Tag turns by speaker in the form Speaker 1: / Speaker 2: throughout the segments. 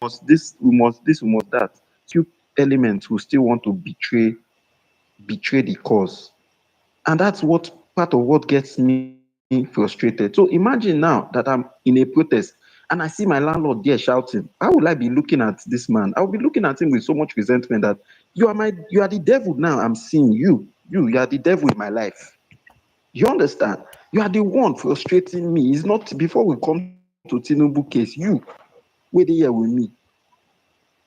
Speaker 1: we must that. Few elements will still want to betray the cause. And that's what part of what gets me frustrated. So imagine now that I'm in a protest and I see my landlord there shouting. How will I be looking at this man? I'll be looking at him with so much resentment that you are the devil now. I'm seeing you are the devil in my life. You understand? You are the one frustrating me. It's not before we come to Tinubu case, wait here with me.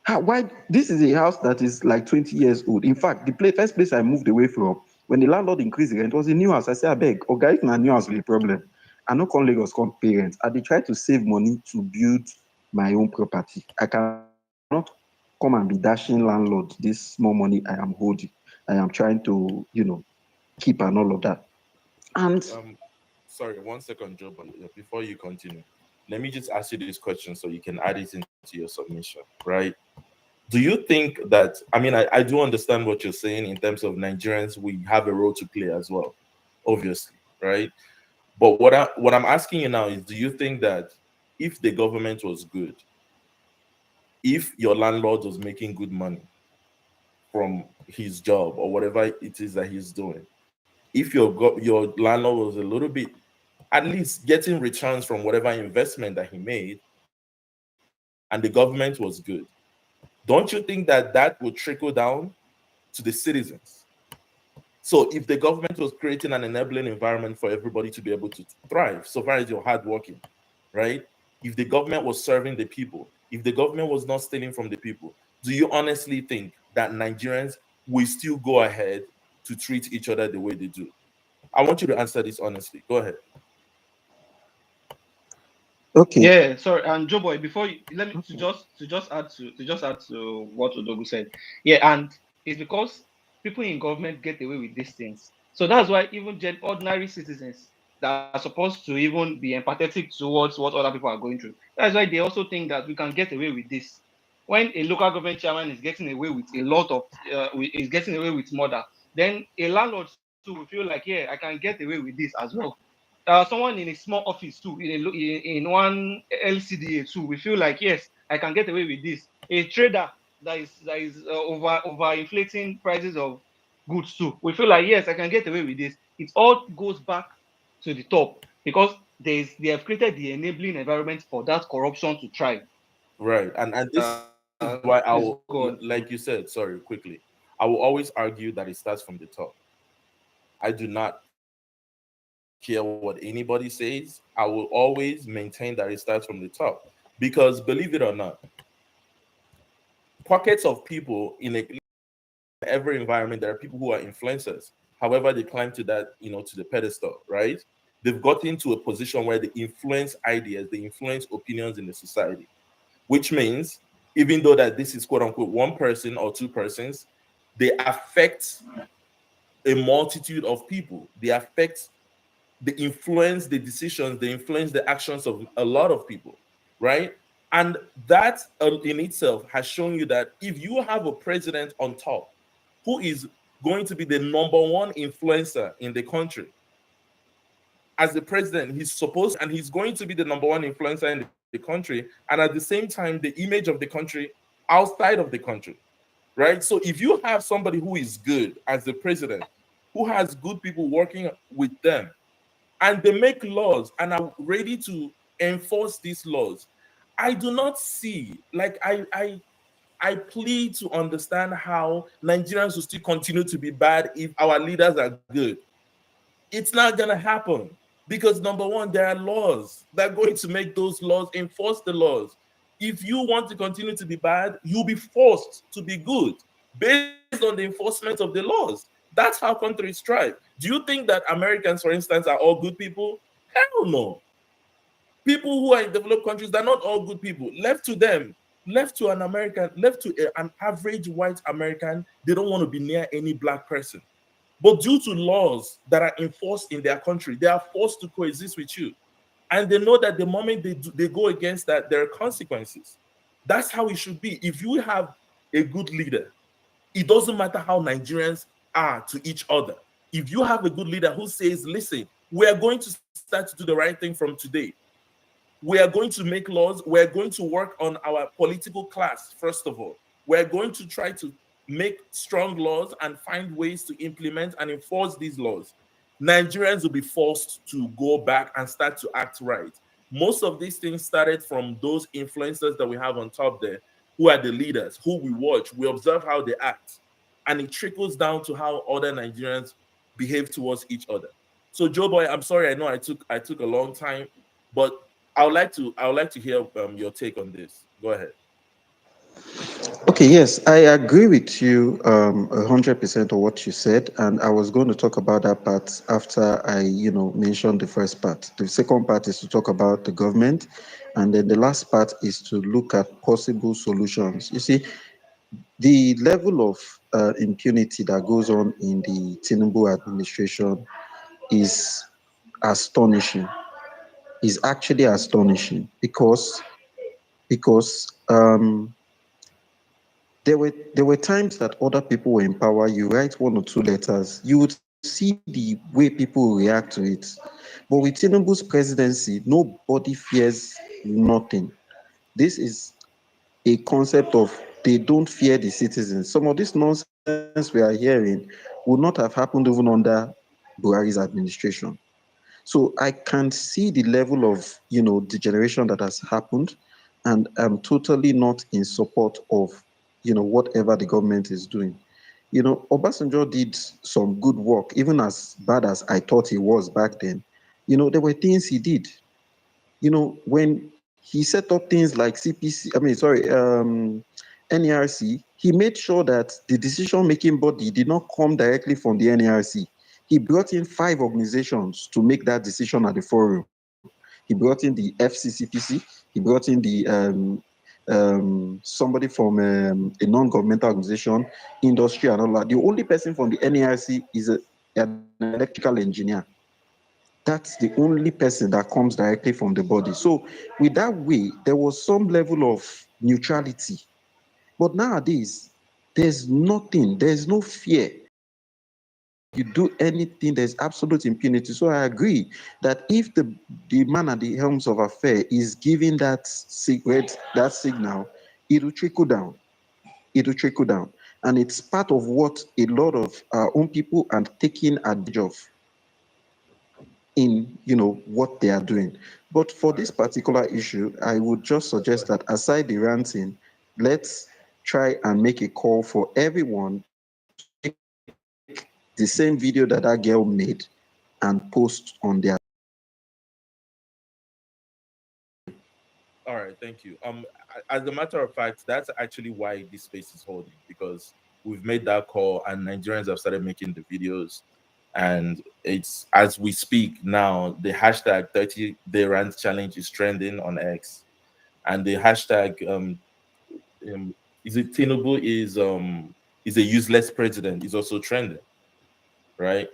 Speaker 1: Why this is a house that is like 20 years old. In fact, first place I moved away from, when the landlord increased the rent, was a new house. I said, I beg, okay, if na new house be the problem. I no come Lagos, come parents. I dey try to save money to build my own property. I cannot come and be dashing landlord this small money I am holding. I am trying to keep and all of that. And
Speaker 2: Sorry, 1 second, Joe, but before you continue, let me just ask you this question so you can add it into your submission, right? Do you think that, I mean, I do understand what you're saying in terms of Nigerians, we have a role to play as well, obviously, right? But what I'm asking you now is, do you think that if the government was good, if your landlord was making good money from his job or whatever it is that he's doing, if your landlord was a little bit at least getting returns from whatever investment that he made and the government was good, don't you think that that would trickle down to the citizens? So if the government was creating an enabling environment for everybody to be able to thrive, so far as you're hardworking, right? If the government was serving the people, if the government was not stealing from the people, do you honestly think that Nigerians will still go ahead to treat each other the way they do? I want you to answer this honestly. Go ahead.
Speaker 1: okay,
Speaker 3: Yeah, sorry, and Joe Boy, before you, let me to just add to what Odogu said. Yeah, and it's because people in government get away with these things. So that's why even ordinary citizens that are supposed to even be empathetic towards what other people are going through. That's why they also think that we can get away with this. When a local government chairman is getting away with a lot of is getting away with murder, then a landlord too will feel like, yeah, I can get away with this as well. Someone in a small office too, in one LCDA too, we feel like, yes, I can get away with this. A trader that is over inflating prices of goods too, we feel like, yes, I can get away with this. It all goes back to the top because they have created the enabling environment for that corruption to thrive.
Speaker 2: Right. And this is why I will,
Speaker 3: Please go on.
Speaker 2: like you said, sorry, quickly, I will always argue that it starts from the top. I do not care what anybody says. I will always maintain that it starts from the top. Because believe it or not, pockets of people in every environment, there are people who are influencers. However, they climb to that, to the pedestal, right? They've gotten to a position where they influence ideas, they influence opinions in the society, which means even though that this is quote unquote one person or two persons, they affect a multitude of people. They affect, they influence the decisions, they influence the actions of a lot of people, right? And that in itself has shown you that if you have a president on top who is going to be the number one influencer in the country, as the president, he's supposed and he's going to be the number one influencer in the country, and at the same time, the image of the country outside of the country, right? So if you have somebody who is good as the president, who has good people working with them, and they make laws and are ready to enforce these laws, I do not see, like, I plead to understand how Nigerians will still continue to be bad if our leaders are good. It's not gonna happen because number one, there are laws that are going to make those laws enforce the laws. If you want to continue to be bad, you'll be forced to be good based on the enforcement of the laws. That's how countries thrive. Do you think that Americans, for instance, are all good people? Hell no. People who are in developed countries, they're not all good people. Left to them, left to an American, left to an average white American, they don't want to be near any black person. But due to laws that are enforced in their country, they are forced to coexist with you. And they know that the moment they go against that, there are consequences. That's how it should be. If you have a good leader, it doesn't matter how Nigerians are to each other. If you have a good leader who says, listen, we are going to start to do the right thing from today, We are going to make laws. We're going to work on our political class, first of all. We're going to try to make strong laws and find ways to implement and enforce these laws. Nigerians will be forced to go back and start to act right. Most of these things started from those influencers that we have on top there, who are the leaders, who we watch, we observe how they act, and it trickles down to how other Nigerians behave towards each other. So, Joe Boy, I'm sorry, I know I took a long time, but I would like to hear your take on this. Go ahead.
Speaker 1: Okay, yes, I agree with you 100% of what you said, and I was going to talk about that part after I, mentioned the first part. The second part is to talk about the government, and then the last part is to look at possible solutions. You see, the level of impunity that goes on in the Tinubu administration is astonishing. Is actually astonishing because there were times that other people were in power. You write one or two letters, you would see the way people react to it. But with Tinubu's presidency, nobody fears nothing. This is a concept of they don't fear the citizens. Some of this nonsense we are hearing would not have happened even under Buhari's administration. So I can see the level of degeneration that has happened, and I'm totally not in support of whatever the government is doing. Obasanjo did some good work, even as bad as I thought he was back then. There were things he did. When he set up things like CPC, I mean, sorry, NERC, he made sure that the decision-making body did not come directly from the NERC. He brought in 5 organizations to make that decision at the forum. He brought in the FCCPC, he brought in the somebody from a non-governmental organization, industry, and all that. The only person from the NERC is an electrical engineer. That's the only person that comes directly from the body. So with that way, there was some level of neutrality. But nowadays, there's nothing, there's no fear. You do anything, there's absolute impunity. So I agree that if the man at the helms of affair is giving that secret, that signal, it will trickle down. It will trickle down. And it's part of what a lot of our own people are taking advantage of in what they are doing. But for this particular issue, I would just suggest that aside the ranting, let's try and make a call for everyone to take the same video that that girl made and post on their.
Speaker 2: All right, thank you. As a matter of fact, that's actually why this space is holding, because we've made that call and Nigerians have started making the videos, and it's as we speak now, the hashtag 30-day rant challenge is trending on X, and the hashtag is it Tinubu is a useless president is also trending, right?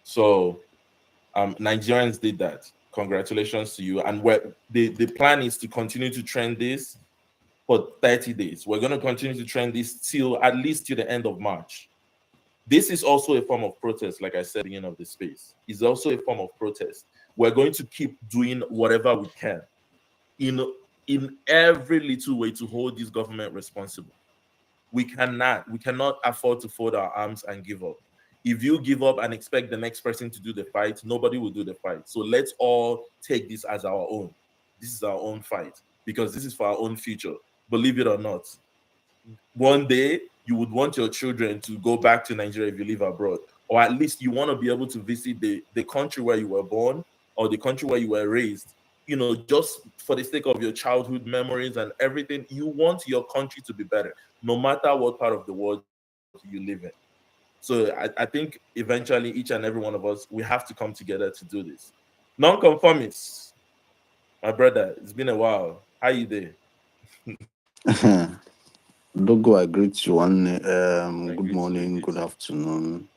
Speaker 2: So Nigerians did that. Congratulations to you. And the plan is to continue to trend this for 30 days. We're going to continue to trend this till at least till the end of March. This is also a form of protest, like I said at the beginning of the space. It's also a form of protest. We're going to keep doing whatever we can in every little way to hold this government responsible. We cannot afford to fold our arms and give up. If you give up and expect the next person to do the fight, nobody will do the fight. So let's all take this as our own. This is our own fight because this is for our own future. Believe it or not, one day you would want your children to go back to Nigeria if you live abroad, or at least you want to be able to visit the country where you were born or the country where you were raised. Just for the sake of your childhood memories and everything, you want your country to be better, no matter what part of the world you live in. So I think eventually each and every one of us, we have to come together to do this. Non-conformists, my brother, it's been a while. How you there?
Speaker 4: Dogo, I greet you one. Good
Speaker 2: greet
Speaker 4: morning,
Speaker 2: you.
Speaker 4: good afternoon,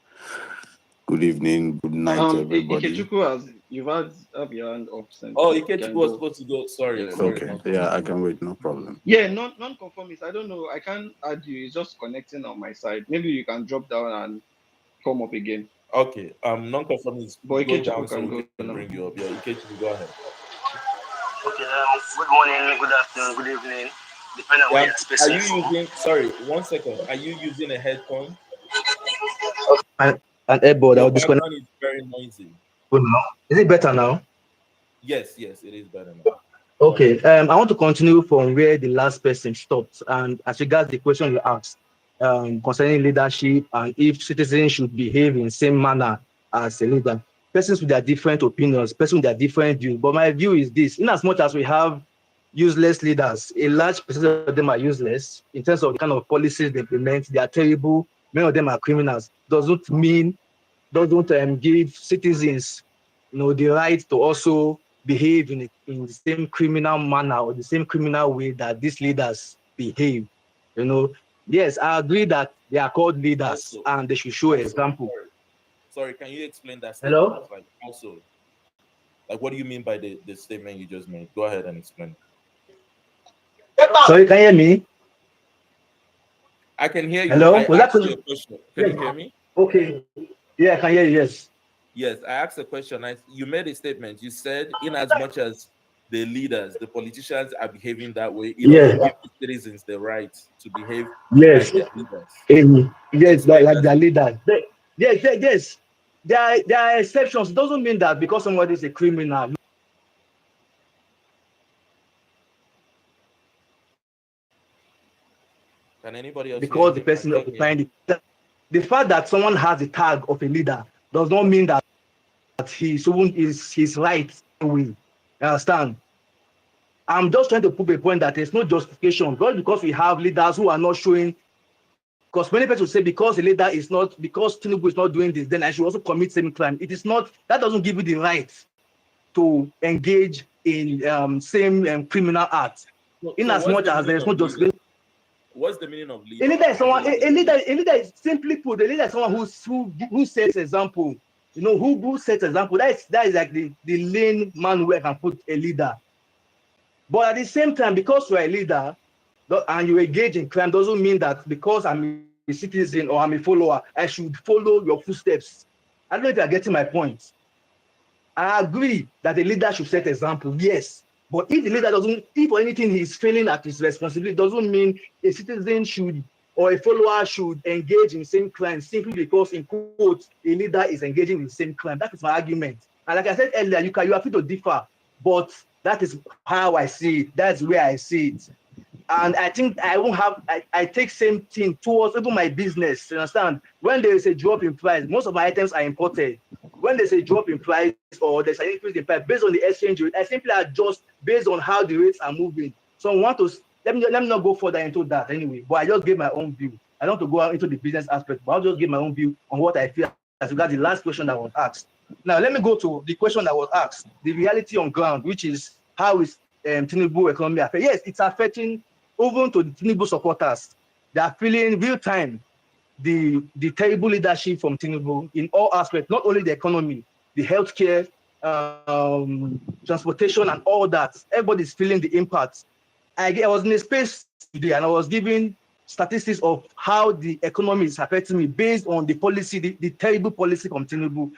Speaker 4: good evening, good night, everybody.
Speaker 3: Ikechukwu, you've have your hand up since.
Speaker 2: Oh,
Speaker 3: You
Speaker 2: Ikechukwu
Speaker 3: can
Speaker 2: was
Speaker 3: go.
Speaker 2: supposed to go. Sorry.
Speaker 3: Yeah.
Speaker 4: Okay, yeah, I can wait, no problem.
Speaker 3: Yeah, non-conformist. I don't know. I can't add you. It's just connecting on my side. Maybe you can drop down and come up again.
Speaker 2: Okay. Non-conformists,
Speaker 3: But
Speaker 2: go
Speaker 3: Ikechukwu
Speaker 2: down so
Speaker 3: can
Speaker 2: we
Speaker 3: go
Speaker 2: can
Speaker 3: now.
Speaker 2: bring you up. Yeah, Ikechukwu, go ahead.
Speaker 5: Okay, good morning, good afternoon, good evening, depending on where you're
Speaker 2: Are
Speaker 5: spacing
Speaker 2: you
Speaker 5: from.
Speaker 2: using? Sorry, 1 second. Are you using a headphone?
Speaker 6: An airboard.
Speaker 2: Your
Speaker 6: I'll disconnect
Speaker 2: background is very noisy.
Speaker 6: now. Is it better now?
Speaker 2: Yes, it is better now.
Speaker 6: Okay. I want to continue from where the last person stopped, and as regards the question you asked concerning leadership and if citizens should behave in the same manner as a leader. Persons with their different opinions, persons with their different views. But my view is this: in as much as we have useless leaders, a large percentage of them are useless in terms of the kind of policies they implement. They are terrible. Many of them are criminals. Doesn't give citizens, the right to also behave in the same criminal manner or the same criminal way that these leaders behave. Yes, I agree that they are called leaders and they should show example.
Speaker 2: Sorry, can you explain that statement?
Speaker 6: Hello?
Speaker 2: Like also, like what do you mean by the statement you just made? Go ahead and explain.
Speaker 6: Sorry, can you hear me?
Speaker 2: I can hear you.
Speaker 6: Hello?
Speaker 2: I asked you a question. Can you hear me?
Speaker 6: Okay. Yeah, I can hear you, yes.
Speaker 2: Yes, I asked a question. You made a statement. You said, in as much as the leaders, the politicians are behaving that way, it doesn't give the citizens the right to behave like their leaders.
Speaker 6: Yes, like their leaders. Yes. There are exceptions. It doesn't mean that because somebody is a criminal.
Speaker 2: Can anybody else?
Speaker 6: Because the person occupying the fact that someone has the tag of a leader does not mean that he's right away. You understand? I'm just trying to prove a point that there's no justification just because we have leaders who are not showing. Because many people say because the leader is not, because Tinubu is not doing this, then I should also commit same crime. It is not. That doesn't give you the right to engage in same criminal acts. In as much as there is no justification.
Speaker 2: What's the meaning of leader?
Speaker 6: A leader is someone. A leader is simply put. A leader is someone who sets example. Who sets example. That is like the lane man where I can put a leader. But at the same time, because you are a leader and you engage in crime, doesn't mean that because I'm a citizen or I'm a follower, I should follow your footsteps. I don't know if you are getting my point. I agree that the leader should set example, yes. But if the leader doesn't, if for anything he's failing at his responsibility, doesn't mean a citizen should or a follower should engage in same crime simply because, in quotes, a leader is engaging in the same crime. That is my argument. And like I said earlier, you are free to differ, but that is how I see it. That's where I see it. And I think I take same thing towards even my business. You understand? When there is a drop in price, most of my items are imported. When there's a drop in price or there's an increase in price based on the exchange rate, I simply adjust based on how the rates are moving. So I want to let me not go further into that anyway. But I just give my own view. I don't want to go out into the business aspect, but I'll just give my own view on what I feel as regards the last question that was asked. Now let me go to the question that was asked, the reality on ground, which is how is Tinubu economy affected? Yes, it's affecting even to the Tinubu supporters. They are feeling real time the terrible leadership from Tinubu in all aspects, not only the economy, the healthcare, transportation, and all that. Everybody's feeling the impact. I was in a space today and I was giving statistics of how the economy is affecting me based on the policy, the terrible policy from Tinubu.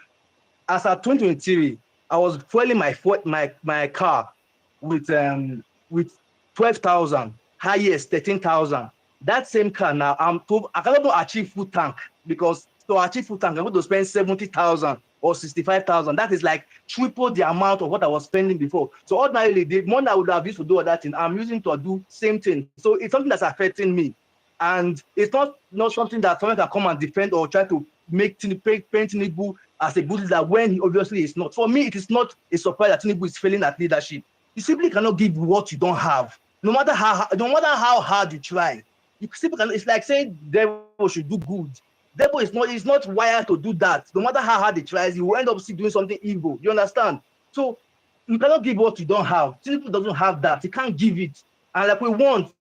Speaker 6: As at 2023, I was fueling my car with 12,000, highest 13,000. That same car now, I cannot achieve full tank because to achieve full tank, I'm going to spend 70,000 or 65,000. That is like triple the amount of what I was spending before. So ordinarily, the money I would have used to do that thing, I'm using to do same thing. So it's something that's affecting me. And it's not something that someone can come and defend or try to paint Tinubu as a good leader when he obviously is not. For me, it is not a surprise that Tinubu is failing at leadership. You simply cannot give what you don't have. No matter how hard you try, you simply cannot. It's like saying devil should do good. Devil is not wired to do that. No matter how hard he tries, he will end up still doing something evil. You understand? So you cannot give what you don't have. Tinubu doesn't have that. He can't give it. And like we want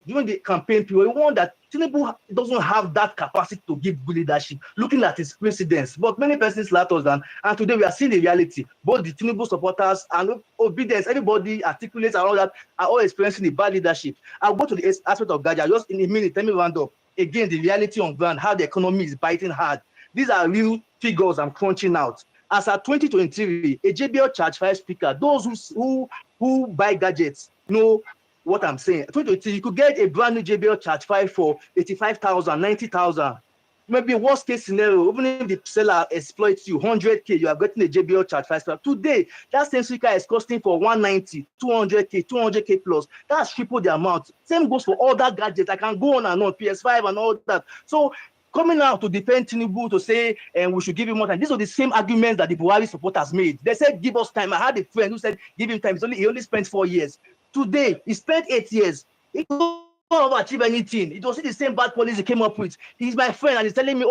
Speaker 6: during the campaign period, we want that Tinubu doesn't have that capacity to give good leadership, looking at his precedents. But many persons let us down. And today we are seeing the reality. Both the Tinubu supporters and obedience, everybody articulates and all that, are all experiencing the bad leadership. I'll go to the aspect of Gaja just in a minute. Let me round up. Again, the reality on ground, how the economy is biting hard. These are real figures I'm crunching out. as at 2023, a JBL Charge 5 speaker, those who buy gadgets know what I'm saying. 2023, you could get a brand new JBL Charge 5 for 85,000, 90,000. Maybe worst case scenario, even if the seller exploits you 100K, you are getting a JBL Charge 5 speaker. Today, that same speaker is costing for 190, 200K, 200K plus. That's triple the amount. Same goes for other gadgets. I can go on and on, PS5 and all that. So coming out to defend Tinubu to say we should give him more time. These are the same arguments that the Buhari supporters made. They said, give us time. I had a friend who said, give him time. He only spent 4 years. Today, he spent 8 years. He don't achieve anything. It was the same bad policy he came up with. He's my friend and he's telling me,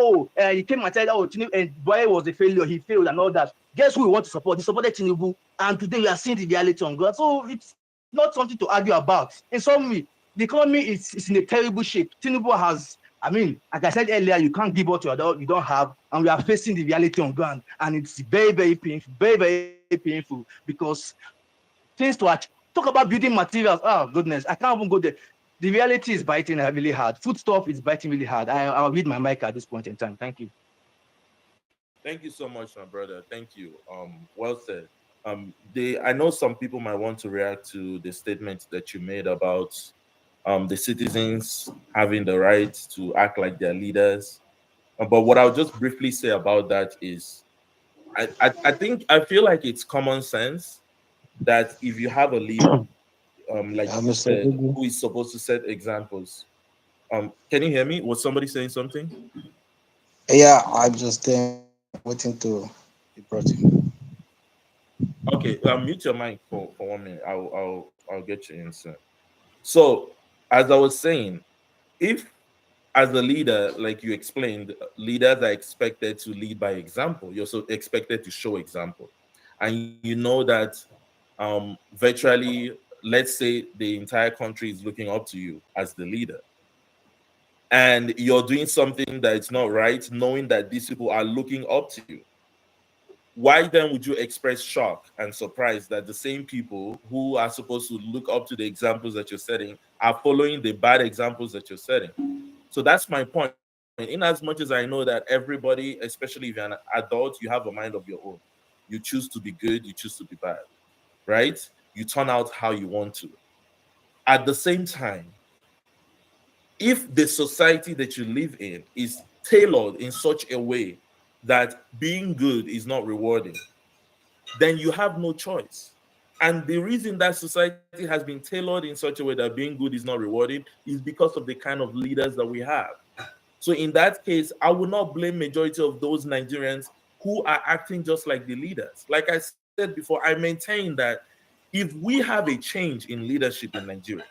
Speaker 6: he came and said, Tinubu and Buhari was a failure. He failed and all that. Guess who we want to support? He supported Tinubu. And today we are seeing the reality on ground. So it's not something to argue about. In summary, the economy is in a terrible shape. Tinubu has, like I said earlier, you can't give what you don't have, and we are facing the reality on ground, and it's very, very painful, very, very painful, because things to talk about building materials. Oh goodness, I can't even go there. The reality is biting really hard. Foodstuff is biting really hard. I'll read my mic at this point in time. Thank you.
Speaker 2: Thank you so much, my brother. Thank you. Well said. I know some people might want to react to the statement that you made about the citizens having the right to act like their leaders. But what I'll just briefly say about that is, I feel like it's common sense that if you have a leader, like you said, who is supposed to set examples. Can you hear me? Was somebody saying something?
Speaker 7: Yeah, I'm just waiting to be brought in.
Speaker 2: Okay, mute your mic for 1 minute. I'll get you in soon. So, as I was saying, if as a leader, like you explained, leaders are expected to lead by example. You're also expected to show example, and you know that virtually, let's say the entire country is looking up to you as the leader, and you're doing something that is not right, knowing that these people are looking up to you. Why then would you express shock and surprise that the same people who are supposed to look up to the examples that you're setting are following the bad examples that you're setting? So that's my point. In as much as I know that everybody, especially if you're an adult, you have a mind of your own. You choose to be good, you choose to be bad, right? You turn out how you want to. At the same time, if the society that you live in is tailored in such a way that being good is not rewarding, then you have no choice. And the reason that society has been tailored in such a way that being good is not rewarding is because of the kind of leaders that we have. So in that case, I would not blame majority of those Nigerians who are acting just like the leaders. Like I said before, I maintain that if we have a change in leadership in Nigeria,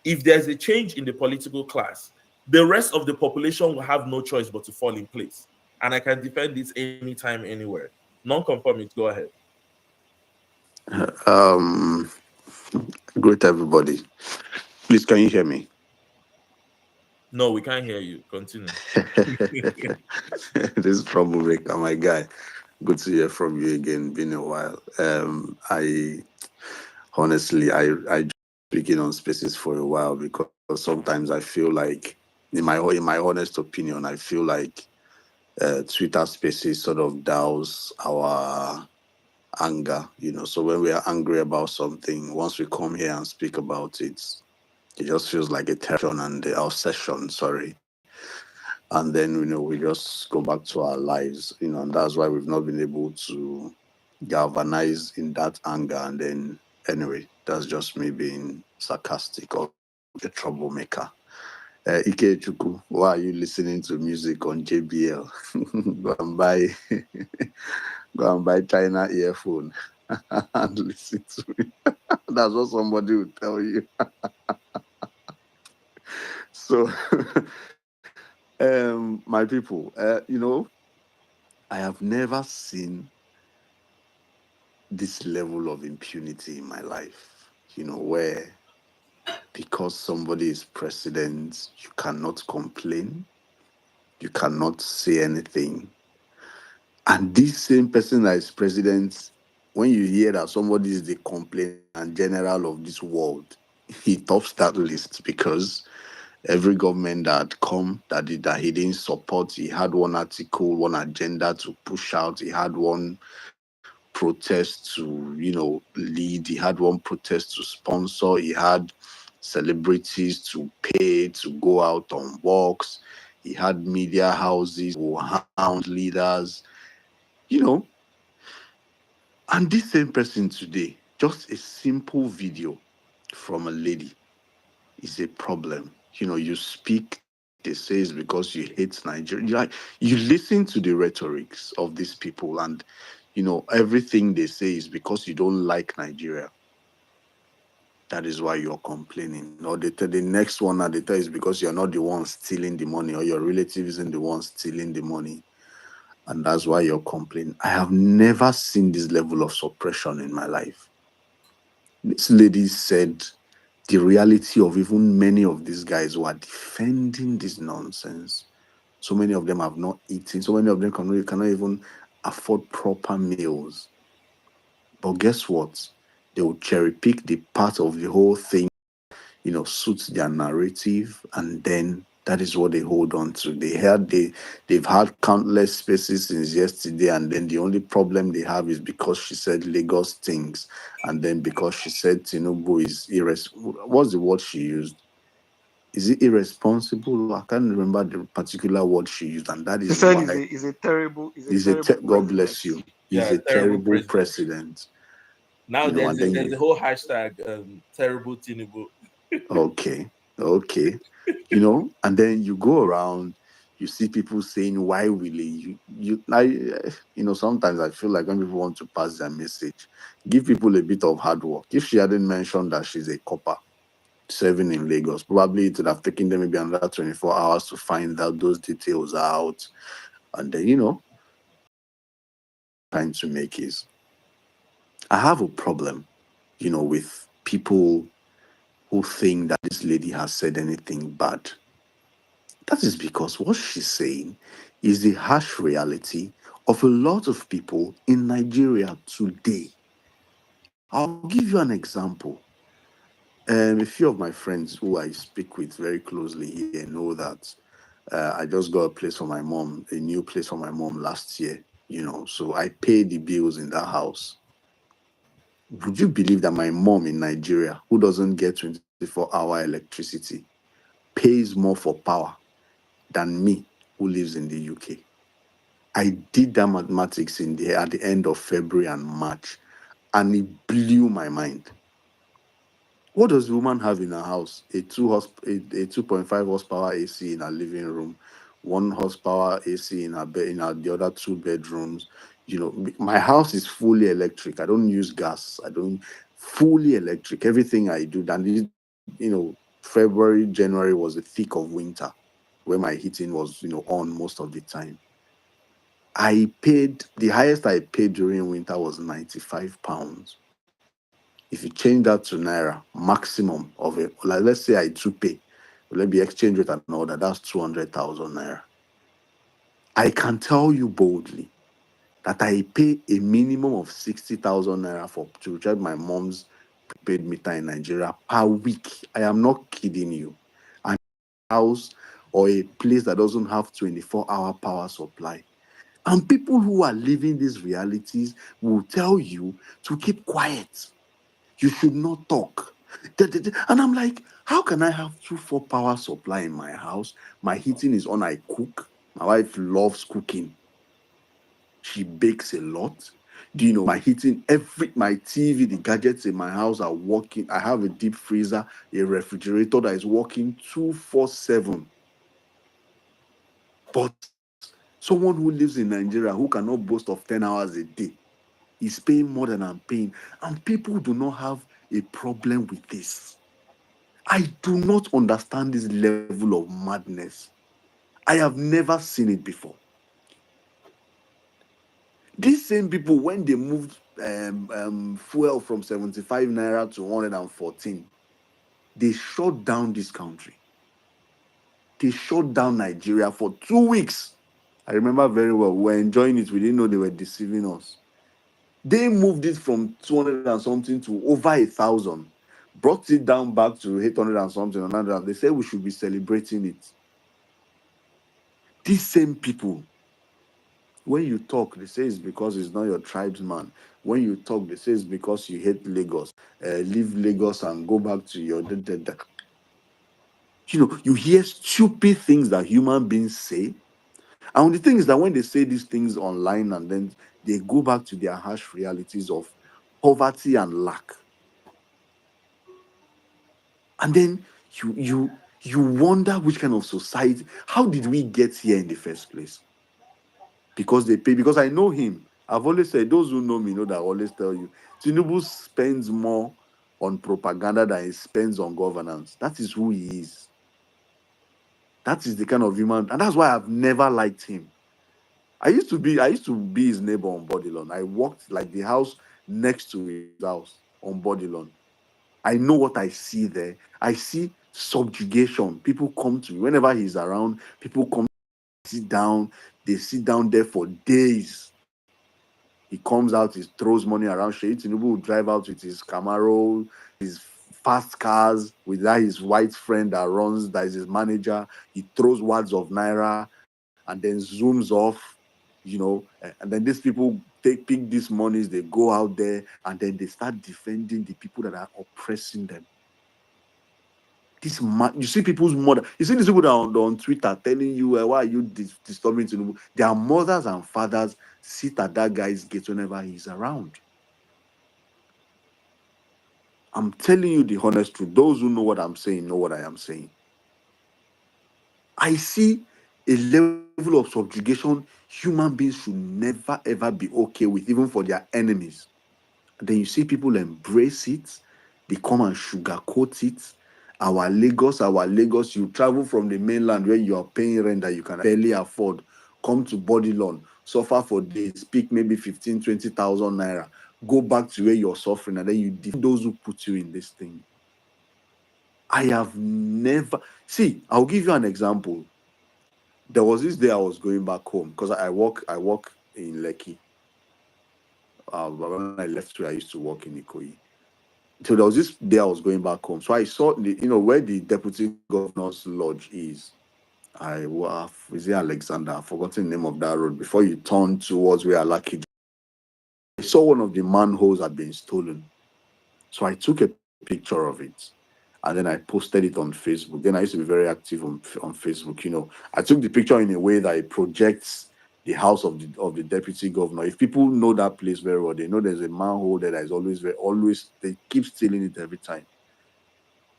Speaker 2: if there's a change in the political class, the rest of the population will have no choice but to fall in place. And I can defend this anytime, anywhere. Non-conformist, go ahead.
Speaker 4: Great, everybody. Please, can you hear me?
Speaker 2: No, we can't hear you. Continue.
Speaker 4: This is troublemaker, my guy. Good to hear from you again. Been a while. I honestly, I speaking on spaces for a while because sometimes I feel like, in my honest opinion, I feel like Twitter spaces sort of douse our anger. So when we are angry about something, once we come here and speak about it, it just feels like a tension and our session, and then we just go back to our lives, and that's why we've not been able to galvanize in that anger. And then anyway, that's just me being sarcastic or a troublemaker. Ikechukwu, why are you listening to music on JBL? Go and buy China earphone and listen to it. That's what somebody will tell you. So, my people, I have never seen this level of impunity in my life, where because somebody is president, you cannot complain, you cannot say anything. And this same person that is president, when you hear that somebody is the complainant general of this world, he tops that list because Every government that had come that he didn't support, he had one article, one agenda to push out. He had one protest to, lead. He had one protest to sponsor. He had celebrities to pay to go out on walks. He had media houses who hound leaders, you know. And this same person today, just a simple video from a lady is a problem. You speak, they say it's because you hate Nigeria. You listen to the rhetorics of these people, and everything they say is because you don't like Nigeria. That is why you're complaining. Or the next one that they tell is because you're not the one stealing the money, or your relative isn't the one stealing the money. And that's why you're complaining. I have never seen this level of suppression in my life. This lady said the reality of even many of these guys who are defending this nonsense. So many of them have not eaten. So many of them cannot even afford proper meals. But guess what? They will cherry pick the part of the whole thing, suits their narrative, and then that is what they hold on to. They've had countless spaces since yesterday, and then the only problem they have is because she said Lagos things, and then because she said Tinubu is what's the word she used? Is it irresponsible? I can't remember the particular word she used, and that
Speaker 7: He
Speaker 4: is
Speaker 7: said
Speaker 4: why
Speaker 7: is a terrible
Speaker 4: God
Speaker 7: president.
Speaker 4: bless you. He's
Speaker 2: Yeah,
Speaker 4: a
Speaker 2: terrible
Speaker 4: terrible
Speaker 2: president.
Speaker 4: president.
Speaker 2: Now
Speaker 4: And then
Speaker 2: there's a whole hashtag terrible Tinubu.
Speaker 4: okay, and then you go around, you see people saying, "Why will he?" Sometimes I feel like when people want to pass their message, give people a bit of hard work. If she hadn't mentioned that she's a copper serving in Lagos, probably it would have taken them maybe another 24 hours to find out those details out, and then trying to make is. I have a problem, with people who think that this lady has said anything bad. That is because what she's saying is the harsh reality of a lot of people in Nigeria today. I'll give you an example. A few of my friends who I speak with very closely here know that I just got a place for my mom, a new place for my mom last year, so I pay the bills in that house. Would you believe that my mom in Nigeria, who doesn't get 24-hour electricity, pays more for power than me, who lives in the UK? I did that mathematics at the end of February and March, and it blew my mind. What does the woman have in her house? A 2.5 horsepower AC in her living room, 1 horsepower AC in her bed, the other 2 bedrooms. My house is fully electric. I don't use gas. I don't fully electric. Everything I do. And February, January was the thick of winter, where my heating was on most of the time. The highest I paid during winter was £95. If you change that to Naira, maximum of it, like let's say I do pay, let me exchange rate and all that, that's 200,000 Naira. I can tell you boldly that I pay a minimum of 60,000 Naira to recharge my mom's prepaid meter in Nigeria per week. I am not kidding you. And a house or a place that doesn't have 24-hour power supply. And people who are living these realities will tell you to keep quiet. You should not talk. And I'm like, how can I have 2-4 power supply in my house? My heating is on, I cook. My wife loves cooking. She bakes a lot. Do you know my heating? My TV, the gadgets in my house are working. I have a deep freezer, a refrigerator that is working 24/7. But someone who lives in Nigeria who cannot boast of 10 hours a day is paying more than I'm paying. And people do not have a problem with this. I do not understand this level of madness. I have never seen it before. These same people, when they moved fuel from 75 Naira to 114, they shut down this country. They shut down Nigeria for 2 weeks. I remember very well. We were enjoying it. We didn't know they were deceiving us. They moved it from 200 and something to over 1,000. brought it down back to 800 and something, or 900. They say we should be celebrating it. These same people, when you talk, they say it's because he's not your tribesman. When you talk, they say it's because you hate Lagos. Leave Lagos and go back to your... You know, you hear stupid things that human beings say. And the thing is that when they say these things online and then they go back to their harsh realities of poverty and lack. And then you wonder which kind of society, how did we get here in the first place? Because they pay, because I know him. I've always said, those who know me know that I always tell you, Tinubu spends more on propaganda than he spends on governance. That is who he is. That is the kind of human, and that's why I've never liked him. I used to be his neighbor on Bodilon. I walked like the house next to his house on Bodilon. I know what I see there. I see subjugation. People come to me whenever he's around. People come sit down. They sit down there for days. He comes out, he throws money around. Sheyi Tinubu will drive out with his Camaro, his fast cars, with that his white friend that runs, that is his manager. He throws wads of naira and then zooms off, you know. And then these people pick these monies, they go out there and then they start defending the people that are oppressing them. You see people's mother. You see these people that are on Twitter telling you, why are you disturbing Tinubu? Their mothers and fathers sit at that guy's gate whenever he's around. I'm telling you the honest truth. Those who know what I'm saying know what I am saying. I see a level of subjugation human beings should never ever be okay with, even for their enemies. And then you see people embrace it. They come and sugarcoat it. Our Lagos, you travel from the mainland where you are paying rent that you can barely afford, come to Bodilon, suffer for days, speak maybe 15, 20,000 naira, go back to where you're suffering, and then you defend those who put you in this thing. I have never... See, I'll give you an example. There was this day I was going back home because I work in Lekki. When I left where I used to work in Ikoyi. So there was this day I was going back home. So I saw where the deputy governor's lodge is. Is it Alexander? I've forgotten the name of that road. Before you turn towards where Alaki, I saw one of the manholes had been stolen. So I took a picture of it and then I posted it on Facebook. Then I used to be very active on Facebook. You know, I took the picture in a way that it projects the house of the deputy governor. If people know that place very well, they know there's a manhole there that is always they keep stealing it every time.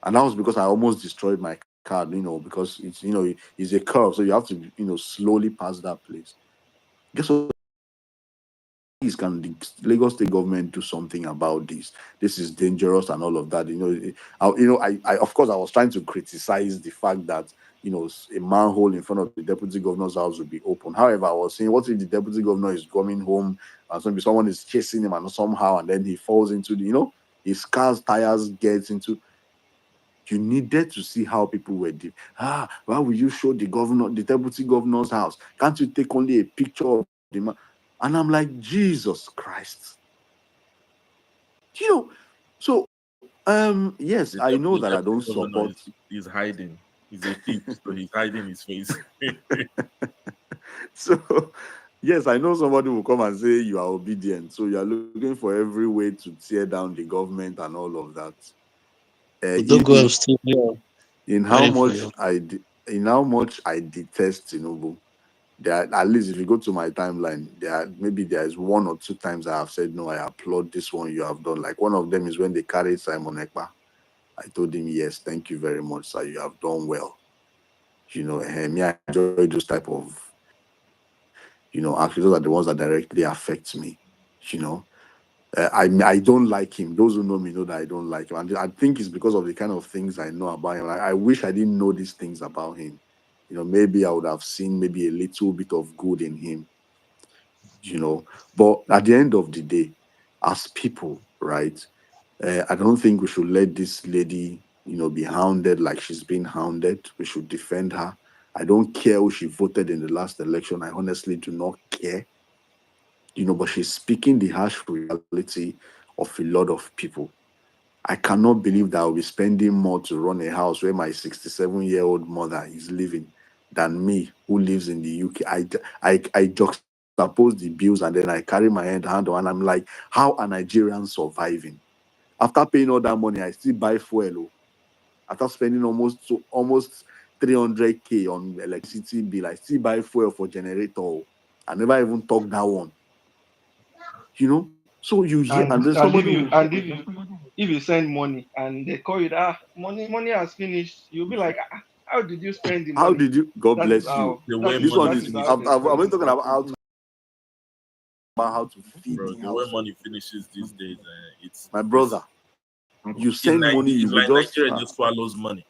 Speaker 4: And that was because I almost destroyed my car, because it's a curve, so you have to slowly pass that place. Guess what? Can the Lagos State government do something about this? This is dangerous and all of that. I of course I was trying to criticize the fact that a manhole in front of the deputy governor's house would be open. However, I was saying, what if the deputy governor is coming home and someone is chasing him and somehow and then he falls into his car's tires gets into. You needed to see how people were doing. Why will you show the deputy governor's house? Can't you take only a picture of the man? And I'm like, Jesus Christ. So yes, I know that I don't support.
Speaker 2: He's hiding. He's a thief, so he's hiding his face.
Speaker 4: So yes, I know somebody will come and say you are obedient. So you are looking for every way to tear down the government and all of that. In how much I detest Tinubu, at least if you go to my timeline, there is one or two times I have said, no, I applaud this one you have done. Like one of them is when they carried Simon Ekpa. I told him, yes, thank you very much, sir. You have done well. Me, I enjoy those type of, actually those are the ones that directly affect me. I don't like him. Those who know me know that I don't like him. And I think it's because of the kind of things I know about him. I wish I didn't know these things about him. Maybe I would have seen maybe a little bit of good in him. But at the end of the day, as people, right, I don't think we should let this lady, be hounded like she's been hounded. We should defend her. I don't care who she voted in the last election. I honestly do not care. But she's speaking the harsh reality of a lot of people. I cannot believe that I'll be spending more to run a house where my 67-year-old mother is living than me, who lives in the UK. I juxtapose the bills and then I carry my hand on, and I'm like, how are Nigerians surviving? After paying all that money, I still buy fuel. Oh. After spending almost 300K on electricity bill, I still buy fuel for generator. Oh. I never even talk that one. You know? So you hear, and then somebody will,
Speaker 3: if you send money and they call you that money has finished, you'll be like, how did you spend the
Speaker 4: how
Speaker 3: money?
Speaker 4: did you? God
Speaker 3: That is
Speaker 4: bless you.
Speaker 3: how
Speaker 2: The way
Speaker 4: This
Speaker 2: money
Speaker 4: one
Speaker 3: that
Speaker 4: is.
Speaker 3: is how
Speaker 4: I'm
Speaker 3: they
Speaker 2: finishes,
Speaker 3: spend
Speaker 4: talking
Speaker 3: the money.
Speaker 4: about how to feed
Speaker 2: bro.
Speaker 4: the
Speaker 2: The way
Speaker 4: household.
Speaker 2: money finishes these days, it's
Speaker 4: My brother, you send money, you
Speaker 2: It's
Speaker 4: go
Speaker 2: like
Speaker 4: just
Speaker 2: Nigeria just swallows money.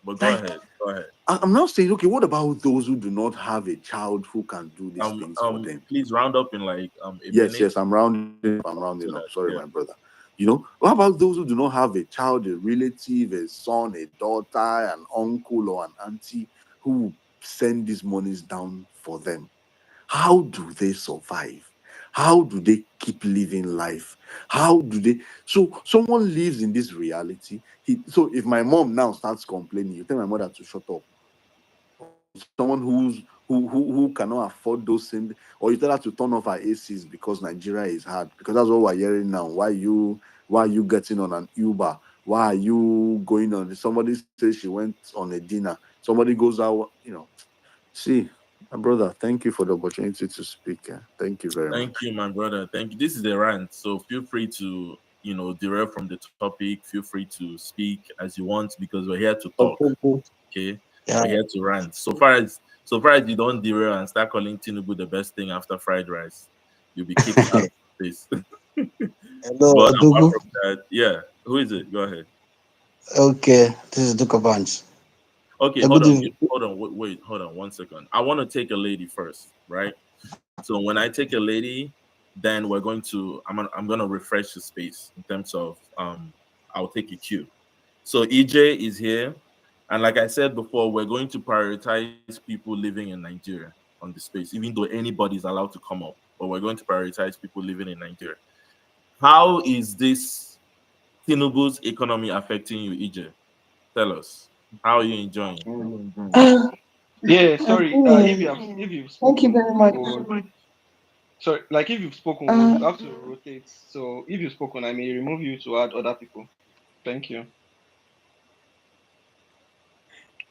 Speaker 2: But go
Speaker 4: like.
Speaker 2: ahead, go ahead.
Speaker 4: I'm not saying, okay, what about those who do not have a child who can do these things for them?
Speaker 2: Please round up in like a
Speaker 4: Yes,
Speaker 2: minute.
Speaker 4: I'm rounding
Speaker 2: So
Speaker 4: up.
Speaker 2: that,
Speaker 4: Sorry,
Speaker 2: yeah.
Speaker 4: my brother. You know, what about those who do not have a child, a relative, a son, a daughter, an uncle, or an auntie who send these monies down for them? How do they survive? How do they keep living life? How do they? So someone lives in this reality. So if my mom now starts complaining, you tell my mother to shut up. Someone who cannot afford those things, or you tell her to turn off her ACs because Nigeria is hard. Because that's what we're hearing now. Why are you getting on an Uber? Why are you going on? Somebody says she went on a dinner. Somebody goes out. See, my brother. Thank you for the opportunity to speak. Thank you very
Speaker 2: Thank
Speaker 4: much.
Speaker 2: you, my brother. Thank you. This is a rant, so feel free to derail from the topic. Feel free to speak as you want because we're here to talk.
Speaker 7: Okay, good.
Speaker 2: Okay,
Speaker 7: Yeah.
Speaker 2: we're here to rant. So far as you don't derail and start calling Tinubu the best thing after fried rice, you'll be kicked out of this.
Speaker 7: Hello,
Speaker 2: But apart
Speaker 7: Odugu.
Speaker 2: from that, yeah, who is it? Go ahead.
Speaker 7: Okay, this is Duka Bunch.
Speaker 2: Okay,
Speaker 7: Good
Speaker 2: hold on,
Speaker 7: evening.
Speaker 2: wait, hold on 1 second. I want to take a lady first, right? So when I take a lady, then I'm gonna refresh the space in terms of I'll take a cue. So EJ is here, and like I said before, we're going to prioritize people living in Nigeria on the space, even though anybody's allowed to come up, but we're going to prioritize people living in Nigeria. How is this Tinubu's economy affecting you, EJ? Tell us. How are you enjoying?
Speaker 8: Uh,
Speaker 3: Yeah,
Speaker 8: I'm
Speaker 3: sorry. If
Speaker 8: feeling.
Speaker 3: you've
Speaker 8: Thank you
Speaker 3: spoken,
Speaker 8: very much.
Speaker 3: sorry, like if you've spoken,
Speaker 8: Uh,
Speaker 3: we'll have to rotate. So if you've spoken, I may remove you to add other people. Thank you.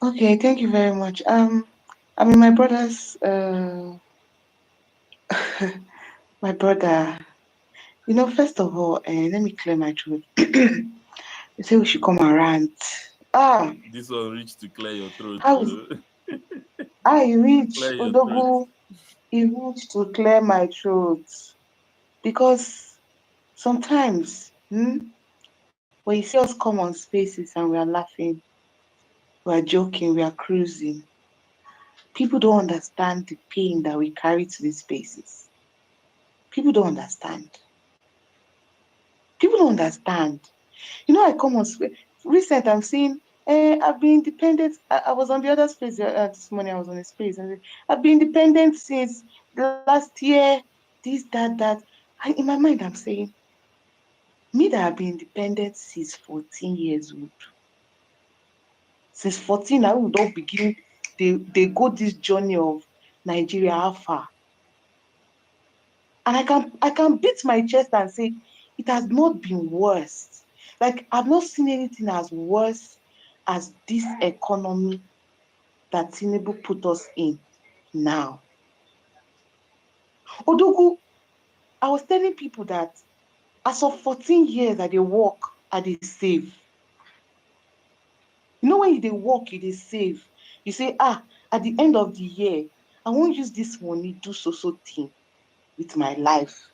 Speaker 8: okay, thank you very much. I mean, my brother's, my brother. First of all, let me clear my throat. You say we should come around. Ah,
Speaker 2: This one reached to clear your throat.
Speaker 8: how is I reach
Speaker 2: Clear your throat.
Speaker 8: Odogu? He reached to clear my throat because sometimes, when you see us come on spaces and we are laughing, we are joking, we are cruising, people don't understand the pain that we carry to these spaces. People don't understand. People don't understand. I come on recent. I'm seeing. I've been independent. I was on the other space this morning. I was on a space, and I've been independent since the last year. This, that. And in my mind, I'm saying, me that have been independent since 14 years old. Since 14, I will not begin. They go this journey of Nigeria how far, and I can beat my chest and say it has not been worse. Like I've not seen anything as worse as this economy that Tinubu put us in now. Odogu, I was telling people that as of 14 years that they work, I they save. When they work, they save. You say, at the end of the year, I won't use this money, do so thing with my life.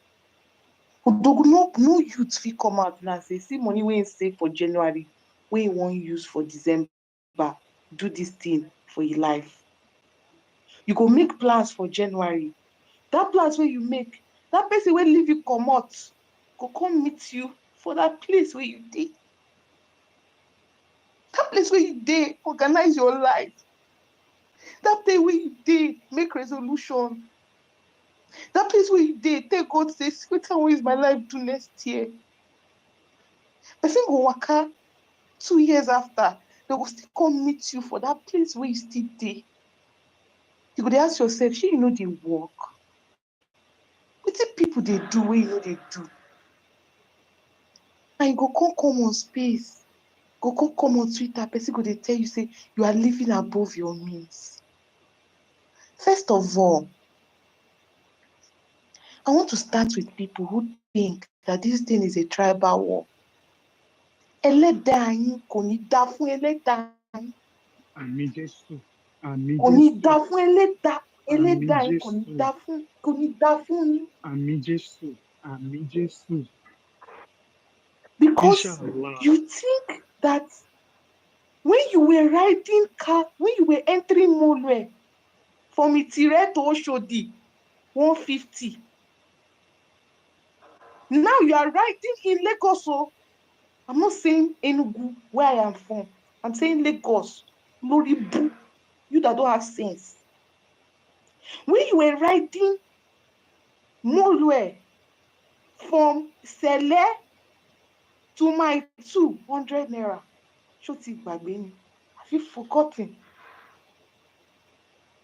Speaker 8: Odogu, no youth fit come out now say, see money wey save for January, wey won't use for December, do this thing for your life. You go make plans for January. That plans where you make, that person will leave you comot, go come meet you for that place where you dey. That place where you dey, organize your life. That place where you dey, make resolution. That place where you dey, take God say, wetin I wan use my life do next year. Person go waka 2 years after, they will still come meet you for that place where you still dey. You go dey ask yourself, shey you know dey work? Wetin people dey do wey you no dey do? And you go come on space, go come on Twitter, person go dey tell you say you are living above your means. First of all, I want to start with people who think that this thing is a tribal war. Ẹlẹ́dàá yín kò ní dá fún ẹlẹ́dàá yín.
Speaker 9: Àmín Jésù. Àmín
Speaker 8: Kò ní
Speaker 9: Jésù.
Speaker 8: dá fún ẹlẹ́dàá.
Speaker 9: Àmín
Speaker 8: Ẹlẹ́dàá yín kò ní
Speaker 9: Jésù.
Speaker 8: dá fún, kò ní dá fún yín.
Speaker 9: Àmín Jésù. Àmín Jésù.
Speaker 8: Because
Speaker 9: Inshallah.
Speaker 8: you think that when you were riding car, when you were entering Molue from Itire to Oshodi, 150. Now you are riding in Lagos. So I'm not saying Enugu, where I am from. I'm saying Lagos. Loribu, you that don't have sense. When you were riding Molue from Sele to my 200 naira, Shoti Gbagbe, have you forgotten?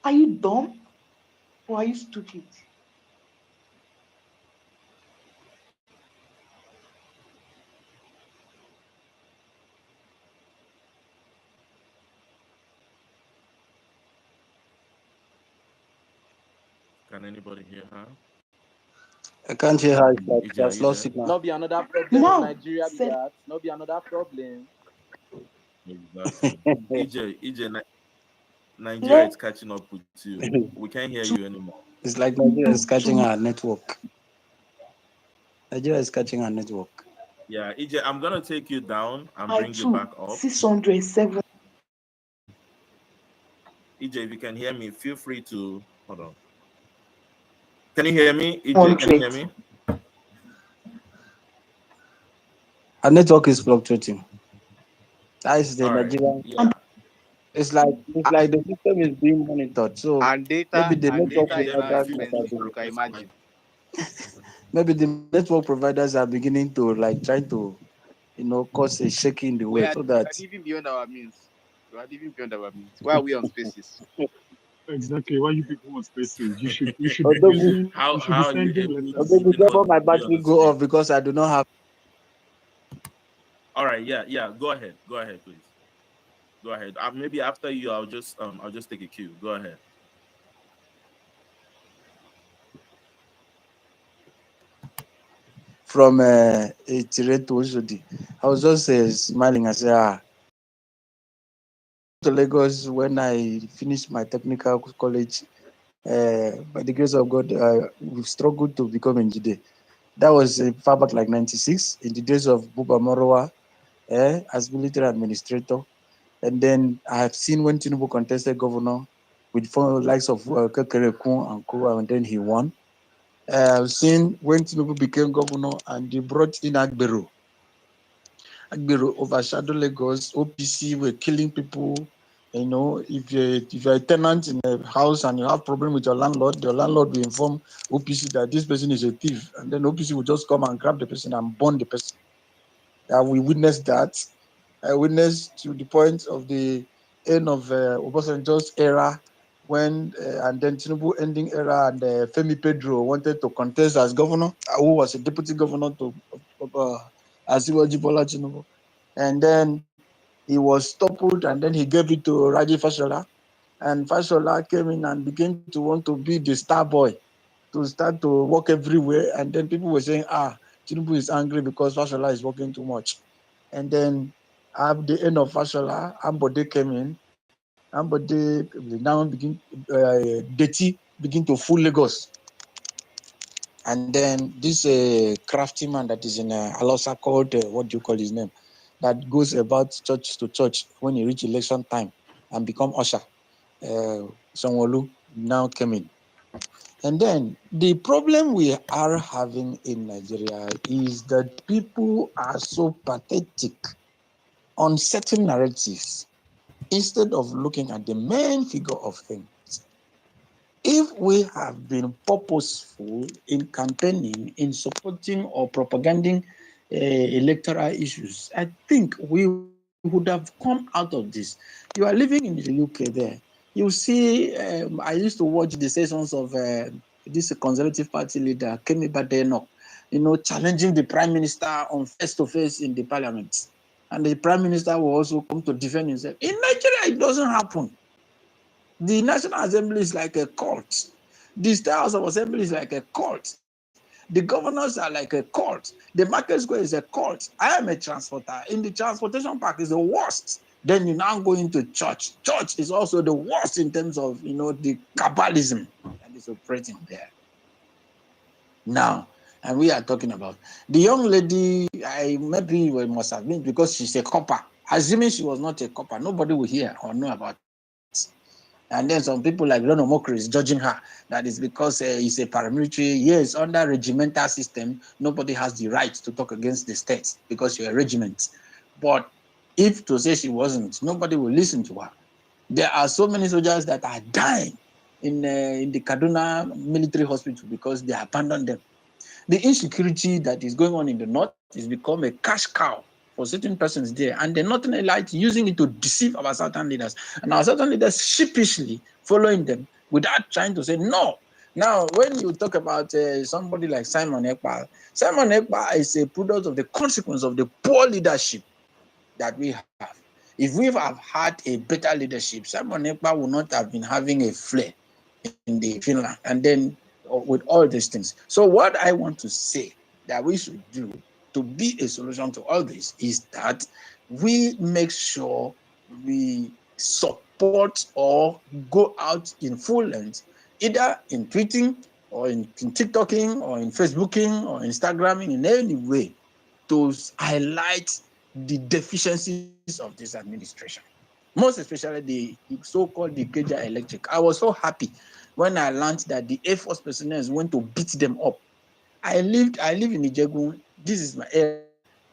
Speaker 8: Are you dumb or are you stupid?
Speaker 2: Can anybody hear her?
Speaker 7: I can't hear her. It's like
Speaker 2: EJ,
Speaker 7: she
Speaker 2: are
Speaker 7: has
Speaker 2: you
Speaker 7: lost
Speaker 2: there?
Speaker 7: signal.
Speaker 10: Not be another problem
Speaker 8: Now,
Speaker 10: of Nigeria be
Speaker 8: said,
Speaker 10: that. Not be another problem.
Speaker 2: Exactly. EJ, Nigeria
Speaker 8: let
Speaker 2: is catching up with you. We can't hear you anymore.
Speaker 7: It's like Nigeria is catching
Speaker 8: to
Speaker 7: our network. Nigeria is catching our network.
Speaker 2: Yeah, EJ, I'm gonna take you down and
Speaker 8: my
Speaker 2: bring you
Speaker 8: 2,
Speaker 2: back up.
Speaker 8: 607.
Speaker 2: EJ, if you can hear me, feel free to hold on. Can you hear me? EJ, can you hear me?
Speaker 7: Our network is fluctuating. That is the
Speaker 2: All right.
Speaker 7: Nigerian.
Speaker 2: Yeah.
Speaker 7: It's like the system is being monitored. So
Speaker 10: And data,
Speaker 7: maybe the
Speaker 10: and
Speaker 7: network
Speaker 10: data is now
Speaker 7: providers that are
Speaker 10: expensive. You can imagine.
Speaker 7: maybe the network providers are beginning to like try to, cause a shaking in the
Speaker 10: We
Speaker 7: way
Speaker 10: are
Speaker 7: so that
Speaker 10: living beyond our means. We are living beyond our means. Why are we on spaces?
Speaker 9: Exactly. Why you people want spaces? You should be
Speaker 7: although
Speaker 9: using.
Speaker 2: How
Speaker 9: You should be
Speaker 2: are you
Speaker 9: sending
Speaker 2: able to
Speaker 9: letters.
Speaker 7: although
Speaker 2: even
Speaker 7: before my
Speaker 2: be on
Speaker 7: battery
Speaker 2: the
Speaker 7: go
Speaker 2: screen?
Speaker 7: off because I do not have.
Speaker 2: All right, yeah. Go ahead, please. Go ahead. Maybe after you, I'll just take a cue. Go ahead.
Speaker 7: From Itire to Oshodi. I was just smiling. I said, to Lagos when I finished my technical college. By the grace of God, we've struggled to become engineer. That was far back like 96, in the days of Buba Morowa as military administrator. And then I have seen when Tinubu contested governor with the likes of Kekere Kun and Co, and then he won. I've seen when Tinubu became governor and they brought in Agbero. Agbero overshadowed Lagos. OPC were killing people. If you're a tenant in a house and you have problem with your landlord will inform OPC that this person is a thief, and then OPC will just come and grab the person and burn the person. We witnessed that. I witnessed to the point of the end of Obasanjo's era, when and then Tinubu ending era, and Femi Pedro wanted to contest as governor, who was a deputy governor to Asiwaju Bola Tinubu, and then he was toppled, and then he gave it to Raji Fashola, and Fashola came in and began to want to be the star boy, to start to work everywhere, and then people were saying, Tinubu is angry because Fashola is working too much. And then at the end of Fashola, Ambode came in. Ambode now Deti begin to fool Lagos. And then this crafty man that is in Alosa called, what do you call his name? That goes about church to church when he reach election time and become usher. Sanwo-Olu now came in. And then the problem we are having in Nigeria is that people are so pathetic on certain narratives instead of looking at the main figure of things. If we have been purposeful in campaigning, in supporting or propagating electoral issues, I think we would have come out of this. You are living in the UK there. You see, I used to watch the sessions of this Conservative Party leader, Kemi Badenoch, challenging the Prime Minister on face-to-face in the Parliament. And the Prime Minister will also come to defend himself. In Nigeria, it doesn't happen. The National Assembly is like a cult. The State House of Assembly is like a cult. The governors are like a cult. The market square is a cult. I am a transporter. In the transportation park is the worst. Then you now go into church. Church is also the worst in terms of, the Kabbalism that is operating there. Now, and we are talking about the young lady, maybe we must have been because she's a copper. Assuming she was not a copper, nobody will hear or know about it. And then some people like Ronald Mokri is judging her. That is because he's a paramilitary. Yes, under regimental system, nobody has the right to talk against the state because you're a regiment. But if to say she wasn't, nobody will listen to her. There are so many soldiers that are dying in the Kaduna military hospital because they abandoned them. The insecurity that is going on in the north is become a cash cow for certain persons there, and the Northern elite using it to deceive our southern leaders, and our southern leaders sheepishly following them without trying to say no. Now, when you talk about somebody like Simon Ekpa is a product of the consequence of the poor leadership that we have. If we have had a better leadership, Simon Ekpa would not have been having a flare in the Finland, and then with all these things. So what I want to say that we should do to be a solution to all this is that we make sure we support or go out in full length, either in tweeting or in TikToking or in Facebooking or Instagramming, in any way to highlight the deficiencies of this administration. Most especially the so-called Ikeja Electric. I was so happy when I learned that the Air Force personnel went to beat them up. I live in Ijegun. This is my area.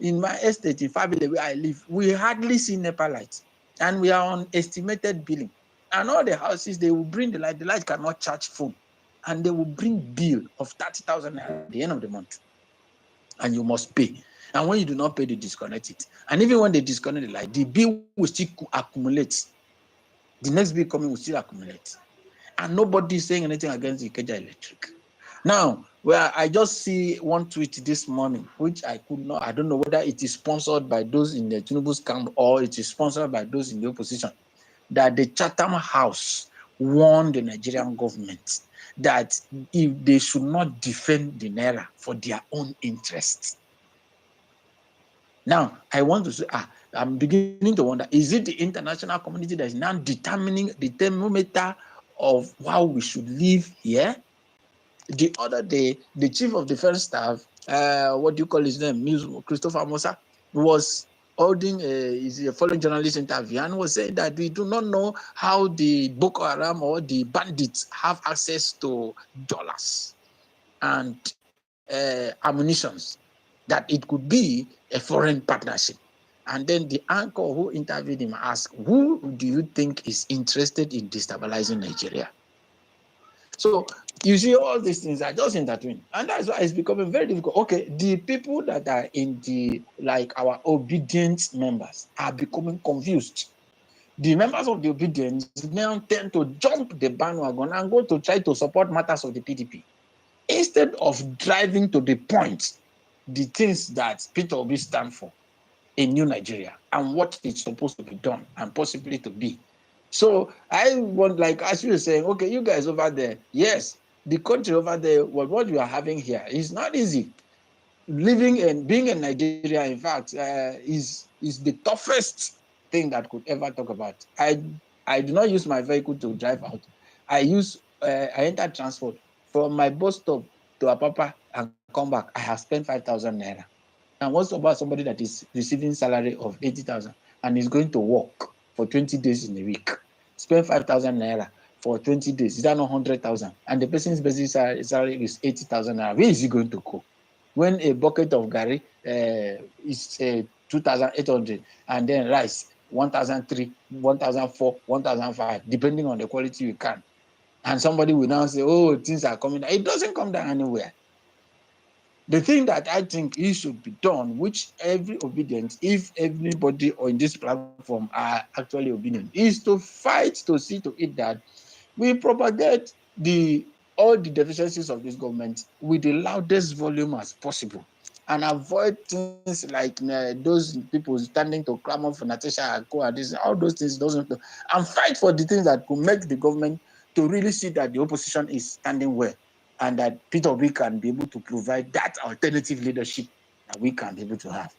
Speaker 7: In my estate in Fabile where I live, we hardly see NEPA lights, and we are on estimated billing. And all the houses, they will bring the light. The light cannot charge phone, and they will bring bill of 30,000 at the end of the month, and you must pay. And when you do not pay, they disconnect it. And even when they disconnect the light, the bill will still accumulate. The next bill coming will still accumulate. And nobody is saying anything against the Ikeja Electric. Now, I just see one tweet this morning, which I don't know whether it is sponsored by those in the Tinubu's camp or it is sponsored by those in the opposition, that the Chatham House warned the Nigerian government that if they should not defend the Naira for their own interests. Now, I want to say, I'm beginning to wonder, is it the international community that is now determining the thermometer of how we should live here? The other day, the chief of defense staff, what do you call his name, Christopher Musa, was holding a foreign journalist interview and was saying that we do not know how the Boko Haram or the bandits have access to dollars and ammunitions, that it could be a foreign partnership. And then the anchor who interviewed him asked, who do you think is interested in destabilizing Nigeria? So you see, all these things are just intertwined, and that's why it's becoming very difficult. Okay, the people that are in our obedient members are becoming confused. The members of the obedience now tend to jump the bandwagon and go to try to support matters of the PDP instead of driving to the point the things that Peter Obi stand for, a new Nigeria, and what is supposed to be done and possibly to be. So I want, like as you were saying, okay, you guys over there, yes, the country over there, what you are having here is not easy. Living and being in Nigeria, in fact, is the toughest thing that could ever talk about. I do not use my vehicle to drive out. I enter transport from my bus stop to Apapa and come back. I have spent 5,000 naira. And what's about somebody that is receiving salary of 80,000 and is going to work for 20 days in a week? Spend 5,000 naira for 20 days. Is that not 100,000? And the person's basic salary is 80,000 naira. Where is he going to go? When a bucket of gari is 2,800, and then rice 1,003, 1,004, 1,005, depending on the quality you can. And somebody will now say, oh, things are coming down. It doesn't come down anywhere. The thing that I think it should be done, which every obedient, if everybody on this platform are actually obedient, is to fight to see to it that we propagate all the deficiencies of this government with the loudest volume as possible and avoid things like those people standing to clamor for Natasha Akko and this, all those things doesn't, and fight for the things that could make the government to really see that the opposition is standing well and that Peter Obi can be able to provide that alternative leadership that we can be able to have.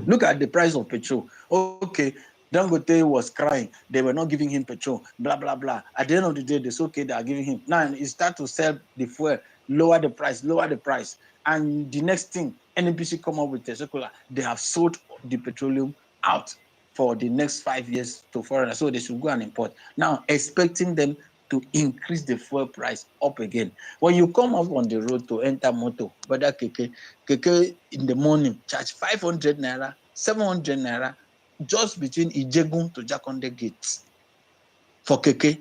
Speaker 7: Look at the price of petrol. Okay, Dangote was crying. They were not giving him petrol, blah, blah, blah. At the end of the day, it's okay, they are giving him. Now, he start to sell the fuel, lower the price. And the next thing, NNPC come up with a circular. They have sold the petroleum out for the next 5 years to foreigners. So they should go and import. Now, expecting them to increase the fuel price up again. When you come up on the road to enter moto, whether keke in the morning charge 500 naira, 700 naira, just between Ijegun to Jakonde gates for keke,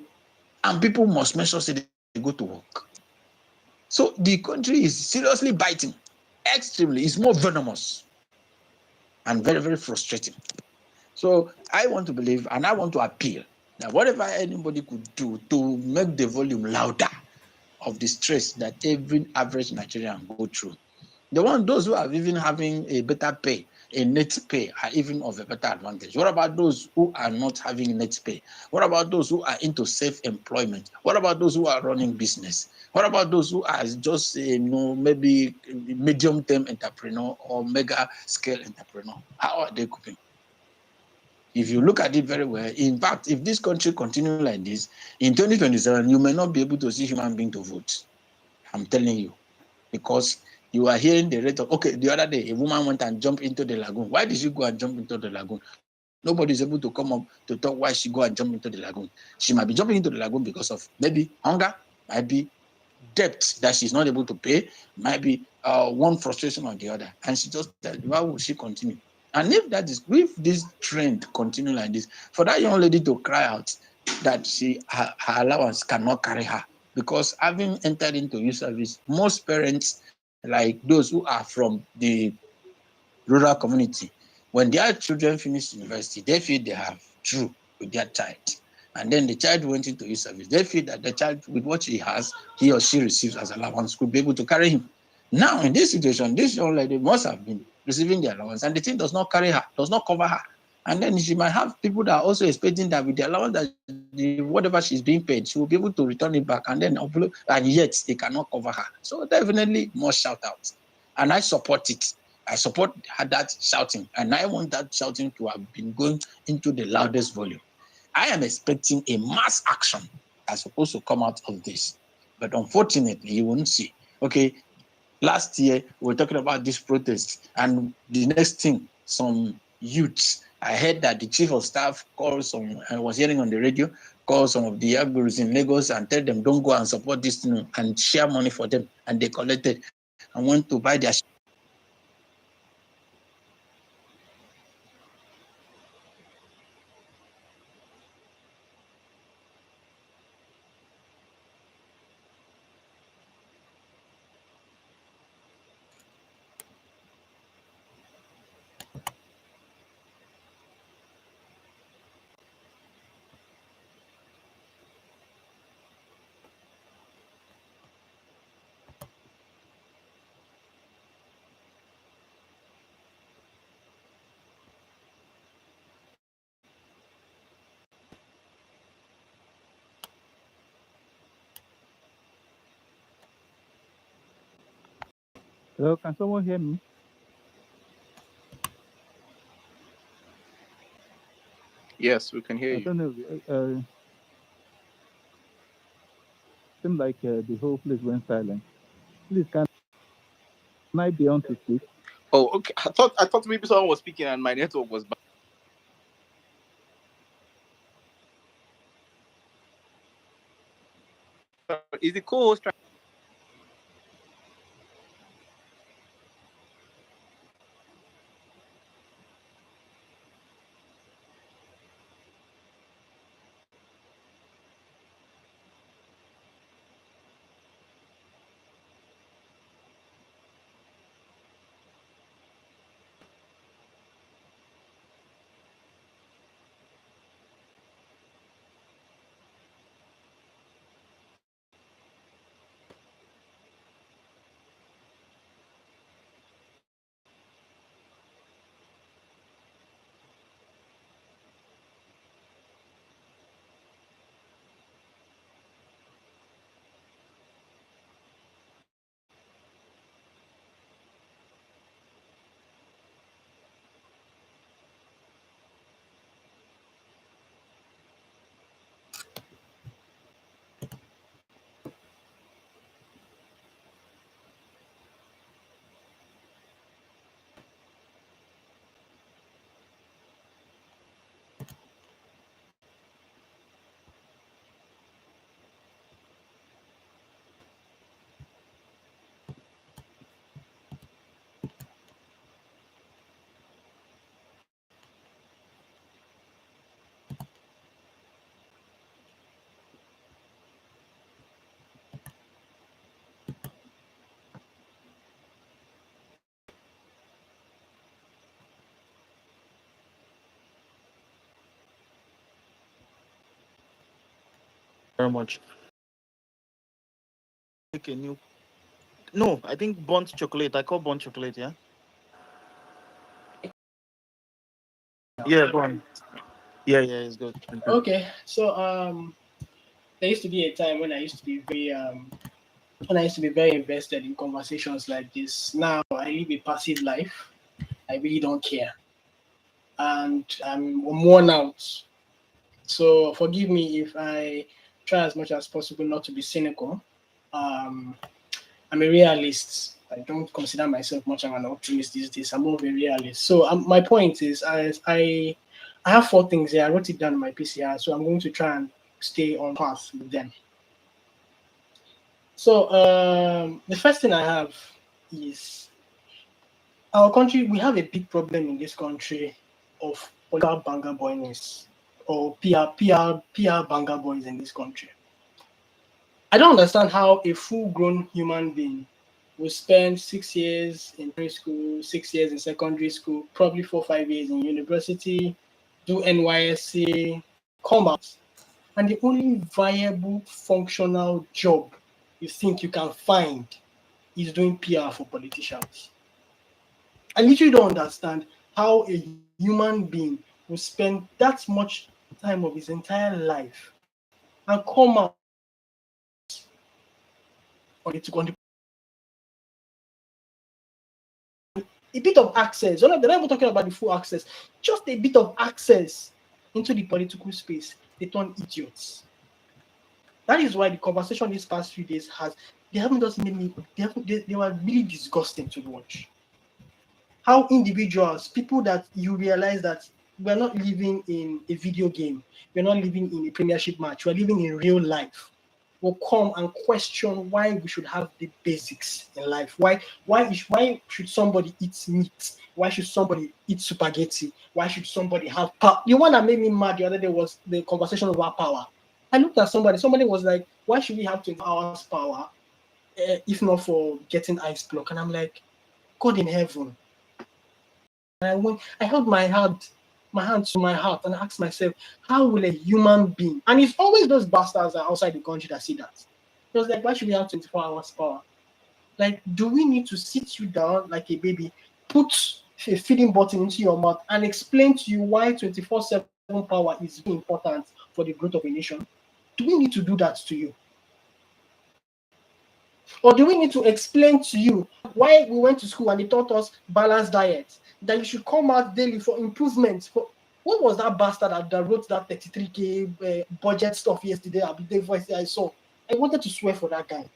Speaker 7: and people must make sure they go to work. So the country is seriously biting, extremely. It's more venomous and very, very frustrating. So I want to believe and I want to appeal that whatever anybody could do to make the volume louder of the stress that every average Nigerian go through. Those who are even having a better pay, a net pay, are even of a better advantage. What about those who are not having net pay? What about those who are into self-employment? What about those who are running business? What about those who are just, maybe medium-term entrepreneur or mega-scale entrepreneur? How are they coping? If you look at it very well, in fact, if this country continues like this, in 2027, you may not be able to see human being to vote. I'm telling you, because you are hearing the rate of, okay, the other day, a woman went and jumped into the lagoon. Why did she go and jump into the lagoon? Nobody is able to come up to talk why she go and jump into the lagoon. She might be jumping into the lagoon because of maybe hunger, might be debt that she's not able to pay, might be one frustration or the other. And she just said, why would she continue? And if this trend continue like this, for that young lady to cry out that her allowance cannot carry her, because having entered into youth service, most parents, like those who are from the rural community, when their children finish university, they feel they have through with their child. And then the child went into youth service. They feel that the child, with what he or she receives as allowance, could be able to carry him. Now, in this situation, this young lady must have been receiving the allowance, and the thing does not carry her, does not cover her. And then she might have people that are also expecting that with the allowance that whatever she's being paid, she will be able to return it back, and then and yet it cannot cover her. So definitely must shout out. And I support it. I support that shouting, and I want that shouting to have been going into the loudest volume. I am expecting a mass action that's supposed to come out of this. But unfortunately, you won't see. Okay, last year we were talking about this protest, and the next thing, some youths, I heard that the chief of staff called I was hearing on the radio, called some of the Agbos in Lagos and tell them, don't go and support this thing and share money for them. And they collected and went to buy their.
Speaker 11: Hello, can someone hear me?
Speaker 10: Yes, we can hear
Speaker 11: I
Speaker 10: you.
Speaker 11: don't know. Seemed like the whole place went silent. Please, can I be on to speak?
Speaker 10: Oh, okay. I thought maybe someone was speaking and my network was bad. Is the co-host trying?
Speaker 12: very much. Okay, new. No, I think burnt chocolate. I call burnt chocolate. Yeah. Yeah, burnt. Yeah, it's good. It's good.
Speaker 13: Okay, so there used to be a time when I used to be very invested in conversations like this. Now I live a passive life. I really don't care, and I'm worn out. So forgive me if I try as much as possible not to be cynical. Um, I'm a realist. I don't consider myself much of an optimist these days. I'm more of a realist. So my point is, I have 4 things here. I wrote it down in my PCR, so I'm going to try and stay on path with them. So the first thing I have is our country. We have a big problem in this country of political banger boyness or PR banger boys in this country. I don't understand how a full-grown human being will spend 6 years in primary school, 6 years in secondary school, probably 4 5 years in university, do NYSC, come out, and the only viable functional job you think you can find is doing PR for politicians. I literally don't understand how a human being will spend that much time of his entire life and come out on the a bit of access. They're not even talking about the full access, just a bit of access into the political space. They turn idiots. That is why the conversation these past few days they haven't just made me, they were really disgusting to watch. How individuals, people that you realize that we're not living in a video game, we're not living in a premiership match, we're living in real life, will come and question why we should have the basics in life. Why should somebody eat meat? Why should somebody eat spaghetti? Why should somebody have power? The one that made me mad the other day was the conversation about power. I looked at somebody was like, why should we have 24 hours power if not for getting ice block? And I'm like, God in heaven. And I held my hand to my heart and asked myself, how will a human being, and it's always those bastards that are outside the country that say that. It was like, why should we have 24 hours power? Like, do we need to sit you down like a baby, put a feeding button into your mouth and explain to you why 24/7 power is important for the growth of a nation? Do we need to do that to you? Or do we need to explain to you why we went to school and they taught us balanced diet, that you should come out daily for improvements? What was that bastard that wrote that 33K budget stuff yesterday? The voice I saw. I wanted to swear for that guy.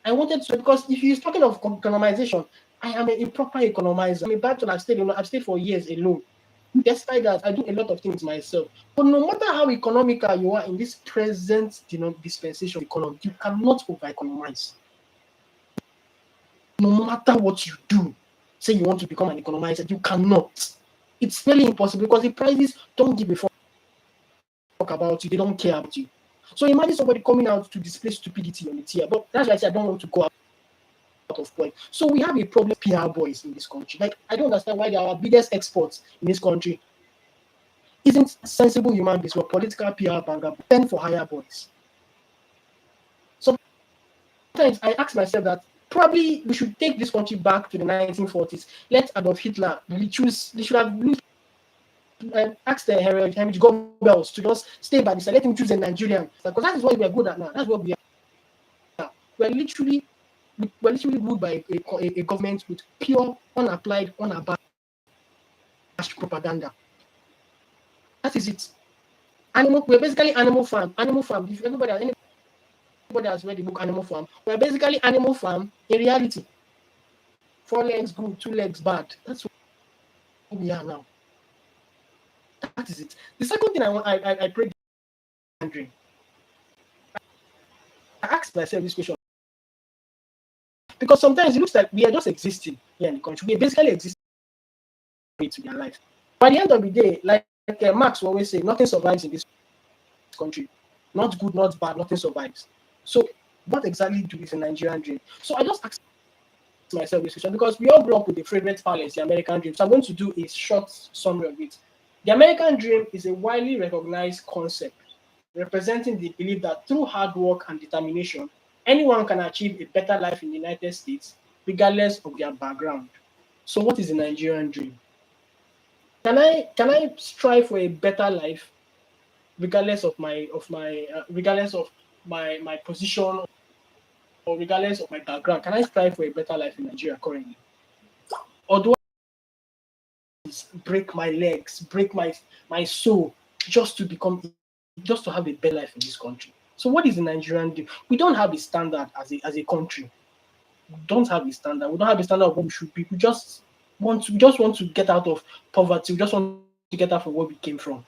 Speaker 13: I wanted to, because if he's talking of economization, I am a proper economizer. I'm a bachelor. I've stayed for years alone. Despite that, I do a lot of things myself. But no matter how economical you are in this present dispensation of economy, you cannot over-economize. No matter what you do, say you want to become an economizer, you cannot. It's really impossible because the prices don't give a fuck about you. They don't care about you. So imagine somebody coming out to display stupidity on the tier. But that's why I said I don't want to go out of point. So we have a problem with PR boys in this country. Like, I don't understand why they are our biggest exports in this country isn't sensible human beings or political PR banger, pen for hire boys. So sometimes I ask myself that probably we should take this country back to the 1940s. Let Adolf Hitler choose. They should have asked the Heinrich Goebbels to just stay by the side. Let him choose a Nigerian, because that is what we are good at now. That's what we are. We're literally ruled by a government with pure, unapplied, unabashed propaganda. That is it. We're basically Animal Farm. Animal Farm. If anybody has read the book Animal Farm, we're basically Animal Farm in reality. 4 legs good, 2 legs bad. That's what we are now. That is it. The second thing I pray dream. I asked myself this question because sometimes it looks like we are just existing here in the country. We basically exist to their life. By the end of the day, like Marx will always say, nothing survives in this country. Not good, not bad, nothing survives. So what exactly do is a Nigerian dream? So I just asked myself this question because we all grew up with the favorite palace, the American dream. So I'm going to do a short summary of it. The American dream is a widely recognized concept representing the belief that through hard work and determination, anyone can achieve a better life in the United States, regardless of their background. So, what is the Nigerian dream? Can I strive for a better life, regardless of my position, or regardless of my background? Can I strive for a better life in Nigeria currently, or do I break my legs, break my soul just to have a better life in this country? So what is the Nigerian dream? We don't have a standard as a country. We don't have a standard. We don't have a standard of what we should be. We just want to get out of poverty. We just want to get out from where we came from.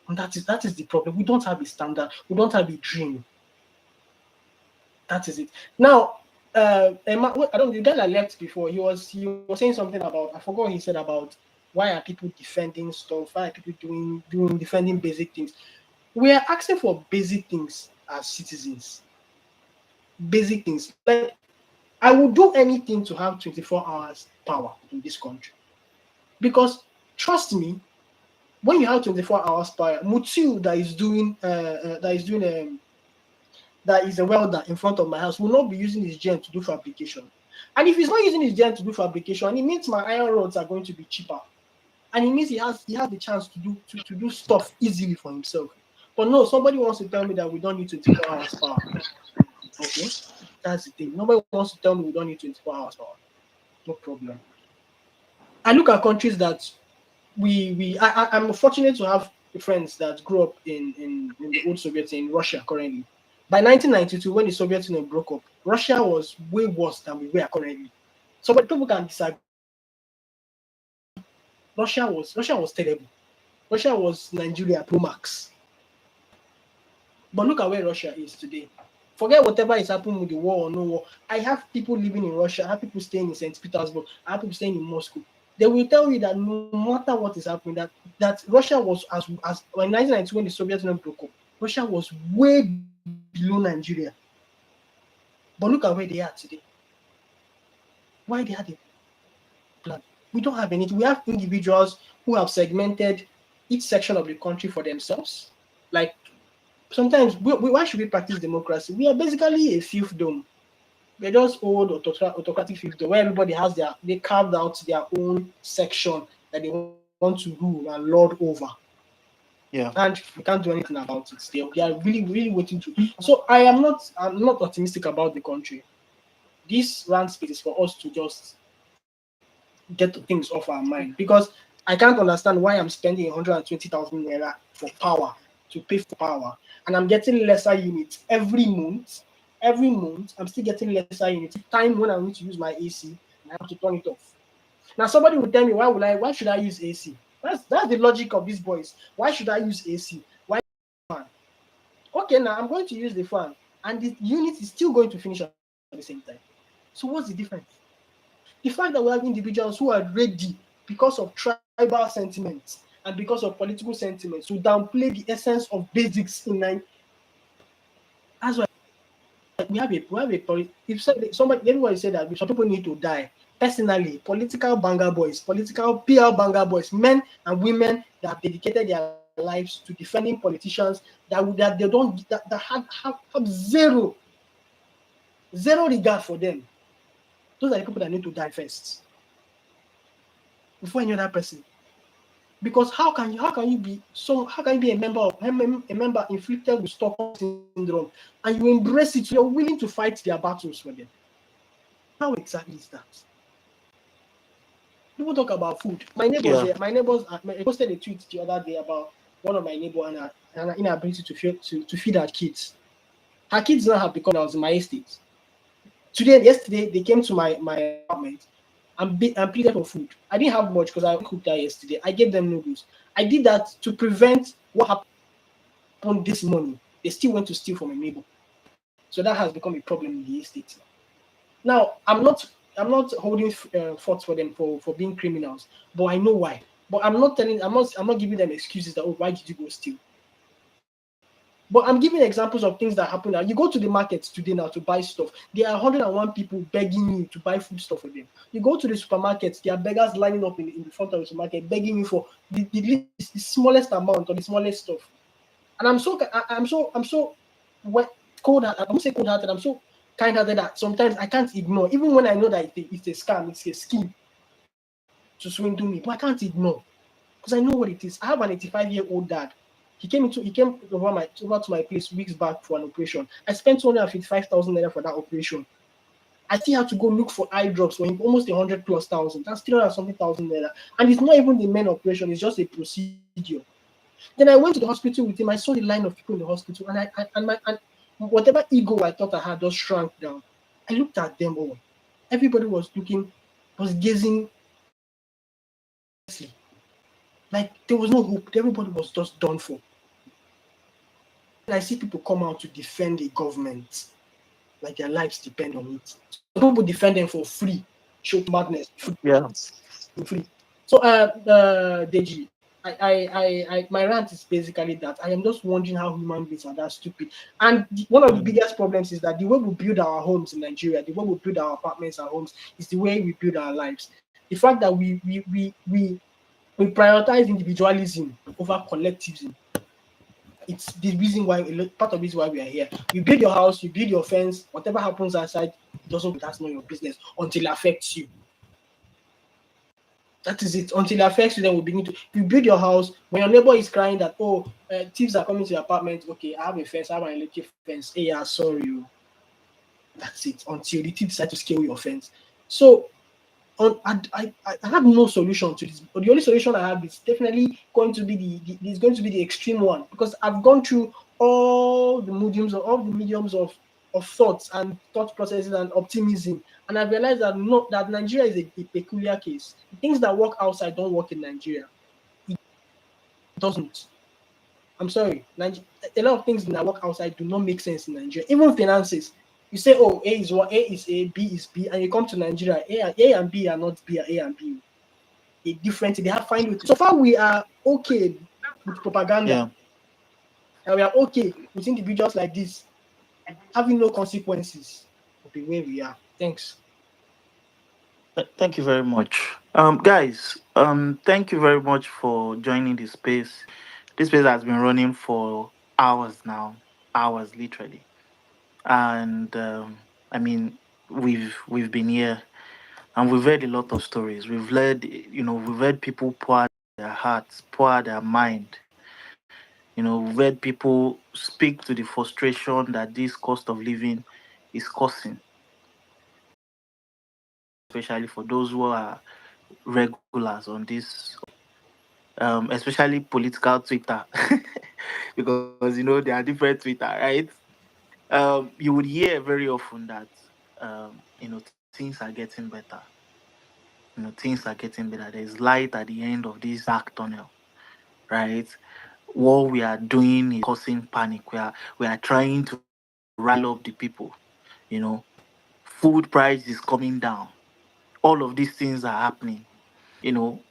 Speaker 13: And that is the problem. We don't have a standard. We don't have a dream. That is it. Now, the guy that left before, he was saying something about, I forgot what he said about why are people defending stuff, why are people defending basic things. We are asking for basic things as citizens. Basic things. Like, I would do anything to have 24 hours power in this country. Because trust me, when you have 24 hours power, Mutiu that is a welder in front of my house will not be using his gen to do fabrication. And if he's not using his gen to do fabrication, it means my iron rods are going to be cheaper. And it means he has the chance to do stuff easily for himself. But no, somebody wants to tell me that we don't need 24 hours power. Okay, that's the thing. Nobody wants to tell me we don't need 24 hours power. No problem. I look at countries that I'm fortunate to have friends that grew up in the old Soviet Union, in Russia currently. By 1992, when the Soviet Union broke up, Russia was way worse than we were currently. So, but people can disagree. Russia was terrible. Russia was Nigeria Pro Max. But look at where Russia is today. Forget whatever is happening with the war or no war. I have people living in Russia. I have people staying in St. Petersburg. I have people staying in Moscow. They will tell you that no matter what is happening, that Russia was as in 1992 when the Soviet Union broke up, Russia was way below Nigeria. But look at where they are today. Why they had a plan? We don't have anything. We have individuals who have segmented each section of the country for themselves. Like sometimes, why should we practice democracy? We are basically a fiefdom. We're just old autocratic fiefdom where everybody they carved out their own section that they want to rule and lord over.
Speaker 12: Yeah.
Speaker 13: And we can't do anything about it. They are really, really waiting to. So I'm not optimistic about the country. This rant space is for us to just get things off our mind, because I can't understand why I'm spending 120,000 naira for power, to pay for power, and I'm getting lesser units every month. Every month, I'm still getting lesser units. Time when I need to use my AC, I have to turn it off. Now, somebody will tell me, why should I use AC? That's the logic of these boys. Why should I use AC? Why fan? Okay, now I'm going to use the fan, and the unit is still going to finish at the same time. So what's the difference? The fact that we have individuals who are ready, because of tribal sentiments and because of political sentiments, to downplay the essence of basics in life. That's why we have a if somebody, everybody said that some people need to die. Personally, political banger boys, political PR banger boys, men and women that have dedicated their lives to defending politicians that have zero regard for them. Those are the people that need to die first before any other person. Because how can you be a member inflicted with Stockholm syndrome and you embrace it? You're willing to fight their battles for them. How exactly is that? People talk about food. My neighbors, I posted a tweet the other day about one of my neighbors and her inability to feed her kids. Her kids now have become, I was in my estate. Yesterday, they came to my apartment and pleaded for food. I didn't have much because I cooked that yesterday. I gave them noodles. I did that to prevent what happened this morning. They still went to steal from a neighbor. So that has become a problem in the estate. Now, I'm not holding forth for them for being criminals, but I know why. But I'm not giving them excuses that, why did you go steal? But I'm giving examples of things that happen now. You go to the market today now to buy stuff. There are 101 people begging you to buy food stuff for them. You go to the supermarket, there are beggars lining up in the front of the supermarket begging you for the smallest amount or the smallest stuff. And I'm so cold. I won't say cold-hearted. I'm so kind-hearted that sometimes I can't ignore, even when I know that it's a scam, it's a scheme to swindle me, but I can't ignore because I know what it is. I have an 85-year-old dad. He came over to my place weeks back for an operation. I spent 255,000 naira for that operation. I still have to go look for eye drops for him, almost 100 plus thousand. That's 300 something thousand naira. And it's not even the main operation, it's just a procedure. Then I went to the hospital with him. I saw the line of people in the hospital, and whatever ego I thought I had just shrank down. I looked at them all. Everybody was gazing like there was no hope. Everybody was just done for. And I see people come out to defend the government, like their lives depend on it. So people defend them for free, show madness,
Speaker 12: Yeah.
Speaker 13: free. So, Deji, my rant is basically that I am just wondering how human beings are that stupid. And one of the biggest problems is that the way we build our homes in Nigeria, the way we build our apartments and homes, is the way we build our lives. The fact that we prioritize individualism over collectivism. It's the reason why part of this is why we are here. You build your house, you build your fence. Whatever happens outside, that's not your business until it affects you. That is it. Until it affects you, then we begin to. You build your house. When your neighbor is crying that thieves are coming to your apartment. Okay, I have a fence. I have an electric fence. Hey, yeah, sorry. That's it. Until the thief decide to scale your fence. So I have no solution to this. But the only solution I have is definitely going to be the extreme one, because I've gone through all the mediums of thoughts and thought processes and optimism, and I've realized that Nigeria is a peculiar case. Things that work outside don't work in Nigeria. It doesn't. I'm sorry. A lot of things that work outside do not make sense in Nigeria. Even finances. You say, oh, A is what, A is A, B is B, and you come to Nigeria, A and B are not B, A and B. They different. They have find with. So far, we are okay with propaganda.
Speaker 12: Yeah.
Speaker 13: And we are okay with individuals like this having no consequences of the way we are. Thanks.
Speaker 12: Thank you very much. Guys, thank you very much for joining this space. This space has been running for hours now, hours literally. And I mean, we've been here and we've heard a lot of stories. We've heard people pour out their hearts, pour out their mind. We've heard people speak to the frustration that this cost of living is causing, especially for those who are regulars on this, especially political Twitter, because there are different Twitter, right? You would hear very often that things are getting better. Things are getting better. There's light at the end of this dark tunnel, right? What we are doing is causing panic. We are trying to rile up the people. You know, food price is coming down. All of these things are happening. You know,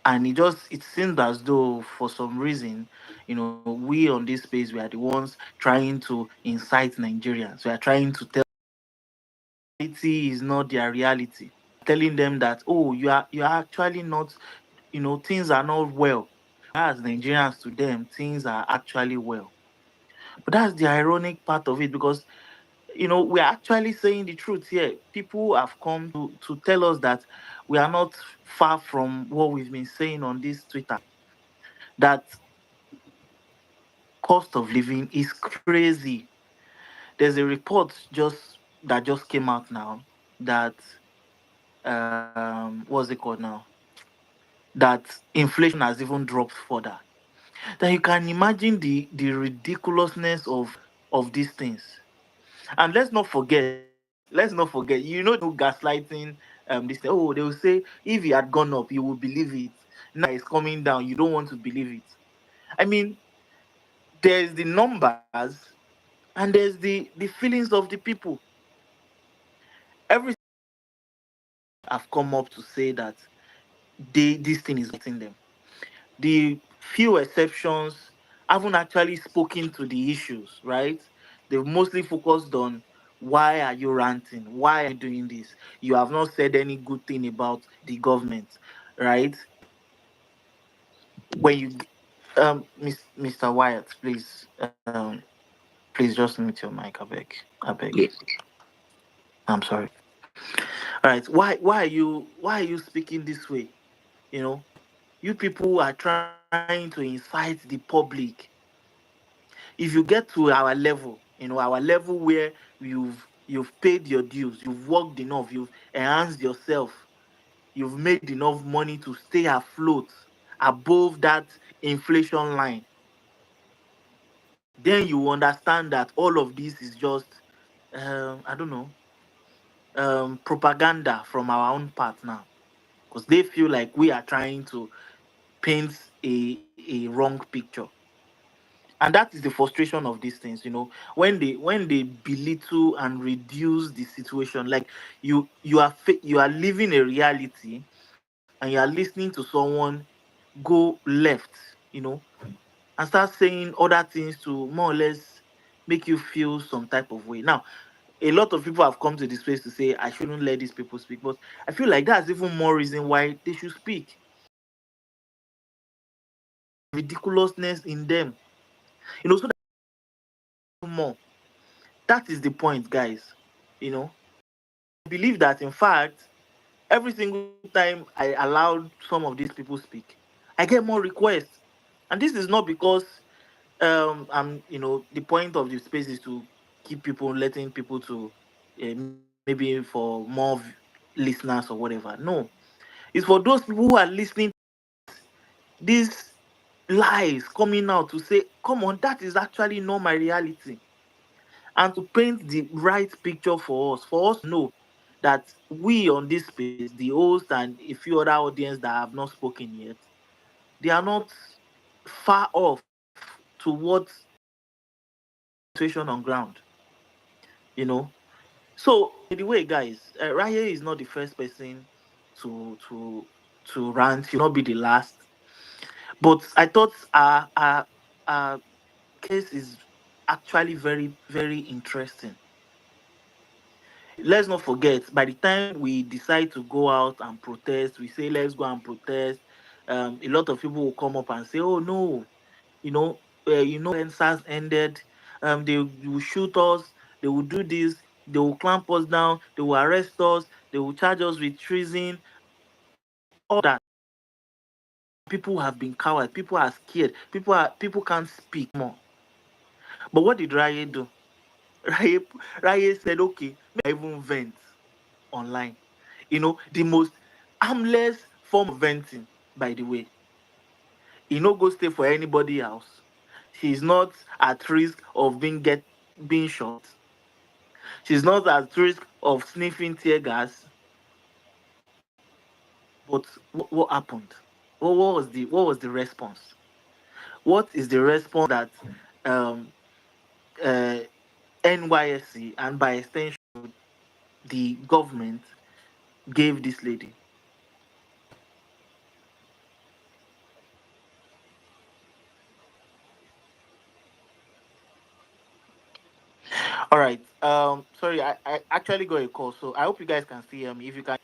Speaker 12: and it seems as though for some reason, we on this space, we are the ones trying to incite Nigerians. We are trying to tell reality is not their reality, telling them that, oh, you are actually not, things are not well. As Nigerians, to them things are actually well. But that's the ironic part of it, because we're actually saying the truth here. People have come to tell us that we are not far from what we've been saying on this Twitter, that cost of living is crazy. There's a report just came out now that what's it called now? That inflation has even dropped further. Then you can imagine the ridiculousness of these things. And let's not forget, gaslighting, this thing. Oh, they will say if it had gone up, you will believe it. Now it's coming down, you don't want to believe it. I mean, there's the numbers and there's the feelings of the people. Every have come up to say that this thing is getting them. The few exceptions haven't actually spoken to the issues, right? They've mostly focused on, why are you ranting? Why are you doing this? You have not said any good thing about the government, right? When you Mr. Wyatt, please just mute your mic, I beg.
Speaker 1: Yeah.
Speaker 12: I'm sorry. All right, why are you speaking this way? You know, you people are trying to incite the public. If you get to our level, our level where you've paid your dues, you've worked enough, you've enhanced yourself, you've made enough money to stay afloat above that inflation line, then you understand that all of this is just I don't know, propaganda from our own part now, because they feel like we are trying to paint a wrong picture. And that is the frustration of these things, when they belittle and reduce the situation. Like you are living a reality, and you are listening to someone go left, you know and start saying other things to more or less make you feel some type of way. Now, a lot of people have come to this place to say I shouldn't let these people speak, but I feel like that's even more reason why they should speak. Ridiculousness in them, so that more. That is the point, guys. I believe that, in fact, every single time I allowed some of these people speak, I get more requests. And this is not because the point of the space is to keep people, letting people to maybe for more listeners or whatever. No, it's for those people who are listening to these lies coming out to say, come on, that is actually not my reality, and to paint the right picture for us to know that we on this space, the host and a few other audience that have not spoken yet, they are not far off to what situation on ground, you know. So, by the way, guys, Raye is not the first person to rant. He'll not be the last. But I thought our case is actually very, very interesting. Let's not forget, by the time we decide to go out and protest, we say let's go and protest. A lot of people will come up and say, "Oh no, when SARS ended, they will shoot us, they will do this, they will clamp us down, they will arrest us, they will charge us with treason, all that." People have been cowards, people are scared, people can't speak more. But what did Raye do? Raye, Raye said, okay, may I even vent online. The most harmless form of venting, by the way. No go stay for anybody else. She's not at risk of being shot. She's not at risk of sniffing tear gas. But what happened? What was the response? What is the response that um uh NYSC, and by extension the government, gave this lady? All right. Sorry, I actually got a call, so I hope you guys can still hear me. If you can.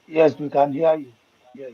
Speaker 14: Yes, we can hear you. Yeah.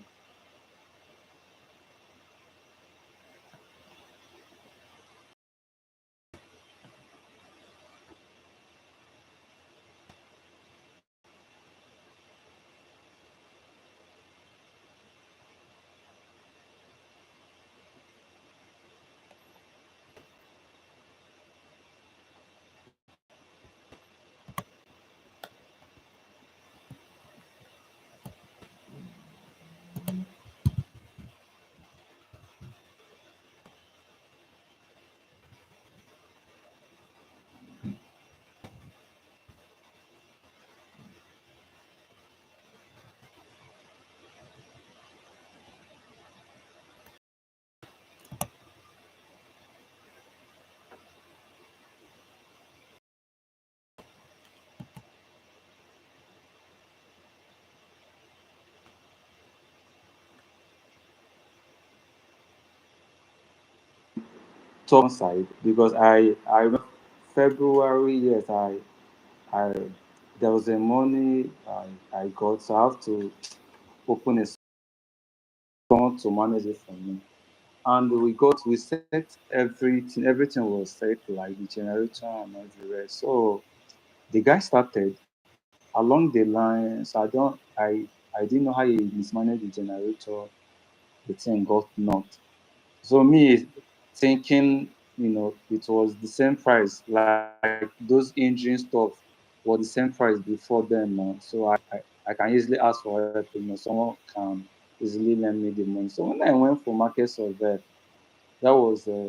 Speaker 15: Top side because I remember February, yes, I there was a money I got, so I have to open a someone to manage it for me. And we set everything was set, like the generator and all the rest. So the guy started along the lines. I didn't know how he mismanaged the generator. The thing got knocked. So me thinking, it was the same price, like those engine stuff was the same price before then. So I can easily ask for help. Someone can easily lend me the money. So when I went for market survey, that was uh,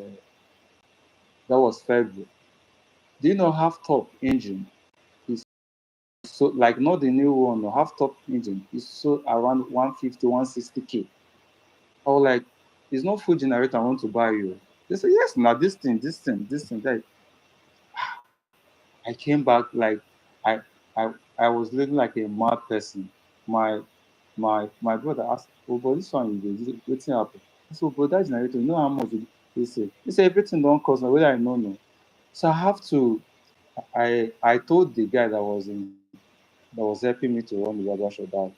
Speaker 15: that was February. Do you know half top engine is so, like, not the new one, no, half top engine is so around 150, 160K. I was like, it's not full generator I want to buy you. They said, yes, now this thing. That I came back like I I I was living like a mad person. My my brother asked, oh, but this one you what's happened? I said, oh, but that generator, you know how much he said? He said everything don't cost now, whether I know no. So I have to I told the guy that was helping me to run the barber shop that,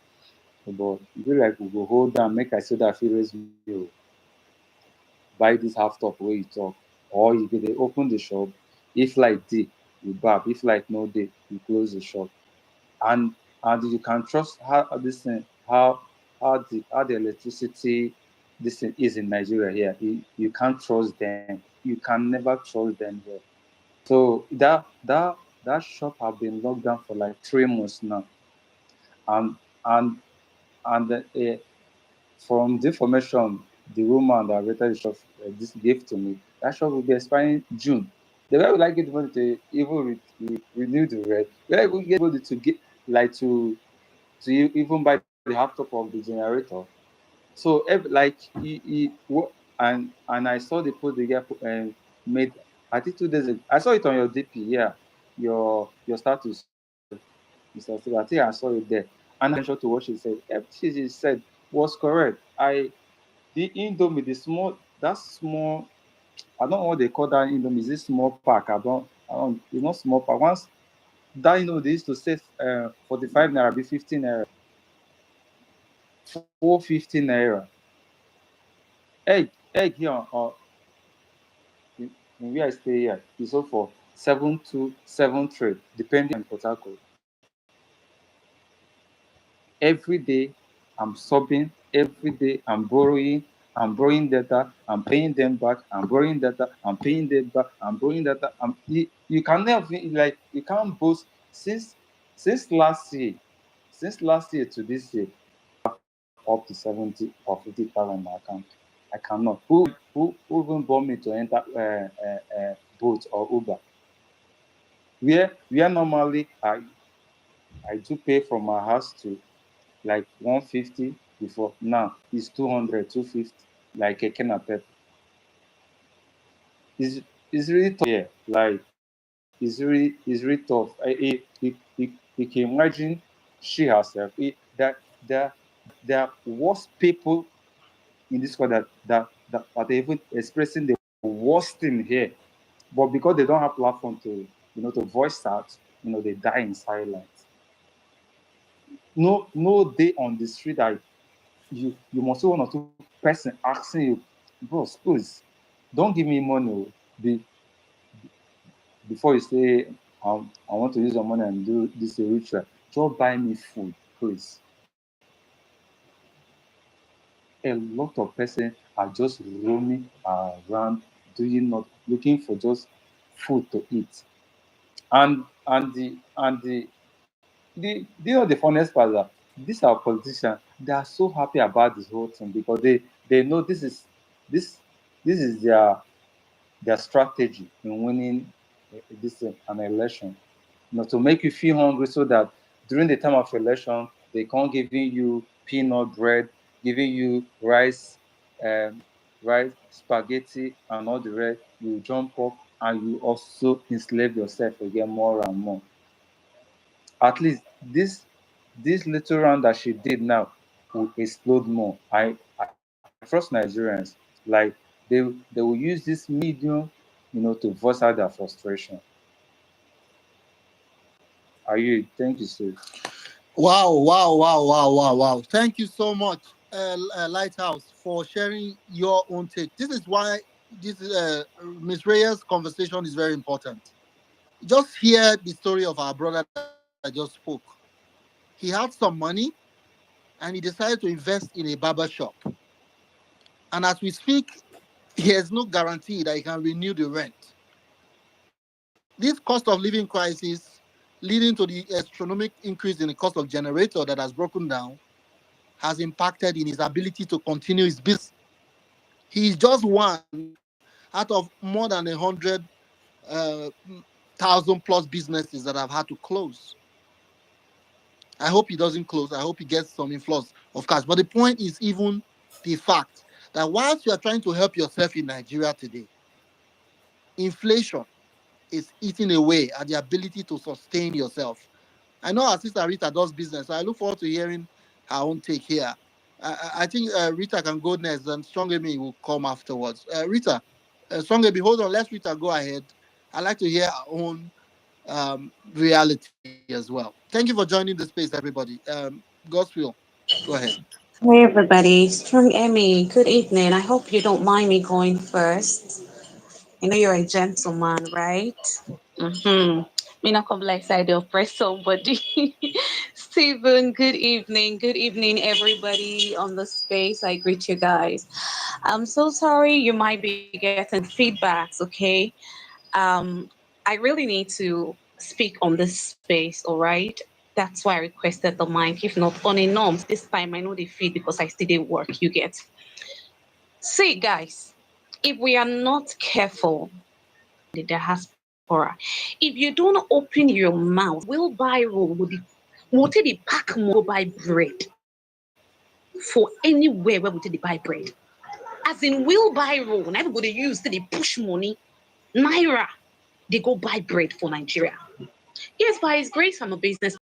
Speaker 15: but you be like we go hold down, make I say that feel raise me, oh, buy this half top where you talk. Or you could open the shop. If like day, you bab. If like no day, you close the shop. And you can trust how this thing, how the electricity this thing is in Nigeria here. You can't trust them. You can never trust them here. So that shop have been locked down for like 3 months now. And and and from the information the woman that operated the shop this gave to me, that shop will be expiring June. The way would I get the money to even renew the rent? Where we get money to get like even buy the laptop of the generator? So and I saw the post the guy made, I think 2 days ago. I saw it on your DP, yeah, your status, Mr. Steve. I think I saw it there. And I mentioned to what she said. Everything she said was correct. The Indomie, that small, I don't know what they call that Indomie. Is this small pack? It's not small pack. Once that, they used to say 45 naira, be 15 naira, 450 naira. Egg here in where I stay here is sold for 7 to 7 trade, depending on Port Harcourt. Every day I'm subbing, every day I'm borrowing data, I'm paying them back, I'm borrowing data, I'm paying them back, I'm borrowing data. You can never, like, you can't boast since last year to this year, up to 70 or 50,000 in my account. I cannot. Who even bought me to enter Bolt or Uber? Where normally I do pay from my house to like 150 before. Now it's 200, 250, like a can of pepper. It's really tough. Yeah, like it's really tough. You can imagine she herself. There are worst people in this country that are even expressing the worst thing here, but because they don't have platform to voice out, they die in silence. No day on the street that you must see one or two person asking you, bros, please don't give me money. Before you say, I want to use your money and do this ritual, just buy me food, please. A lot of persons are just roaming around, doing not looking for just food to eat. And the funniest part is that these are politicians. They are so happy about this whole thing because they know this this is their strategy in winning an election. To make you feel hungry so that during the time of election they can't giving you peanut bread, giving you um, rice, spaghetti, and all the rest. You jump up and you also enslave yourself again more and more. At least this little round that she did now will explode more. I trust Nigerians. Like they will use this medium, to voice out their frustration. Are you? Thank you, sir.
Speaker 16: Wow, wow, wow, wow, wow, wow. Thank you so much. Lighthouse, for sharing your own take. This is why Ms. Reyes' conversation is very important. Just hear the story of our brother that just spoke. He had some money and he decided to invest in a barber shop. And as we speak, he has no guarantee that he can renew the rent. This cost of living crisis, leading to the astronomical increase in the cost of generator that has broken down, has impacted in his ability to continue his business. He is just one out of more than 100,000 plus businesses that have had to close. I hope he doesn't close. I hope he gets some influx of cash. But the point is even the fact that whilst you are trying to help yourself in Nigeria today, inflation is eating away at the ability to sustain yourself. I know our sister Rita does business, so I look forward to hearing her own take here. I think Rita can go next, and Strongamy will come afterwards. Rita, Strongamy, hold on. Let Rita go ahead. I'd like to hear our own reality as well. Thank you for joining the space, everybody. Godswill, go ahead.
Speaker 17: Hey everybody, Strong Emmy, good evening. I hope you don't mind me going first. I know you're a gentleman, right? Mm-hmm. Me not come like side of press somebody. Stephen, good evening. Good evening, everybody on the space. I greet you guys. I'm so sorry you might be getting feedbacks, okay? I really need to speak on this space, all right? That's why I requested the mic. If not on a norms, this time I know the feed because I still did work, you get. See, guys, if we are not careful, the diaspora, if you don't open your mouth, wheelbarrow will take the pack more buy bread for anywhere where we take the buy bread. As in wheelbarrow, and everybody use to the push money, naira, they go buy bread for Nigeria. Yes, by His grace, I'm a business.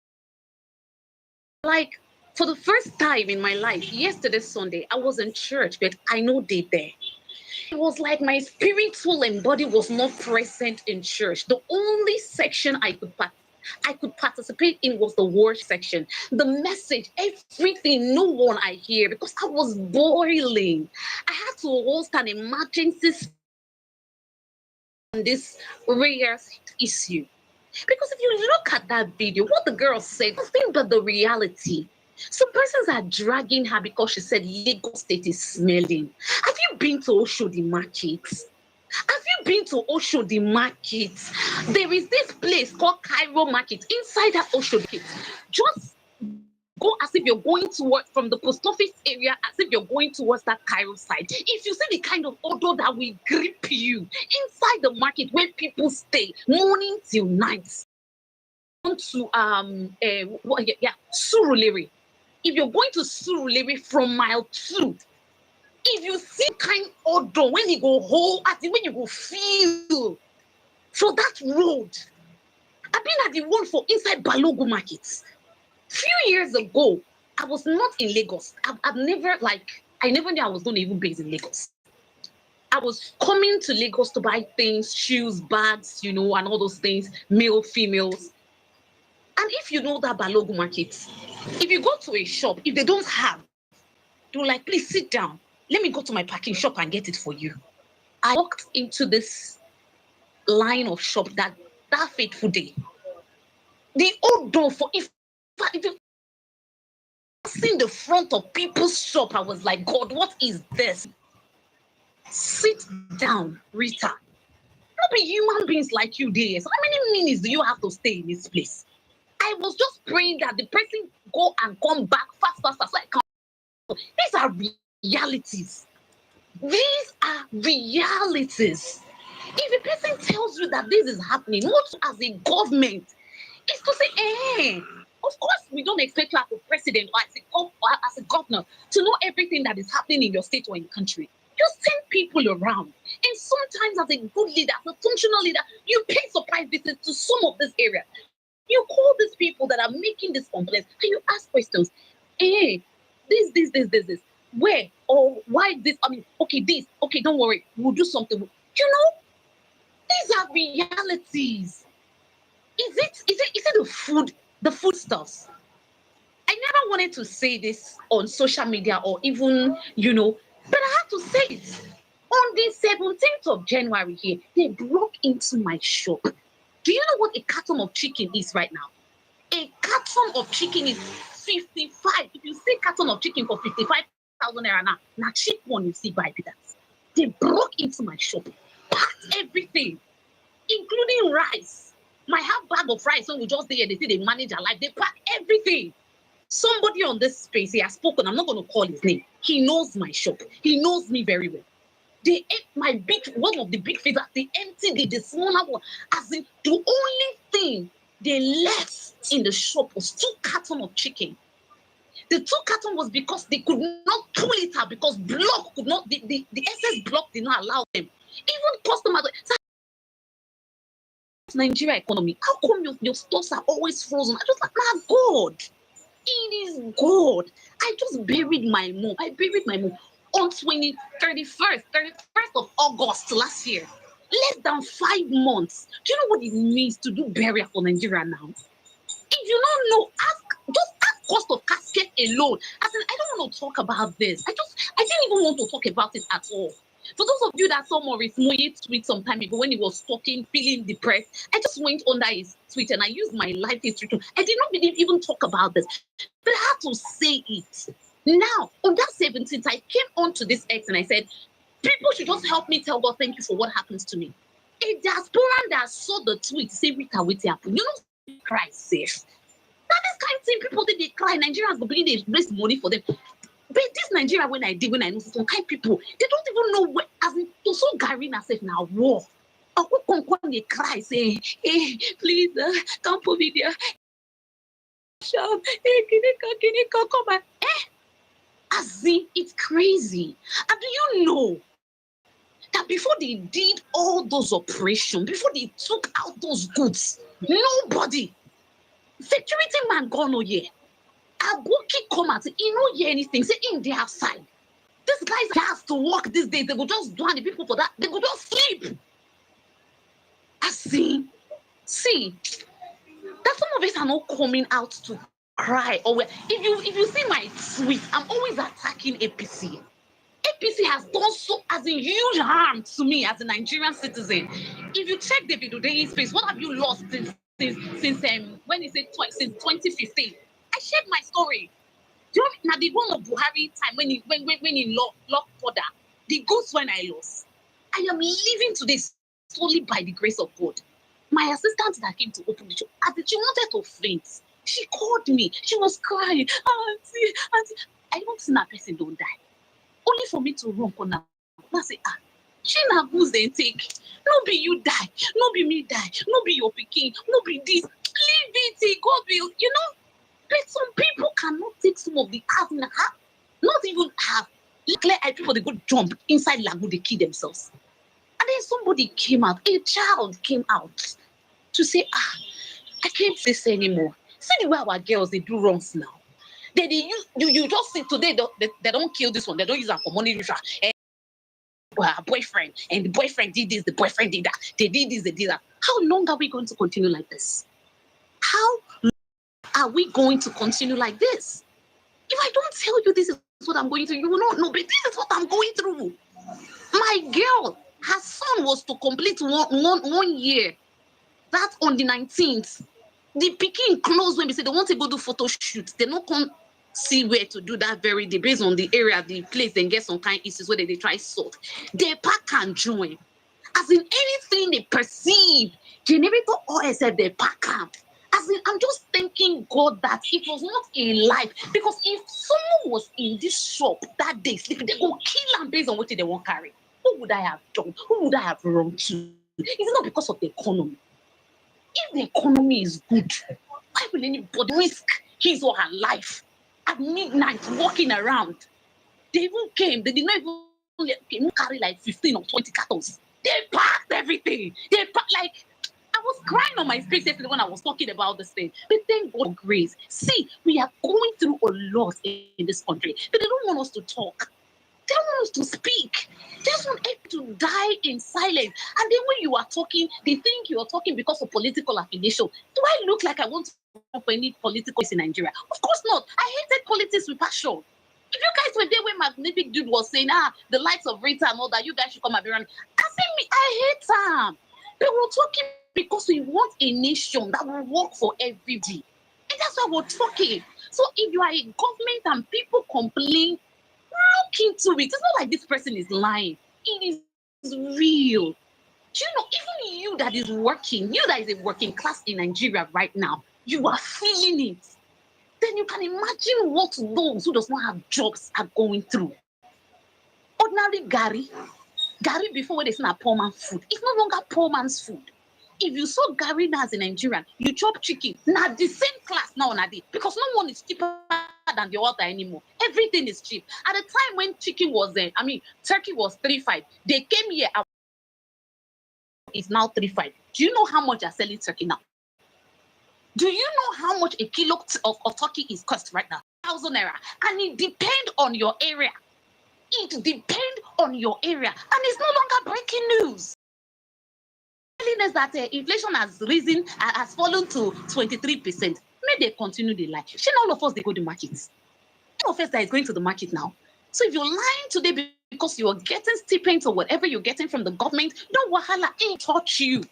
Speaker 17: Like, for the first time in my life, yesterday, Sunday, I was in church, but I know they there. It was like my spiritual and body was not present in church. The only section I could participate in was the word section. The message, everything, no one I hear because I was boiling. I had to host an emergency on this rare issue. Because if you look at that video, what the girl said, nothing but the reality. Some persons are dragging her because she said Lagos State is smelling. Have you been to Oshodi markets? Have you been to Oshodi markets? There is this place called Cairo Market inside that Oshodi market. Just go as if you're going towards from the post office area, as if you're going towards that Cairo side. If you see the kind of odor that will grip you inside the market where people stay morning till night. To Surulere. If you're going to Surulere from mile 2, if you see kind odor when you go home, when you go feel for that road. I've been at the one for inside Balogo markets. Few years ago, I was not in Lagos. I never knew I was going to even base in Lagos. I was coming to Lagos to buy things, shoes, bags, and all those things, male, females. And if you know that Balogu market, if you go to a shop, if they don't have, they're like, please sit down. Let me go to my packing shop and get it for you. I walked into this line of shop that fateful day. The odor for if you seen the front of people's shop, I was like, God, what is this? Sit down, Rita. Not be human beings like you there. So how many minutes do you have to stay in this place? I was just praying that the person go and come back fast as I can. These are realities. These are realities. If a person tells you that this is happening, what as a government is to say, of course we don't expect you as a president or as a governor to know everything that is happening in your state or in the country. You send people around. And sometimes as a good leader, as a functional leader, you pay surprise visits to some of this area. You call these people that are making this complaints and you ask questions. This. Where or why this? Okay, this. Okay, don't worry. We'll do something. These are realities. Is it the foodstuffs? I never never wanted to say this on social media or even, but I had to say it. On the 17th of January here, they broke into my shop. Do you know what a carton of chicken is right now? A carton of chicken is 55. If you say carton of chicken for 55,000 naira now cheap one you see by that. They broke into my shop, packed everything, including rice. My half bag of rice, when we just there, they say they manage our life. They pack everything. Somebody on this space, he has spoken. I'm not going to call his name. He knows my shop. He knows me very well. They ate one of the big feeders. They emptied it, the smaller one. As in, the only thing they left in the shop was 2 cartons of chicken. The 2 cartons was because they could not pull it out because block could not, the SS block did not allow them. Even customers, Nigeria economy, how come your stores are always frozen? I just like, God, it is God. I just buried my mom. On 31st of August last year. Less than 5 months. Do you know what it means to do burial for Nigeria now? If you don't know, just ask cost of casket alone. I don't want to talk about this. I didn't even want to talk about it at all. For those of you that saw Maurice Moye tweet some time ago when he was talking, feeling depressed, I just went under his tweet and I used my life history to. I did not even talk about this, but I had to say it. Now, on that 17th, I came onto this X and I said, people should just help me tell God thank you for what happens to me. A diasporan that saw the tweet say, Rita, what happened? You know, cry safe. Now, this kind of thing, people think they cry. Nigerians go bring they raise money for them. But this Nigeria, when I know some kind of people, they don't even know where, as in, to so Gary herself now, war. Or when they cry, say, hey, please, come put me there. Shop, hey, can you come back? As in, it's crazy. And do you know that before they did all those operations, before they took out those goods, nobody, security man gone no here. Aboki come out, he no hear anything, say in the outside. These guys have to work these days, they go just do the people for that, they go just sleep. I see, that some of us are not coming out to cry or if you see my tweet, I'm always attacking APC. APC has done so as a huge harm to me as a Nigerian citizen. If you check the video day space, what have you lost since when he said since 2015? I shared my story. Do you know now the one of Buhari time when he locked further, the goods when I lost. I am living today solely by the grace of God. My assistant that came to open the shop, she wanted to faint. She called me. She was crying. Auntie. I don't see that person don't die. Only for me to run corner. I say, she na goods then take. No be you die. No be me die. No be your pikin. No be this. Leave it. God will, But some people cannot take some of the half and half. Not even half. Clear eye people, they go jump inside lagoon, they kill themselves. And then somebody came out, a child came out to say, I can't say this anymore. See the way our girls, they do wrongs now. They use, you just see today, they don't kill this one, they don't use them for money ritual. And boyfriend, and the boyfriend did this, the boyfriend did that, they did this, they did that. How long are we going to continue like this? How long are we going to continue like this? If I don't tell you this is what I'm going through, you will not know, but this is what I'm going through. My girl, her son was to complete one year. That on the 19th. The pikin close when we say they want to go do photo shoot. They don't come see where to do that very day based on the area, the place, and get some kind of issues where they try sort. They pack and join. As in anything they perceive, generator or SF, they pack up. As in, I'm just thanking God that it was not a life. Because if someone was in this shop that day sleeping, they go kill them based on what they won't carry. Who would I have done? Who would I have run to? It's not because of the economy. If the economy is good, why will anybody risk his or her life at midnight walking around? They even came, they did not even carry like 15 or 20 cartons. They packed everything. They packed like, I was crying on my face yesterday when I was talking about this thing. But thank God for grace. See, we are going through a lot in this country, but they don't want us to talk. They don't want us to speak. They just want everyone to die in silence. And then when you are talking, they think you are talking because of political affiliation. Do I look like I want to vote for any politics in Nigeria? Of course not. I hated politics with passion. If you guys were there when Magnific Dude was saying, the likes of Rita and all that, you guys should come and be running. I said, I hate them. They were talking because we want a nation that will work for everybody. And that's why we're talking. So if you are a government and people complain, look into it. It's not like this person is lying. It is real. Do you know, even you that is working, you that is a working class in Nigeria right now, you are feeling it. Then you can imagine what those who does not have jobs are going through. Ordinary Gary before when they say poor man's food, it's no longer poor man's food. If you saw Gary now as a Nigerian, you chop chicken, now the same class now, because no one is cheaper than the other anymore. Everything is cheap. At the time when chicken was turkey was 3.5, they came here and it's now 3.5. Do you know how much they're selling turkey now? Do you know how much a kilo of turkey is cost right now? 1,000 naira. And it depends on your area. It depends on your area. And it's no longer breaking news. Telling us that inflation has risen, has fallen to 23%. May they continue the lie. Shouldn't all of us they go to the market? All of us that is going to the market now. So if you're lying today because you're getting stipends or whatever you're getting from the government, don't wahala ain't touch you.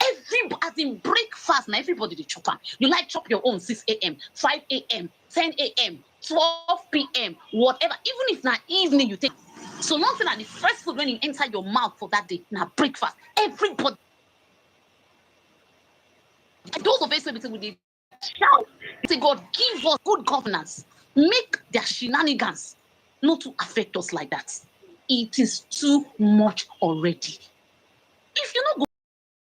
Speaker 17: As in breakfast, now everybody they chop am. You like chop your own 6 a.m., 5 a.m., 10 a.m., 12 p.m., whatever. Even if not evening, you take. So nothing that the first food when it enter your mouth for that day, now breakfast. Everybody. Those of us with the shout, say God give us good governance, make their shenanigans not to affect us like that. It is too much already. If you not go,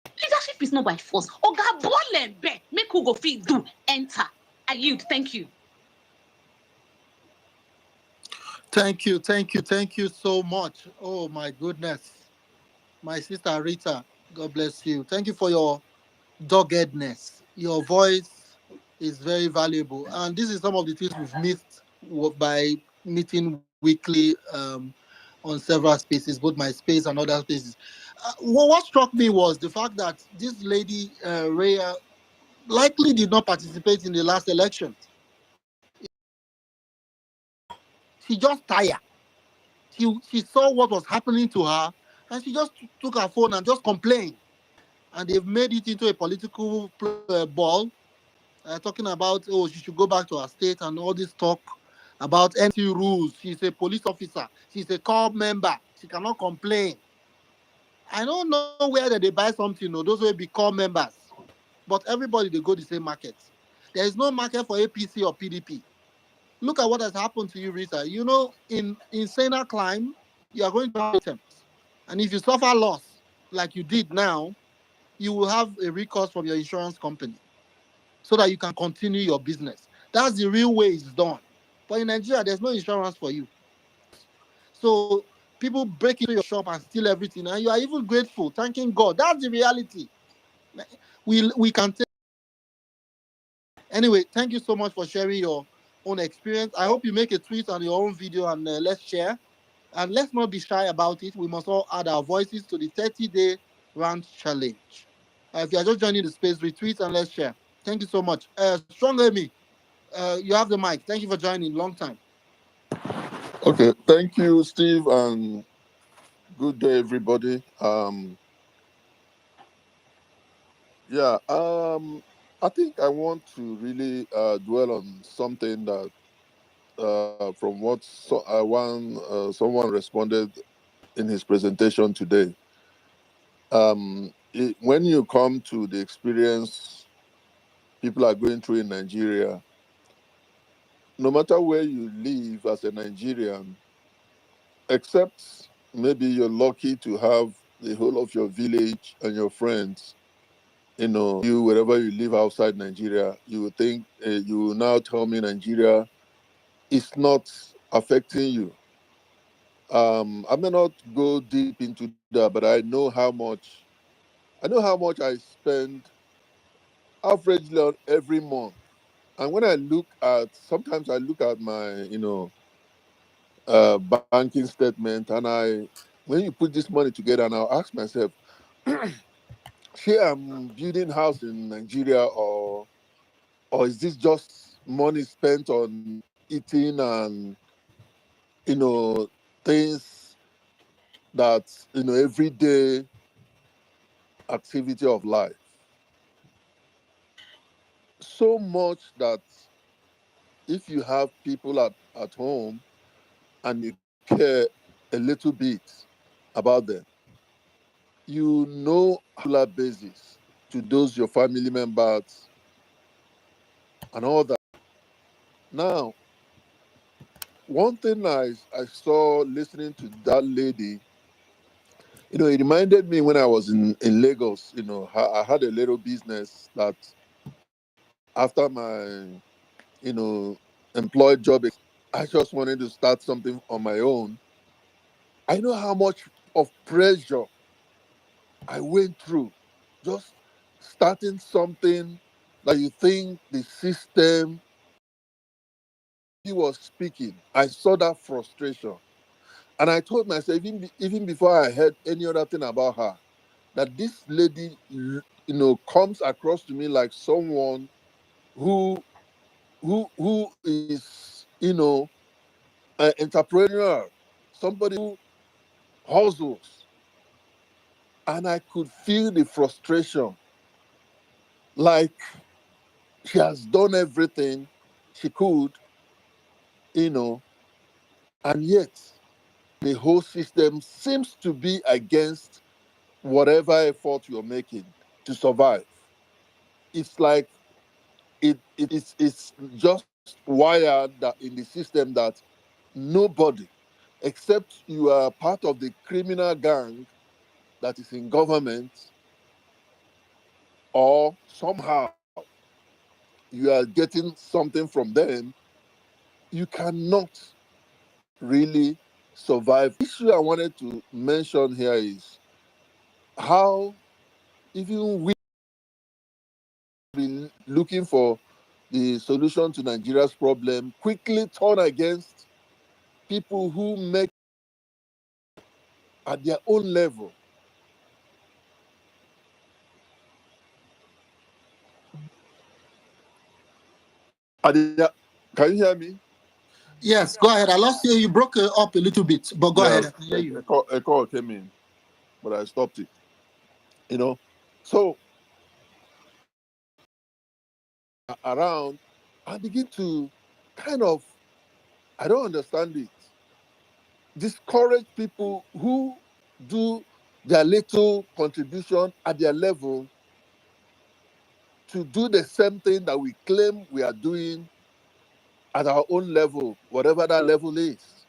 Speaker 17: leadership is not by force. Oga bole be make who go fit do enter. I yield. Thank you.
Speaker 16: Thank you so much. Oh my goodness. My sister Rita, God bless you. Thank you for your doggedness. Your voice is very valuable. And this is some of the things we've missed by meeting weekly on several spaces, both my space and other spaces. What struck me was the fact that this lady, Rhea, likely did not participate in the last election. She just tired. She saw what was happening to her, and she just took her phone and just complained. And they've made it into a political ball, talking about, she should go back to her state and all this talk about NC rules. She's a police officer. She's a corps member. She cannot complain. I don't know where they buy something, those will be corps members. But everybody, they go the same market. There is no market for APC or PDP. Look at what has happened to you, Rita. In Sena Climb, you are going to have attempts. And if you suffer loss, like you did now, you will have a recourse from your insurance company so that you can continue your business. That's the real way it's done. But in Nigeria, there's no insurance for you. So people break into your shop and steal everything, and you are even grateful, thanking God. That's the reality. We can take. Anyway, thank you so much for sharing your own experience. I hope you make a tweet on your own video and let's share. And let's not be shy about it. We must all add our voices to the 30-day rant challenge. If you are just joining the space, retweet and let's share. Thank you so much. Strong Amy, you have the mic. Thank you for joining. Long time.
Speaker 18: Okay, thank you, Steve, and good day, everybody. I think I want to really dwell on something that from what someone responded in his presentation today. When you come to the experience people are going through in Nigeria, no matter where you live as a Nigerian, except maybe you're lucky to have the whole of your village and your friends, you wherever you live outside Nigeria, you would think you will now tell me Nigeria is not affecting you. I may not go deep into that, but I know how much I spend averagely on every month. And when sometimes I look at my, banking statement, and when you put this money together, and I'll ask myself, here I'm building house in Nigeria, or is this just money spent on eating and things that everyday activity of life? So much that if you have people at home and you care a little bit about them, you know, regular basis to those your family members and all that. Now, one thing I saw listening to that lady, it reminded me when I was in Lagos. I had a little business that after my employed job, I just wanted to start something on my own. I know how much of pressure I went through just starting something that you think the system he was speaking. I saw that frustration. And I told myself, even before I heard any other thing about her, that this lady, comes across to me like someone who is, an entrepreneur, somebody who hustles. And I could feel the frustration. Like she has done everything she could, and yet the whole system seems to be against whatever effort you're making to survive. It's like it's just wired that in the system that nobody, except you are part of the criminal gang that is in government, or somehow you are getting something from them, you cannot really survive. The issue I wanted to mention here is how even we been looking for the solution to Nigeria's problem quickly turn against people who make at their own level. Can you hear me?
Speaker 16: Yes, go ahead. I lost you. You broke it up a little bit, but go ahead. I
Speaker 18: Yes,
Speaker 16: can hear you.
Speaker 18: a call came in, but I stopped it. So around, I begin to kind of, I don't understand it, discourage people who do their little contribution at their level to do the same thing that we claim we are doing at our own level, whatever that level is.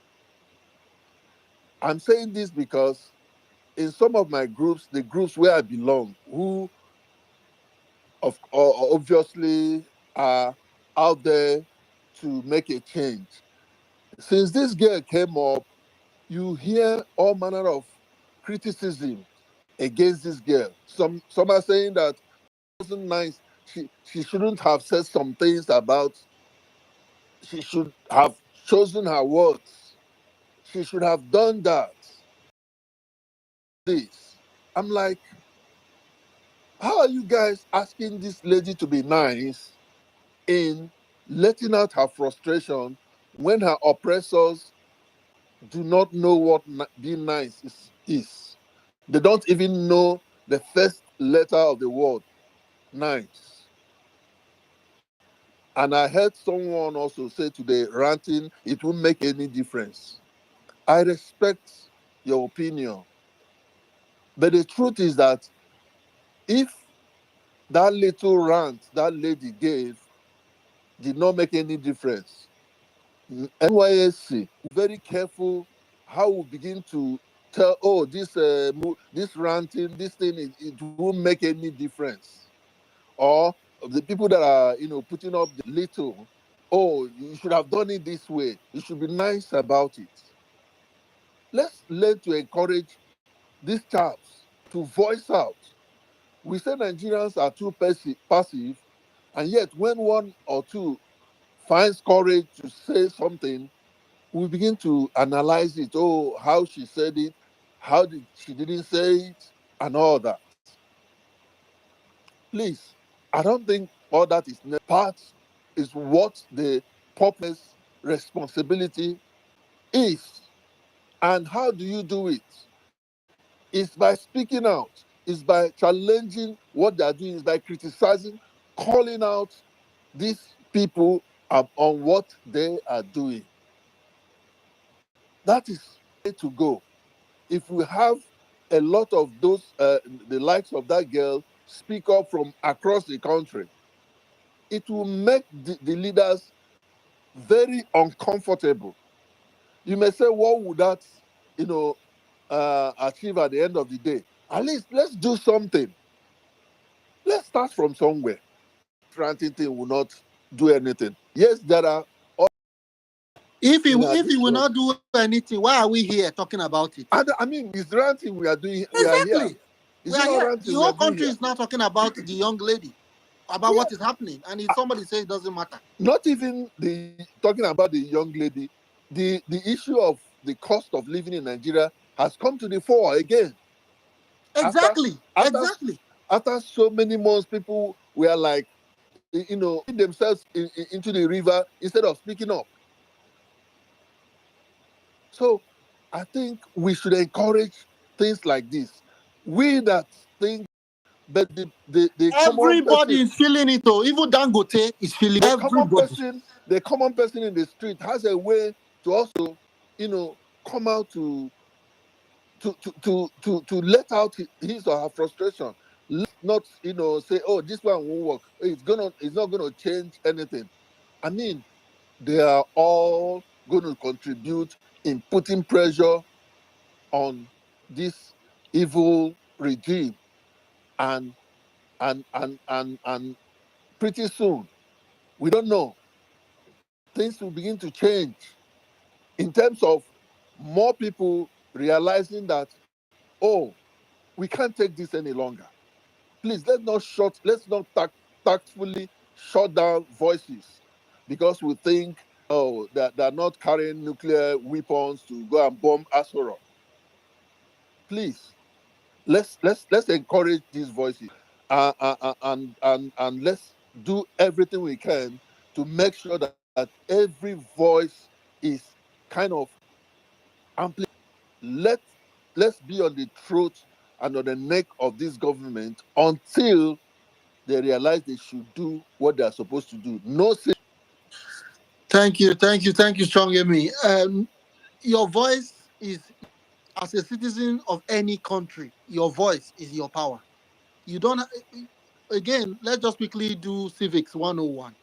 Speaker 18: I'm saying this because in some of my groups, the groups where I belong, who obviously are out there to make a change. Since this girl came up, you hear all manner of criticism against this girl. Some are saying that it wasn't nice. She shouldn't have said some things about. She should have chosen her words. She should have done that. This. I'm like, how are you guys asking this lady to be nice in letting out her frustration when her oppressors do not know what being nice is? They don't even know the first letter of the word, nice. And I heard someone also say today, ranting, it won't make any difference. I respect your opinion. But the truth is that if that little rant that lady gave did not make any difference, NYSC, very careful how we begin to tell, oh, this ranting, this thing, it won't make any difference. Or the people that are, putting up the little, oh, you should have done it this way. You should be nice about it. Let's learn to encourage these chaps to voice out. We say Nigerians are too passive, and yet when one or two finds courage to say something, we begin to analyze it. Oh, how she said it, how did she didn't say it, and all that. Please, I don't think all that is part is what the populace responsibility is. And how do you do it? It's by speaking out, it's by challenging what they're doing, it's by criticizing, calling out these people on what they are doing. That is the way to go. If we have a lot of those, the likes of that girl, speak up from across the country, it will make the leaders very uncomfortable. You may say, what would that, achieve at the end of the day? At least let's do something. Let's start from somewhere. Ranting thing will not do anything. Yes, there are.
Speaker 16: If he
Speaker 18: In
Speaker 16: if he will
Speaker 18: addition,
Speaker 16: not do anything, why are we here talking about it?
Speaker 18: I mean, it's ranting we are doing. We are here.
Speaker 16: Exactly.
Speaker 18: Is
Speaker 16: We
Speaker 18: it
Speaker 16: are
Speaker 18: not
Speaker 16: here.
Speaker 18: ranting
Speaker 16: The
Speaker 18: we are
Speaker 16: whole
Speaker 18: doing
Speaker 16: country
Speaker 18: here?
Speaker 16: is now talking about the young lady, about what is happening, and if somebody says it doesn't matter.
Speaker 18: Not even the talking about the young lady. The issue of the cost of living in Nigeria has come to the fore again.
Speaker 16: Exactly.
Speaker 18: After so many months, people were like, themselves into the river instead of speaking up. So I think we should encourage things like this. We that think, but the common
Speaker 16: Everybody
Speaker 18: person,
Speaker 16: is feeling it. Oh, even Dangote is feeling. Everybody.
Speaker 18: the common person in the street has a way to also, come out to let out his or her frustration. Let's not, say, oh, this one won't work. It's not gonna change anything. I mean, they are all going to contribute in putting pressure on this evil regime, and and pretty soon, we don't know, things will begin to change in terms of more people realizing that, oh, we can't take this any longer. Please, let's not tactfully shut down voices because we think, oh, that they're not carrying nuclear weapons to go and bomb Asoro. Please, let's encourage these voices, and let's do everything we can to make sure that every voice is kind of amplified. Let's be on the throat and on the neck of this government until they realize they should do what they are supposed to do. No.
Speaker 16: Thank you, Strong Amy. Your voice is, as a citizen of any country, your voice is your power. You don't. Again, let's just quickly do civics 101.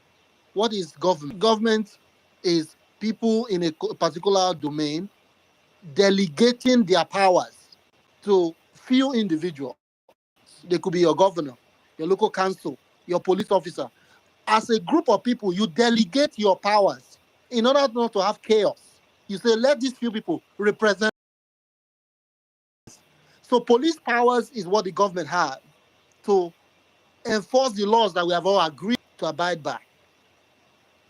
Speaker 16: What is government? Government is people in a particular domain delegating their powers to few individuals. They could be your governor, your local council, your police officer. As a group of people, you delegate your powers in order not to have chaos. You say, let these few people represent. So police powers is what the government has to enforce the laws that we have all agreed to abide by.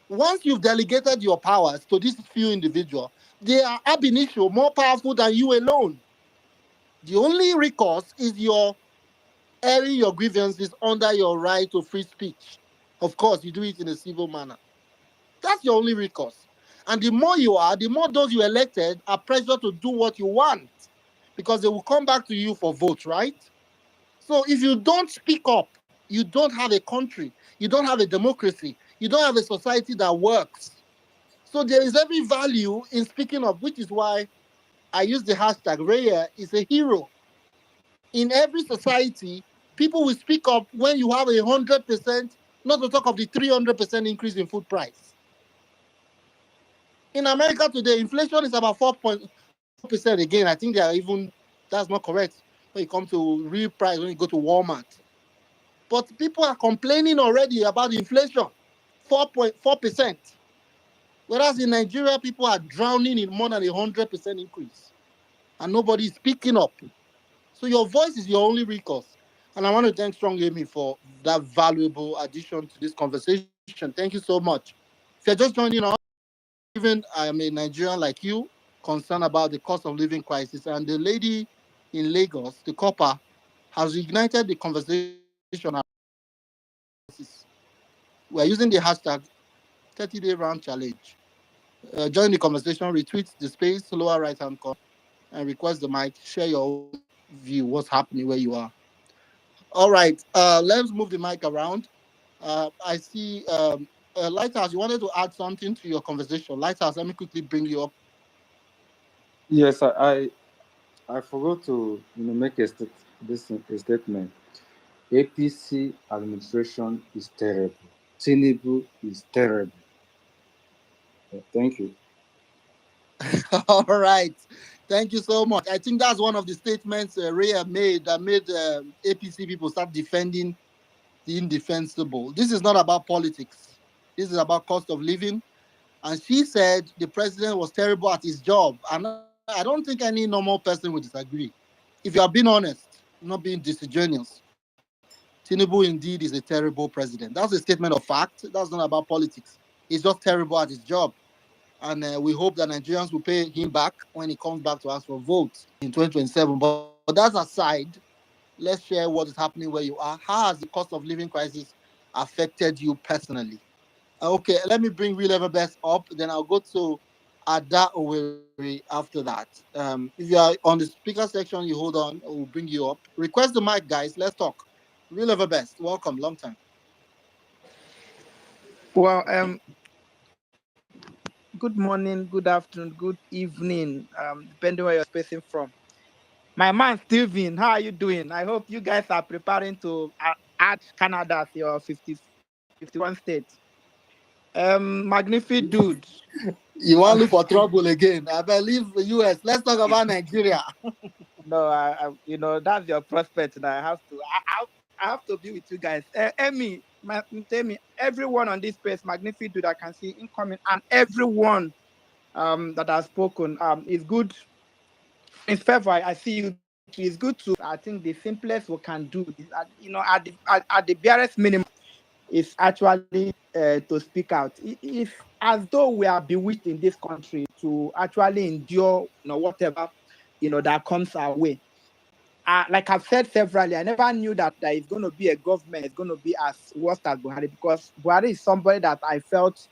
Speaker 16: Once you've delegated your powers to these few individuals, they are ab initio more powerful than you alone. The only recourse is your airing your grievances under your right to free speech. Of course, you do it in a civil manner. That's your only recourse. And the more you are, the more those you elected are pressured to do what you want, because they will come back to you for votes, right? So if you don't speak up, you don't have a country, you don't have a democracy, you don't have a society that works. So there is every value in speaking up, which is why I use the hashtag Raya is a hero. In every society, people will speak up when you have 100%, not to talk of the 300% increase in food price. In America today, inflation is about 4.4% again. I think they are even, that's not correct when it comes to real price when you go to Walmart. But people are complaining already about inflation, 4.4%. Whereas in Nigeria, people are drowning in more than 100% increase. And nobody is speaking up. So your voice is your only recourse. And I want to thank Strong Amy for that valuable addition to this conversation. Thank you so much. If you're just joining us, even I'm a Nigerian like you, concerned about the cost of living crisis. And the lady in Lagos, the copper, has ignited the conversation. We're using the hashtag 30-day round challenge. Join the conversation, retweet the space, lower right-hand corner, and request the mic. Share your own view, what's happening where you are. All right, let's move the mic around. I see Lighthouse, you wanted to add something to your conversation. Lighthouse, let me quickly bring you up.
Speaker 15: Yes, I forgot to make a statement. APC administration is terrible. Tinubu is terrible. Thank you.
Speaker 16: All right. Thank you so much. I think that's one of the statements Rhea made that made APC people start defending the indefensible. This is not about politics. This is about cost of living. And she said the president was terrible at his job. And I don't think any normal person would disagree. If you are being honest, not being disingenuous, Tinubu indeed is a terrible president. That's a statement of fact. That's not about politics. He's just terrible at his job. And we hope that Nigerians will pay him back when he comes back to ask for votes in 2027. But that's aside, let's share what is happening where you are. How has the cost of living crisis affected you personally? Okay, let me bring Real Ever Best up. Then I'll go to Ada Oweri after that. If you are on the speaker section, you hold on. We'll bring you up. Request the mic, guys. Let's talk. Real Ever Best, welcome. Long time.
Speaker 19: Well, good morning, good afternoon, good evening, depending where you're spacing from. My man Steven, how are you doing? I hope you guys are preparing to add Canada as your 51 state. Magnificent dude.
Speaker 16: You want to look for trouble again? I believe the US. Let's talk about Nigeria.
Speaker 19: No, that's your prospect. Now I have to be with you guys. Emmy, tell me, everyone on this space, magnificent dude, I can see incoming, and everyone that has spoken is good. In favor, I see you. It's good to. I think the simplest we can do is, at the barest minimum, is actually to speak out. It's as though we are bewitched in this country to actually endure, whatever, that comes our way. Like I've said severally, I never knew that there is going to be a government that's going to be as worst as Buhari, because Buhari is somebody that I felt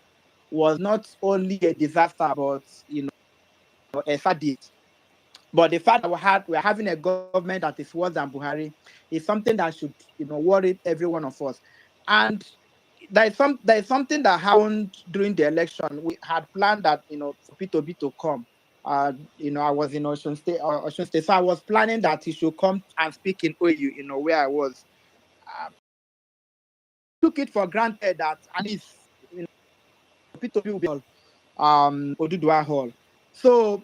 Speaker 19: was not only a disaster, but a sadist. But the fact that we're having a government that is worse than Buhari is something that should, worry every one of us. And there is something that happened during the election. We had planned that, for P2B to come. I was in Osun State, so I was planning that he should come and speak in OU, where I was. Took it for granted that at least, P2B will be Oduduwa Hall. So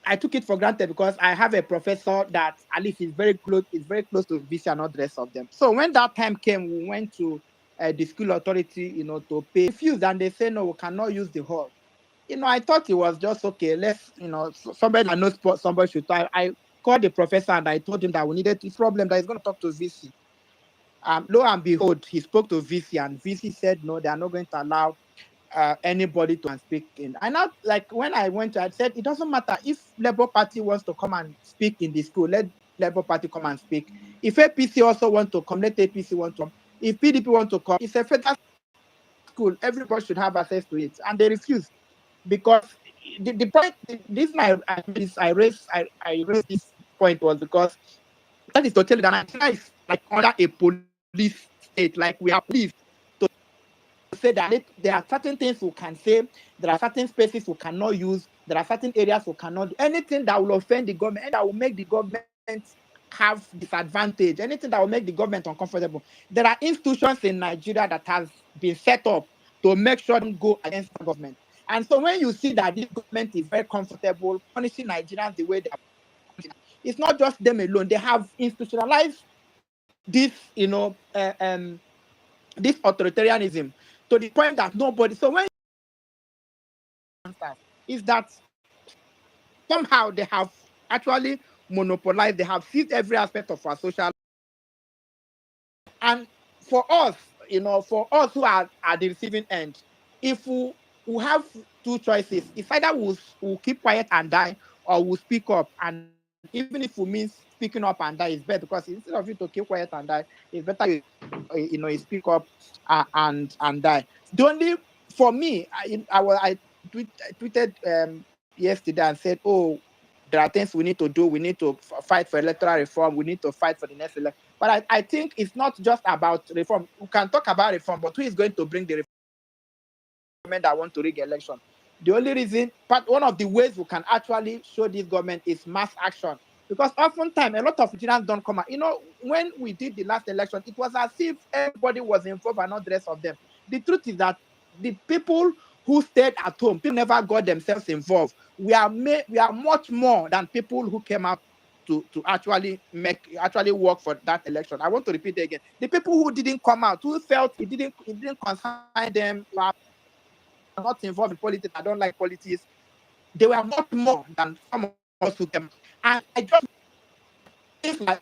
Speaker 19: I took it for granted because I have a professor that at least is very close to VC and all the rest of them. So when that time came, we went to the school authority, to pay fees, and they say no, we cannot use the hall. I thought it was just okay. Let's, somebody that knows somebody should talk. I called the professor and I told him that we needed this problem, that he's going to talk to VC. Lo and behold, he spoke to VC, and VC said no, they are not going to allow anybody to speak in. And now, like when I went, I said it doesn't matter if Labour Party wants to come and speak in the school. Let Labour Party come and speak. If APC also want to come, let APC want to come. If PDP want to come, it's a federal school. Everybody should have access to it, and they refuse because the point. I raised this point was because that is to tell you that Nigeria is like under a police state, like we are police. Say that there are certain things we can say, there are certain spaces we cannot use, there are certain areas we cannot do. Anything that will offend the government, and that will make the government have disadvantage, anything that will make the government uncomfortable. There are institutions in Nigeria that has been set up to make sure them go against the government. And so when you see that this government is very comfortable punishing Nigerians the way they are, it's not just them alone. They have institutionalized this, this authoritarianism to the point that nobody. So when is that somehow they have actually monopolized, they have seized every aspect of our social. And for us, for us who are at the receiving end, if we we have two choices. It's either we'll keep quiet and die, or we'll speak up. And even if it means speaking up and die, it's better, because instead of you to keep quiet and die, it's better you speak up and die. The only for me, I tweeted yesterday and said, oh, there are things we need to do. We need to fight for electoral reform. We need to fight for the next election. But I think it's not just about reform. We can talk about reform, but who is going to bring the reform that want to rig election? The only reason, but one of the ways we can actually show this government is mass action. Because oftentimes, a lot of Nigerians don't come out. When we did the last election, it was as if everybody was involved and not the rest of them. The truth is that the people who stayed at home, people never got themselves involved. We are much more than people who came out to actually work for that election. I want to repeat it again. The people who didn't come out, who felt it didn't concern them, were not involved in politics, I don't like politics, they were much more than some of us who came. And I just think like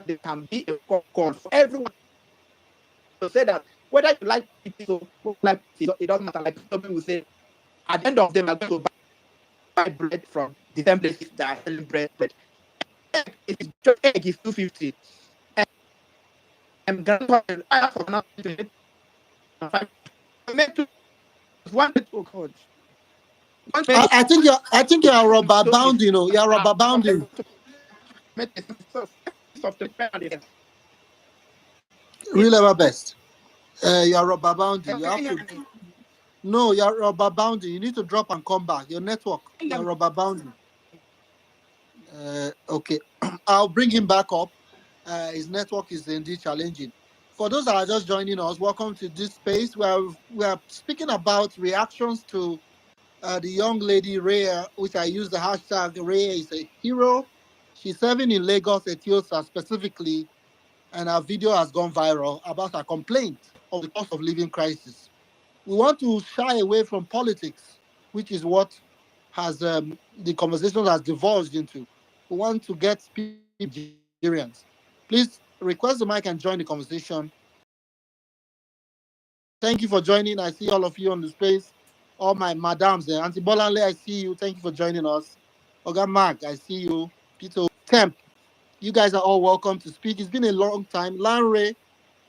Speaker 19: there can be a call for everyone to say that whether you like it or like it doesn't matter. Like people will say, at the end of the day, we're going to buy bread from the same places that are selling bread. Egg is just egg is 250. And grandpa, I have for now one God.
Speaker 16: I think you're rubber bound, you're rubber bounding. Real ever best. You're rubber bounding. You have to. No, you're rubber bounding. You need to drop and come back. Your network. You're rubber bounding. Okay, I'll bring him back up. His network is indeed challenging. For those that are just joining us, welcome to this space where we are speaking about reactions to the young lady Rhea, which I use the hashtag Rhea is a hero. She's serving in Lagos, Ethiopia specifically, and her video has gone viral about her complaint of the cost of living crisis. We want to shy away from politics, which is what has the conversation has divulged into. We want to get Nigerians. Please request the mic and join the conversation. Thank you for joining. I see all of you on the space. All my madams there. Auntie Bolanle, I see you. Thank you for joining us. Oga Mark, I see you. Peter Temp, you guys are all welcome to speak. It's been a long time. Lanre,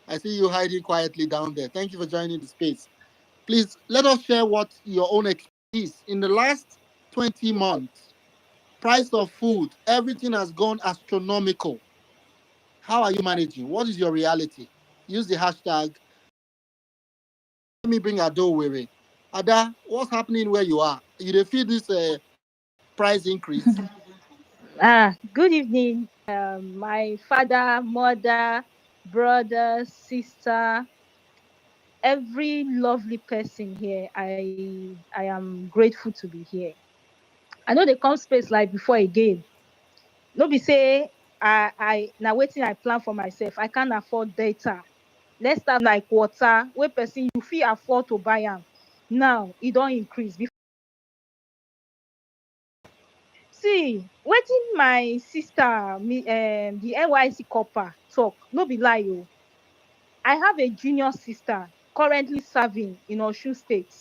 Speaker 16: I see you hiding quietly down there. Thank you for joining the space. Please let us share what your own experience is. In the last 20 months, price of food, everything has gone astronomical. How are you managing? What is your reality? Use the hashtag. Let me bring Ado Were. Ada, what's happening where you are? You feel this price increase?
Speaker 20: Good evening. My father, mother, brother, sister, every lovely person here. I am grateful to be here. I know they come space like before again. No be say I now waiting I plan for myself. I can't afford data. Let's start like water, where person you feel afford to buy them. Now it don't increase. See, wetin my sister the NYC copper talk no be lie o. I have a junior sister currently serving in Osun State.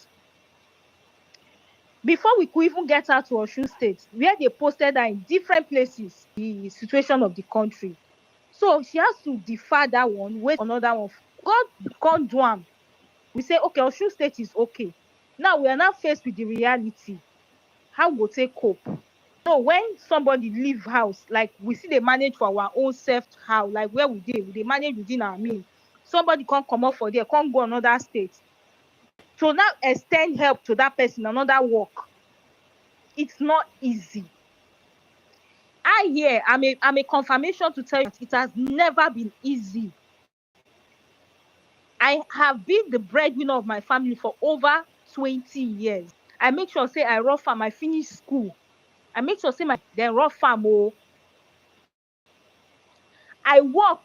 Speaker 20: Before we could even get her to Osun State, where they posted her in different places, the situation of the country. So she has to defer that one, wait another one. God can't do am. We say, okay, Osun State is okay. Now we are now faced with the reality. How we go take cope? So when somebody leave house, like we see they manage for our own self house, like where we manage within our means. Somebody can't come up for there, can't go another state. So now extend help to that person, another work. It's not easy. I'm a confirmation to tell you it has never been easy. I have been the breadwinner of my family for over 20 years. I make sure say I run farm, I finish school. I make sure say then run farm. I work,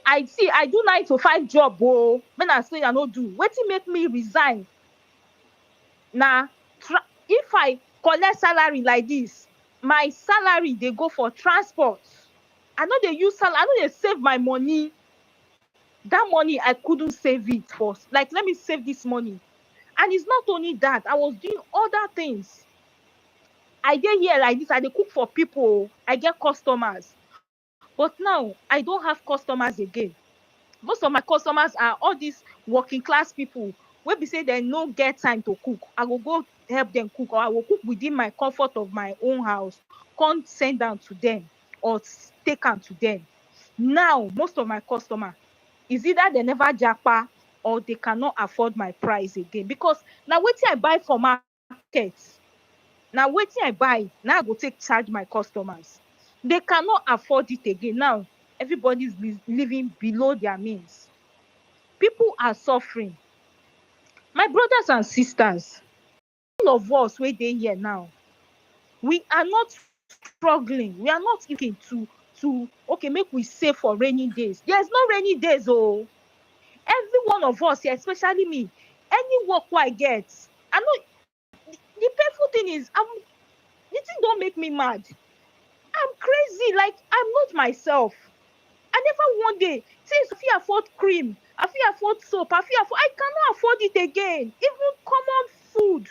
Speaker 20: I do 9 to 5 job, when I say I no do. Wetin make me resign? Now, if I collect salary like this, my salary they go for transport. I know they use salary, I know they save my money. That money I couldn't save it for. Like, let me save this money. And it's not only that, I was doing other things. I get here like this, I dey cook for people, I get customers. But now I don't have customers again. Most of my customers are all these working class people wey be say they no get time to cook. I will go help them cook, or I will cook within my comfort of my own house, can't send down to them or take am to them. Now most of my customer is either they never japa or they cannot afford my price again, because now wetin I buy for market, now wetin I buy, now I go take charge my customers. They cannot afford it again. Now everybody's living below their means. People are suffering. My brothers and sisters, all of us wey dey here now, we are not struggling. We are not looking to okay, make we save for rainy days. There's no rainy days. Oh, every one of us here, especially me, any work wey I get, I know the painful thing is, the thing don't make me mad. I'm crazy. Like, I'm not myself. I never one day since I fit afford cream, I fit afford soap, I cannot afford it again. Even common food,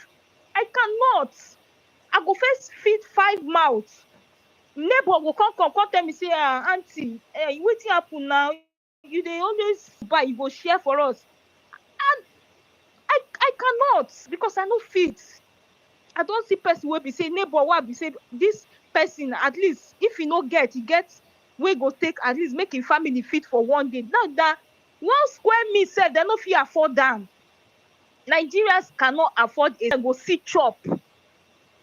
Speaker 20: I cannot. I go first feed 5 mouths. Neighbor go come tell me say, auntie, wetin happen now? You dey always buy, you go share for us. And I cannot, because I no fit. I don't see person wey be say neighbor wey be say this person, at least if he no get, he gets wey go take at least make him family fit for one day. Now that 1 square meal sef, they no fit afford am. Nigerians cannot afford it. They go see chop.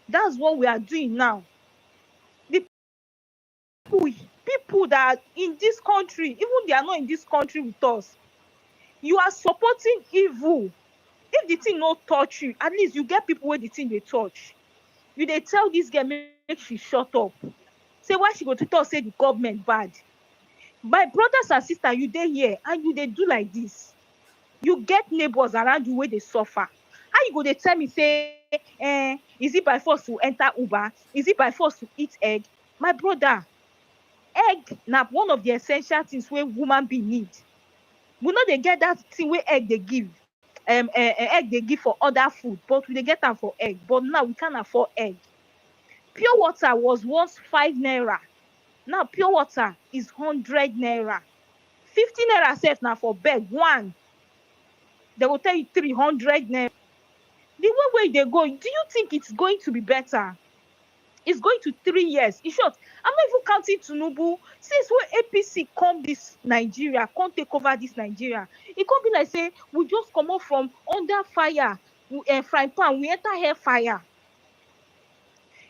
Speaker 20: That's what we are doing now. The people that are in this country, even they are not in this country with us, you are supporting evil. If the thing not touch you, at least you get people where the thing they touch. You they tell this girl make she shut up. Say why she go to talk say the government bad. My brothers and sisters, you dey here and you they do like this. You get neighbors around you where they suffer. How you go they tell me say, is it by force to enter Uber? Is it by force to eat egg? My brother, egg now one of the essential things where woman be need. We know they get that thing where egg they give. Egg they give for other food, but we they get them for egg. But now we can't afford egg. Pure water was once 5 naira. Now pure water is 100 naira. 50 naira set now for bed one. They will tell you 300 naira. The way they go, do you think it's going to be better? It's going to 3 years. In short, I'm not even counting Tinubu. Since when APC come this Nigeria, come take over this Nigeria, it can't be like say we just come up from under fire, frying pan, we enter hair fire.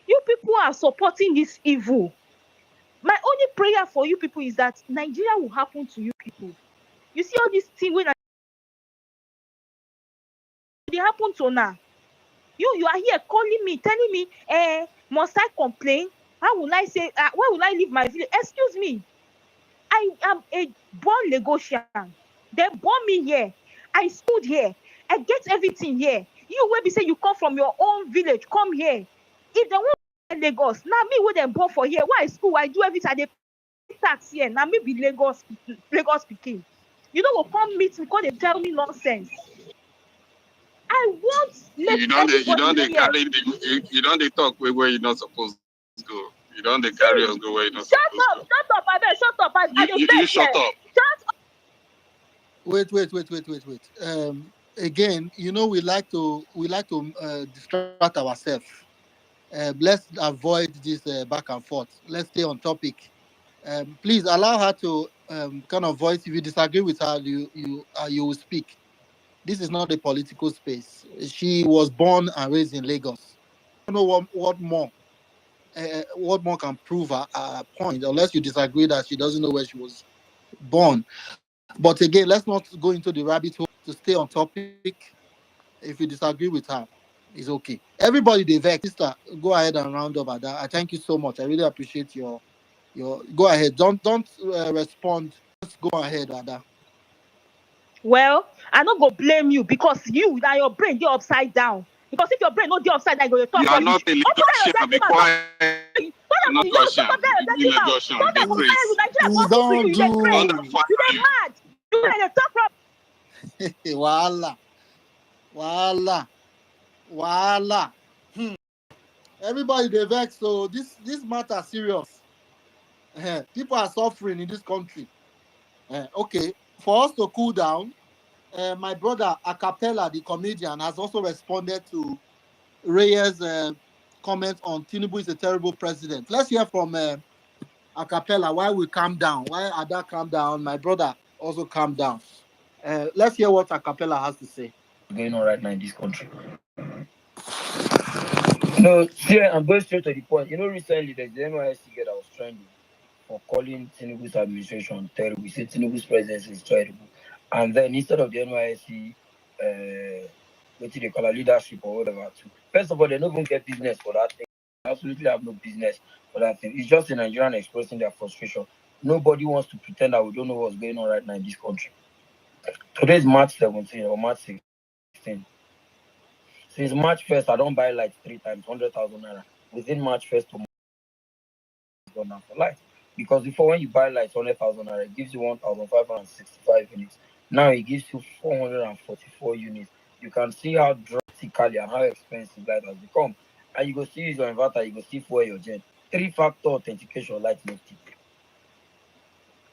Speaker 20: You people are supporting this evil. My only prayer for you people is that Nigeria will happen to you people. You see all this thing when they happen to now. You are here calling me, telling me, must I complain? How will I say, why will I leave my village? Excuse me. I am a born Lagosian. They born me here. I stood here. I get everything here. You will be say you come from your own village, come here. If they want Lagos, now me with them born for here. Why school? I do everything. I pay tax here. Now me be Lagos speaking. You know what come meet me because they tell me nonsense. I want
Speaker 21: you don't they carry you don't they talk where you're not supposed to go. You don't they carry us go where you're not supposed to go.
Speaker 20: Shut up, I bet, shut up.
Speaker 21: You shut up.
Speaker 20: Shut up.
Speaker 16: Wait. Again, you know, we like to distract ourselves. Let's avoid this back and forth. Let's stay on topic. Please allow her to kind of voice. If you disagree with her, you will speak. This is not a political space. She was born and raised in Lagos. I don't know what more can prove her point, unless you disagree that she doesn't know where she was born. But again, let's not go into the rabbit hole. To stay on topic, if you disagree with her, it's okay. Everybody, they vex. Sister, go ahead and round up at that. I thank you so much. I really appreciate your. Go ahead. Don't respond. Just go ahead, Ada.
Speaker 20: Well, I not go blame you because you that your brain get upside down. Because if your brain not get upside down, you talk.
Speaker 21: You are not a Lagosian. Be quiet. Not Lagosian. You Lagosian. Be praised.
Speaker 16: You don't do.
Speaker 20: You mad. You talk from.
Speaker 16: Voila. Voila. Voila. Everybody they vex. So this matter serious. People are suffering in this country. Okay, for us to cool down, my brother Acapella, the comedian, has also responded to Reyes' comment on Tinubu is a terrible president. Let's hear from Acapella why we calm down, why Ada calm down, my brother also calm down. Let's hear what Acapella has to say.
Speaker 5: Going on right now in this country. No, see, I'm going straight to the point. Recently there's the NYSC girl that was trending for calling Tinubu's administration terrible. He said Tinubu's presidency is terrible. And then instead of the NYSC, what do they call a leadership or whatever, too. First of all, they don't even get business for that thing. They absolutely have no business for that thing. It's just a Nigerian expressing their frustration. Nobody wants to pretend that we don't know what's going on right now in this country. Today is March 17 or March 16. Since March 1st, I don't buy lights 3 times, 100,000 naira. Within March 1st to March, it's gone down for lights. Because before, when you buy lights 100,000 naira, it gives you 1,565 units. Now it gives you 444 units. You can see how drastically and how expensive light has become. And you go see use your inverter, you go see fuel your gen. 3-factor authentication light next it.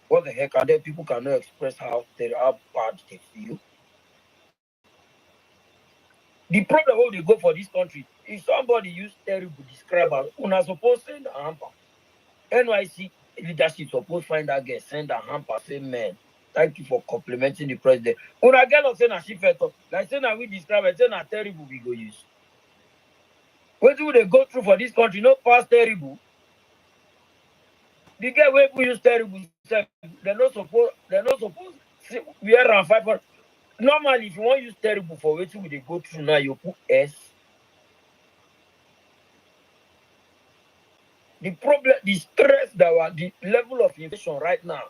Speaker 5: What the heck? And then people cannot express how bad they feel. The problem when they go for this country is somebody use terrible describe as una suppose send a hamper. NYC leadership suppose find that girl, send a hamper, say man, thank you for complimenting the president. Una girl of say na she feto, like say na we describe it, say na terrible we go use. What do they go through for this country? No past terrible. The girl wey use terrible, they're not supposed we are around 500. Normally, if you want to use terrible for what they go through now, you put S. The problem, the stress the level of inflation right now.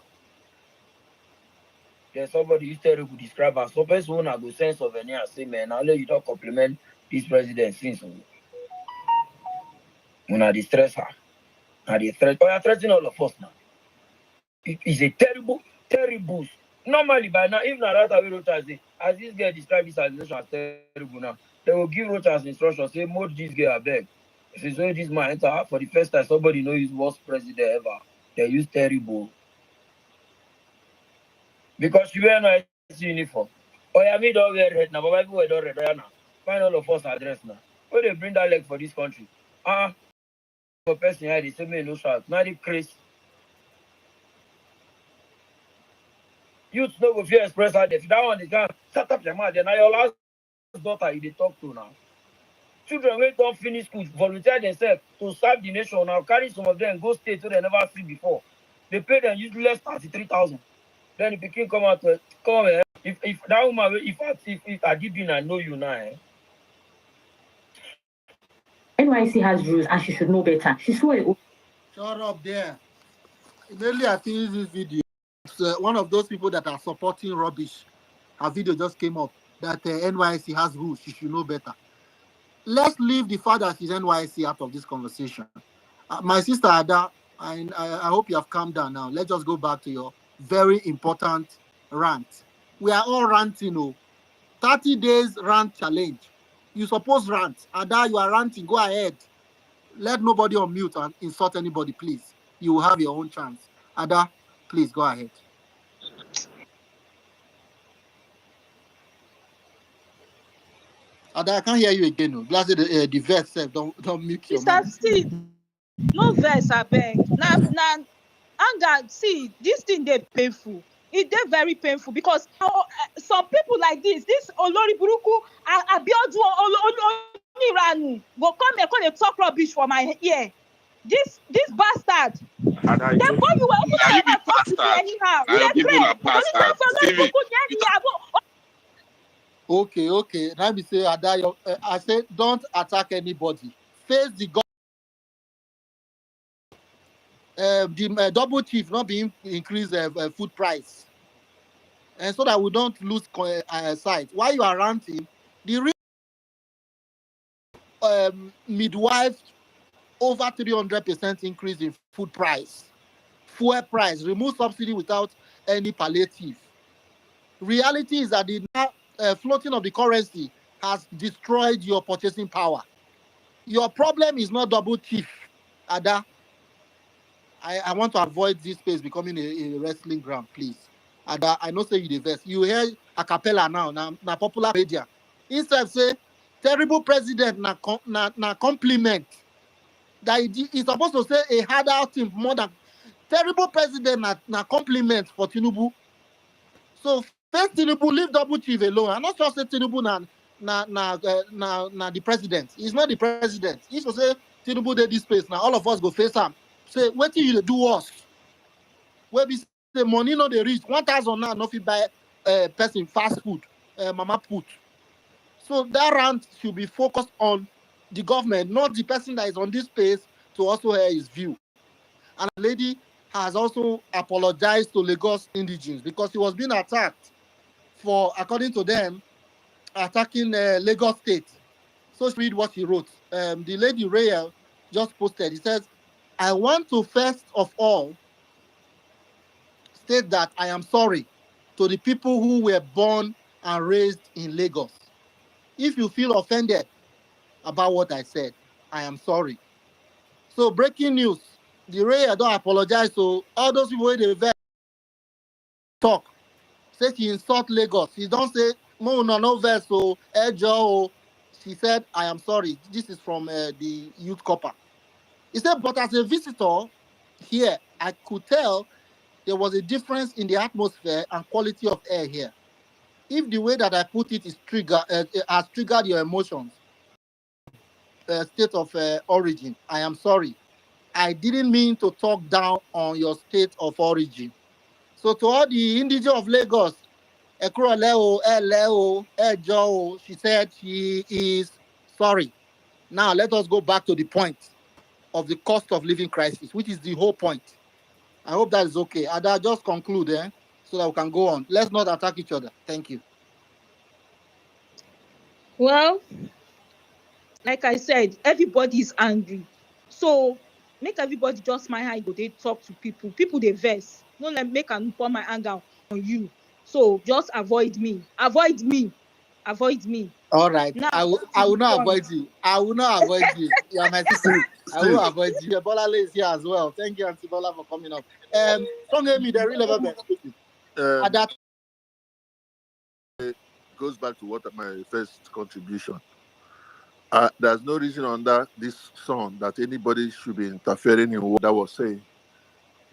Speaker 5: There's somebody use terrible describe as some person who go send souvenir and say, man, now you don't compliment this president since. When I distress her, and they threat, you're threatening all of us now. It is a terrible. Normally, by now, if not that way, Rochas say, as this girl described this administration as terrible now, they will give Rochas instructions, say, mold this girl, I beg. If it's only this man enter for the first time, somebody knows his worst president ever. They use terrible. Because you wear no uniform. Oh, yeah, me don't wear red now, but everywhere don't red right now. Find all of us address now. Where they bring that leg for this country? For person here, they say, me no shout. Now they crazy. Youth no go fear express out there. If that one they can shut up your mouth, then now your last daughter you they talk to now. Children wey don't finish school volunteer themselves to serve the nation now. Carry some of them go states where they never see before. They pay them useless 33,000. Then the pikin come out if that woman if Adibina know you now.
Speaker 22: NYC has rules and she should know better. She's so.
Speaker 16: Shut up there. Immediately I finished this video. One of those people that are supporting rubbish. Her video just came up that NYC has rules. She should know better. Let's leave the fact that she's NYC out of this conversation. My sister Ada, I hope you have calmed down now. Let's just go back to your very important rant. We are all ranting. 30 days rant challenge. You suppose rant. Ada, you are ranting. Go ahead. Let nobody unmute and insult anybody, please. You will have your own chance. Ada, please go ahead. Ada, I can't hear you again. No. Glad the verse said, don't mute your
Speaker 20: Mr. Steve, no verse, I beg. Now, anger, see, this thing they painful. It they very painful because some people like this Olori Buruku, Abiodun Oniranu go come and they talk rubbish for my ear. This bastard. Then boy you were talk to me anyhow.
Speaker 16: Okay. Let me say, Ada, I said, don't attack anybody. Face the God. The double chief not being increase food price, and so that we don't lose sight. While you are ranting, the midwife over 300% increase in food price, fuel price, remove subsidy without any palliative. Reality is that the floating of the currency has destroyed your purchasing power. Your problem is not double chief, Ada. I want to avoid this space becoming a wrestling ground, please. Ada, I know say you the best. You hear a cappella now, na popular media. Instead say terrible president na compliment. That he's supposed to say a harder thing more than terrible president na compliment for Tinubu. So first Tinubu leave double chief alone. I'm not just say Tinubu na the president. He's not the president. He should say Tinubu did this space. Now all of us go face him. Say what till you do us? Where we say money no they reach 1,000 now no fit buy person fast food, mama put. So that rant should be focused on the government, not the person that is on this space to also hear his view. And the lady has also apologized to Lagos indigenes because he was being attacked for, according to them, attacking Lagos State. So read what he wrote. The lady Raya just posted. He says, I want to first of all state that I am sorry to the people who were born and raised in Lagos. If you feel offended about what I said, I am sorry. So breaking news, the Raya don't apologize to all those people where they talk. Say she insult Lagos. She don't say, no verse, so Ejo. She said, I am sorry. This is from the youth copper. He said, but as a visitor here, I could tell there was a difference in the atmosphere and quality of air here. If the way that I put it is has triggered your emotions, state of origin, I am sorry. I didn't mean to talk down on your state of origin. So to all the indigenous of Lagos, Ekuroleo, Eleo, Ejo, she said she is sorry. Now let us go back to the point of the cost of living crisis, which is the whole point. I hope that is okay. Ada, just conclude, so that we can go on. Let's not attack each other. Thank you.
Speaker 20: Well, like I said, everybody is angry. So make everybody just mind how you go they talk to people. People they vex. Don't let make and pour my anger on you. So just avoid me. Avoid me. Avoid me.
Speaker 16: All right.
Speaker 20: Now
Speaker 16: I will not avoid you. I will not avoid you. You are my sister. I will avoid you. Bola is here as well. Thank you, Auntie Bola, for coming up. Don't me the real level best. At that
Speaker 18: It goes back to what my first contribution. There's no reason under this song that anybody should be interfering in what I was saying,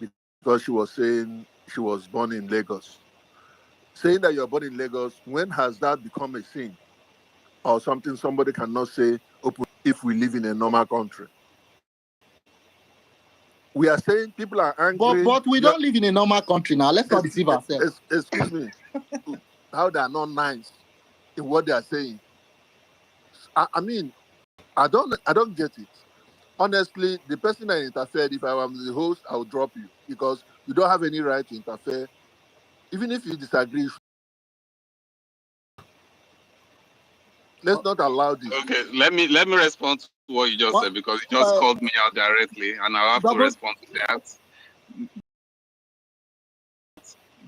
Speaker 18: because she was saying she was born in Lagos. Saying that you're born in Lagos, when has that become a sin or something somebody cannot say open if we live in a normal country? We are saying people are angry.
Speaker 16: But we don't live in a normal country now. Let's not deceive ourselves.
Speaker 18: Excuse me. How they are not nice in what they are saying. I mean, I don't get it. Honestly, the person that interfered, if I was the host, I would drop you because you don't have any right to interfere. Even if you disagree, let's not allow this.
Speaker 21: Okay, let me respond to what you just said because you just called me out directly, and I have to respond to that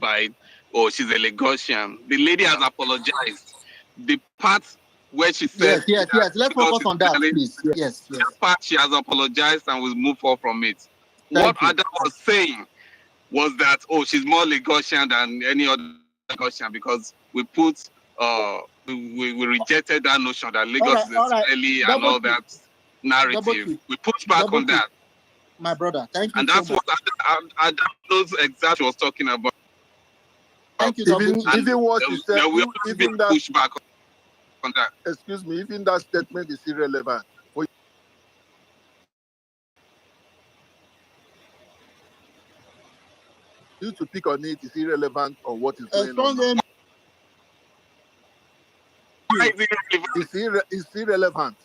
Speaker 21: by, oh, she's a Lagosian. The lady has apologized. The part where she said,
Speaker 16: yes. Let's focus on that, please. Yes.
Speaker 21: That part she has apologized and will move forward from it. What Adam was saying was that, oh, she's more Lagosian than any other Lagosian because we put we rejected that notion that Lagos is Israeli and all that narrative. We pushed back on that.
Speaker 16: My brother, thank you.
Speaker 21: And that's what Adam knows exactly was talking about.
Speaker 16: Thank you.
Speaker 18: Even what you said,
Speaker 21: even that push back on that.
Speaker 18: Excuse me, even that statement is irrelevant. For you to pick on it is irrelevant on what is going on. It's irrelevant.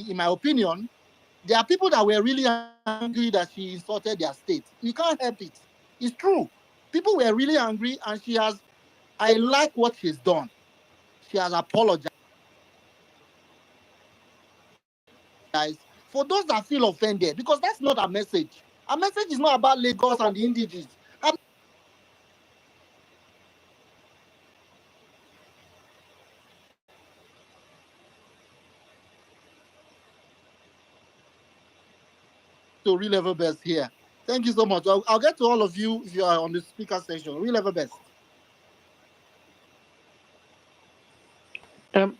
Speaker 16: In my opinion, there are people that were really angry that she insulted their state. You can't help it. It's true. People were really angry, and I like what she's done. She has apologized. For those that feel offended, because that's not a message. Our message is not about Lagos and the indigenous. To Real Level Best here. Thank you so much. I'll get to all of you if you are on the speaker section. Real Level Best. Real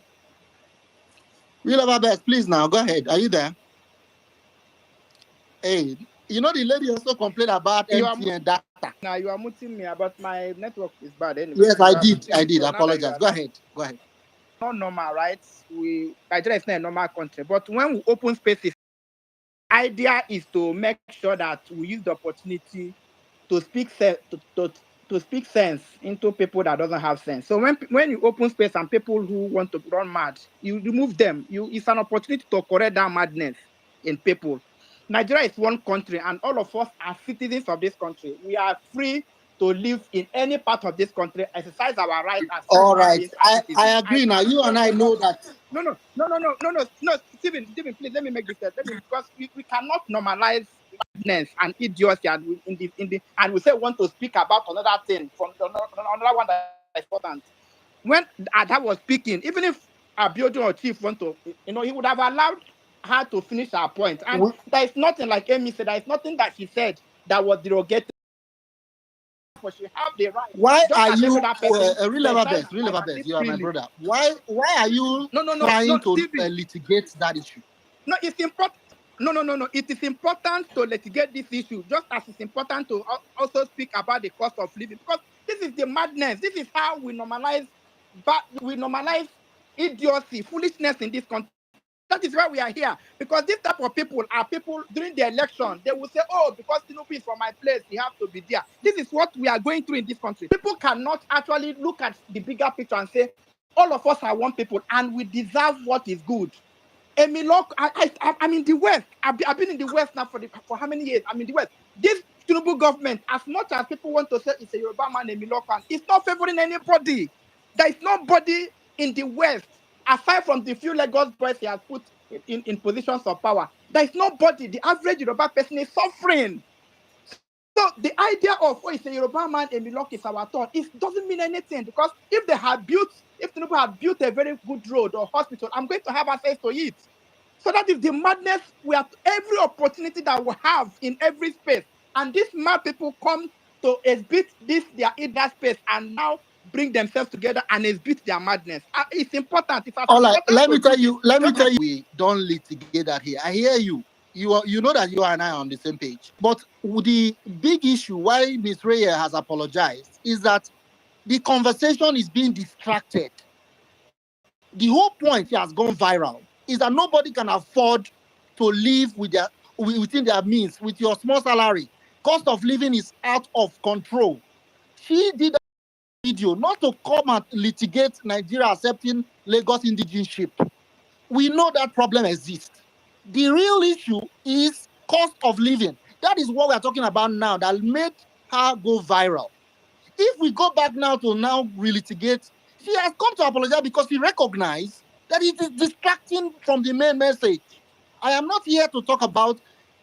Speaker 16: Level Best, please now, go ahead. Are you there? Hey, you know the lady also complained about
Speaker 19: You are
Speaker 16: MTN data.
Speaker 19: now you are muting me, but my network is bad anyway.
Speaker 16: Yes,
Speaker 19: You
Speaker 16: I
Speaker 19: are
Speaker 16: did.
Speaker 19: muting
Speaker 16: I
Speaker 19: me,
Speaker 16: did.
Speaker 19: so
Speaker 16: I
Speaker 19: now that you
Speaker 16: apologize.
Speaker 19: are
Speaker 16: Go ahead. Go ahead.
Speaker 19: not normal, right? Nigeria is not a normal country, but when we open spaces, idea is to make sure that we use the opportunity to speak to speak sense into people that doesn't have sense. So when you open space and people who want to run mad, you remove them. It's an opportunity to correct that madness in people. Nigeria is one country, and all of us are citizens of this country. We are free to live in any part of this country, exercise our rights as
Speaker 16: All
Speaker 19: human
Speaker 16: right.
Speaker 19: beings and citizens.
Speaker 16: I agree now. You and I know that.
Speaker 19: No, Stephen, please let me make this step. Because we cannot normalize madness and idiocy and and we say want to speak about another thing from another one that is important. When Ada was speaking, even if Abiodun or Chief want to, he would have allowed her to finish her point. And there is nothing, like Amy said, there is nothing that she said that was derogated. But she have the right.
Speaker 16: Why
Speaker 19: Just
Speaker 16: are
Speaker 19: as
Speaker 16: you
Speaker 19: every other person,
Speaker 16: Real Level Best? Real Level Best. You are my
Speaker 19: freely.
Speaker 16: brother. Why are you
Speaker 19: No,
Speaker 16: trying to
Speaker 19: Stephen.
Speaker 16: litigate that issue?
Speaker 19: No, it's important. No. It is important to litigate this issue, just as it's important to also speak about the cost of living, because this is the madness. This is how we normalize idiocy, foolishness in this country. That is why we are here. Because this type of people are people during the election. They will say, "Oh, because Tinubu is from my place, he have to be there." This is what we are going through in this country. People cannot actually look at the bigger picture and say, "All of us are one people, and we deserve what is good." I'm in the West. I've been in the West now for how many years? I'm in the West. This Tinubu government, as much as people want to say it's a Yoruba man, Emilokan, it's not favoring anybody. There is nobody in the West, aside from the few Lagos boys he has put in positions of power. There is nobody. The average Yoruba person is suffering. So the idea of, it's a Yoruba man, Emilok is our turn, it doesn't mean anything, because if Tinubu had built a very good road or hospital, I'm going to have access to it. So that is the madness. We have every opportunity that we have in every space. And these mad people come to exhibit their inner space and now bring themselves together and exhibit their madness. It's important.
Speaker 16: All right, let me tell you, we don't litigate that here. I hear you. You know that you and I are on the same page. But the big issue why Ms. Reyes has apologized is that the conversation is being distracted. The whole point here has gone viral is that nobody can afford to live within their means with your small salary. Cost of living is out of control. She did a video not to come and litigate Nigeria accepting Lagos indigenship. We know that problem exists. The real issue is cost of living. That is what we are talking about now that made her go viral. If we go back now to relitigate, she has come to apologize because she recognized that it is distracting from the main message. I am not here to talk about,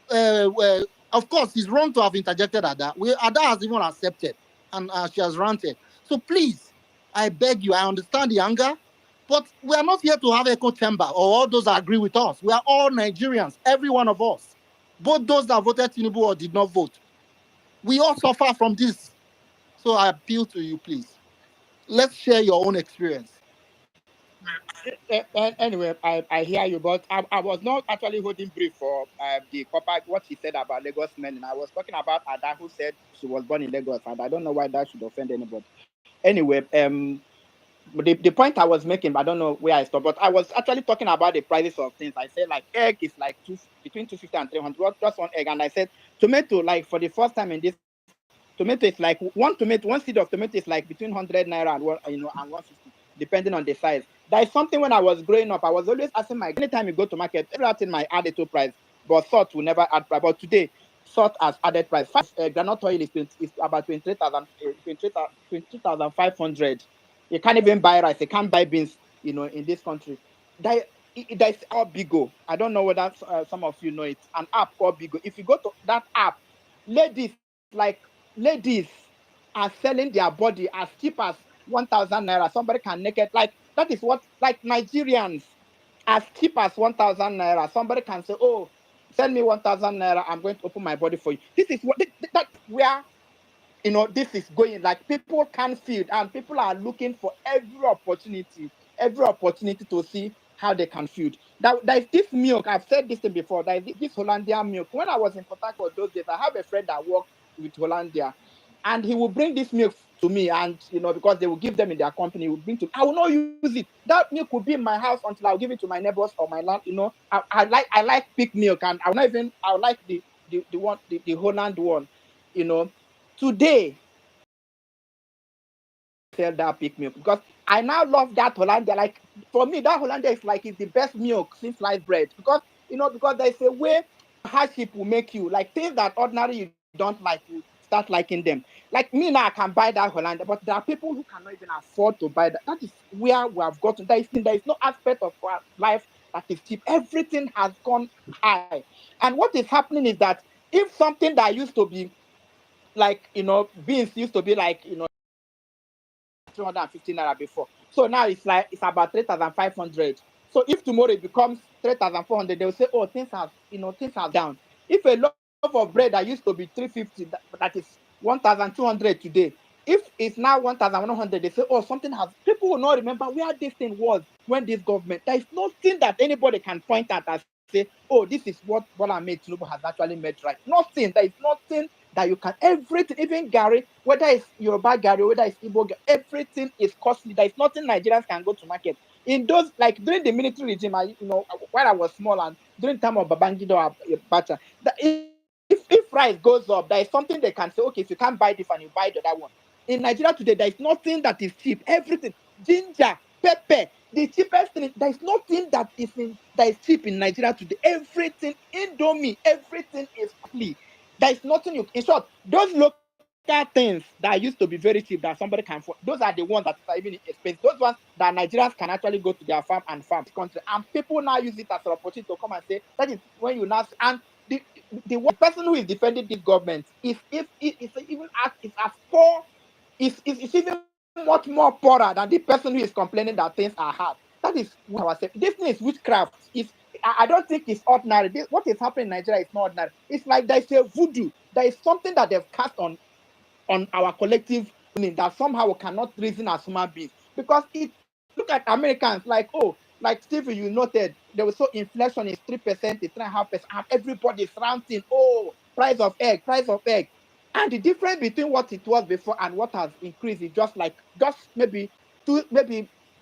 Speaker 16: of course, it's wrong to have interjected Ada. Ada has even accepted and she has ranted. So please, I beg you, I understand the anger, but we are not here to have echo chamber or all those that agree with us. We are all Nigerians, every one of us. Both those that voted Tinubu or did not vote. We all suffer from this. So I appeal to you, please. Let's share your own experience.
Speaker 19: Anyway, I hear you, but I was not actually holding brief for the copper, what he said about Lagos men. And I was talking about Ada, who said she was born in Lagos, and I don't know why that should offend anybody. Anyway, the point I was making, I don't know where I stopped, but I was actually talking about the prices of things. I said like egg is like between 250 and 300, just one egg, and I said tomato, like for the first time in this, tomato is like one seed of tomato is like between 100 naira and 150, depending on the size. There is something when I was growing up, I was always asking anytime you go to market, everything might add it to price, but salt will never add price. But today, salt has added price. Granite oil is about 23,500. You can't even buy rice. You can't buy beans, in this country. There's Obigo. I don't know whether some of you know it. An app called Bigo. If you go to that app, ladies, like ladies are selling their body as cheap as 1,000 naira. Somebody can naked, like that is what, like Nigerians, as cheap as 1,000 naira. Somebody can say, oh, send me 1,000 naira, I'm going to open my body for you. This is what, that's where, this is going. Like people can't feed, and people are looking for every opportunity to see how they can feed. There's this milk, I've said this thing before, there's this Hollandia milk. When I was in Port Harcourt those days, I have a friend that worked with Hollandia, and he will bring this milk to me, and because they will give them in their company, he will bring to, I will not use it. That milk will be in my house until I'll give it to my neighbors or my land. I like pig milk, and I would like the Holland one. Today sell that pig milk, because I now love that Hollandia. Like for me, that Hollandia is like, it's the best milk since sliced bread, because because there's a way hardship will make you, like things that ordinarily you don't like, you start liking them. Like me now, I can buy that Hollandia, but there are people who cannot even afford to buy that. That is where we have gotten. There is no aspect of our life that is cheap. Everything has gone high, and what is happening is that if something that used to be like beans used to be like 350 naira before. So now it's about 3,500. So if tomorrow it becomes 3,400, they'll say, oh, things have down. If a loaf of bread that used to be 350, that is 1,200 today. If it's now 1,100, they say, oh, something has. People will not remember where this thing was when this government. There is nothing that anybody can point at and say, oh, this is what Bola Ahmed Tinubu has actually made right. Nothing. There is nothing that you can, everything, even Gary, whether it's Yoruba Gary, whether it's Igbo Gary, everything is costly. There is nothing Nigerians can go to market. In those, like during the military regime, while I was small and during time of Babangida Abacha, if price goes up, there is something they can say, okay, if you can't buy this and you buy the other one. In Nigeria today, there is nothing that is cheap. Everything, ginger, pepper, the cheapest thing, there is nothing that is cheap in Nigeria today. Everything, Indomie, everything is costly. There is nothing in short, those local things that used to be very cheap that somebody can afford, those are the ones that are even expensive. Those ones that Nigerians can actually go to their farm and farm country. And people now use it as an opportunity to come and say, that is when you now, and the person who is defending this government is even as poor, is even much more poorer than the person who is complaining that things are hard. That is what I was saying. This thing is witchcraft. I don't think it's ordinary. What is happening in Nigeria is not ordinary. It's like there's a voodoo. There is something that they've cast on our collective meaning that somehow we cannot reason as human beings. Because look at Americans, like Stephen, you noted, there was inflation is 3%, it's 3.5%, and everybody is ranting, oh, price of egg. And the difference between what it was before and what has increased is just maybe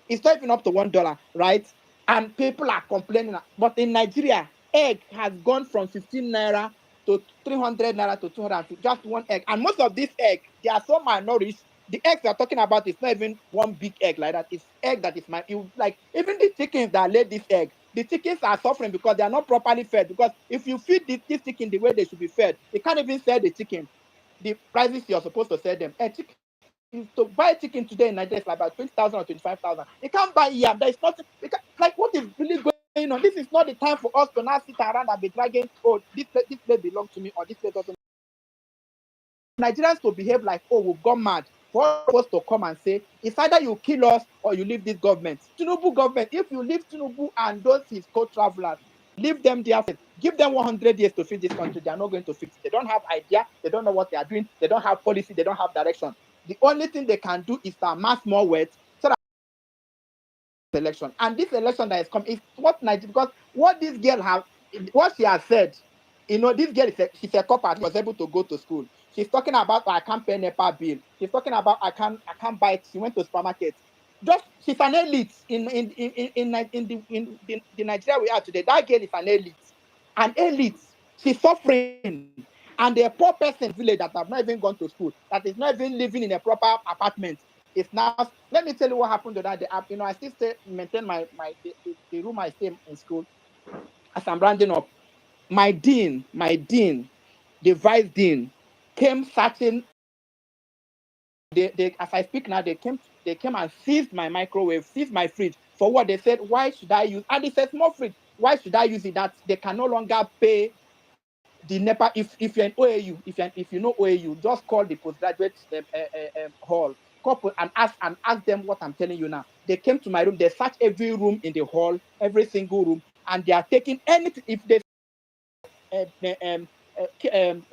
Speaker 19: it's not even up to $1, right? And people are complaining. But in Nigeria, egg has gone from 15 naira to 300 naira to 250, just one egg. And most of these eggs, they are so malnourished. The eggs they're talking about is not even one big egg like that. It's egg that is like even the chickens that lay this egg, the chickens are suffering because they are not properly fed. Because if you feed this chicken the way they should be fed, you can't even sell the chicken the prices you're supposed to sell them. Chicken, to buy chicken today in Nigeria is like about 20,000 or 25,000. You can't buy yam. There is nothing. Like what is really going on? This is not the time for us to now sit around and be dragging, oh, this place belongs to me or this place doesn't. Nigerians to behave like, oh, we've gone mad. For us to come and say, it's either you kill us or you leave this government. Tinubu government, if you leave Tinubu and those his co-travelers, leave them there. Give them 100 years to fix this country. They are not going to fix it. They don't have idea. They don't know what they are doing. They don't have policy. They don't have direction. The only thing they can do is to amass more words so that election. And this election that is coming is what Nigeria, because what this girl has, what she has said, this girl she's a copper. She was able to go to school. She's talking about I can't pay NEPA bill. She's talking about I can't buy it. She went to supermarket. She's an elite in the Nigeria we are today. That girl is an elite. An elite. She's suffering. And the poor person in the village that have not even gone to school, that is not even living in a proper apartment, is now. Let me tell you what happened to that. I still maintain the room I stay in school. As I'm rounding up, my dean, the vice dean, came searching. They as I speak now, they came and seized my microwave, seized my fridge. For what? They said, why should I use? And it's a small fridge. Why should I use it? That they can no longer pay the NEPA, if you're in OAU, if you know OAU, just call the postgraduate hall, couple, and ask them what I'm telling you now. They came to my room, they searched every room in the hall, every single room, and they are taking anything. If they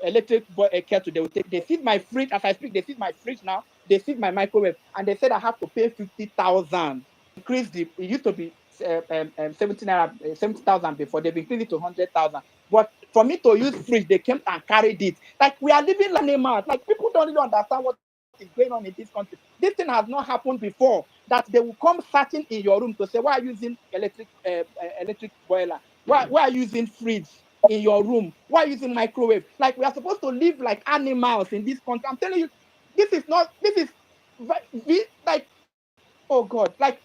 Speaker 19: electric kettle, they will take. They see my fridge as I speak. They see my fridge now. They see my microwave, and they said I have to pay 50,000. Increase the. It used to be 70,000 before. They've increased it to 100,000. But for me to use fridge, they came and carried it. Like we are living like animals. Like people don't really understand what is going on in this country. This thing has not happened before. That they will come searching in your room to say, why are you using electric boiler? Why are you using fridge in your room? Why are you using microwave? Like we are supposed to live like animals in this country. I'm telling you, this is like, oh God, like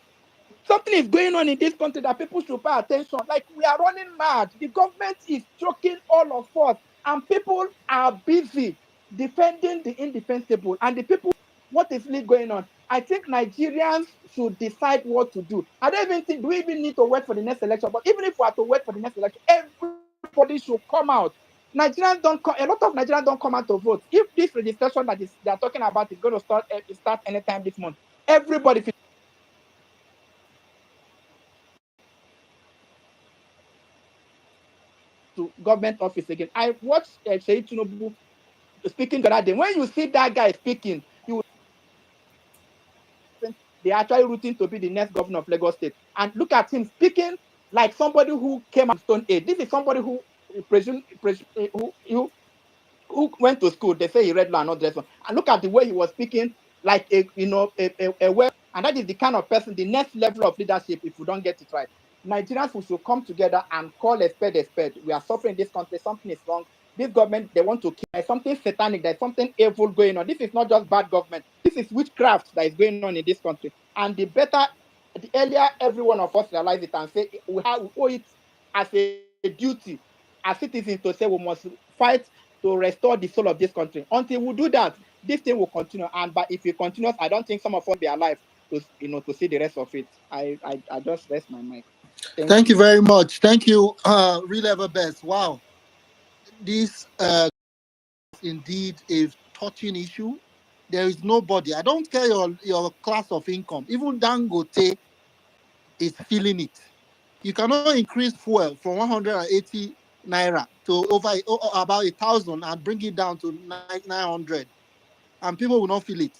Speaker 19: something is going on in this country that people should pay attention. Like we are running mad. The government is choking all of us, and people are busy defending the indefensible. And the people, what is really going on? I think Nigerians should decide what to do. I don't even think, do we even need to wait for the next election? But even if we are to wait for the next election, everybody should come out. Nigerians don't come, a lot of Nigerians don't come out to vote. If this registration that they are talking about is going to start anytime this month, everybody to government office again. I watched Seyi Tinubu speaking the other day. When you see that guy speaking, they are actually rooting to be the next governor of Lagos State. And look at him speaking like somebody who came from Stone Age. This is somebody who who went to school. They say he read law and not this one. And look at the way he was speaking, like a well. And that is the kind of person, the next level of leadership. If we don't get it right, Nigerians we should come together and call a spade a spade. We are suffering in this country. Something is wrong. This government, they want to kill. There's something satanic. There's something evil going on. This is not just bad government. This is witchcraft that is going on in this country. And the earlier every one of us realize it and say we owe it as a duty as citizens to say we must fight to restore the soul of this country. Until we do that, this thing will continue. And but if it continues, I don't think some of us will be alive to see the rest of it. I just rest my mic.
Speaker 16: Thank you very much. Thank you, Real Ever Best. Wow, this indeed a touching issue. There is nobody. I don't care your class of income. Even Dangote is feeling it. You cannot increase fuel from 180 naira to over about 1,000 and bring it down to 900, and people will not feel it.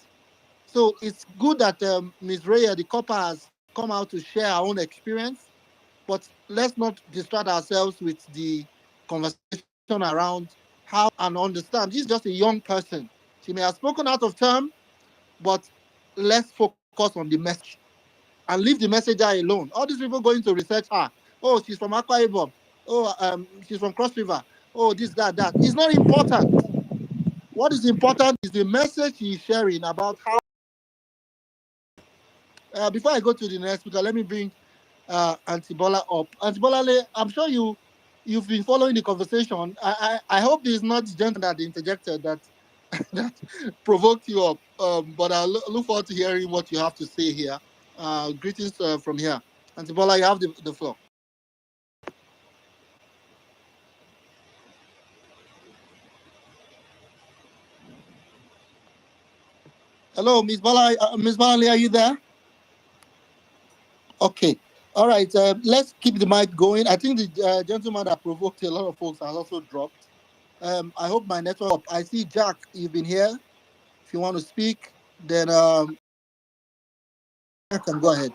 Speaker 16: So it's good that Ms. Raya, the copper, has come out to share our own experience, but let's not distract ourselves with the conversation around how and understand. She's just a young person. She may have spoken out of term, but let's focus on the message and leave the messenger alone. All these people going to research her. Oh, she's from Akwa Ibom. Oh, she's from Cross River. Oh, this, that. It's not important. What is important is the message she's sharing about how. Before I go to the next speaker, let me bring Auntie Bola up. Auntie Bola, I'm sure you've been following the conversation. I hope it's not the gentleman that interjected that that provoked you up. But I look forward to hearing what you have to say here. Greetings from here. Auntie Bola, you have the floor. Hello, Ms. Bola. Ms. Bola, are you there? Okay. All right. Let's keep the mic going. I think the gentleman that provoked a lot of folks has also dropped. I hope my network. I see Jack. You've been here. If you want to speak, then I can go ahead.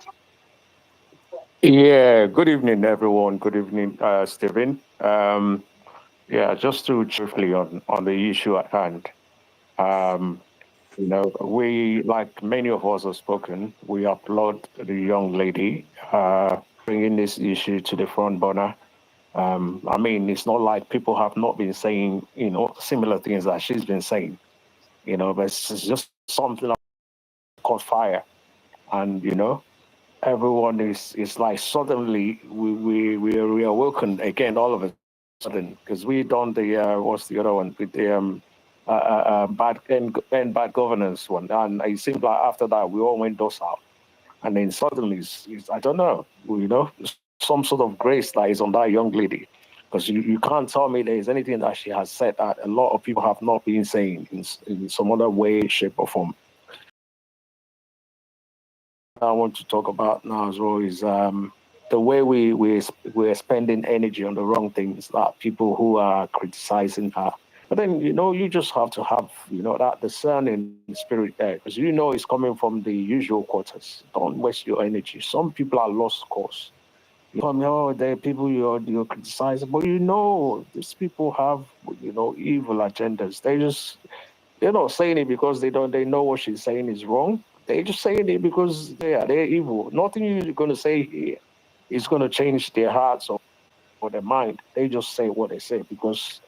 Speaker 4: Yeah. Good evening, everyone. Good evening, Stephen. Yeah. Just to briefly on the issue at hand. We, like many of us have spoken, we applaud the young lady bringing this issue to the front burner. I mean, it's not like people have not been saying, similar things that she's been saying, but it's just something that caught fire. And, everyone is like suddenly we are reawoken again all of a sudden, because we done the, what's the other one, with the bad governance one. And it seemed like after that, we all went docile. And then suddenly, I don't know, some sort of grace that is on that young lady. Because you can't tell me there is anything that she has said that a lot of people have not been saying in some other way, shape, or form. I want to talk about now as well is the way we're spending energy on the wrong things, that people who are criticizing her. But then, you just have to have, that discerning spirit there, because it's coming from the usual quarters. Don't waste your energy. Some people are lost cause. You tell me, oh, there are people you're criticizing, but these people have, evil agendas. They're not saying it because they know what she's saying is wrong. They're just saying it because they're evil. Nothing you're going to say here is going to change their hearts or their mind. They just say what they say because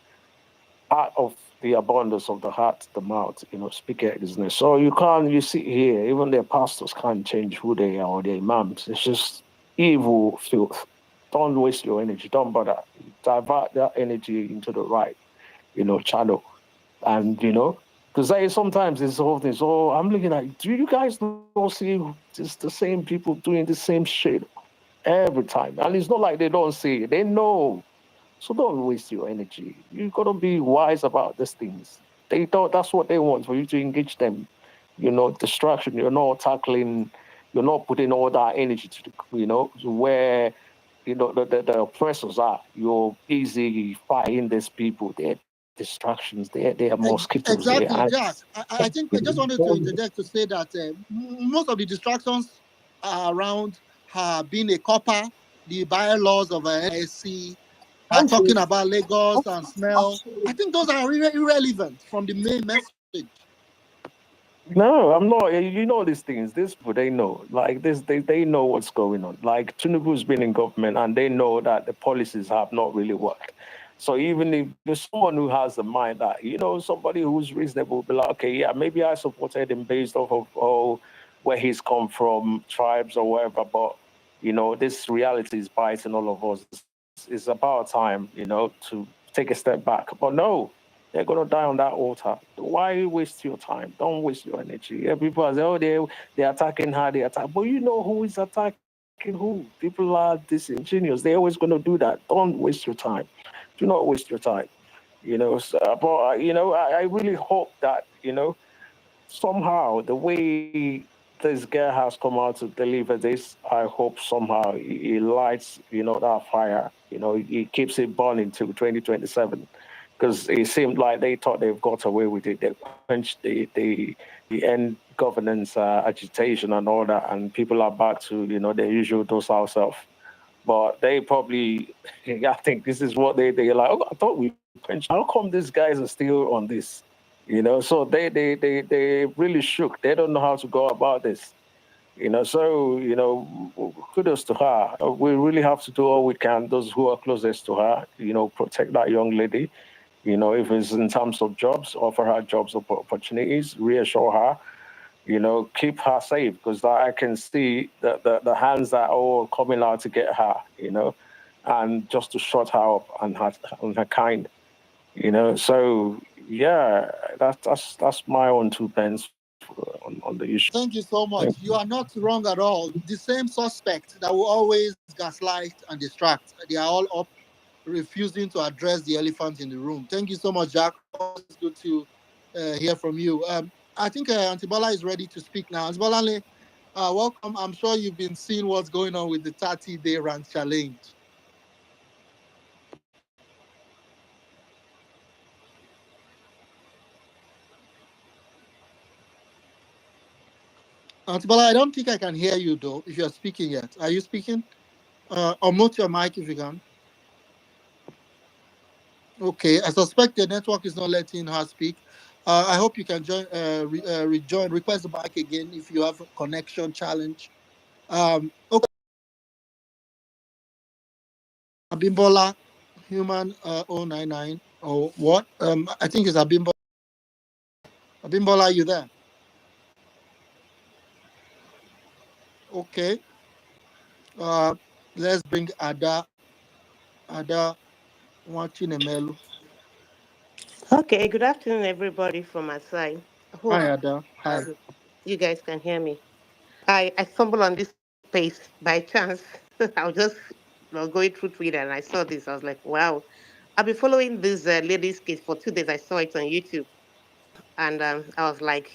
Speaker 4: out of the abundance of the heart, the mouth, speak business. So you see here, even their pastors can't change who they are or their imams. It's just evil filth. Don't waste your energy. Don't bother. Divert that energy into the right, channel. And, because sometimes it's the whole thing. So I'm looking at, do you guys not see just the same people doing the same shit every time? And it's not like they don't see it. They know. So don't waste your energy. You got to be wise about these things. That's what they want, for you to engage them. Distraction. You're not tackling, you're not putting all that energy to where, the oppressors are. You're busy fighting these people. They're distractions. They are mosquitoes.
Speaker 16: Exactly, Jack. I think I just wanted to interject to say that most of the distractions are around her being a copper, the bylaws of a NSC, talking about Lagos and smell. I think those are irrelevant from the main message.
Speaker 4: No, I'm not. These things. These people, they know. Like this, they know what's going on. Like Tinubu's been in government, and they know that the policies have not really worked. So even if there's someone who has a mind that, somebody who's reasonable, be like, okay, yeah, maybe I supported him based off of where he's come from, tribes or whatever. But this reality is biting all of us. It's about time, to take a step back. But no. They're going to die on that altar. Why waste your time? Don't waste your energy. Yeah, people are saying, oh, they're attacking her, but you know who is attacking who? People are disingenuous. They're always going to do that. Don't waste your time. Do not waste your time. But I really hope that, somehow the way this girl has come out to deliver this, I hope somehow it lights, that fire. It keeps it burning till 2027. Because it seemed like they thought they've got away with it. They quenched the end governance agitation and all that, and people are back to their usual docile self. But they probably, I think this is what they're like. Oh, I thought we quenched. How come these guys are still on this? So they really shook. They don't know how to go about this. So kudos to her. We really have to do all we can. Those who are closest to her, protect that young lady. If it's in terms of jobs, offer her jobs opportunities, reassure her, keep her safe, because I can see the hands that are all coming out to get her, and just to shut her up and her kind, So yeah, that's my own 2 pence on the issue.
Speaker 16: Thank you so much. You are not wrong at all. The same suspect that will always gaslight and distract, they are all up refusing to address the elephant in the room. Thank you so much, Jack. It's good to hear from you. I think Auntie Bola is ready to speak now. Auntie Bola, welcome. I'm sure you've been seeing what's going on with the 30-day rant challenge. Auntie Bola, I don't think I can hear you, though, if you're speaking yet. Are you speaking? Unmute your mic if you can. Okay, I suspect the network is not letting her speak. I hope you can rejoin, request the mic again if you have a connection challenge. Okay. Abimbola, human 099 or what? I think it's Abimbola. Abimbola, are you there? Okay. Let's bring Ada Wachinemelu.
Speaker 3: Okay, good afternoon, everybody from my side. I hope
Speaker 16: Hi, Ada. Hi.
Speaker 3: you guys can hear me. I stumbled on this space by chance. I'll just going through Twitter and I saw this. I was like, wow. I've been following this lady's case for 2 days. I saw it on YouTube. And I was like,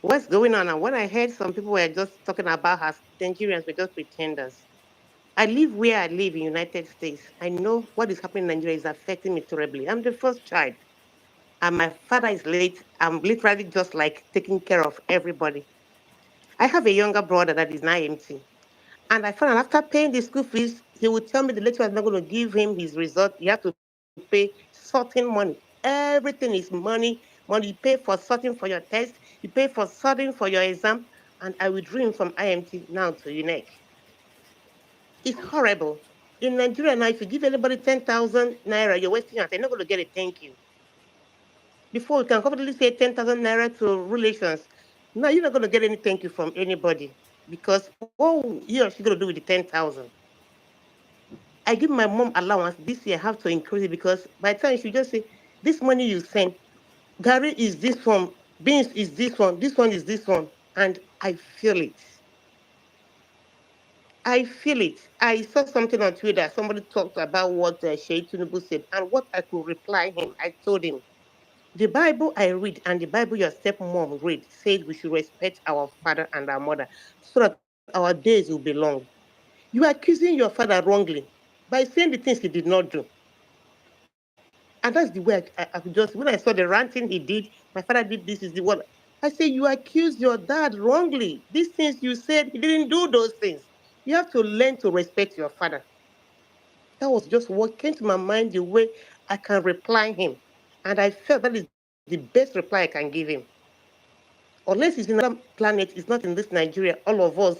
Speaker 3: what's going on? And when I heard some people were just talking about how Nigerians were just pretenders. I live where I live in United States. I know what is happening in Nigeria is affecting me terribly. I'm the first child. And my father is late. I'm literally just like taking care of everybody. I have a younger brother that is now empty. And I found out after paying the school fees, he would tell me the lecturer is not going to give him his result. You have to pay certain money. Everything is money. Money you pay for sorting for your test. You pay for sorting for your exam. And I withdrew him from IMT now to UNEC. It's horrible. In Nigeria now, if you give anybody 10,000 naira, you're wasting your time. They're not going to get a thank you. Before, you can confidently say 10,000 naira to relations. Now, you're not going to get any thank you from anybody because what he or she going to do with the 10,000? I give my mom allowance this year. I have to increase it because by the time she just say, this money you send, Gary is this one, beans is this one is this one. And I feel it. I feel it. I saw something on Twitter. Somebody talked about what Sheikh Tinubu said and what I could reply him. I told him, the Bible I read and the Bible your stepmom read says we should respect our father and our mother so that our days will be long. You are accusing your father wrongly by saying the things he did not do. And that's the way I could just, when I saw the ranting he did, my father did this, is the one. I say, you accused your dad wrongly. These things you said, he didn't do those things. You have to learn to respect your father. That was just what came to my mind, the way I can reply him. And I felt that is the best reply I can give him. Unless he's in another planet, it's not in this Nigeria, all of us,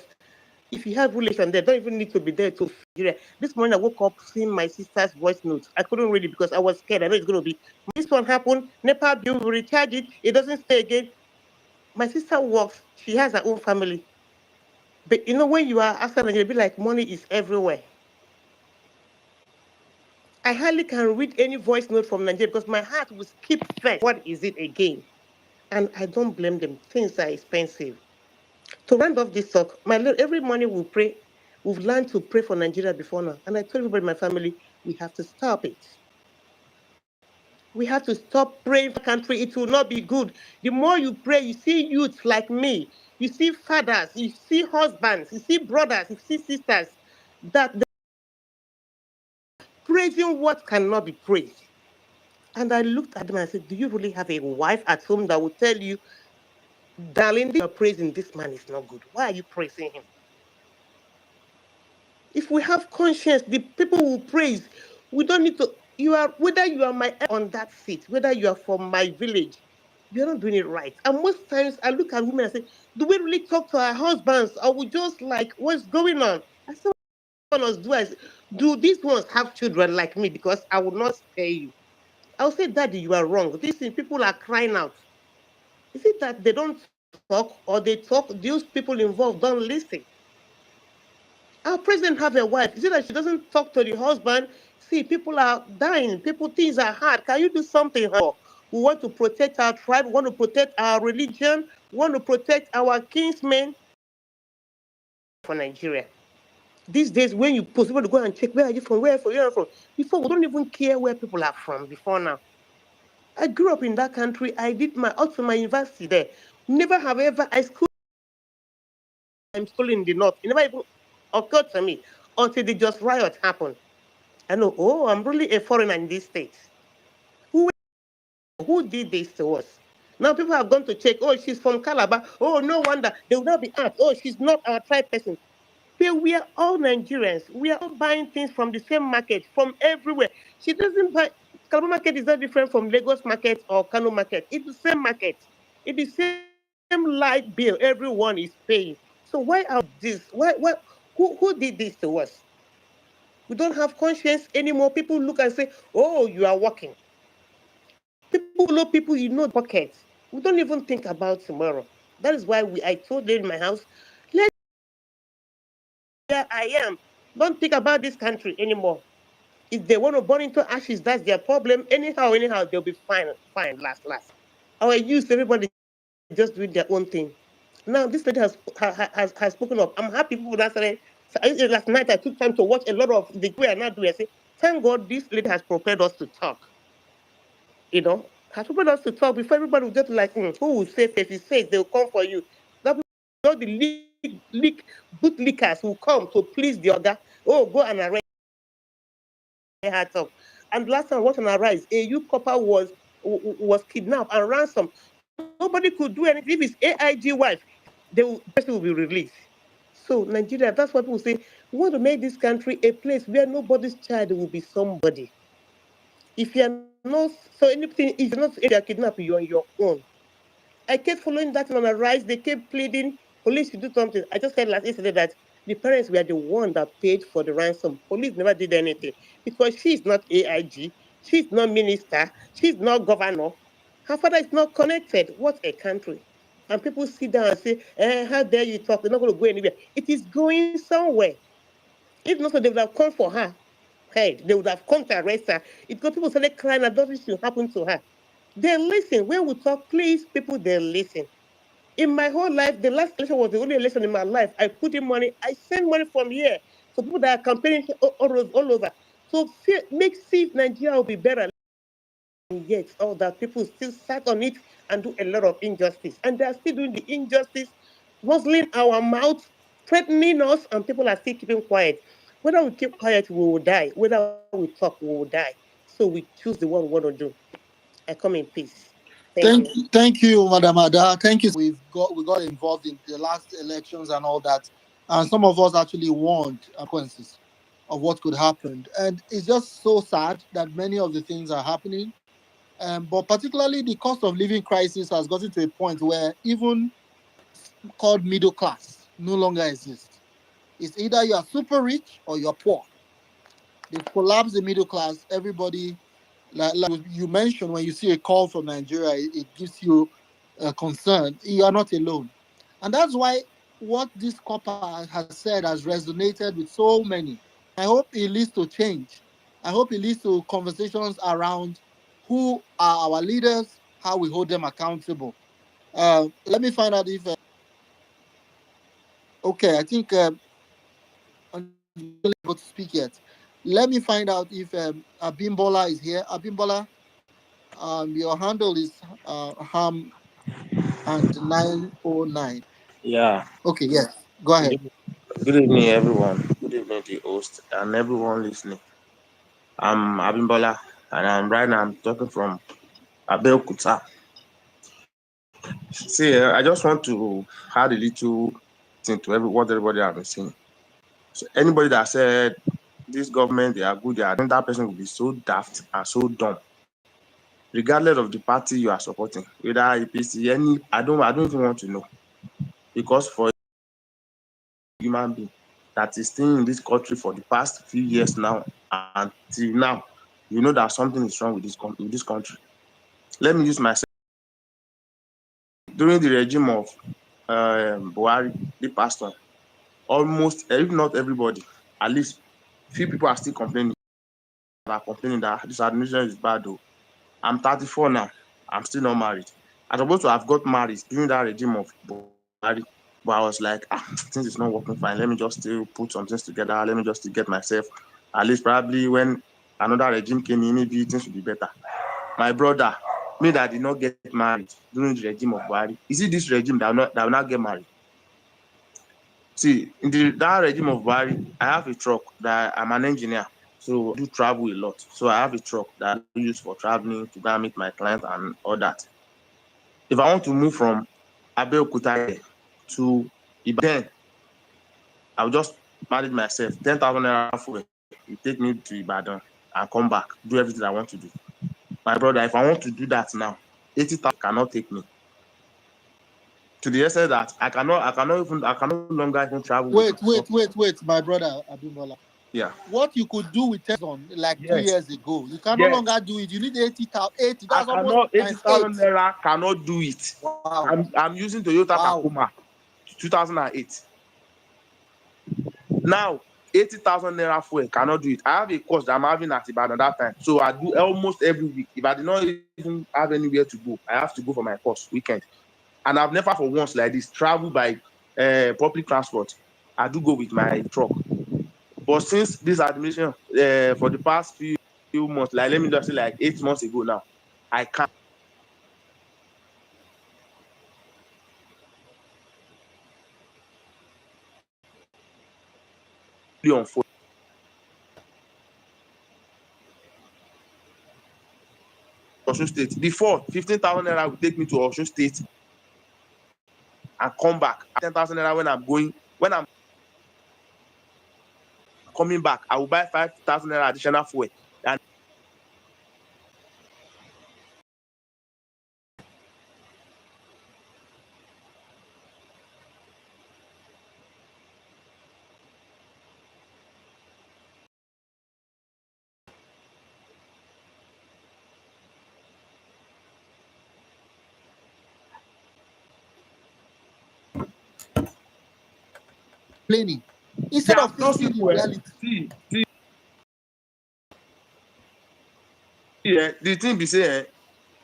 Speaker 3: if you have relation there, don't even need to be there to Nigeria. This morning I woke up seeing my sister's voice notes. I couldn't read it because I was scared. I know it's going to be, this one happened, Nepal bill, we recharge it doesn't stay again. My sister works, she has her own family. But you know, when you are outside Nigeria, be like money is everywhere. I hardly can read any voice note from Nigeria because my heart will skip first. What is it again? And I don't blame them. Things are expensive. To round off this talk, every morning we pray. We've learned to pray for Nigeria before now. And I told everybody in my family, we have to stop it. We have to stop praying for country. It will not be good. The more you pray, you see youths like me. You see fathers, you see husbands, you see brothers, you see sisters that praising what cannot be praised. And I looked at them and I said, do you really have a wife at home that will tell you, darling, you're praising this man is not good. Why are you praising him? If we have conscience, the people will praise. We don't need to, whether you are my on that seat, whether you are from my village, you're not doing it right. And most times I look at women and say, do we really talk to our husbands? Or we just like, what's going on? I said, what us do? Do these ones have children like me? Because I will not spare you. I'll say, Daddy, you are wrong. These things, people are crying out. Is it that they don't talk or they talk? Those people involved don't listen. Our president have a wife. Is it that she doesn't talk to the husband? See, people are dying. Things are hard. Can you do something? We want to protect our tribe. We want to protect our religion. We want to protect our kinsmen for Nigeria. These days, when you post, you want to go and check, where are you from? Where are you from? Before, we don't even care where people are from before now. I grew up in that country. I did my university there. Never have ever, I'm still in the north. It never even occurred to me until the Just Riot happened. I know, I'm really a foreigner in this state. Who did this to us? Now people have gone to check, she's from Calabar. No wonder. They will not be asked, she's not our tribe person. We are all Nigerians. We are all buying things from the same market, from everywhere. She doesn't buy, Calabar market is not different from Lagos market or Kano market. It's the same market. It's the same light bill everyone is paying. So why are this? Who did this to us? We don't have conscience anymore. People look and say, you are working. People know people, pockets. We don't even think about tomorrow. That is why I told them in my house, where I am. Don't think about this country anymore. If they want to burn into ashes, that's their problem. Anyhow, they'll be fine, last. Our youth, everybody just doing their own thing. Now, this lady has spoken up. I'm happy people that said Last night I took time to watch a lot of the way I now do. I say, thank God this lady has prepared us to talk. Has prepared us to talk before everybody will just like, who will say face? He says they will come for you. That all the boot lickers will come to please the other. Oh, go and arrest her talk. And last time, what on arise, a youth couple was kidnapped and ransomed. Nobody could do anything. If it's AIG wife, the person will be released. So Nigeria, that's what people say. We want to make this country a place where nobody's child will be somebody. If you're not, so anything, if you're not area kidnapped, you're on your own. I kept following that on a rise. They kept pleading, police should do something. I just said last yesterday that the parents were the one that paid for the ransom. Police never did anything because she's not AIG, she's not minister, she's not governor. Her father is not connected. What a country. And people sit down and say, how dare you talk? They're not going to go anywhere. It is going somewhere. If not, so they would have come for her. Hey, they would have come to arrest her. It's because people started crying that nothing should happen to her. They listen. When we talk, please, people, they listen. In my whole life, the last election was the only election in my life. I put in money. I send money from here. So people that are campaigning all over. So see if Nigeria will be better. And yet, all that people still sat on it and do a lot of injustice. And they are still doing the injustice, muzzling our mouth, threatening us, and people are still keeping quiet. Whether we keep quiet, we will die. Whether we talk, we will die. So we choose the one we want to do. I come in peace.
Speaker 16: Thank you, Madam Ada. Thank you. We got involved in the last elections and all that, and some of us actually warned consequences of what could happen. And it's just so sad that many of the things are happening. But particularly the cost of living crisis has gotten to a point where even called middle class no longer exists. It's either you are super rich or you're poor. They've collapsed the middle class. Everybody, like you mentioned, when you see a call from Nigeria, it gives you a concern. You are not alone. And that's why what this copper has said has resonated with so many. I hope it leads to change. I hope it leads to conversations around who are our leaders, how we hold them accountable. Let me find out if... okay, I think I'm not able to speak yet. Let me find out if Abimbola is here. Abimbola, your handle is Ham and 909.
Speaker 6: Yeah.
Speaker 16: Okay, yes. Go ahead.
Speaker 6: Good evening, everyone. Good evening, the host and everyone listening. I'm Abimbola, and right now I'm talking from Abeokuta. See, I just want to add a little thing to what everybody has been saying. So anybody that said this government, they are good, that person will be so daft and so dumb. Regardless of the party you are supporting, whether APC, I don't even want to know. Because for a human being that is staying in this country for the past few years now, until now, you know that something is wrong with this country. Let me use myself. During the regime of Buhari, the pastor, almost, if not everybody, at least few people are still complaining. That this administration is bad. Though I'm 34 now, I'm still not married. I'm supposed to have got married during that regime of Buhari, but I was like, things is not working fine. Let me just still put some things together. Let me just still get myself. At least probably when another regime came in, maybe things would be better. My brother, me that did not get married during the regime of Buhari, is it this regime that will not get married? See, in that regime of Buhari, I have a truck that I'm an engineer, so I do travel a lot. So I have a truck that I use for traveling to go and meet my clients and all that. If I want to move from Abeokuta to Ibadan, I'll just manage myself. 10,000 naira for it. It take me to Ibadan and come back, do everything I want to do. My brother, if I want to do that now, 80,000 cannot take me. To the extent that I can no longer even travel.
Speaker 16: Wait, my brother Abimbola.
Speaker 6: Yeah.
Speaker 16: What you could do with Tesla like 2 years ago, you can no longer do it. You need 80,000. 80. That's almost
Speaker 6: 80,000 naira cannot do it.
Speaker 16: Wow.
Speaker 6: I'm using Toyota Tacoma, 2008. Now, 80,000 naira fuel cannot do it. I have a course that I'm having at Ibadan that time, so I do almost every week. If I did not even have anywhere to go, I have to go for my course weekend. And I've never for once like this traveled by public transport. I do go with my truck. But since this administration, for the past few months, like let me just say like 8 months ago now, I can't be on foot. Osun State. Before 15,000 naira will take me to Osun State and come back. 10,000 naira when I'm coming back, I will buy 5,000 naira additional fuel. And
Speaker 16: Complaining instead of
Speaker 6: those
Speaker 16: facing the
Speaker 6: people,
Speaker 16: reality.
Speaker 6: The thing be say,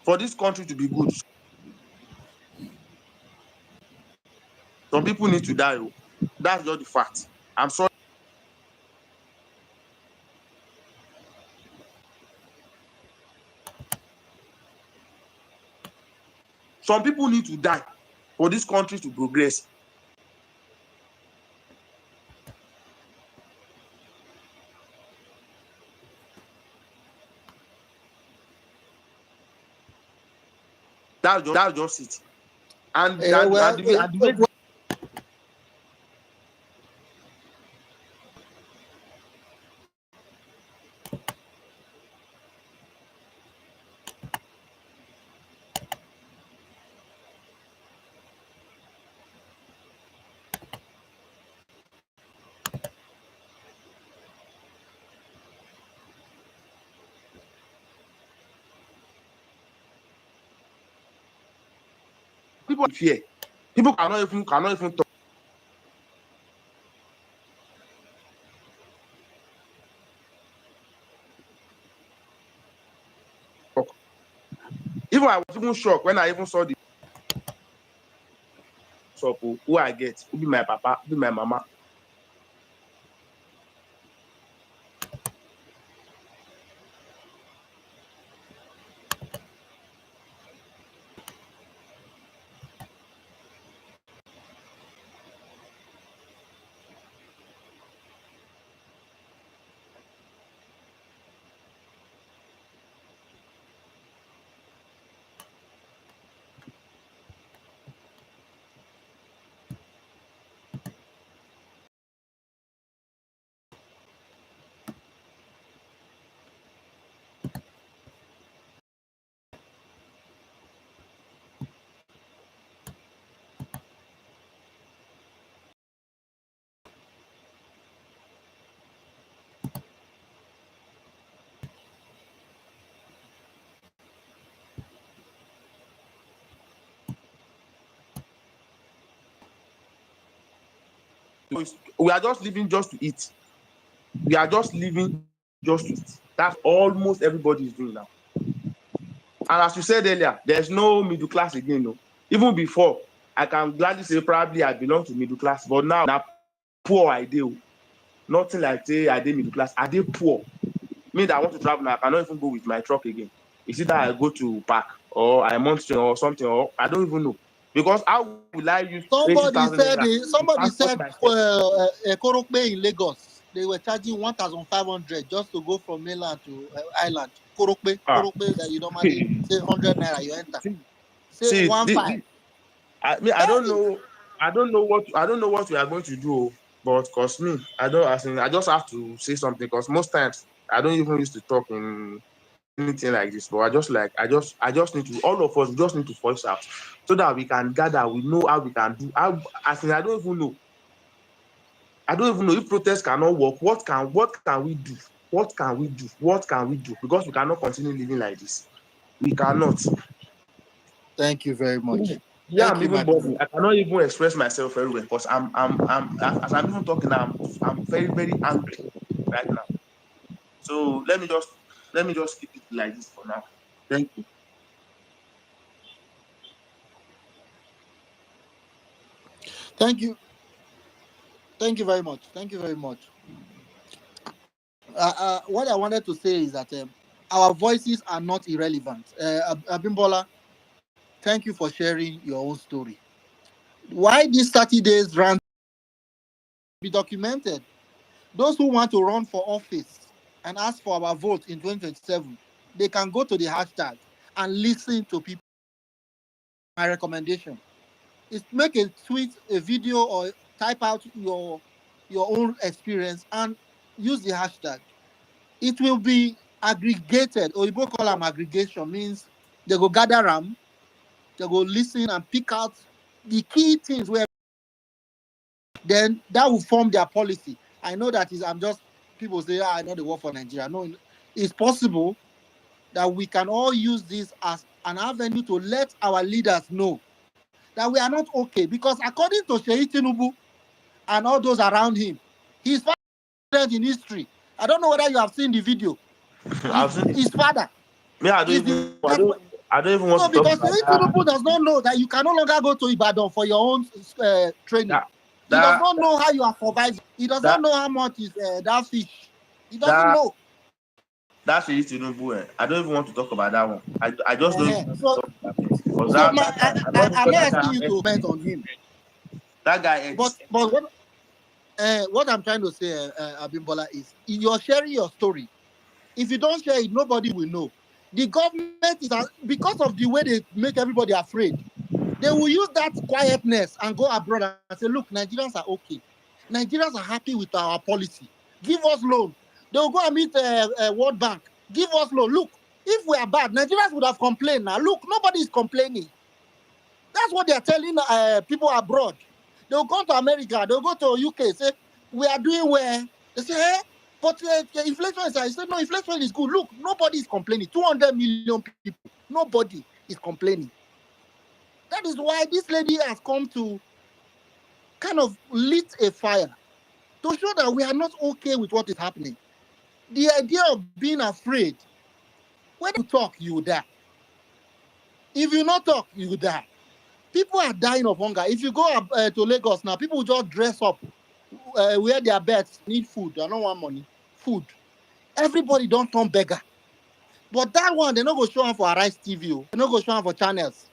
Speaker 6: for this country to be good, some people need to die. That's just the fact. I'm sorry. Some people need to die for this country to progress. That's just it. And the way people fear, people cannot even talk. Even I was even shocked when I even saw the shop who I get, who be my papa, who be my mama. We are just living just to eat. We are just living just to eat. That's almost everybody is doing now. And as you said earlier, there's no middle class again. No. Even before, I can gladly say probably I belong to middle class, but now poor I do. Nothing like say I did middle class. I did poor. Me that I want to travel now, I cannot even go with my truck again. Is it that I go to park or I monster or something, or I don't even know. Because how will I use
Speaker 16: Somebody
Speaker 6: 80,000
Speaker 16: said
Speaker 6: naira
Speaker 16: somebody
Speaker 6: to transport
Speaker 16: said
Speaker 6: myself?
Speaker 16: Korokpe in Lagos, they were charging 1,500 just to go from mainland to island. Korokpe that you normally say 100 naira you enter. Say
Speaker 6: See,
Speaker 16: 1,500.
Speaker 6: I don't know. I don't know what we are going to do. But cause me, I just have to say something because most times I don't even used to talk in anything like this. But I just need to, all of us just need to voice out so that we can gather, we know how we can do. I don't even know. I don't even know if protests cannot work. What can we do? What can we do? What can we do? Because we cannot continue living like this. We cannot.
Speaker 16: Thank you very much.
Speaker 6: Yeah,
Speaker 16: Thank
Speaker 6: I'm
Speaker 16: you,
Speaker 6: even
Speaker 16: my
Speaker 6: bothered. I cannot even express myself very well because as I'm even talking now, I'm very, very angry right now. So let me just keep it like this for now. Thank you.
Speaker 16: Thank you. Thank you very much. Thank you very much. What I wanted to say is that our voices are not irrelevant. Abimbola, thank you for sharing your own story. Why these 30 days run be documented? Those who want to run for office and ask for our vote in 2027, they can go to the hashtag and listen to people. My recommendation is make a tweet, a video, or type out your own experience and use the hashtag. It will be aggregated, or you call them aggregation, means they go gather them, they go listen and pick out the key things where then that will form their policy. I know that is I'm just people say, I know the war for Nigeria. No, it's possible that we can all use this as an avenue to let our leaders know that we are not okay. Because according to Sheikh Tinubu and all those around him, his father in history. I don't know whether you have seen the video. His father.
Speaker 6: Me, I don't even want to talk
Speaker 16: because
Speaker 6: about
Speaker 16: Sheikh
Speaker 6: that.
Speaker 16: Tinubu does not know that you can no longer go to Ibadan for your own training. He does not know how you are surviving. He does not know how much is that fish. He doesn't know.
Speaker 6: That's Sheikh Tinubu. I don't even want to talk about that one. I just don't even
Speaker 16: so,
Speaker 6: talk about it.
Speaker 16: I'm not asking you to comment on him.
Speaker 6: That guy.
Speaker 16: But what I'm trying to say, Abimbola, is you're sharing your story. If you don't share it, nobody will know. The government is because of the way they make everybody afraid. They will use that quietness and go abroad and say, look, Nigerians are okay. Nigerians are happy with our policy. Give us loan. They will go and meet World Bank. Give us loan. Look, if we are bad, Nigerians would have complained now. Look, nobody is complaining. That's what they are telling people abroad. They will go to America. They will go to UK, say, we are doing well. They say, hey, but inflation is high. I said, no, inflation is good. Look, nobody is complaining. 200 million people. Nobody is complaining. That is why this lady has come to kind of lit a fire to show that we are not okay with what is happening. The idea of being afraid, when you talk, you will die. If you not talk, you will die. People are dying of hunger. If you go to Lagos now, people will just dress up, wear their beds, need food. They don't want money. Food. Everybody don't turn beggar. But that one, they're not going to show them for Arise TV. They're not going to show them for channels.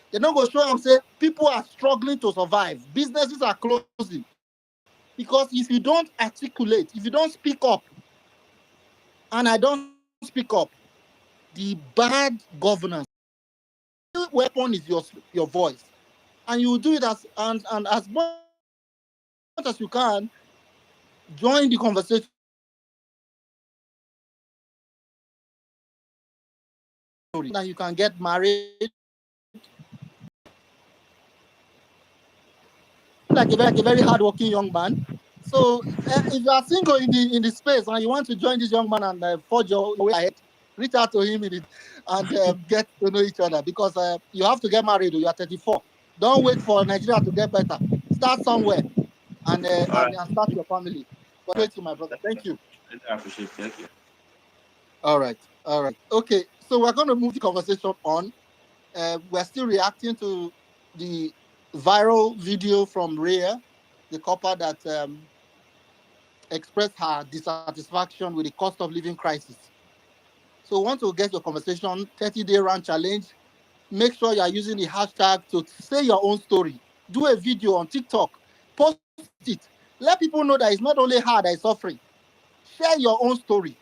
Speaker 16: They're not going to show them, say, people are struggling to survive. Businesses are closing. Because if you don't articulate, if you don't speak up, and I don't speak up, the bad governance, the weapon is your voice. And you do it as much as you can, join the conversation. That you can get married. Like a very hardworking young man. So if you are single in the space and you want to join this young man and forge your way ahead, reach out to him and get to know each other, because you have to get married. You are 34. Don't wait for Nigeria to get better. Start somewhere and start your family. But wait to my brother. Thank you.
Speaker 6: I appreciate it. Thank you.
Speaker 16: All right. Okay, so we're going to move the conversation on. We're still reacting to the viral video from Rhea, the couple that expressed her dissatisfaction with the cost of living crisis. So once you get your conversation, 30-day run challenge, make sure you are using the hashtag to say your own story. Do a video on TikTok, post it. Let people know that it's not only her that is suffering. Share your own story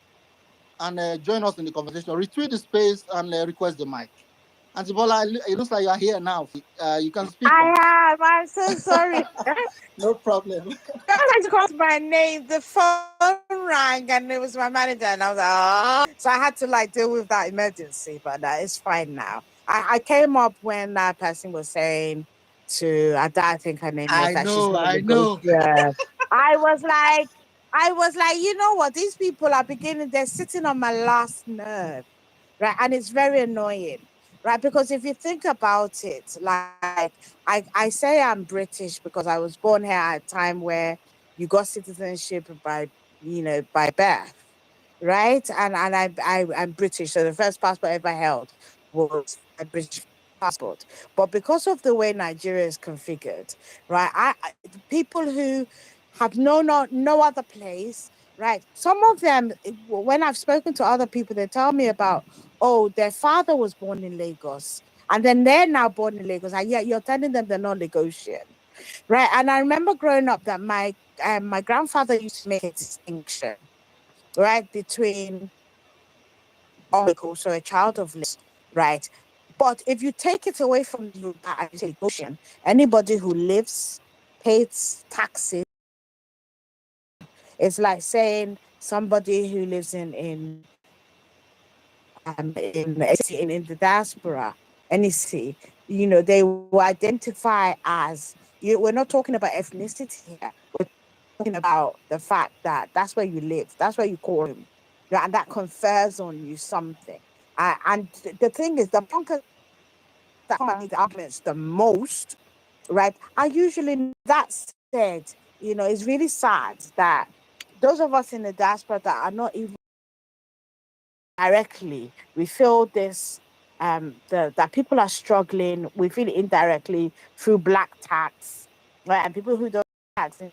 Speaker 16: and join us in the conversation. Retweet the space and request the mic. Auntie Bola, it looks like you are here now. You can speak.
Speaker 8: I am. I'm so sorry.
Speaker 16: No problem.
Speaker 8: I just called my name. The phone rang and it was my manager, and I was like, oh. So I had to deal with that emergency, but it's fine now. I came up when that person was saying to Ada, I think her name was, that she's not
Speaker 16: I know.
Speaker 8: I was like, you know what? These people are they're sitting on my last nerve, right? And it's very annoying. Right, because if you think about it, like I say I'm British because I was born here at a time where you got citizenship by birth, right? And I'm British, so the first passport I ever held was a British passport. But because of the way Nigeria is configured, right, people who have no other place, right? Some of them, when I've spoken to other people, they tell me about, oh, their father was born in Lagos, and then they're now born in Lagos, and yet you're telling them they're not Lagosian, right? And I remember growing up that my grandfather used to make a distinction, right, between also a child of Lagos, right? But if you take it away from the Lagosian, anybody who lives, pays taxes, it's like saying somebody who lives in the diaspora, NEC, they will identify as we're not talking about ethnicity here. We're talking about the fact that that's where you live, that's where you call him, and that confers on you something. And the thing is, the punkers that come at these arguments the most, right, are usually that said. It's really sad that those of us in the diaspora that are not even directly, we feel this, that people are struggling, we feel it indirectly through black tax, right? And people who don't tax, they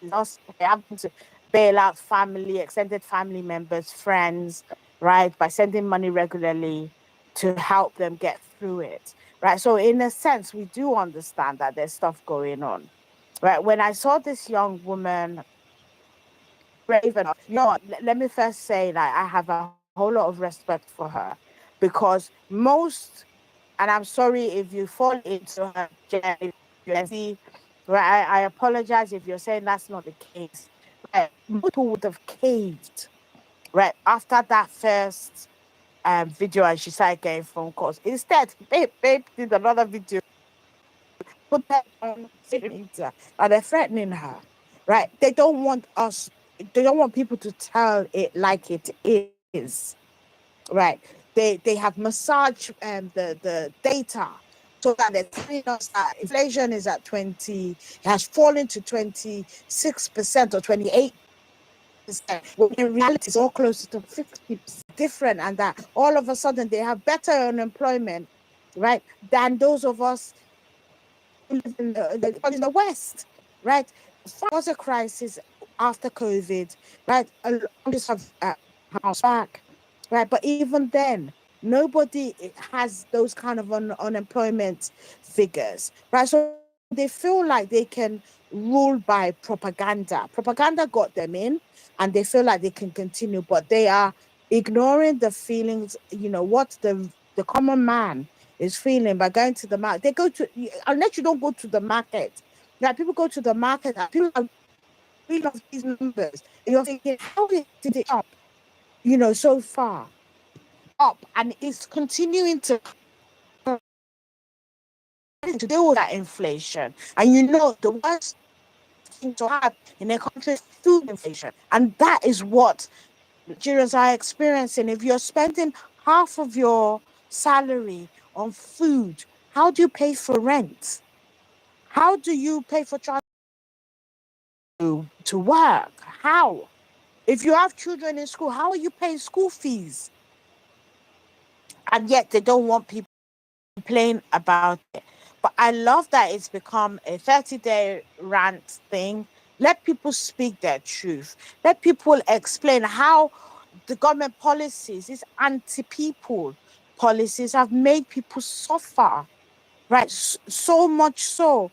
Speaker 8: have to bail out family, extended family members, friends, right, by sending money regularly to help them get through it, right? So in a sense, we do understand that there's stuff going on, right? When I saw this young woman brave enough. Let me first say that I have a whole lot of respect for her, because most, and I'm sorry if you fall into her jealousy, right? I apologize if you're saying that's not the case. Right? Most people would have caved, right, after that first video, and she started getting phone calls. Instead, babe did another video, put that on social media, and they're threatening her, right? They don't want people to tell it like it is, right? They have massaged the data so that they're telling us that inflation is at 20, has fallen to 26% or 28%. When in reality, it's all closer to 50% different, and that all of a sudden they have better unemployment, right, than those of us who live in the West, right? There was a crisis after COVID, right? A lot of just have bounced back, right? But even then, nobody has those kind of unemployment figures, right? So they feel like they can rule by propaganda. Propaganda got them in, and they feel like they can continue, but they are ignoring the feelings, what the common man is feeling by going to the market. They go to, unless you don't go to the market, like people go to the market, and people are reading off these numbers, and you're thinking, how did it up, so far up, and it's continuing to deal with that inflation. And the worst thing to have in a country is food inflation, and that is what Nigerians are experiencing. If you're spending half of your salary on food, how do you pay for rent? How do you pay for transport to work? How? If you have children in school, how are you paying school fees? And yet they don't want people to complain about it. But I love that it's become a 30-day rant thing. Let people speak their truth. Let people explain how the government policies, these anti-people policies, have made people suffer, right? So much so.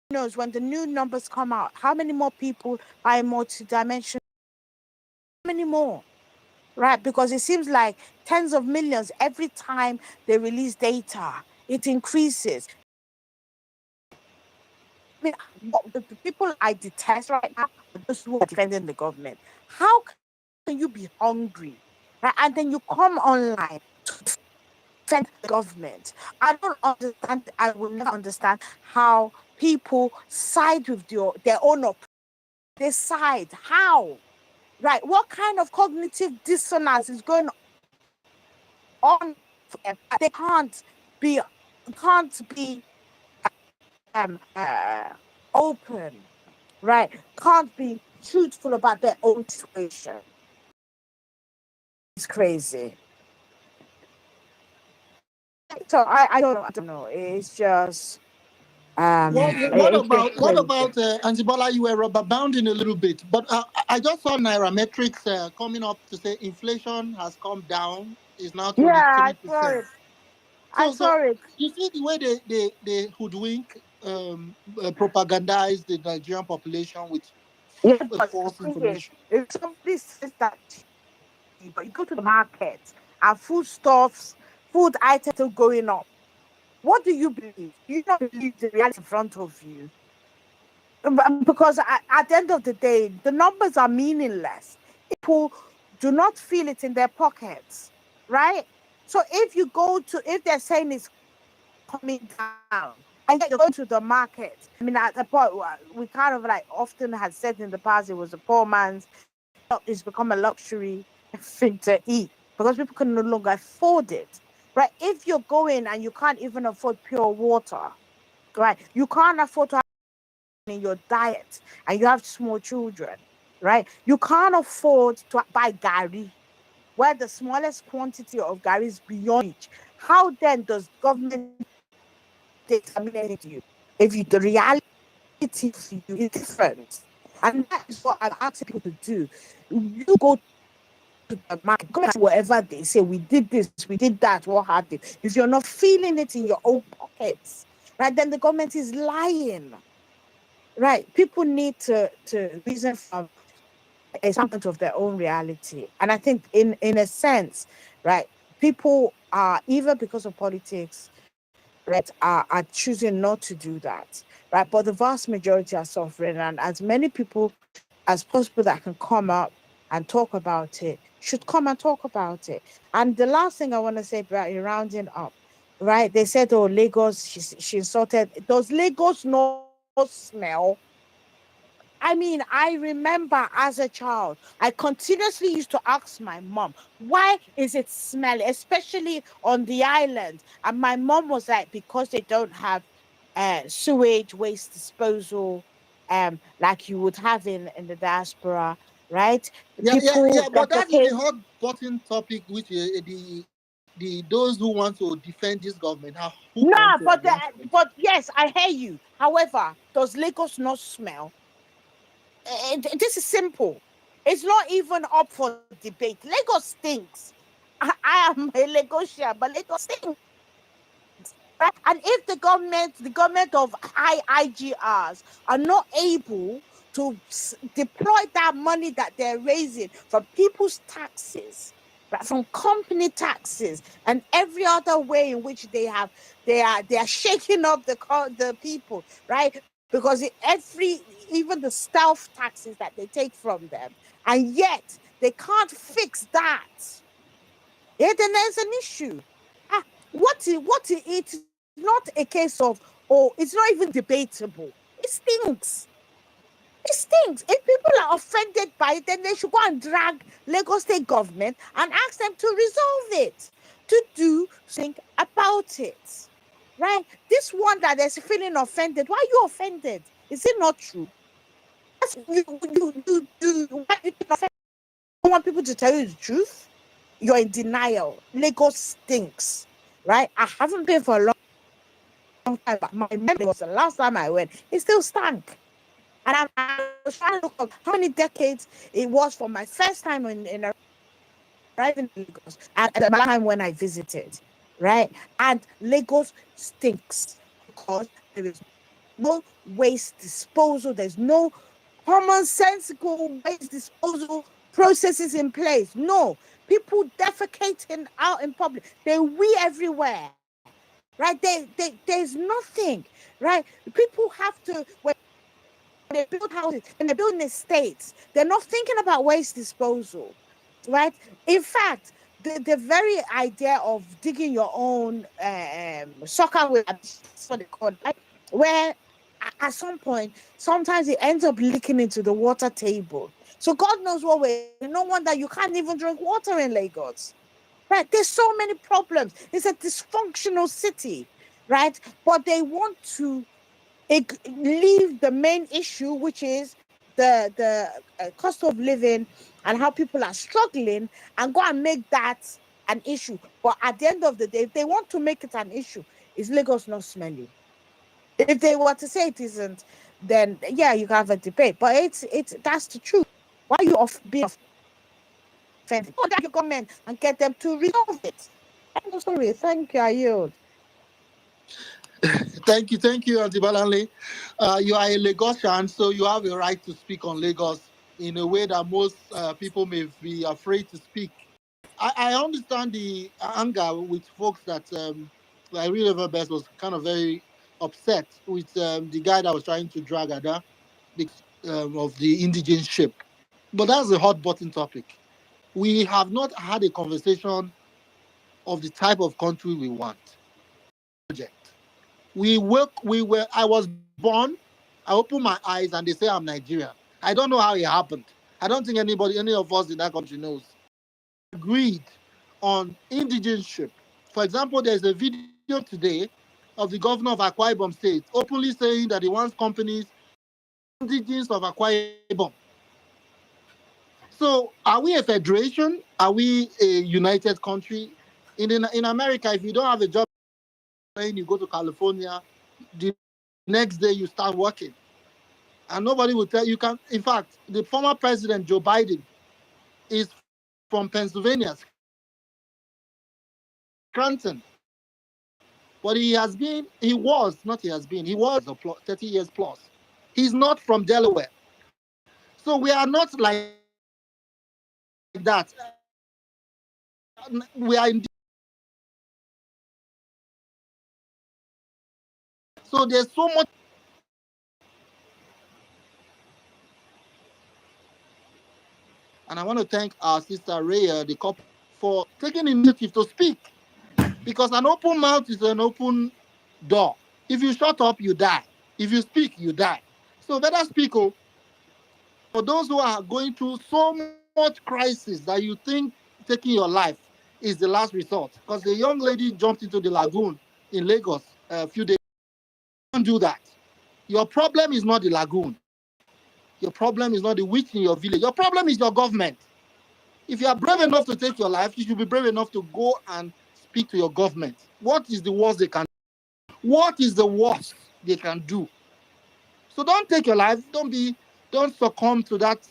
Speaker 8: Who knows, when the new numbers come out, how many more people are in multidimensional? How many more? Right? Because it seems like tens of millions every time they release data. It increases. I mean, the people I detest right now are those who are defending the government. How can you be hungry, right? And then you come online to defend the government? I don't understand. I will never understand how people side with their own opinion. They side. How? Right? What kind of cognitive dissonance is going on? They can't be open, right? Can't be truthful about their own situation. It's crazy. So I don't know. It's just
Speaker 16: What
Speaker 8: It's just
Speaker 16: about
Speaker 8: crazy.
Speaker 16: Antibola? You were rubber bounding a little bit, but I just saw Nairametrics coming up to say inflation has come down, is now
Speaker 8: Yeah, I
Speaker 16: 23%.
Speaker 8: saw it. I
Speaker 16: So
Speaker 8: saw it.
Speaker 16: you see the way they hoodwink, propagandize the Nigerian population with
Speaker 8: Yeah, but the
Speaker 16: false
Speaker 8: thing is,
Speaker 16: information.
Speaker 8: if somebody says that, but you go to the market and foodstuffs, food items still going up, what do you believe? You don't believe the reality in front of you. Because at the end of the day, the numbers are meaningless. People do not feel it in their pockets, right? So if they're saying it's coming down, and yet you're going to the market, I mean, at the point, we kind of like often had said in the past, it was a poor man's, it's become a luxury thing to eat because people can no longer afford it, right? If you're going and you can't even afford pure water, right? You can't afford to in your diet and you have small children, right? You can't afford to buy gari where the smallest quantity of gari is beyond each. How then does government determine anything to you? If you, the reality for you is different. And that is what I'm asking people to do. You go to the market, go to whatever they say, we did this, we did that, what have you. If you're not feeling it in your own pockets, right, then the government is lying. Right. People need to reason from a standpoint of their own reality. And I think in a sense, right, people are either because of politics, right, are choosing not to do that. Right. But the vast majority are suffering. And as many people as possible that can come up and talk about it should come and talk about it. And the last thing I want to say about rounding up, right? They said, oh, Lagos, she insulted. Does Lagos not smell? I mean, I remember as a child, I continuously used to ask my mom, why is it smelly, especially on the island? And my mom was like, because they don't have sewage waste disposal like you would have in the diaspora, right? People
Speaker 16: But that is
Speaker 8: defecate.
Speaker 16: a hot button topic, which the those who want to defend this government have hooked
Speaker 8: Nah,
Speaker 16: onto against it.
Speaker 8: but yes, I hear you. However, does Lagos not smell? This is simple. It's not even up for debate. Lagos stinks. I am a Lagosian, but Lagos stinks. Right? And if the government of high IGRs are not able to deploy that money that they're raising from people's taxes, right, from company taxes, and every other way in which they are shaking up the people, right? Because even the stealth taxes that they take from them, and yet they can't fix that. Yeah, then there's an issue. It's not a case of, oh, it's not even debatable. It stinks. It stinks. If people are offended by it, then they should go and drag Lagos State government and ask them to resolve it, to do something about it. Right? This one that is feeling offended, why are you offended? Is it not true? Why are you offended? You want people to tell you the truth? You're in denial. Lagos stinks. Right? I haven't been for a long time, but my memory was the last time I went. It still stank. And I was trying to look up how many decades it was from my first time in arriving in Lagos and the last time when I visited, right? And Lagos stinks because there is no waste disposal. There's no commonsensical waste disposal processes in place. No, people defecating out in public. They wee everywhere, right? There's nothing, right? People have to, when they build houses, when they're building estates, they're not thinking about waste disposal, right? In fact, the very idea of digging your own soccer with, that's what they call it, right? Where at some point, sometimes it ends up leaking into the water table. So God knows what way. No wonder you can't even drink water in Lagos. Right? There's so many problems. It's a dysfunctional city, right? But they want to leave the main issue, which is the cost of living and how people are struggling, and go and make that an issue. But at the end of the day, if they want to make it an issue, is Lagos not smelly? If they were to say it isn't, then yeah, you can have a debate. But it's that's the truth. Why are you being offended? Go down your comment and get them to resolve it. I'm sorry. Thank you. I yield.
Speaker 16: Thank you, Auntie Balanle. You are a Lagosian, so you have a right to speak on Lagos in a way that most people may be afraid to speak. I understand the anger with folks that like Real Best was kind of very upset with the guy that was trying to drag Ada because of the indigenous ship. But that's a hot button topic. We have not had a conversation of the type of country we want. Project. I was born, I opened my eyes and they say I'm Nigerian. I don't know how it happened. I don't think any of us in that country knows. Agreed on indigenship. For example, there's a video today of the governor of Akwa Ibom State openly saying that he wants companies indigenous of Akwa Ibom. So are we a federation? Are we a united country? In America, if you don't have a job, you go to California, the next day you start working. And nobody will tell you can. In fact, the former president, Joe Biden, is from Pennsylvania, Scranton. But he was 30 years plus. He's not from Delaware. So we are not like that. We are in. So there's so much. And I want to thank our sister Raya, the couple, for taking initiative to speak. Because an open mouth is an open door. If you shut up, you die. If you speak, you die. So better speak. For those who are going through so much crisis that you think taking your life is the last resort. Because the young lady jumped into the lagoon in Lagos a few days ago. Don't do that. Your problem is not the lagoon. Your problem is not the witch in your village. Your problem is your government. If you are brave enough to take your life, you should be brave enough to go and speak to your government. What is the worst they can do? What is the worst they can do? So don't take your life. Don't succumb to that.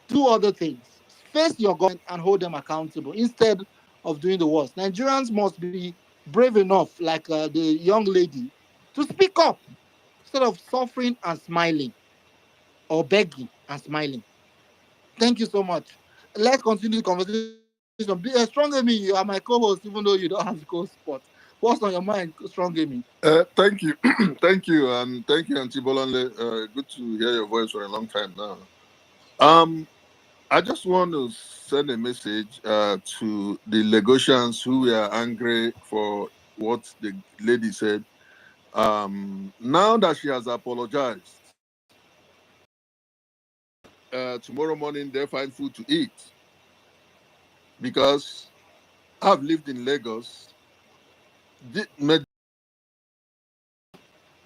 Speaker 16: Do other things. Face your government and hold them accountable instead of doing the worst. Nigerians must be brave enough, like the young lady, to speak up instead of suffering and smiling or begging and smiling. Thank you so much. Let's continue the conversation. Be a Strong Amy, you are my co-host, even though you don't have the co-spot. What's on your mind, Strong Amy?
Speaker 18: Thank you. Thank you, and thank you, Auntie Bolanle. Good to hear your voice for a long time now. I just want to send a message to the Lagosians who were angry for what the lady said. Now that she has apologized, tomorrow morning they find food to eat. Because I've lived in Lagos.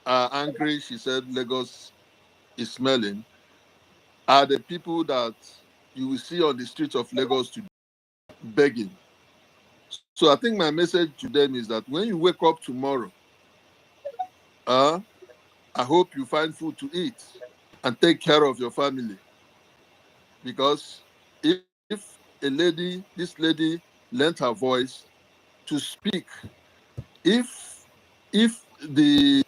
Speaker 18: Angry, she said Lagos is smelling, are the people that you will see on the streets of Lagos today begging. So I think my message to them is that when you wake up tomorrow, I hope you find food to eat and take care of your family. Because if this lady lent her voice to speak, if the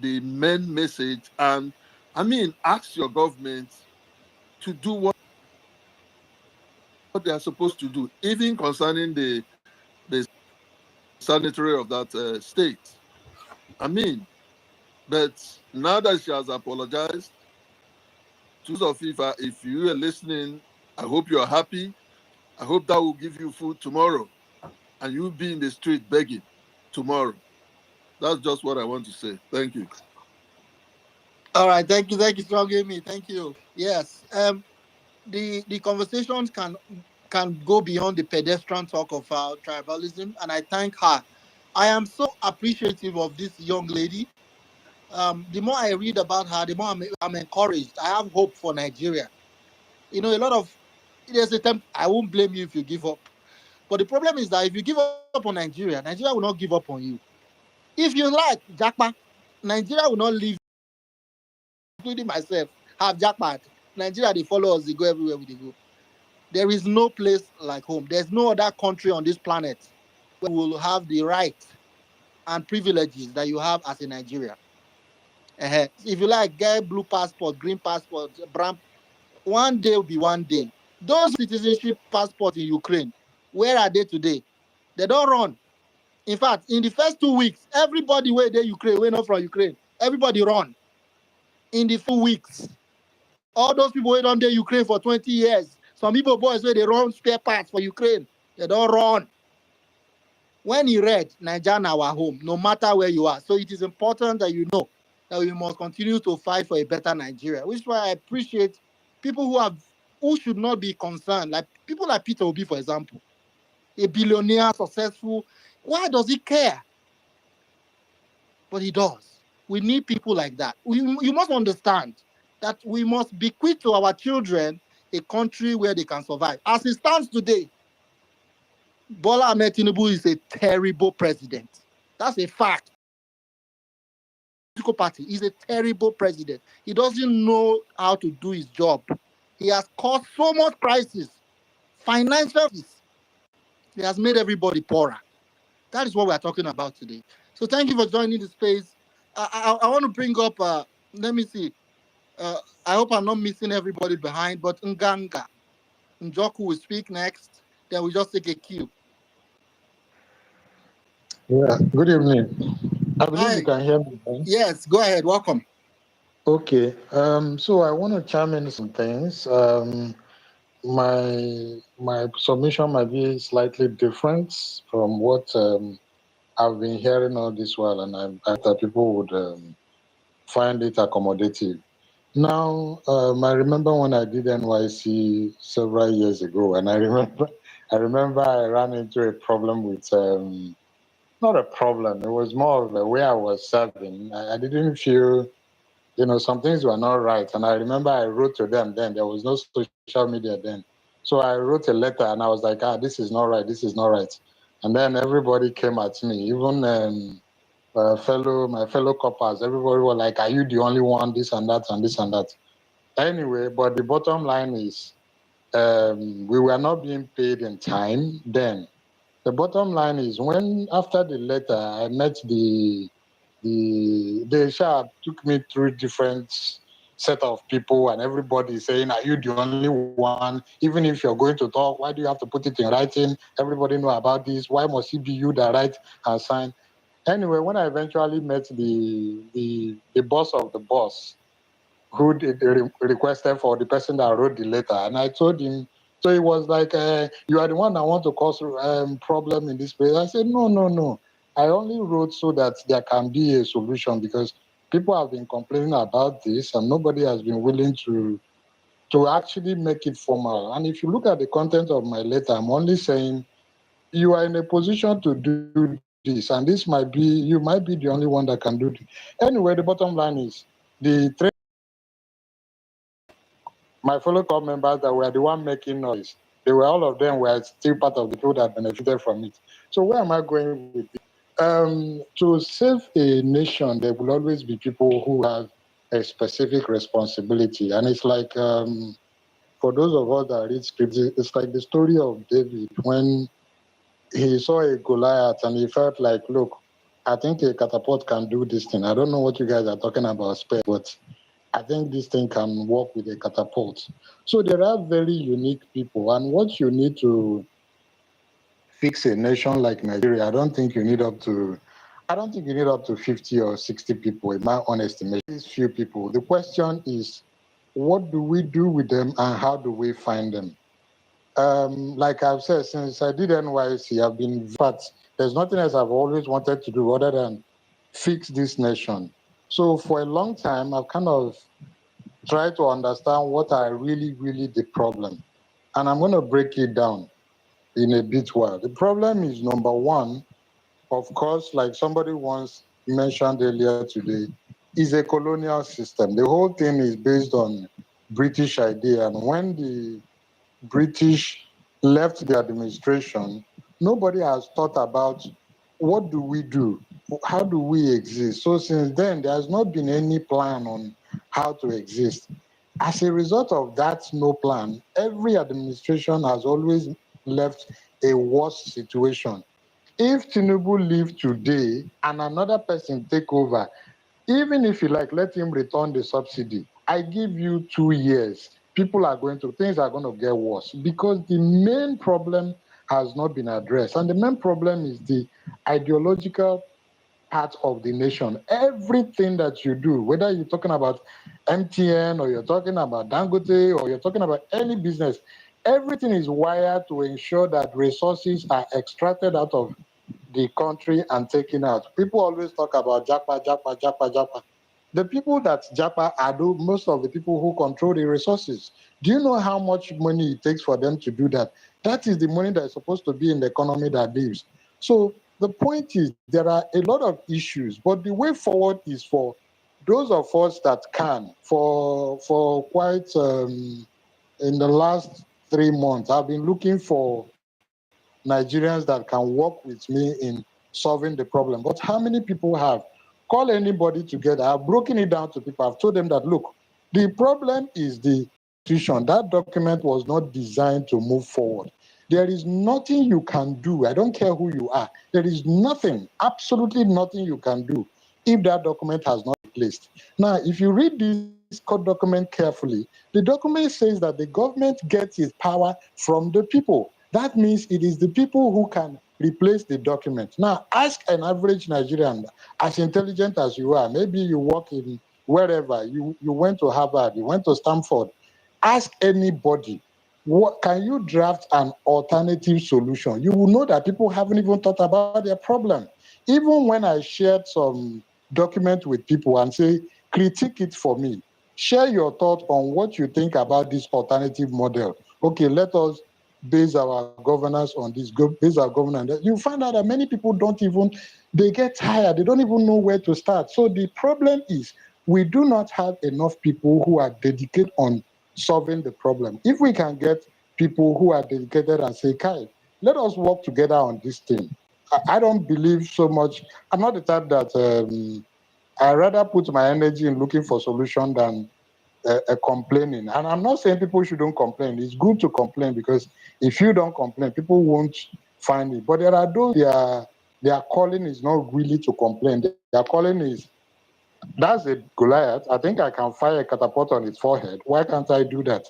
Speaker 18: the main message, and I mean, ask your government to do what they are supposed to do, even concerning the sanitary of that state. I mean, but now that she has apologized, if you are listening, I hope you are happy. I hope that will give you food tomorrow, and you'll be in the street begging tomorrow. That's just what I want to say. Thank you.
Speaker 16: All right, thank you, Strong Amy. Thank you. Yes, the conversations can go beyond the pedestrian talk of tribalism, and I thank her I am so appreciative of this young lady. The more I read about her, the more I'm encouraged. I have hope for Nigeria. You know, a lot of there's a time I won't blame you if you give up. But the problem is that if you give up on Nigeria, Nigeria will not give up on you. If you like Jackpot, Nigeria will not leave, including myself, have Jackpot. Nigeria, they follow us, they go everywhere we go. There is no place like home. There's no other country on this planet where we will have the rights and privileges that you have as a Nigerian. If you like, get blue passport, green passport, brown, one day will be one day. Those citizenship passports in Ukraine, where are they today? They don't run. In fact, in the first 2 weeks, everybody where they Ukraine, went not from Ukraine, everybody run. In the 4 weeks, all those people wait on the Ukraine for 20 years. Some people, boys, where they run spare parts for Ukraine, they don't run. When he read Nigeria, our home, no matter where you are. So it is important that you know that we must continue to fight for a better Nigeria, which is why I appreciate people who should not be concerned, like people like Peter Obi, for example, a billionaire, successful. Why does he care? But he does. We need people like that. You must understand that we must bequeath to our children a country where they can survive. As it stands today, Bola Ahmed Tinubu is a terrible president. That's a fact. Political party is a terrible president. He doesn't know how to do his job. He has caused so much crisis, financial crisis. He has made everybody poorer. That is what we are talking about today. So thank you for joining the space. I want to bring up, let me see. I hope I'm not missing everybody behind, but Nganga, Njoku will speak next. Then we just take a cue.
Speaker 2: Yeah, good evening. I believe you can hear me. Right?
Speaker 16: Yes, go ahead. Welcome.
Speaker 2: Okay. So I want to chime in some things. My submission might be slightly different from what I've been hearing all this while, and I thought people would find it accommodative. Now, I remember when I did NYC several years ago, and I remember I ran into a problem with. Not a problem. It was more of the way I was serving. I didn't feel, some things were not right. And I remember I wrote to them then. There was no social media then. So I wrote a letter and I was like, this is not right. This is not right. And then everybody came at me, even my fellow coppers. Everybody was like, are you the only one? This and that and this and that. Anyway, but the bottom line is we were not being paid in time then. The bottom line is after the letter, I met the took me through different set of people, and everybody saying, are you the only one? Even if you're going to talk, why do you have to put it in writing? Everybody know about this. Why must it be you that write and sign? Anyway, when I eventually met the boss of the boss, who requested for the person that wrote the letter, and I told him, so it was like, you are the one that want to cause problem in this place. I said, no. I only wrote so that there can be a solution because people have been complaining about this and nobody has been willing to actually make it formal. And if you look at the content of my letter, I'm only saying you are in a position to do this, and you might be the only one that can do it. Anyway, the bottom line is my fellow corps members that were the one making noise, all of them were still part of the people that benefited from it. So where am I going with it? To save a nation, there will always be people who have a specific responsibility. And it's like, for those of us that read scripts, it's like the story of David when he saw a Goliath and he felt like, look, I think a catapult can do this thing. I don't know what you guys are talking about, but I think this thing can work with a catapult. So there are very unique people. And what you need to fix a nation like Nigeria, I don't think you need up to 50 or 60 people, in my own estimation. These few people. The question is, what do we do with them and how do we find them? Like I've said, since I did NYC, I've been, but there's nothing else I've always wanted to do other than fix this nation. So for a long time, I've kind of tried to understand what are really the problem. And I'm going to break it down in a bit while. The problem is, number one, of course, like somebody once mentioned earlier today, is a colonial system. The whole thing is based on British idea. And when the British left the administration, nobody has thought about what do we do? How do we exist? So since then, there has not been any plan on how to exist. As a result of that no plan, every administration has always left a worse situation. If Tinubu leave today and another person take over, even if you like, let him return the subsidy. I give you 2 years. Things are going to get worse because the main problem has not been addressed. And the main problem is the ideological part of the nation. Everything that you do, whether you're talking about MTN or you're talking about Dangote or you're talking about any business, everything is wired to ensure that resources are extracted out of the country and taken out. People always talk about Japa, Japa, Japa, Japa. The people that Japa are most of the people who control the resources. Do you know how much money it takes for them to do that? That is the money that is supposed to be in the economy that lives. So the point is there are a lot of issues, but the way forward is for those of us that can. For quite in the last 3 months, I've been looking for Nigerians that can work with me in solving the problem. But how many people have? Call anybody together. I've broken it down to people. I've told them that, look, the problem is the constitution. That document was not designed to move forward. There is nothing you can do. I don't care who you are. There is nothing, absolutely nothing you can do if that document has not been placed. Now, if you read this court document carefully, the document says that the government gets its power from the people. That means it is the people who can replace the document. Now, ask an average Nigerian, as intelligent as you are, maybe you work in wherever, you went to Harvard, you went to Stanford, ask anybody, what can you draft an alternative solution? You will know that people haven't even thought about their problem. Even when I shared some document with people and say, critique it for me, share your thought on what you think about this alternative model. Okay, let us base our governance on this, base our governance. You find out that many people they get tired. They don't even know where to start. So the problem is we do not have enough people who are dedicated on solving the problem. If we can get people who are dedicated and say, Kai, let us work together on this thing. I don't believe so much. I'm not the type that I rather put my energy in looking for solution than complaining. And I'm not saying people shouldn't complain. It's good to complain because if you don't complain, people won't find it. But there are those their calling is not really to complain. Their calling is, that's a Goliath. I think I can fire a catapult on its forehead. Why can't I do that?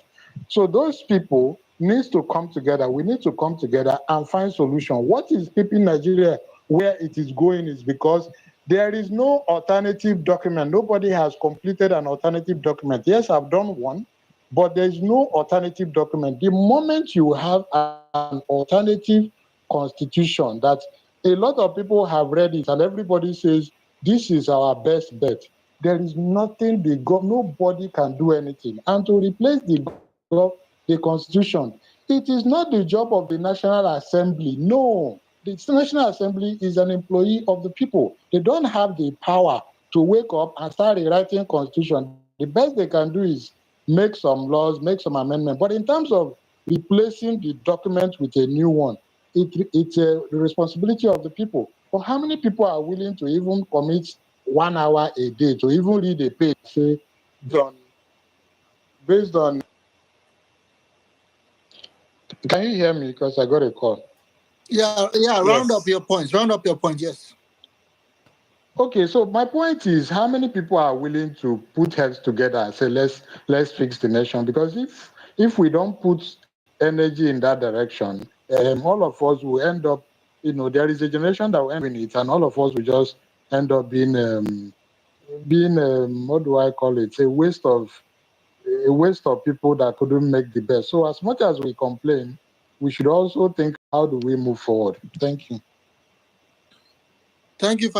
Speaker 2: So those people needs to come together. We need to come together and find solution. What is keeping Nigeria where it is going is because there is no alternative document. Nobody has completed an alternative document. Yes, I've done one, but there's no alternative document. The moment you have an alternative constitution that a lot of people have read it and everybody says, this is our best bet, there is nothing, nobody can do anything. And to replace the constitution, it is not the job of the National Assembly. No. The National Assembly is an employee of the people. They don't have the power to wake up and start rewriting constitution. The best they can do is make some laws, make some amendments. But in terms of replacing the document with a new one, it's the responsibility of the people. But how many people are willing to even commit 1 hour a day to even read a page, say, based on... Can you hear me? Because I got a call.
Speaker 16: Yeah, round up your points. Yes.
Speaker 2: Okay, so my point is, how many people are willing to put heads together and say, let's fix the nation? Because if we don't put energy in that direction, all of us will end up, there is a generation that will end in it, and all of us will just end up being what do I call it? A waste of people that couldn't make the best. So as much as we complain, we should also think, how do we move forward? Thank you.
Speaker 16: Thank you,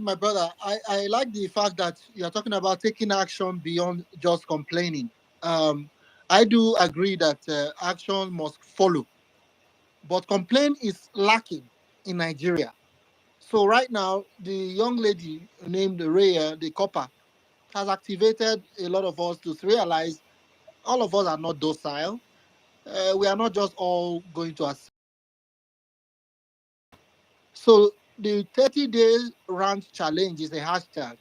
Speaker 16: my brother. I like the fact that you're talking about taking action beyond just complaining. I do agree that action must follow, but complaint is lacking in Nigeria. So right now, the young lady named Rhea, the copper, has activated a lot of us to realize all of us are not docile. We are not just all going to accept. So the 30-day rant challenge is a hashtag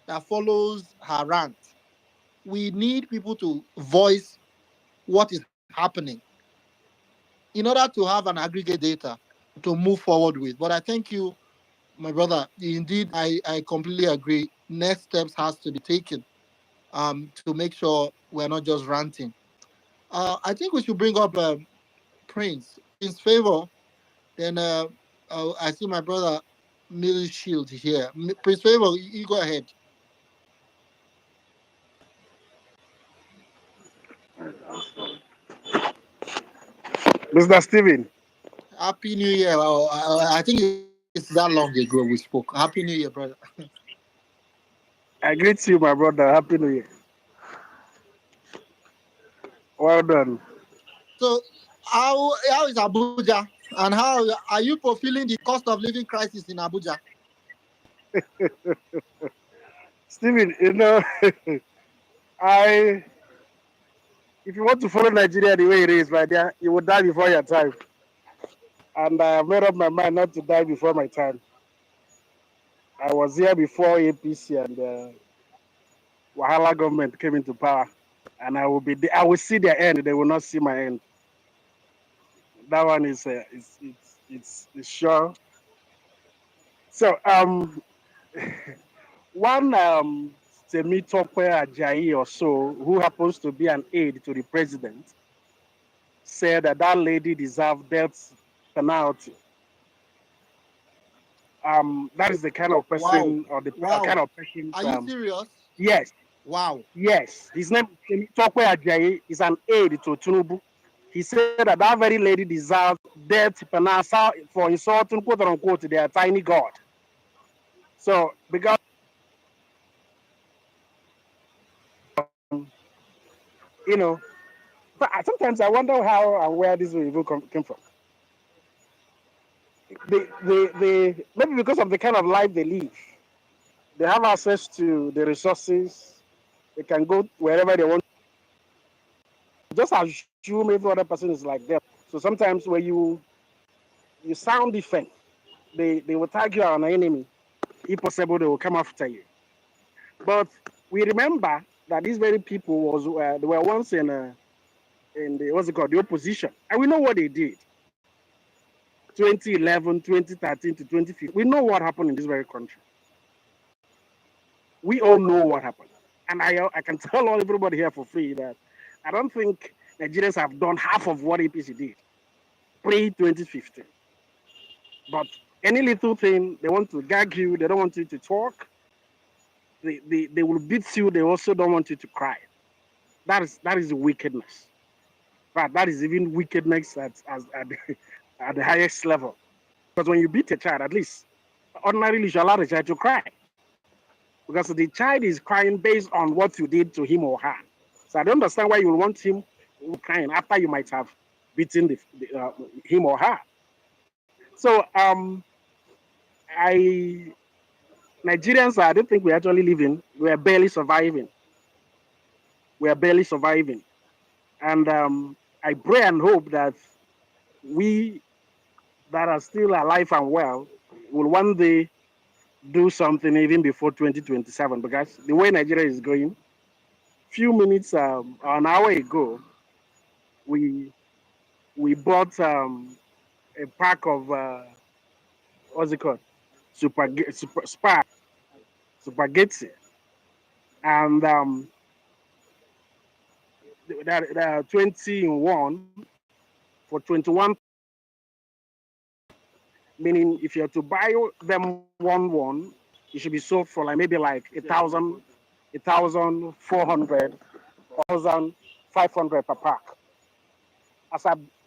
Speaker 16: that follows her rant. We need people to voice what is happening in order to have an aggregate data to move forward with. But I thank you, my brother. Indeed, I completely agree. Next steps has to be taken to make sure we're not just ranting. I think we should bring up Prince Favor. Then I see my brother Millie Shield here. Prince Favor, you go ahead.
Speaker 7: Mr. Steven.
Speaker 16: Happy New Year. I think it's that long ago we spoke. Happy New Year, brother.
Speaker 7: I greet you, my brother. Happy New Year. Well done.
Speaker 16: So, how is Abuja, and how are you fulfilling the cost of living crisis in Abuja?
Speaker 7: Steven, if you want to follow Nigeria the way it is, my dear, you will die before your time. And I have made up my mind not to die before my time. I was here before APC and Wahala government came into power, and I will be there. I will see their end. They will not see my end. That one is it's sure. So one Temitope Ajayi or so, who happens to be an aide to the president, said that lady deserved death penalty. That is the kind of person or the kind of person.
Speaker 16: Are you serious?
Speaker 7: Yes.
Speaker 16: Wow.
Speaker 7: Yes. His name Temitope Ajayi is an aide to Tinubu. He said that very lady deserved death penalty for insulting, quote unquote, their tiny god. So because but sometimes I wonder how and where this will even came from. They maybe because of the kind of life they live, they have access to the resources. They can go wherever they want. Just assume every other person is like them. So sometimes when you sound different, they will tag you on an enemy. If possible, they will come after you. But we remember that these very people they were once in the what's it called, the opposition, and we know what they did. 2011, 2013 to 2015. We know what happened in this very country. We all know what happened. And I can tell everybody here for free that I don't think Nigerians have done half of what APC did pre-2015. But any little thing, they want to gag you, they don't want you to talk, they will beat you, they also don't want you to cry. That is wickedness. But that is even wickedness at the highest level. Because when you beat a child, at least ordinarily you should allow the child to cry. Because the child is crying based on what you did to him or her. So I don't understand why you want him crying after you might have beaten him or her. So Nigerians, I don't think we're actually living. We're barely surviving. We are barely surviving. And I pray and hope that we that are still alive and well will one day do something even before 2027, because the way Nigeria is going, few minutes an hour ago, we bought a pack of what's it called, spaghetti, and that 20 in one for 21. Meaning, if you have to buy them one, it should be sold for maybe 1,400, 1,500 per pack.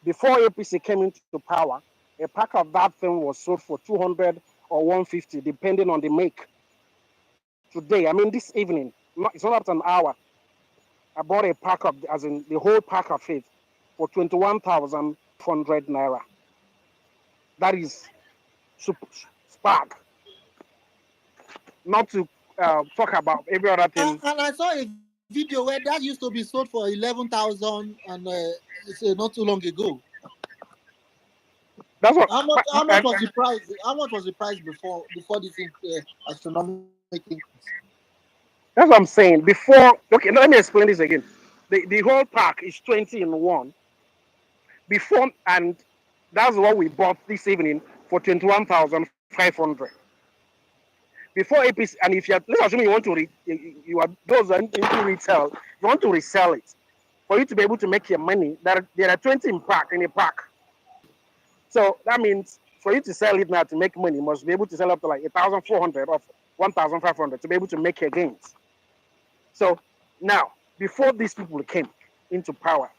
Speaker 7: Before APC came into power, a pack of that thing was sold for 200 or 150, depending on the make. Today, this evening, it's not up to an hour, I bought a pack of, as in the whole pack of it, for 21,400 naira. That is spark. Not to talk about every other thing.
Speaker 16: And I saw a video where that used to be sold for 11,000, and it's not too long ago.
Speaker 7: That's what.
Speaker 16: How much was the price? How much was the price before this astronomical increase?
Speaker 7: That's what I'm saying. Before, okay, let me explain this again. The whole pack is 20 in one. Before, and that's what we bought this evening for 21,500. Before APC, and if let's assume you want to you are those into retail, you want to resell it. For you to be able to make your money, there are 20 in a pack. So that means for you to sell it now to make money, you must be able to sell up to like 1,400 or 1,500 to be able to make your gains. So now, before these people came into power,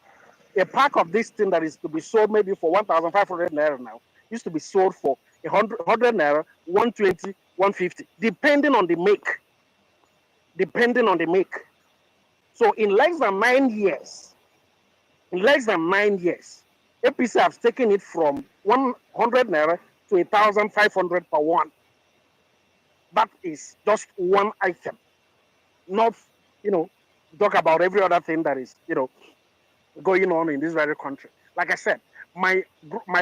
Speaker 7: a pack of this thing that is to be sold maybe for 1,500 naira now used to be sold for 100 naira, 120, 150, depending on the make. Depending on the make. So in less than 9 years, APC has taken it from 100 naira to 1,500 per one. That is just one item. Not, talk about every other thing that is, going on in this very country. Like I said, my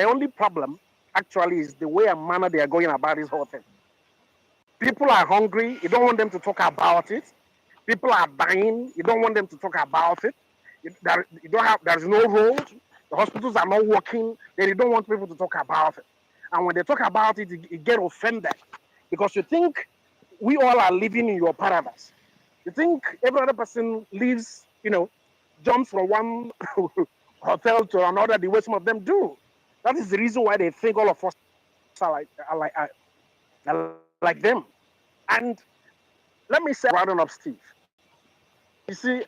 Speaker 7: only problem actually is the way and manner they are going about this whole thing. People are hungry. You don't want them to talk about it. People are dying. You don't want them to talk about it. There's no road. The hospitals are not working. They don't want people to talk about it. And when they talk about it, you get offended because you think we all are living in your paradise. You think every other person lives, jumps from one hotel to another the way some of them do. That is the reason why they think all of us are like them. And let me say, rounding up, Steve. You see,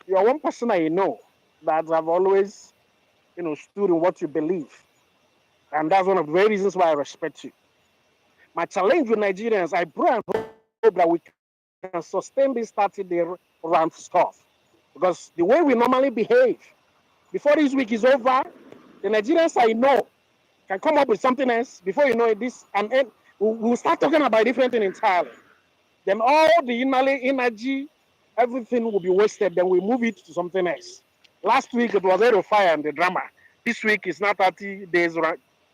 Speaker 7: you're one person I know that have always, stood in what you believe. And that's one of the very reasons why I respect you. My challenge with Nigerians, I pray and hope that we can sustain this 30-day round stuff. Because the way we normally behave, before this week is over, the Nigerians I know can come up with something else. Before you know it, and we'll start talking about a different thing entirely. Then all the energy, everything will be wasted. Then we move it to something else. Last week it was Aero Fire and the drama. This week is not 30 days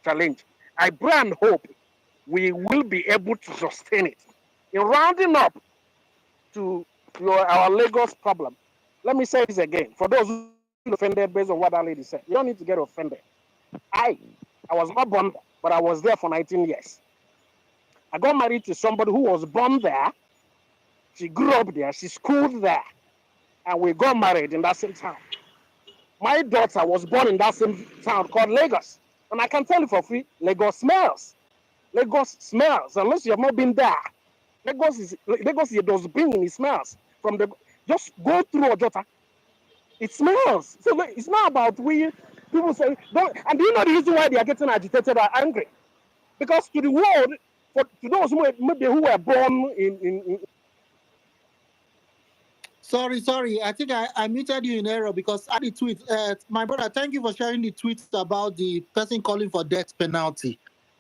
Speaker 7: challenge. I pray and hope we will be able to sustain it. In rounding up to our Lagos problem, let me say this again. For those who are offended based on what that lady said, you don't need to get offended. I was not born there, but I was there for 19 years. I got married to somebody who was born there. She grew up there. She schooled there. And we got married in that same town. My daughter was born in that same town called Lagos. And I can tell you for free, Lagos smells. Lagos smells. Unless you have not been there. Lagos is a dustbin. It smells. Just go through Ojota. It smells. So it's not about people say, don't. And do you know the reason why they are getting agitated or angry? Because to the world, to those who were born in
Speaker 16: Sorry. I think I muted you in error because I did tweet. My brother, thank you for sharing the tweets about the person calling for death penalty.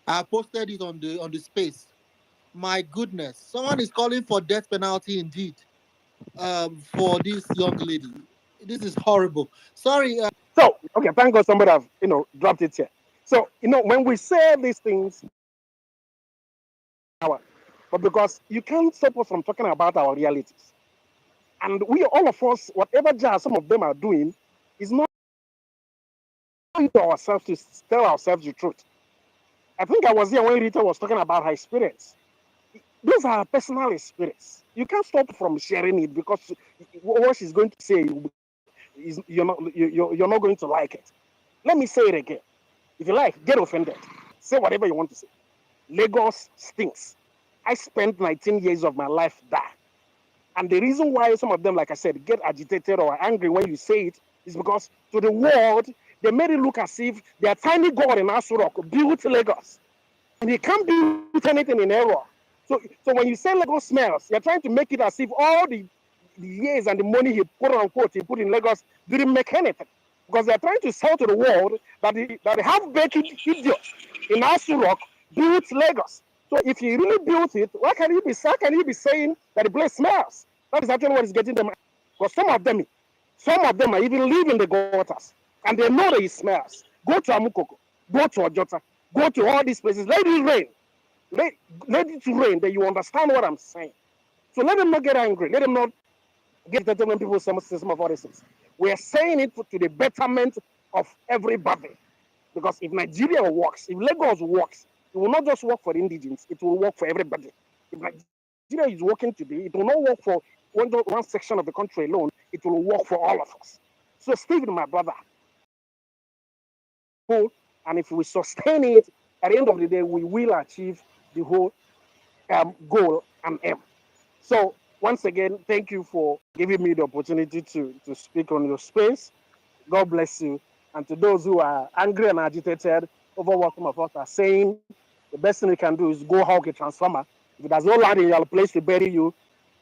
Speaker 16: I posted it on the space. My goodness, someone is calling for death penalty indeed. For this young lady, this is horrible. Sorry.
Speaker 7: So okay, thank God somebody have dropped it here. So when we say these things, but because you can't stop us from talking about our realities. And we, all of us, whatever jazz some of them are doing, is not to ourselves to tell ourselves the truth. I think I was here when Rita was talking about her experience. Those are personal experience. You can't stop from sharing it because what she's going to say, you're not going to like it. Let me say it again. If you like, get offended. Say whatever you want to say. Lagos stinks. I spent 19 years of my life there. And the reason why some of them, like I said, get agitated or angry when you say it is because to the world, they made it look as if their tiny God in Aso Rock built Lagos. And he can't build anything in error. So when you say Lagos smells, you're trying to make it as if all the years and the money he put in Lagos didn't make anything. Because they're trying to sell to the world that the half-baked idiot in Aso Rock built Lagos. So if he really built it, how can he be saying that the place smells? That is actually what is getting them. Because some of them are even leaving the gutters, and they know that it smells. Go to Amukoko, go to Ojota, go to all these places. Let it rain. Let it rain. That you understand what I'm saying. So let them not get angry. Let them not get irritated when people say some of all these things. We are saying it to the betterment of everybody. Because if Nigeria works, if Lagos works, it will not just work for the indigenous, it will work for everybody. If Nigeria is working today, it will not work for one section of the country alone, it will work for all of us. So, Stephen, my brother, and if we sustain it, at the end of the day, we will achieve the whole goal and aim. So, once again, thank you for giving me the opportunity to speak on your space. God bless you. And to those who are angry and agitated over what some of us are saying, the best thing we can do is go hug a transformer. If there's no land in your place to bury you,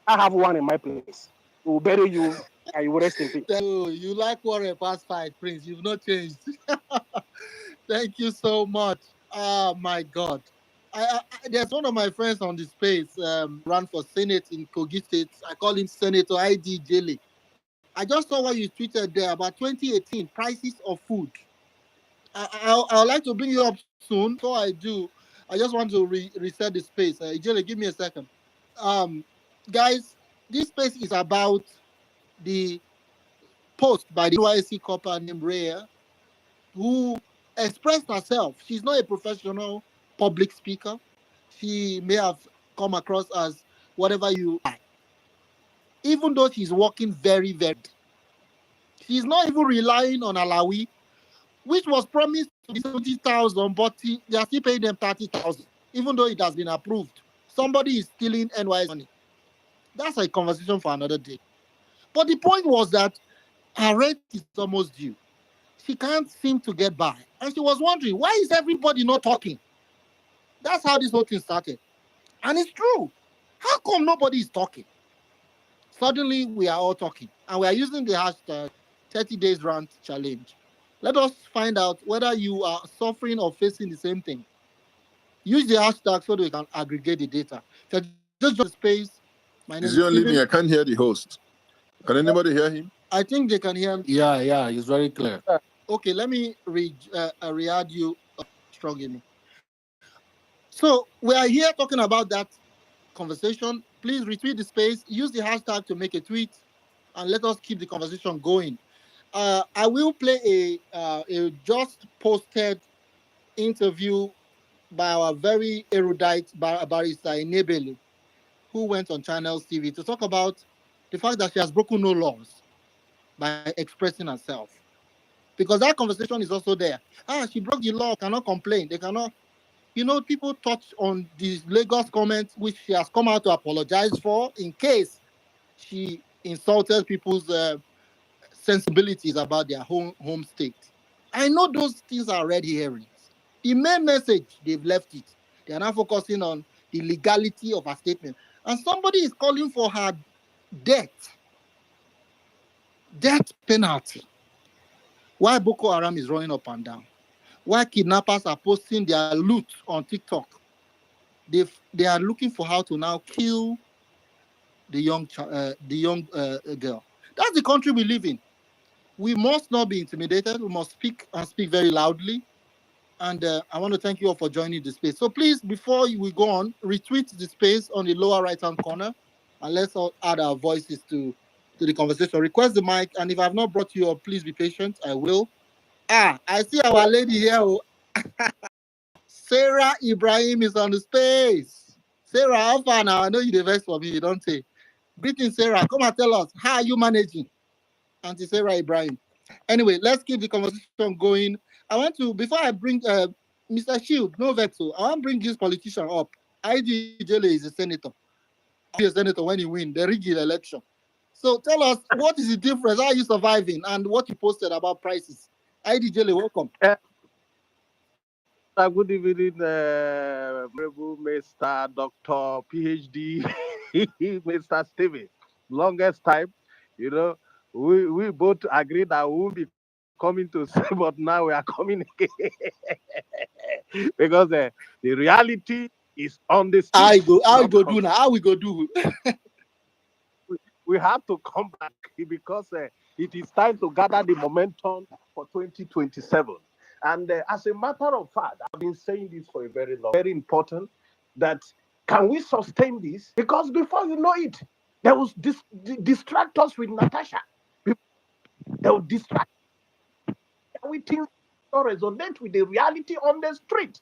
Speaker 7: I have one in my place. We will bury you and you will rest in peace.
Speaker 16: You like warrior past fight, Prince. You've not changed. Thank you so much. Oh my God. There's one of my friends on the space, ran for Senate in Kogi State. I call him Senator ID Jelly. I just saw what you tweeted there about 2018 prices of food. I would like to bring you up soon. Before I do, I just want to reset the space. Jelly, give me a second. Guys, this space is about the post by the NYSC copper named Rhea, who expressed herself. She's not a professional public speaker. She may have come across as whatever you like. Even though she's working very, very. She's not even relying on Alawi, which was promised to be 70,000, but they are still paying them 30,000, even though it has been approved. Somebody is stealing NYS money. That's a conversation for another day. But the point was that her rent is almost due. She can't seem to get by. And she was wondering, why is everybody not talking? That's how this whole thing started. And it's true. How come nobody is talking? Suddenly, we are all talking. And we are using the hashtag 30 Days Rant Challenge. Let us find out whether you are suffering or facing the same thing. Use the hashtag so that we can aggregate the data. So just join the space. My name
Speaker 18: Is he on
Speaker 16: Stephen.
Speaker 18: leaving? I can't hear the host. Can anybody hear him?
Speaker 16: I think they can hear me.
Speaker 14: Yeah, it's very clear.
Speaker 16: Okay, let me re-add you strong in me. So we are here talking about that conversation. Please retweet the space. Use the hashtag to make a tweet, and let us keep the conversation going. I will play a just posted interview by our very erudite barrister Inebelu, who went on Channels TV to talk about the fact that she has broken no laws by expressing herself. Because that conversation is also there. She broke the law, cannot complain. They cannot, people touch on the Lagos comments, which she has come out to apologize for in case she insulted people's sensibilities about their home state. I know those things are red herrings. The main message, they've left it. They are now focusing on the legality of her statement. And somebody is calling for her death penalty. Why Boko Haram is running up and down? Why kidnappers are posting their loot on TikTok? They are looking for how to now kill the young girl. That's the country we live in. We must not be intimidated. We must speak and speak very loudly. And I want to thank you all for joining the space. So please, before we go on, retweet the space on the lower right-hand corner, and let's all add our voices to the conversation. Request the mic, and if I have not brought you up, please be patient. I will. I see our lady here. Sarah Ibrahim is on the space. Sarah, how far now? I know you're the best for me, you don't say. Greetings, Sarah. Come and tell us, how are you managing? Auntie Sarah Ibrahim. Anyway, let's keep the conversation going. I want to, before I bring Mr. Shield, no vexo, I want to bring this politician up. ID Jelly is a senator. He's a senator when he wins the rigged election. So tell us, what is the difference? How are you surviving? And what you posted about prices. ID Jelly, welcome.
Speaker 9: Good evening, Mr. Dr. PhD, Mr. Stevie. Longest time, we both agreed that we will be coming to see, but now we are coming again. Because the reality is on the
Speaker 16: How
Speaker 9: street.
Speaker 16: we go do now? How we go do?
Speaker 9: We have to come back because it is time to gather the momentum for 2027. And as a matter of fact, I've been saying this for a very long, very important that can we sustain this? Because before you know it, they will distract us with Natasha. They will distract. Everything resonate with the reality on the street.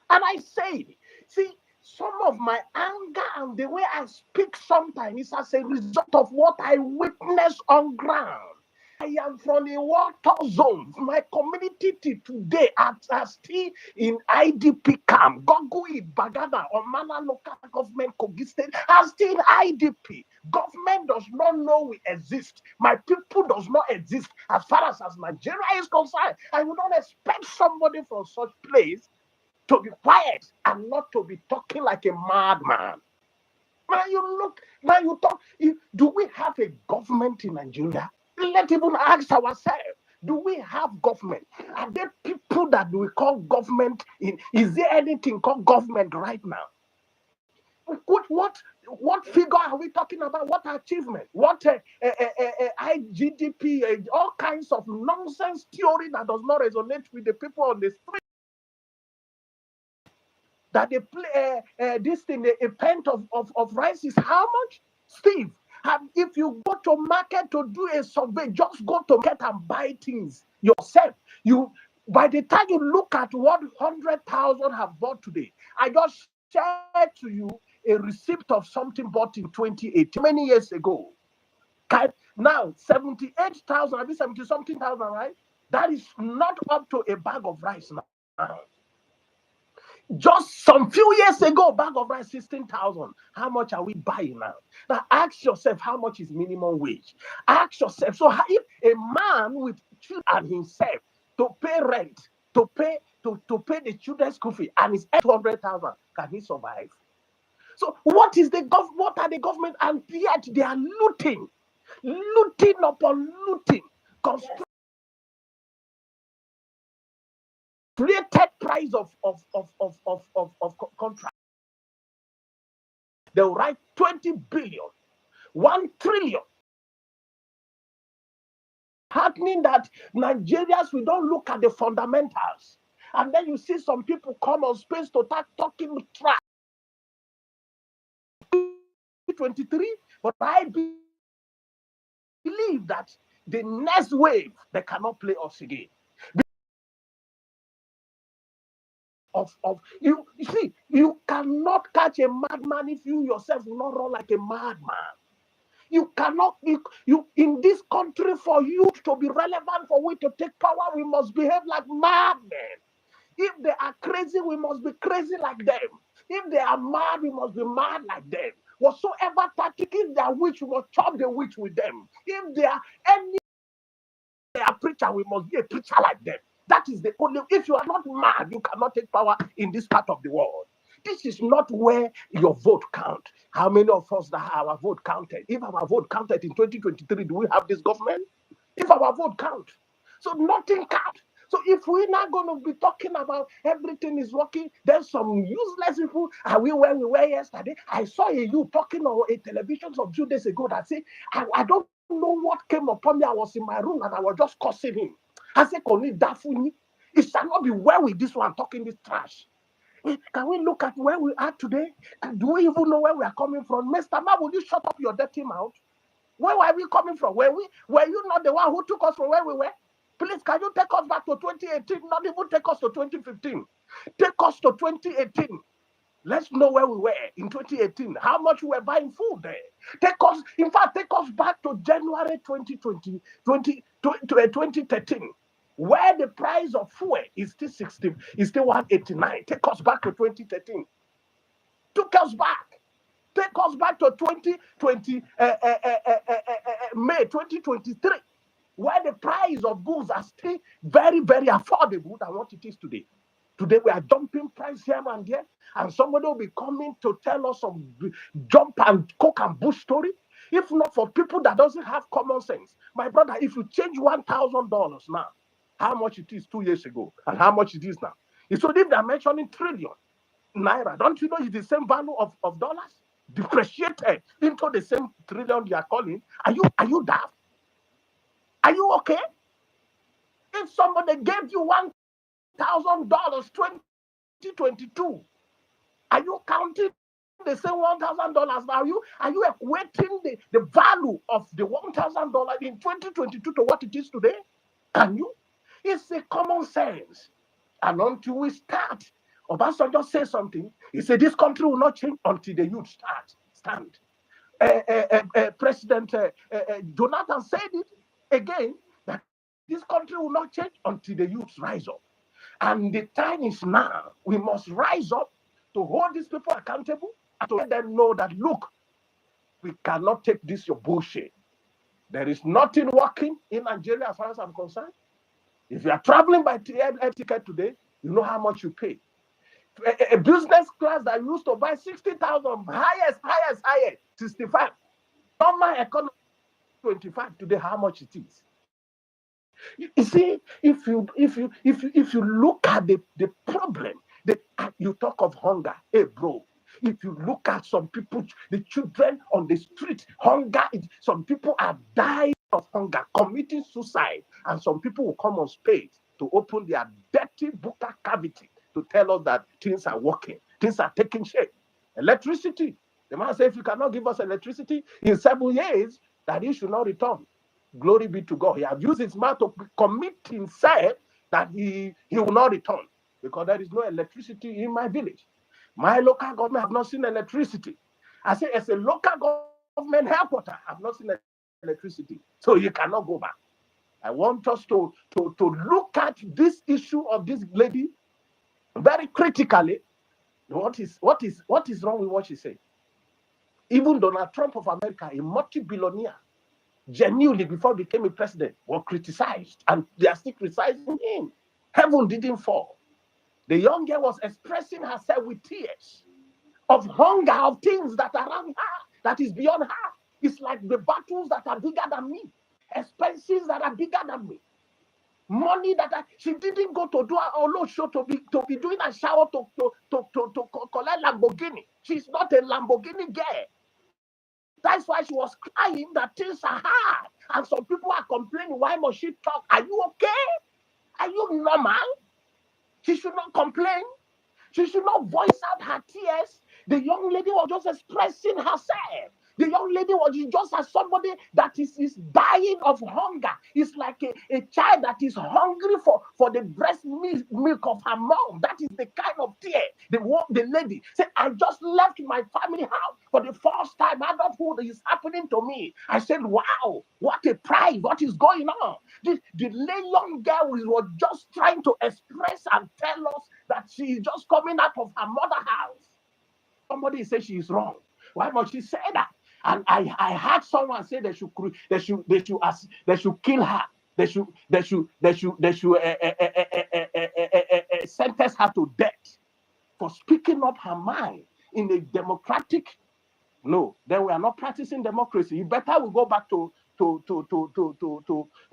Speaker 9: And I say, see, some of my anger and the way I speak sometimes is as a result of what I witness on ground. I am from a war zone. My community today are still in IDP camp. Gogui, Bagada, Omana local government, Kogi State are still in IDP. Government does not know we exist. My people does not exist as far as Nigeria is concerned. I would not expect somebody from such place to be quiet and not to be talking like a madman. Now you talk, do we have a government in Nigeria? Let's even ask ourselves, do we have government? Are there people that we call government? Is there anything called government right now? What figure are we talking about? What achievement? What IGDP? All kinds of nonsense theory that does not resonate with the people on the street. That they play this thing, a pint of rice is how much? Steve, if you go to market to do a survey, just go to market and buy things yourself. By the time you look at what 100,000 have bought today, I just shared to you a receipt of something bought in 2018, many years ago. Now, 78,000, I mean 70-something thousand, right? That is not up to a bag of rice now. Just some few years ago, bag of rice 16,000. How much are we buying now? Now ask yourself, how much is minimum wage? Ask yourself, so if a man with children and himself to pay rent, to pay the children's school fee, and it's 200,000, can he survive? So what are the government? And yet they are looting upon looting. Created price of contract. They'll write 20 billion, 1 trillion. Happening that Nigerians, we don't look at the fundamentals. And then you see some people come on space to start talking trash. 23, but I believe that the next wave, they cannot play us again. You see, you cannot catch a madman if you yourself will not run like a madman. You cannot, you in this country, for you to be relevant, for we to take power, we must behave like madmen. If they are crazy, we must be crazy like them. If they are mad, we must be mad like them. Whatsoever tactic, if they are witch, we must chop the witch with them. If they are a preacher, we must be a preacher like them. That is the only. If you are not mad, you cannot take power in this part of the world. This is not where your vote counts. How many of us that our vote counted? If our vote counted in 2023, do we have this government? If our vote counts, so nothing counts. So if we're not going to be talking about everything is working, there's some useless people. Are we where we were yesterday? I saw you talking on a television some 2 days ago that said, I don't know what came upon me. I was in my room and I was just cursing him. I said, it shall not be well with this one talking this trash. Can we look at where we are today? Do we even know where we are coming from? Mr. Ma, would you shut up your dirty mouth? Where were we coming from? Were you not the one who took us from where we were? Please, can you take us back to 2018? Not even take us to 2015. Take us to 2018. Let's know where we were in 2018. How much we were buying food there. Take us back to January 2013, where the price of fuel is still 60, is still 189. Take us back to 2013. Took us back. Take us back to 2020, May 2023, where the price of goods are still very, very affordable than what it is today. Today we are dumping price here and there, and somebody will be coming to tell us some jump and coke and bush story. If not for people that doesn't have common sense, my brother, if you change $1,000 now, how much it is 2 years ago and how much it is now? It's so if they're mentioning trillion. naira. Don't you know it's the same value of dollars? Depreciated into the same trillion you are calling. Are you daft? Are you okay? If somebody gave you $1,000 2022, are you counting the same $1,000 now? Are you equating the value of the $1,000 in 2022 to what it is today? Can you? It's a common sense. And until we start, Obasanjo say something. He said this country will not change until the youth stand. President Jonathan said it again, that this country will not change until the youth rise up. And the time is now. We must rise up to hold these people accountable and to let them know that, look, we cannot take this your bullshit. There is nothing working in Nigeria as far as I'm concerned. If you are traveling by air ticket today, you know how much you pay. A business class that used to buy 60,000, highest, 65. Normal economy 25 today, how much it is. You see, if you look at the problem, you talk of hunger. Hey, bro, if you look at some people, the children on the street, hunger, some people are dying of hunger, committing suicide, and some people will come on stage to open their dirty buccal cavity to tell us that things are working, things are taking shape. Electricity. The man said, if you cannot give us electricity in 7 years, that he should not return. Glory be to God. He has used his mouth to commit himself that he will not return because there is no electricity in my village. My local government have not seen electricity. I say, as a local government headquarters, I have not seen electricity. So you cannot go back. I want us to look at this issue of this lady very critically. What is wrong with what she said? Even Donald Trump of America, a multi-billionaire, genuinely before he became a president, was criticized, and they are still criticizing him. Heaven didn't fall. The young girl was expressing herself with tears of hunger, of things that are around her, that is beyond her. It's like the battles that are bigger than me, expenses that are bigger than me, money that she didn't go to do her Olo show to be doing a shower to collect Lamborghini. She's not a Lamborghini girl. That's why she was crying that things are hard. And some people are complaining, why must she talk? Are you okay? Are you normal? She should not complain. She should not voice out her tears. The young lady was just expressing herself. The young lady was just as somebody that is dying of hunger. It's like a child that is hungry for the breast milk of her mom. That is the kind of tear the lady said, I just left my family house for the first time. Adulthood is happening to me. I said, wow, what a pride. What is going on? The young girl was just trying to express and tell us that she is just coming out of her mother's house. Somebody said she is wrong. Why must she say that? And I heard someone say they should kill her. They should sentence her to death for speaking up her mind in a democratic. No, then we are not practicing democracy. You better we go back to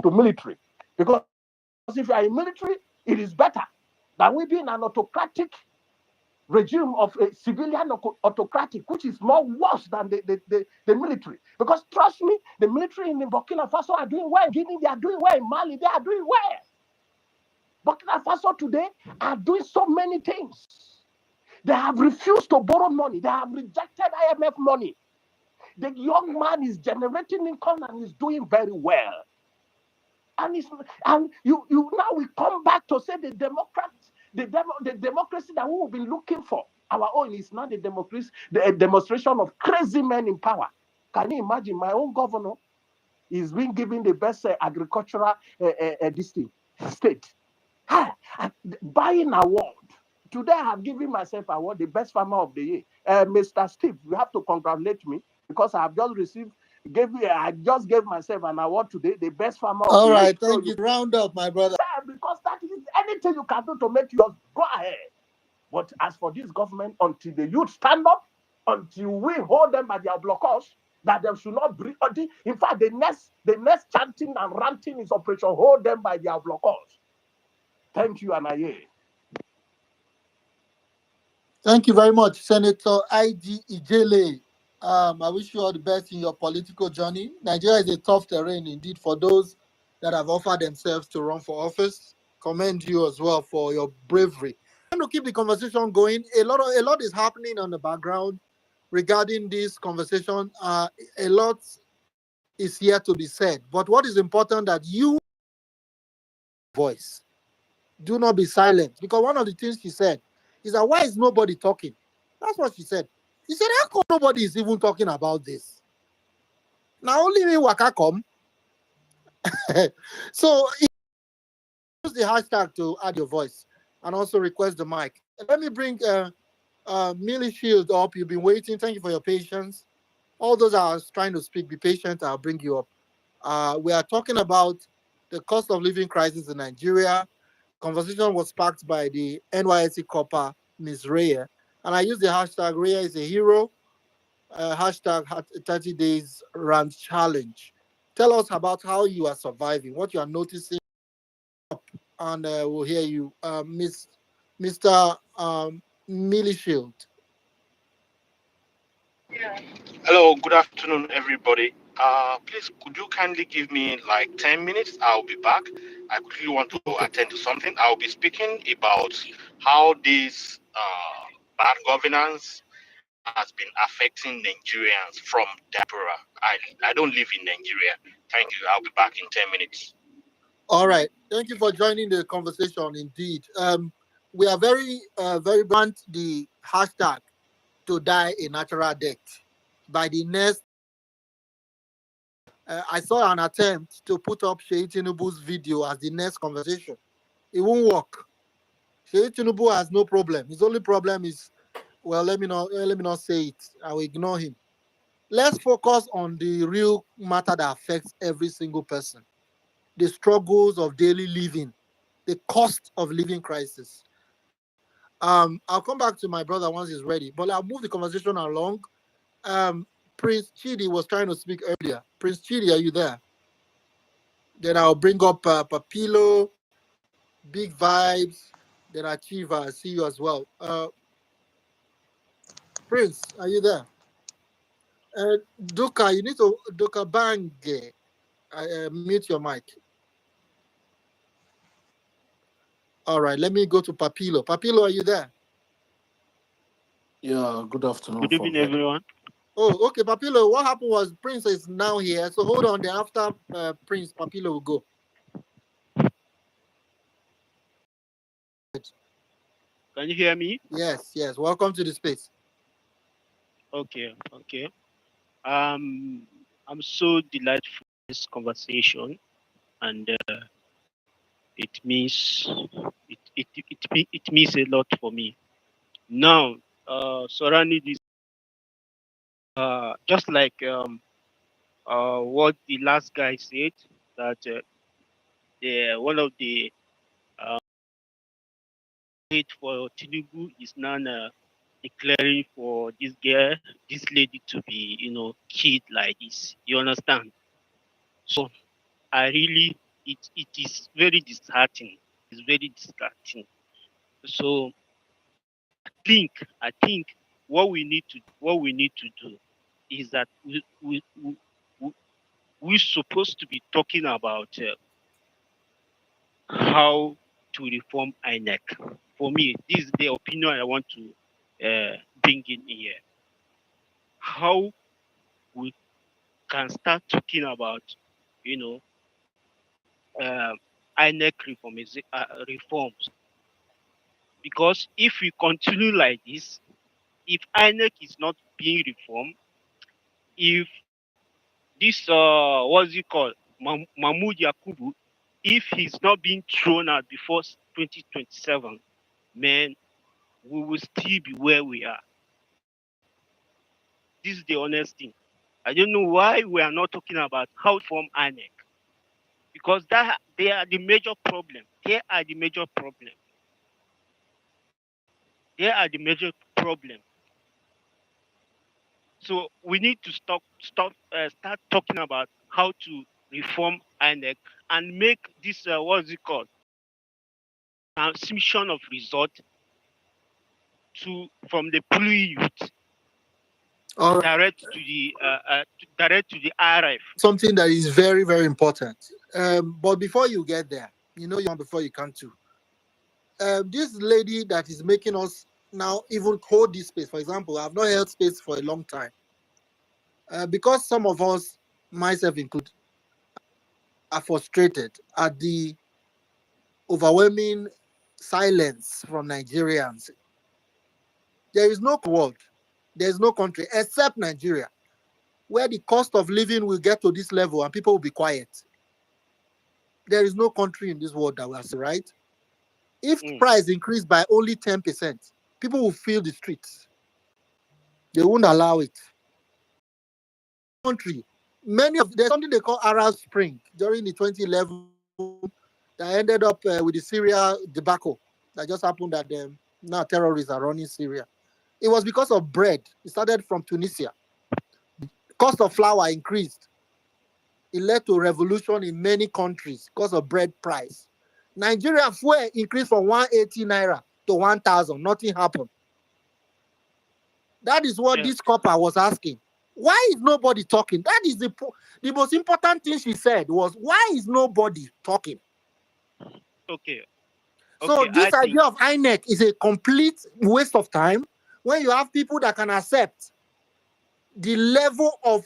Speaker 9: military, because if you are in military, it is better than we be in an autocratic regime of a civilian autocratic, which is more worse than the military. Because trust me, the military in Burkina Faso are doing well. Guinea, they are doing well. In Mali, they are doing well. Burkina Faso today are doing so many things. They have refused to borrow money. They have rejected IMF money. The young man is generating income and is doing very well. And you now we come back to say the Democrats, the democracy that we have been looking for. Our own is not a democracy, a demonstration of crazy men in power. Can you imagine? My own governor is being given the best agricultural state. Buying award. Today I have given myself award, the best farmer of the year. Mr. Steve, you have to congratulate me because I have just received. I just gave myself an award today, the best farmer of the year.
Speaker 16: All right, thank you. Round up, my brother.
Speaker 9: Because that is anything you can do to make yours go ahead. But as for this government, until the youth stand up, until we hold them by their blockers, that they should not breathe. In fact, the next chanting and ranting is Operation Hold Them by their blockers. Thank you, Anaye.
Speaker 16: Thank you very much, Senator ID Ijele. I wish you all the best in your political journey. Nigeria is a tough terrain indeed for those that have offered themselves to run for office. Commend you as well for your bravery. I'm going to keep the conversation going. A lot is happening on the background regarding this conversation. A lot is here to be said. But what is important that you voice do not be silent, because one of the things she said is that why is nobody talking? That's what she said. She said, how come nobody is even talking about this? Now only me waka come. So use the hashtag to add your voice and also request the mic. Let me bring Millie Shield up. You've been waiting. Thank you for your patience. All those that are trying to speak, be patient. I'll bring you up. We are talking about the cost of living crisis in Nigeria. Conversation was sparked by the NYSC copper, Ms. Rhea. And I use the hashtag Rhea is a hero, hashtag 30 days rand challenge. Tell us about how you are surviving, what you are noticing, and we'll hear you. Mr. Millie Shield.
Speaker 10: Hello, good afternoon, everybody. Please, could you kindly give me like 10 minutes? I'll be back. I quickly want to attend to something. I'll be speaking about how this bad governance has been affecting Nigerians from diaspora. I don't live in Nigeria. Thank you. I'll be back in 10 minutes.
Speaker 16: All right. Thank you for joining the conversation. Indeed. We are very want the hashtag to die a natural death by the next. I saw an attempt to put up Sheyi Tinubu's video as the next conversation. It won't work. Sheyi Tinubu has no problem. His only problem is, well, let me not say it. I will ignore him. Let's focus on the real matter that affects every single person. The struggles of daily living, the cost of living crisis. I'll come back to my brother once he's ready, but I'll move the conversation along. Prince Chidi was trying to speak earlier. Prince Chidi, are you there? Then I'll bring up Papilo, Big Vibes, then Achieva. I see you as well. Prince, are you there? Duka, you need to Duka Bange. Mute your mic. All right, let me go to Papilo. Papilo, are you there?
Speaker 11: Yeah, good afternoon.
Speaker 23: Good evening, everyone.
Speaker 16: Oh, okay, Papilo. What happened was Prince is now here. So hold on. Then after Prince, Papilo will go.
Speaker 23: Can you hear me?
Speaker 16: Yes. Welcome to the space.
Speaker 23: Okay. I'm so delightful with this conversation, and it means it means a lot for me. Now, surrounding this, just like what the last guy said, that one of the hate for Tinubu is now declaring for this lady to be, killed like this. You understand? So I really, it is very disheartening. It's very disheartening. So I think what we need to do is that we're supposed to be talking about how to reform INEC. For me, this is the opinion I want to bring in here. How we can start talking about, INEC reforms. Because if we continue like this, if INEC is not being reformed, if this, what's it called, Mahmoud Yakubu, if he's not being thrown out before 2027, man, we will still be where we are. This is the honest thing. I don't know why we are not talking about how to form INEC. Because they are the major problem. They are the major problem. So we need to start talking about how to reform INEC and make this what's it called, transmission of result from the Puli youth
Speaker 16: All right.
Speaker 23: direct to the RF.
Speaker 16: Something that is very, very important. But before you get there, you want before you come to. This lady that is making us now even hold this space. For example, I've not held space for a long time. Because some of us, myself included, are frustrated at the overwhelming silence from Nigerians. There is no world, there is no country except Nigeria where the cost of living will get to this level and people will be quiet. There is no country in this world that will say, right? If price increased by only 10%, people will feel the streets. They won't allow it. Country, there's something they call Arab Spring during the 2011 that ended up with the Syria debacle that just happened that now terrorists are running Syria. It was because of bread. It started from Tunisia. Cost of flour increased. It led to revolution in many countries because of bread price. Nigeria fuel increased from 180 naira to 1,000. Nothing happened. That is what this copper was asking. Why is nobody talking? That is the most important thing she said was, why is nobody talking?
Speaker 23: Okay.
Speaker 16: So this idea of INEC is a complete waste of time when you have people that can accept the level of,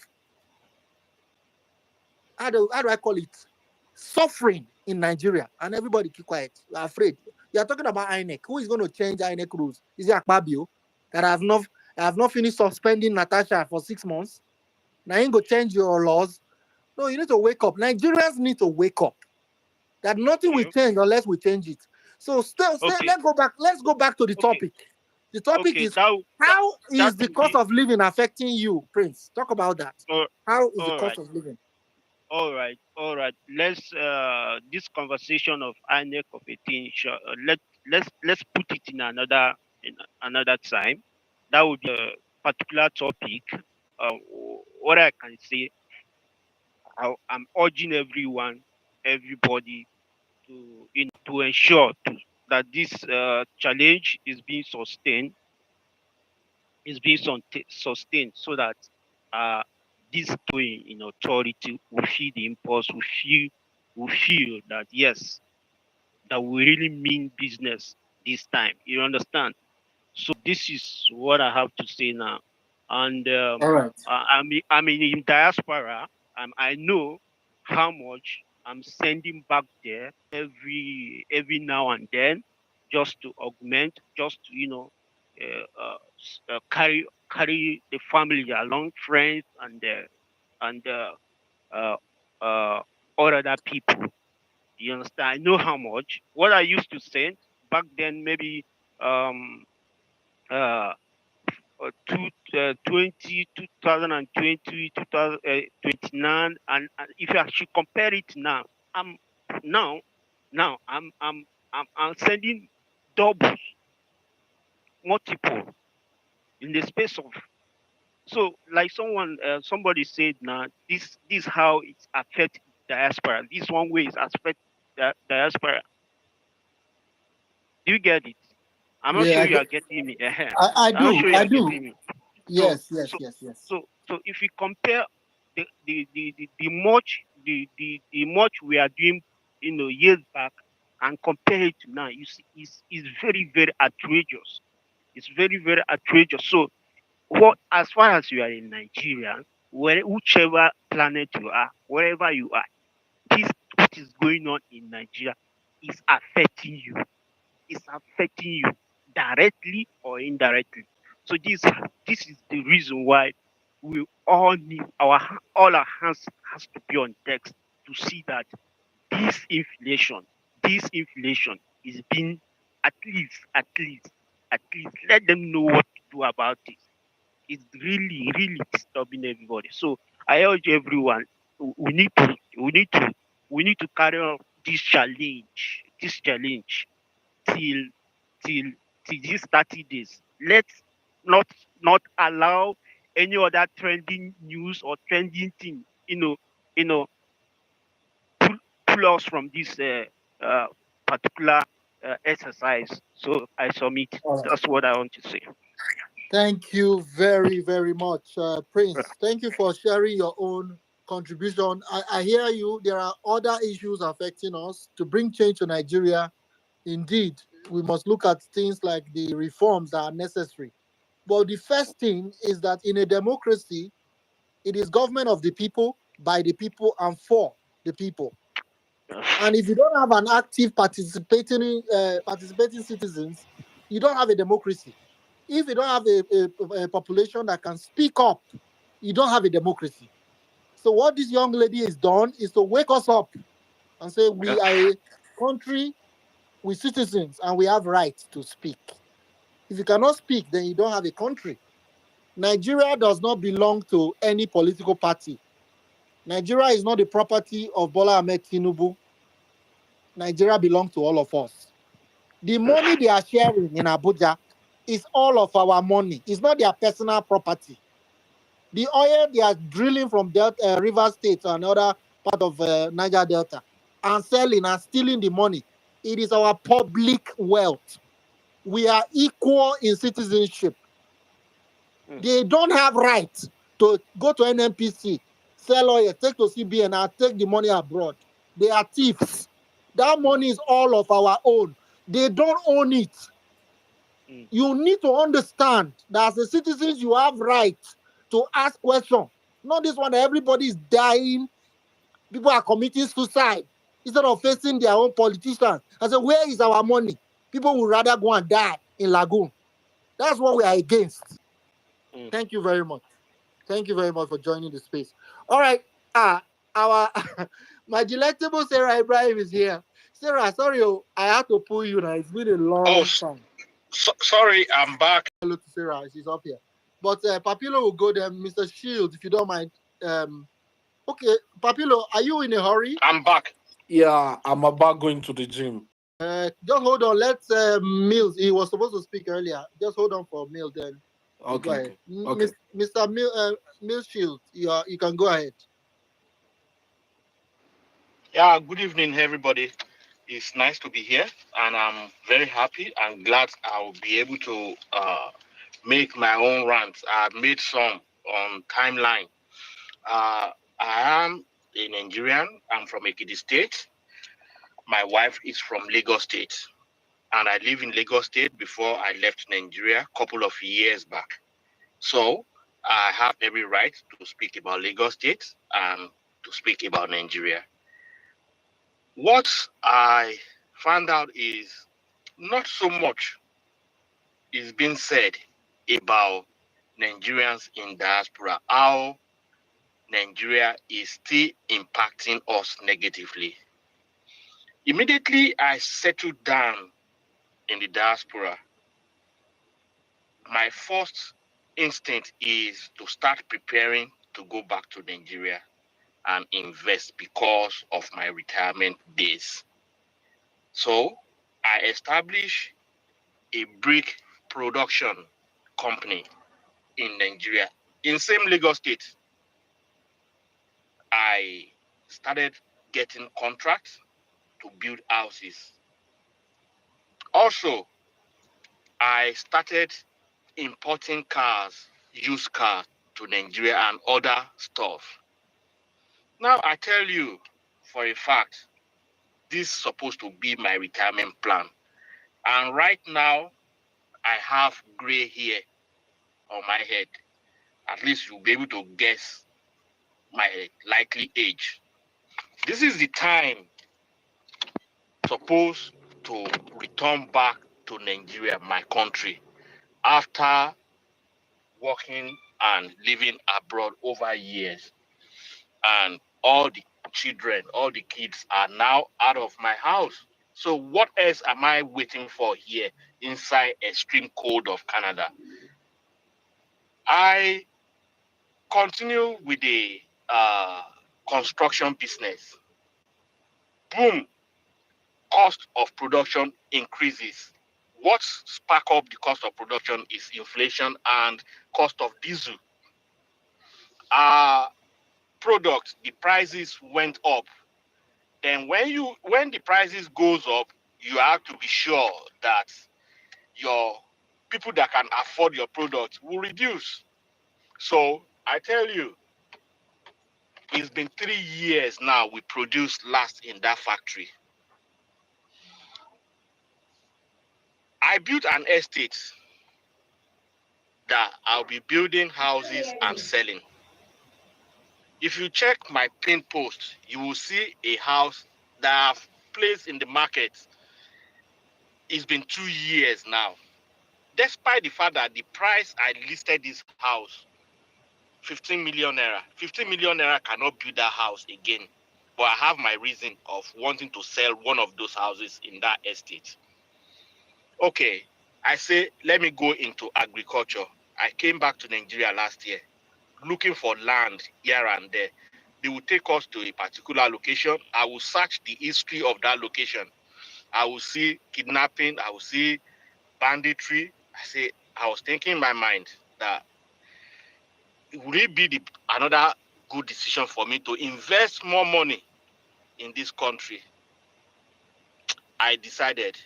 Speaker 16: how do I call it, suffering in Nigeria, and everybody keep quiet. You're afraid. You are talking about INEC. Who is going to change INEC rules? Is it Akpabio that I have not finished suspending Natasha for 6 months? Now you ain't going to change your laws. No, you need to wake up. Nigerians need to wake up. That nothing will change unless we change it. So let's go back. Let's go back to the topic. The topic is how is the cost of living affecting you, Prince? Talk about that. How is the cost of living?
Speaker 23: All right. Let's this conversation of INEC of 18. Let's put it in another time. That would be a particular topic. What I can say, I'm urging everybody to ensure that this challenge is being sustained, so that this doing in authority will feel the impulse, will feel that yes, that we really mean business this time. You understand? So this is what I have to say now. And
Speaker 16: all right.
Speaker 23: I'm in diaspora. I know how much I'm sending back there every now and then, just to augment, just to carry the family along, friends and all other people. You understand? I know how much. What I used to send back then, maybe 2020, 2029, and if I should compare it now, I'm sending doubles, multiple in the space of. So like somebody said now, this how it affects diaspora. This one way is affect diaspora. Do you get it? I'm not sure you are getting me.
Speaker 16: I do.
Speaker 23: Sure
Speaker 16: I do.
Speaker 23: Me.
Speaker 16: Yes.
Speaker 23: So if we compare the much we are doing, years back, and compare it to now, you see, it's very, very outrageous. It's very, very outrageous. So as far as you are in Nigeria, whichever planet you are, wherever you are, what is going on in Nigeria is affecting you. It's affecting you directly or indirectly. So this is the reason why we all need all our hands has to be on deck to see that this inflation is being at least let them know what to do about it. It's really, really disturbing everybody. So I urge everyone, we need to carry on this challenge till these 30 days. Let's not allow any other trending news or trending thing, pull us from this particular exercise. So I submit.
Speaker 16: All right.
Speaker 23: That's what I want to say.
Speaker 16: Thank you very, very much, Prince. Thank you for sharing your own contribution. I hear you. There are other issues affecting us. To bring change to Nigeria, indeed, we must look at things like the reforms that are necessary. But the first thing is that in a democracy, it is government of the people, by the people, and for the people. And if you don't have an active participating citizens, you don't have a democracy. If you don't have a population that can speak up, you don't have a democracy. So what this young lady has done is to wake us up and say we are a country with citizens and we have rights to speak. If you cannot speak, then you don't have a country. Nigeria does not belong to any political party. Nigeria is not the property of Bola Ahmed Tinubu. Nigeria belongs to all of us. The money they are sharing in Abuja is all of our money. It's not their personal property. The oil they are drilling from River State or another part of Niger Delta and selling and stealing the money, it is our public wealth. We are equal in citizenship. They don't have right to go to NNPC, sell oil, take to CBN, and take the money abroad. They are thieves. That money is all of our own. They don't own it. You need to understand that as a citizen, you have right to ask questions. Not this one that everybody is dying, people are committing suicide instead of facing their own politicians. I said, where is our money? People would rather go and die in Lagoon. That's what we are against. Thank you very much. Thank you very much for joining the space. All right. Our my delectable Sarah Ibrahim is here. Sarah, sorry, I had to pull you now. It's been a long time.
Speaker 10: Sorry, I'm back.
Speaker 16: Hello to Sarah, she's up here. But Papilo will go there. Mr. Shield, if you don't mind. Okay, Papilo, are you in a hurry?
Speaker 10: I'm back.
Speaker 1: Yeah, I'm about going to the gym.
Speaker 16: Just hold on. Let Mills. He was supposed to speak earlier. Just hold on for Mills. Then go ahead.
Speaker 1: Okay.
Speaker 16: Mr. Mills Shield, you can go ahead.
Speaker 10: Yeah, good evening, everybody. It's nice to be here, and I'm very happy and glad I'll be able to make my own rants. I've made some on timeline. I am a Nigerian. I'm from Ekiti State. My wife is from Lagos State, and I live in Lagos State before I left Nigeria a couple of years back. So I have every right to speak about Lagos State and to speak about Nigeria. What I found out is not so much is being said about Nigerians in diaspora, how Nigeria is still impacting us negatively. Immediately I settled down in the diaspora, my first instinct is to start preparing to go back to Nigeria and invest because of my retirement days. So I established a brick production company in Nigeria, in same Lagos State. I started getting contracts to build houses. Also, I started importing cars, used cars to Nigeria and other stuff. Now I tell you for a fact, this is supposed to be my retirement plan. And right now, I have gray hair on my head. At least you'll be able to guess my likely age. This is the time supposed to return back to Nigeria, my country, after working and living abroad over years. And all the children, all the kids are now out of my house. So what else am I waiting for here inside extreme cold of Canada? I continue with the construction business. Boom, cost of production increases. What spark up the cost of production is inflation and cost of diesel. Products, the prices went up. Then when the prices goes up, you have to be sure that your people that can afford your product will reduce. So I tell you, it's been 3 years now we produced last in that factory. I built an estate that I'll be building houses and selling. If you check my pin post, you will see a house that I've placed in the market. It's been 2 years now. Despite the fact that the price I listed this house, 15 million naira. 15 million naira cannot build that house again. But I have my reason of wanting to sell one of those houses in that estate. Okay, I say, let me go into agriculture. I came back to Nigeria last year looking for land here and there. They will take us to a particular location. I will search the history of that location. I will see kidnapping. I will see banditry. I was thinking in my mind that will it be another good decision for me to invest more money in this country? I decided.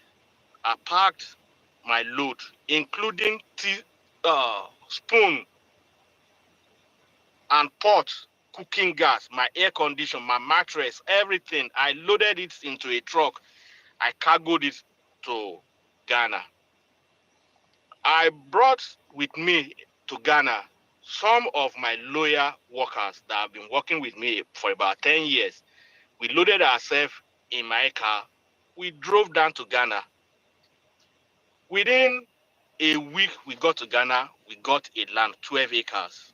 Speaker 10: I packed my load, including spoon and pot, cooking gas, my air condition, my mattress, everything. I loaded it into a truck. I cargoed it to Ghana. I brought with me to Ghana some of my loyal workers that have been working with me for about 10 years. We loaded ourselves in my car. We drove down to Ghana. Within a week, we got to Ghana. We got a land, 12 acres.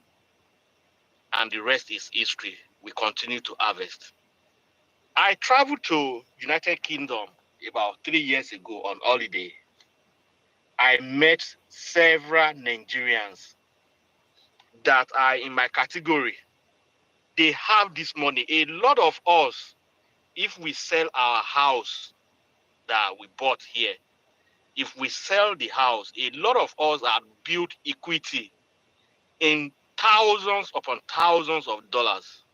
Speaker 10: And the rest is history. We continue to harvest. I traveled to United Kingdom about 3 years ago on holiday. I met several Nigerians that are in my category. They have this money. A lot of us, if we sell our house that we bought here, if we sell the house, a lot of us have built equity in thousands upon thousands of dollars.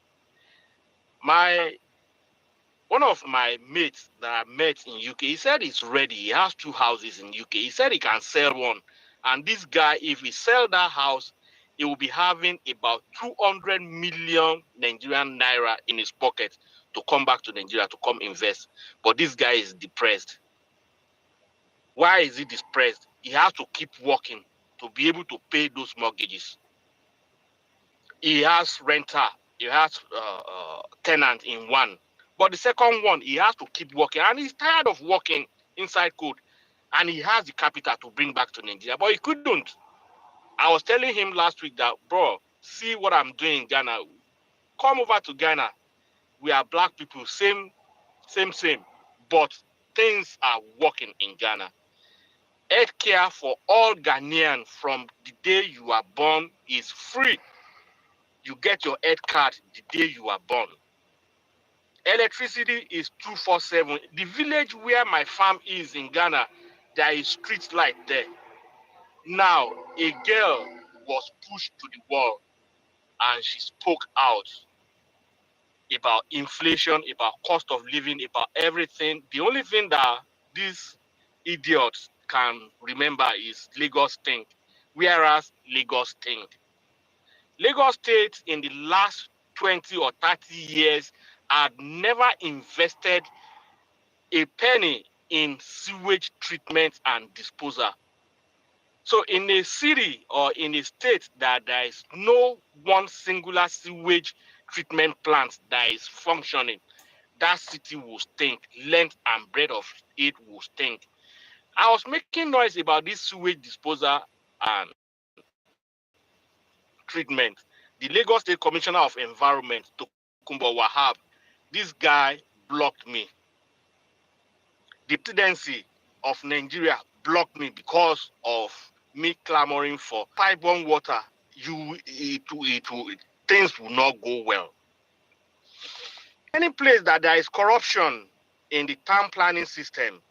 Speaker 10: One of my mates that I met in UK, he said it's ready. He has 2 houses in UK. He said he can sell one. And this guy, if he sell that house, he will be having about 200 million Nigerian naira in his pocket to come back to Nigeria to come invest. But this guy is depressed. Why is he depressed? He has to keep working to be able to pay those mortgages. He has renter, he has tenant in one. But the second one, he has to keep working. And he's tired of working inside code. And he has the capital to bring back to Nigeria. But he couldn't. I was telling him last week that, bro, see what I'm doing in Ghana. Come over to Ghana. We are black people, same. But things are working in Ghana. Healthcare for all Ghanaians from the day you are born is free. You get your health card the day you are born. Electricity is 24/7. The village where my farm is in Ghana, there is street light there. Now, a girl was pushed to the wall and she spoke out about inflation, about cost of living, about everything. The only thing that these idiots can remember is Lagos stink, whereas Lagos stink. Lagos State in the last 20 or 30 years had never invested a penny in sewage treatment and disposal. So in a city or in a state that there is no one singular sewage treatment plant that is functioning, that city will stink. Length and breadth of it will stink. I was making noise about this sewage disposal and treatment. The Lagos State Commissioner of Environment, Tokunbo Wahab, this guy blocked me. The presidency of Nigeria blocked me because of me clamoring for pipe-borne water. Things will not go well. Any place that there is corruption in the town planning system,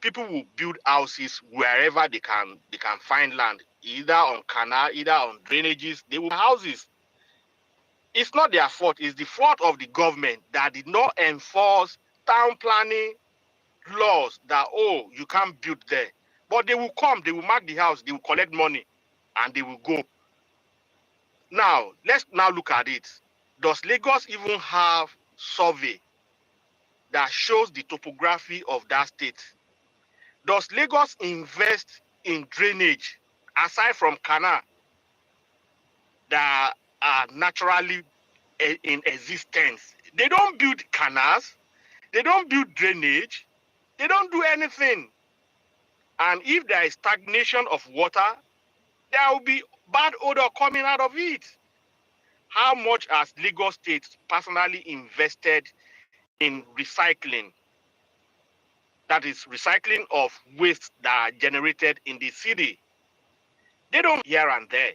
Speaker 10: people will build houses wherever they can find land, either on canal, either on drainages. They will build houses. It's not their fault. It's the fault of the government that did not enforce town planning laws that, oh, you can't build there. But they will come, they will mark the house, they will collect money, and they will go. Now, let's now look at it. Does Lagos even have survey that shows the topography of that state? Does Lagos invest in drainage aside from canal that are naturally in existence? They don't build canals, they don't build drainage, they don't do anything. And if there is stagnation of water, there will be bad odor coming out of it. How much has Lagos State personally invested in recycling? That is recycling of waste that are generated in the city. They don't here and there.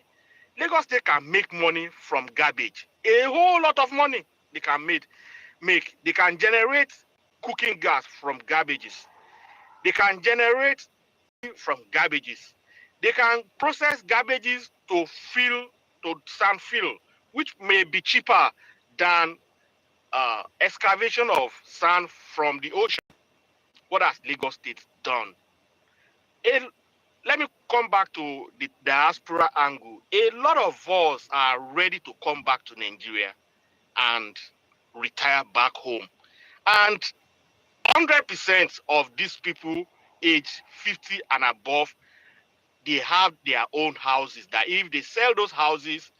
Speaker 10: Lagos State can make money from garbage. A whole lot of money they can make. They can generate cooking gas from garbages. They can generate from garbages. They can process garbages to sand fill, which may be cheaper than excavation of sand from the ocean. What has Lagos State done? Let me come back to the diaspora angle. A lot of us are ready to come back to Nigeria and retire back home. And 100% of these people age 50 and above, they have their own houses that if they sell those houses,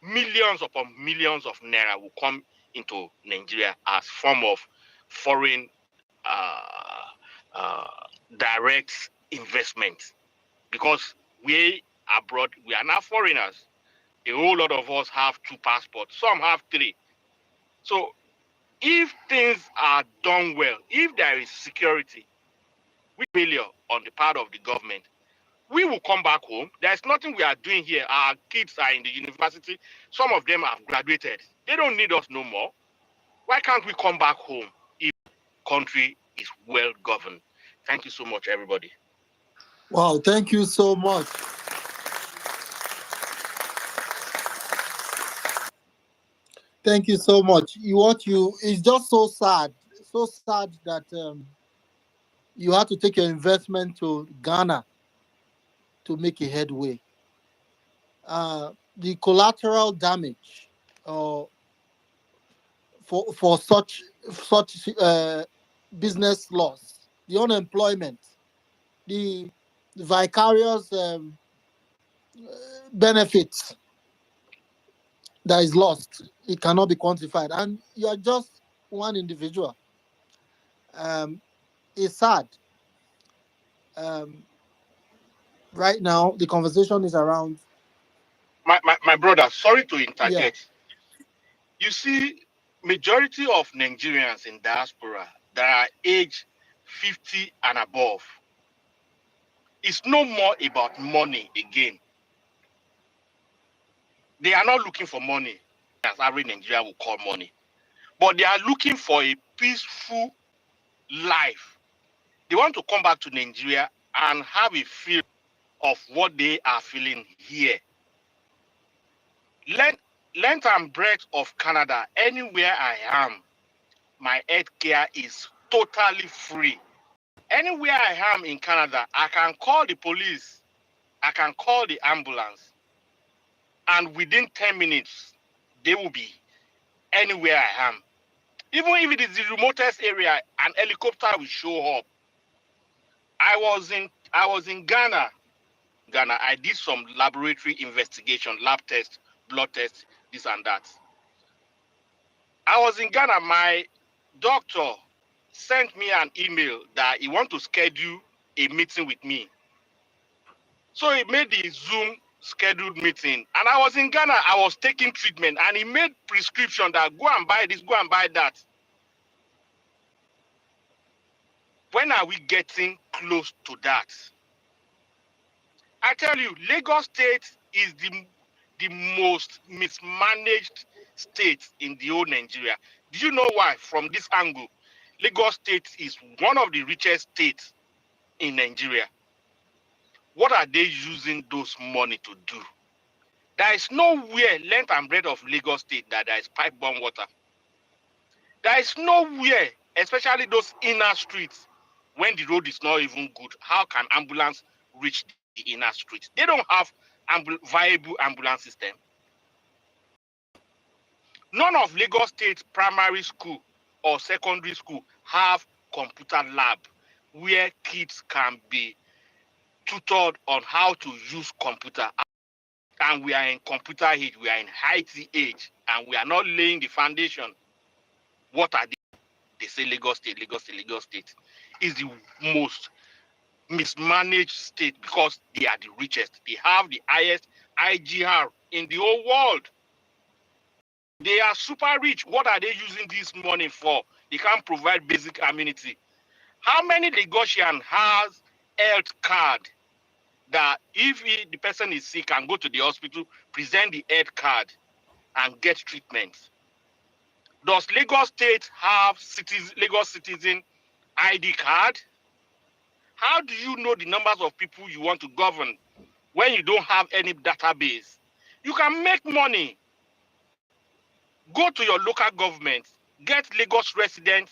Speaker 10: millions upon millions of naira will come into Nigeria as form of foreign direct investment. Because we abroad, we are not foreigners. A whole lot of us have 2 passports. Some have 3. So if things are done well, if there is security, with failure on the part of the government, we will come back home. There's nothing we are doing here. Our kids are in the university. Some of them have graduated. They don't need us no more. Why can't we come back home if the country is well governed? Thank you so much, everybody.
Speaker 16: Wow, thank you so much. Thank you so much. It's just so sad that you had to take your investment to Ghana to make a headway. The collateral damage for such business loss, the unemployment, the vicarious benefits that is lost, it cannot be quantified. And you are just one individual. It's sad. Right now, the conversation is around.
Speaker 10: My brother, sorry to interject. Yeah. You see, majority of Nigerians in diaspora that are age 50 and above, it's no more about money again. They are not looking for money, as every Nigerian will call money, but they are looking for a peaceful life. They want to come back to Nigeria and have a feel of what they are feeling here. Length and breadth of Canada, anywhere I am, my health care is totally free. Anywhere I am in Canada, I can call the police, I can call the ambulance, and within 10 minutes, they will be anywhere I am. Even if it is the remotest area, an helicopter will show up. I was in Ghana. I did some laboratory investigation, lab tests, blood tests, this and that. I was in Ghana. My doctor sent me an email that he wants to schedule a meeting with me. So he made the Zoom scheduled meeting. And I was in Ghana. I was taking treatment. And he made prescription that go and buy this, go and buy that. When are we getting close to that? I tell you, Lagos State is the most mismanaged state in the whole Nigeria. Do you know why? From this angle, Lagos State is one of the richest states in Nigeria. What are they using those money to do? There is nowhere length and breadth of Lagos State that there is pipe-borne water. There is nowhere, especially those inner streets, when the road is not even good, how can ambulance reach the inner street? They don't have viable ambulance system. None of Lagos State primary school or secondary school have computer lab where kids can be tutored on how to use computer. And we are in computer age, we are in IT age, and we are not laying the foundation. What are they? They say Lagos State, Lagos State, Lagos State is the most mismanaged state because they are the richest. They have the highest IGR in the whole world. They are super rich. What are they using this money for? They can't provide basic amenity. How many Lagosian has health card that if the person is sick and go to the hospital, present the health card and get treatment? Does Lagos State have Lagos citizen ID card? How do you know the numbers of people you want to govern when you don't have any database? You can make money. Go to your local government, get Lagos resident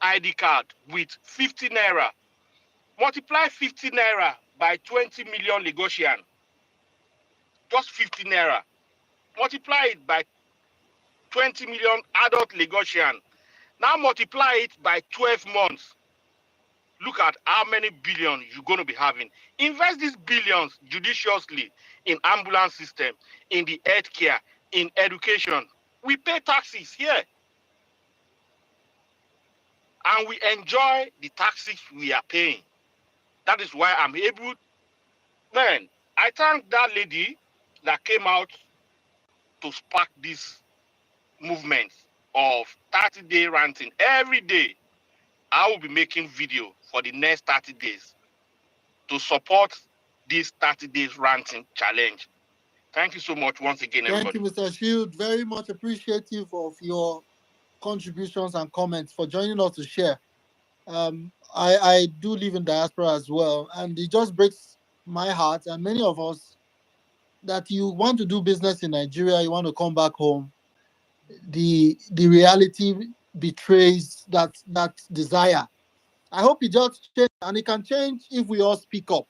Speaker 10: ID card with 50 naira. Multiply 50 naira by 20 million Lagosian. Just 50 naira. Multiply it by 20 million adult Lagosian. Now multiply it by 12 months. Look at how many billions you're going to be having. Invest these billions judiciously in ambulance system, in the healthcare, in education. We pay taxes here. And we enjoy the taxes we are paying. That is why I'm able. Man, I thank that lady that came out to spark this movement of 30-day ranting. Every day, I will be making video for the next 30 days to support this 30 days ranting challenge. Thank you so much once again,
Speaker 16: Thank
Speaker 10: everybody.
Speaker 16: you, Mr. Shield. Very much appreciative of your contributions and comments for joining us to share. I do live in diaspora as well, and it just breaks my heart and many of us that you want to do business in Nigeria, you want to come back home. The reality betrays that desire. I hope it just change, and it can change if we all speak up.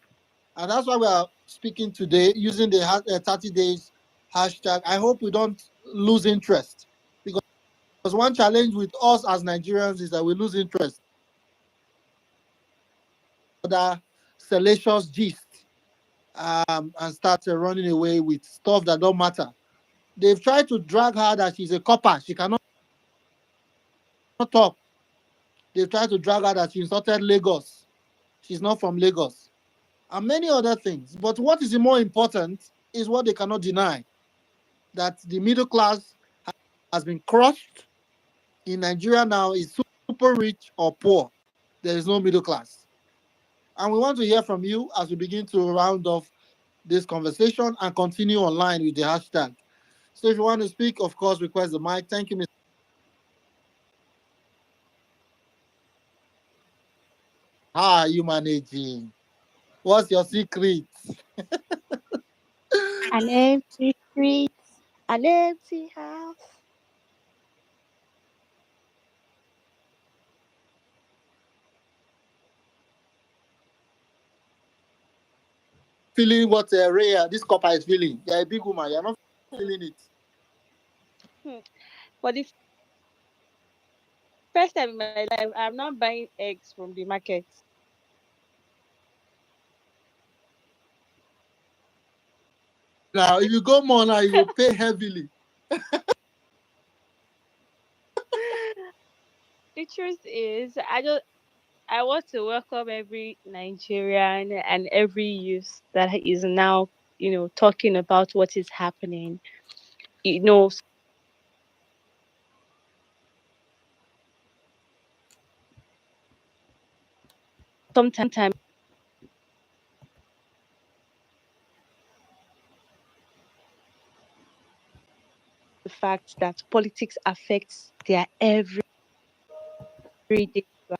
Speaker 16: And that's why we are speaking today using the 30 days hashtag. I hope we don't lose interest, because one challenge with us as Nigerians is that we lose interest. Other salacious gist and start running away with stuff that don't matter. They've tried to drag her that she's a copper. She cannot talk. They've tried to drag her that she insulted Lagos. She's not from Lagos. And many other things. But what is more important is what they cannot deny, that the middle class has been crushed. In Nigeria now is super rich or poor. There is no middle class. And we want to hear from you as we begin to round off this conversation and continue online with the hashtag. So if you want to speak, of course, request the mic. Thank you, Mr. How are you managing? What's your secret?
Speaker 11: An empty street, an empty house.
Speaker 16: Feeling what Rhea, this copper is feeling. You're a big woman. You're not feeling it.
Speaker 11: For the first time in my life, I'm not buying eggs from the market.
Speaker 16: Now, if you go more now, you will pay heavily.
Speaker 11: The truth is, I want to welcome every Nigerian and every youth that is now, talking about what is happening. Sometimes the fact that politics affects their everyday life.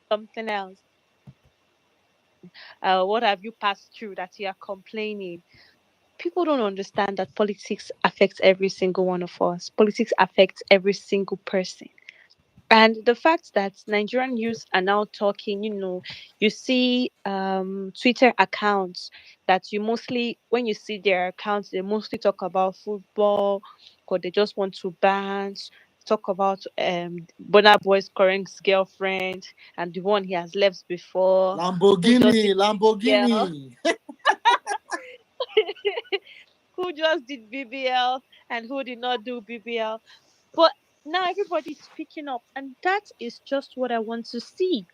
Speaker 11: something else. What have you passed through that you are complaining? People don't understand that politics affects every single one of us. Politics affects every single person. And the fact that Nigerian youth are now talking, you see Twitter accounts that you mostly, when you see their accounts, they mostly talk about football, or they just want to dance, talk about Burna Boy's current girlfriend and the one he has left before, who just did BBL,
Speaker 16: Lamborghini.
Speaker 11: who just did BBL and who did not do BBL. But now everybody's speaking up, and that is just what I want to see.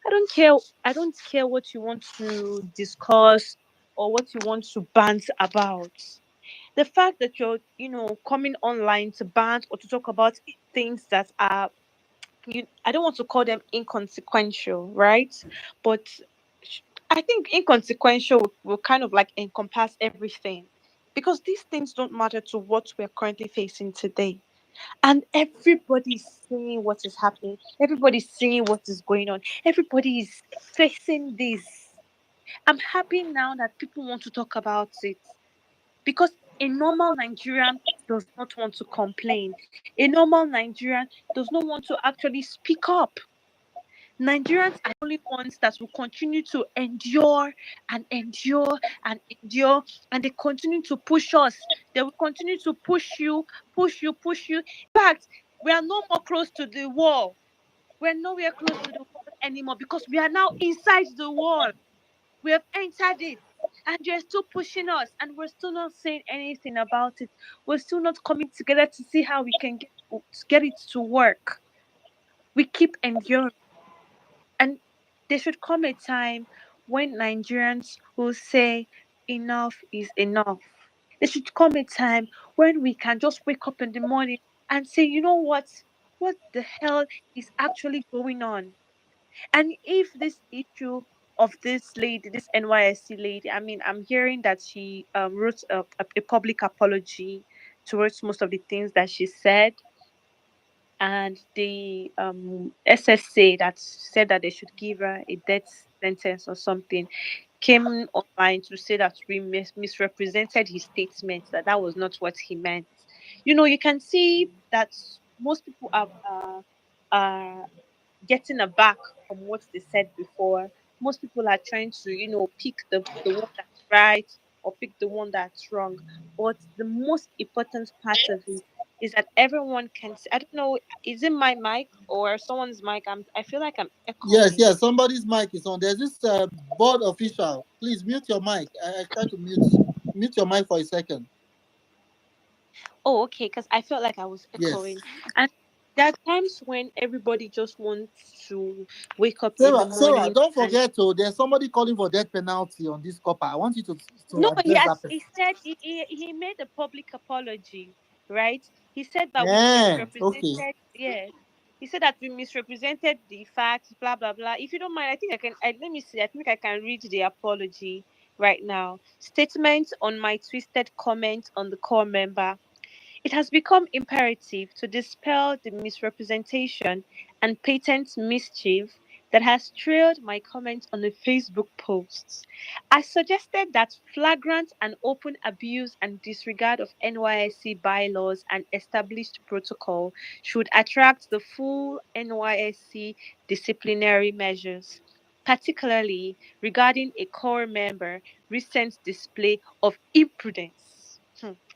Speaker 11: I don't care. I don't care what you want to discuss or what you want to bant about. The fact that you're, coming online to bant or to talk about things that are, I don't want to call them inconsequential, right? But I think inconsequential will kind of like encompass everything, because these things don't matter to what we're currently facing today. And everybody's seeing what is happening. Everybody's seeing what is going on. Everybody is facing this. I'm happy now that people want to talk about it, because a normal Nigerian does not want to complain. A normal Nigerian does not want to actually speak up. Nigerians are the only ones that will continue to endure and endure and endure, and they continue to push us. They will continue to push you, push you, push you. In fact, we are no more close to the wall. We're nowhere close to the wall anymore, because we are now inside the wall. We have entered it, and they're still pushing us, and we're still not saying anything about it. We're still not coming together to see how we can get it to work. We keep enduring. And there should come a time when Nigerians will say enough is enough. There should come a time when we can just wake up in the morning and say, you know what? What the hell is actually going on? And if this issue of this lady, this NYSC lady, I mean, I'm hearing that she wrote a public apology towards most of the things that she said, and the SSA that said that they should give her a death sentence or something came online to say that we misrepresented his statement, that was not what he meant. You can see that most people are getting aback from what they said before. Most people are trying to, pick the one that's right or pick the one that's wrong. But the most important part of it is that everyone can see. I don't know, is it my mic or someone's mic? I feel like I'm
Speaker 16: Yes,
Speaker 11: echoing.
Speaker 16: yes. Somebody's mic is on. There's this board official. Please mute your mic. I try to mute your mic for a second.
Speaker 11: Oh, okay, because I felt like I was echoing.
Speaker 16: Yes.
Speaker 11: And there are times when everybody just wants to wake up in the
Speaker 16: Sarah,
Speaker 11: morning
Speaker 16: don't
Speaker 11: and
Speaker 16: forget there's somebody calling for death penalty on this copper. I want you to
Speaker 11: no,
Speaker 16: address that person.
Speaker 11: he said he made a public apology, right? He said that we
Speaker 16: Yeah, okay.
Speaker 11: misrepresented, yeah. He said that we misrepresented the facts, blah blah blah. If you don't mind, I think let me see. I think I can read the apology right now. Statement on my twisted comment on the core member. It has become imperative to dispel the misrepresentation and patent mischief that has trailed my comments on the Facebook posts. I suggested that flagrant and open abuse and disregard of NYSC bylaws and established protocol should attract the full NYSC disciplinary measures, particularly regarding a core member recent display of imprudence.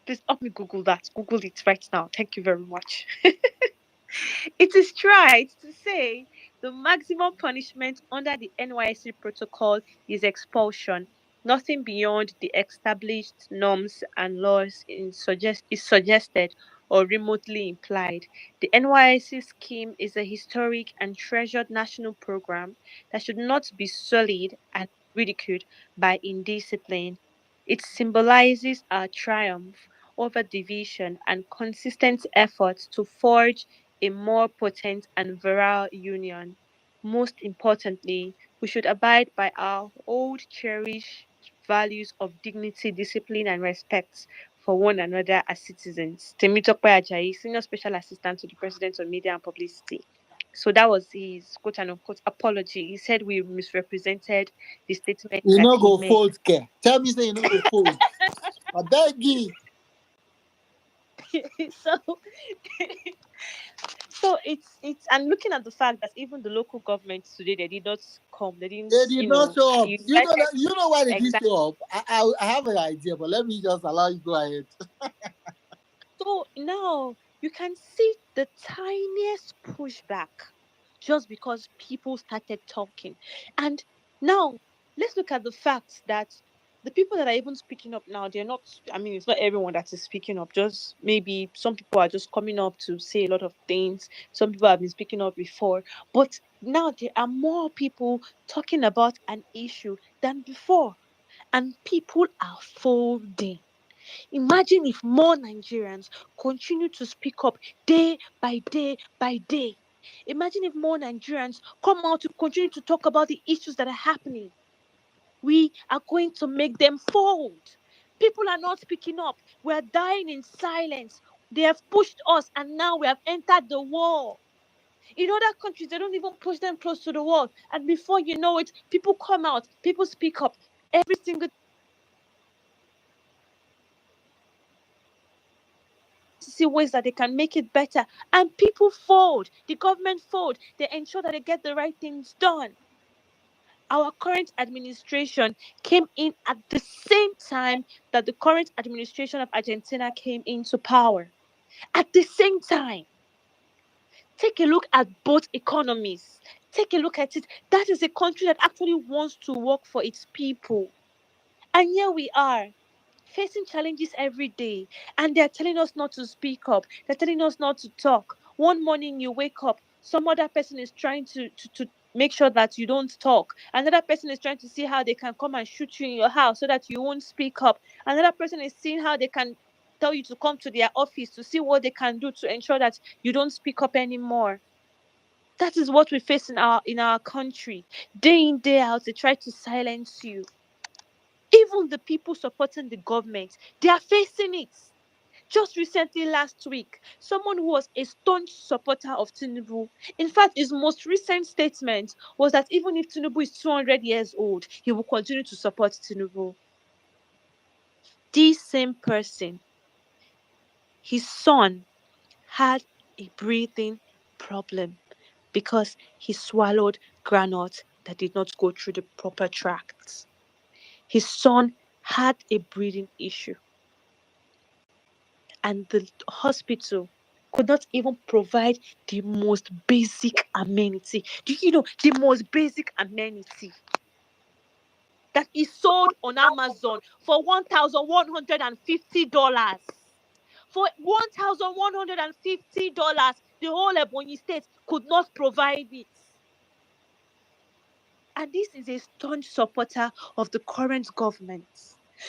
Speaker 11: Please help me Google that. Google it right now. Thank you very much. It is right to say the maximum punishment under the NYSC protocol is expulsion. Nothing beyond the established norms and laws is suggested or remotely implied. The NYSC scheme is a historic and treasured national program that should not be sullied and ridiculed by indiscipline. It symbolizes our triumph over division and consistent efforts to forge a more potent and virile union. Most importantly, we should abide by our old cherished values of dignity, discipline, and respect for one another as citizens. Temitope Ajayi, Senior Special Assistant to the President on Media and Publicity. So that was his quote and unquote apology. He said we misrepresented the statement
Speaker 16: You
Speaker 11: that
Speaker 16: know,
Speaker 11: he
Speaker 16: go
Speaker 11: made.
Speaker 16: fold care. Tell me, say you know, go fold. I beg you.
Speaker 11: so so it's and looking at the fact that even the local governments today, they did not come, they didn't,
Speaker 16: They did not show up. You know
Speaker 11: united
Speaker 16: that. You know why they didn't
Speaker 11: exactly.
Speaker 16: show up. I have an idea, but let me just allow you go ahead.
Speaker 11: So now you can see the tiniest pushback just because people started talking. And now let's look at the fact that the people that are even speaking up now, they're not, I mean, it's not everyone that is speaking up, just maybe some people are just coming up to say a lot of things. Some people have been speaking up before, but now there are more people talking about an issue than before, and people are folding. Imagine if more Nigerians continue to speak up day by day by day. Imagine if more Nigerians come out to continue to talk about the issues that are happening. We are going to make them fold. People are not speaking up. We are dying in silence. They have pushed us, and now we have entered the wall. In other countries, they don't even push them close to the wall. And before you know it, people come out, people speak up every single to see ways that they can make it better, and people fold, the government fold, they ensure that they get the right things done. Our current administration came in at the same time that the current administration of Argentina came into power. At the same time, take a look at both economies. Take a look at it. That is a country that actually wants to work for its people. And here we are, facing challenges every day, and they're telling us not to speak up. They're telling us not to talk. One morning you wake up, some other person is trying to make sure that you don't talk. Another person is trying to see how they can come and shoot you in your house so that you won't speak up. Another person is seeing how they can tell you to come to their office to see what they can do to ensure that you don't speak up anymore. That is what we face in our country. Day in, day out, they try to silence you. Even the people supporting the government, they are facing it. Just recently, last week, someone who was a staunch supporter of Tinubu, in fact, his most recent statement was that even if Tinubu is 200 years old, he will continue to support Tinubu. This same person, his son, had a breathing problem because he swallowed granite that did not go through the proper tracts. His son had a breathing issue, and the hospital could not even provide the most basic amenity. Do you know the most basic amenity that is sold on Amazon for $1,150? For $1,150, the whole Ebonyi state could not provide it. And this is a staunch supporter of the current government.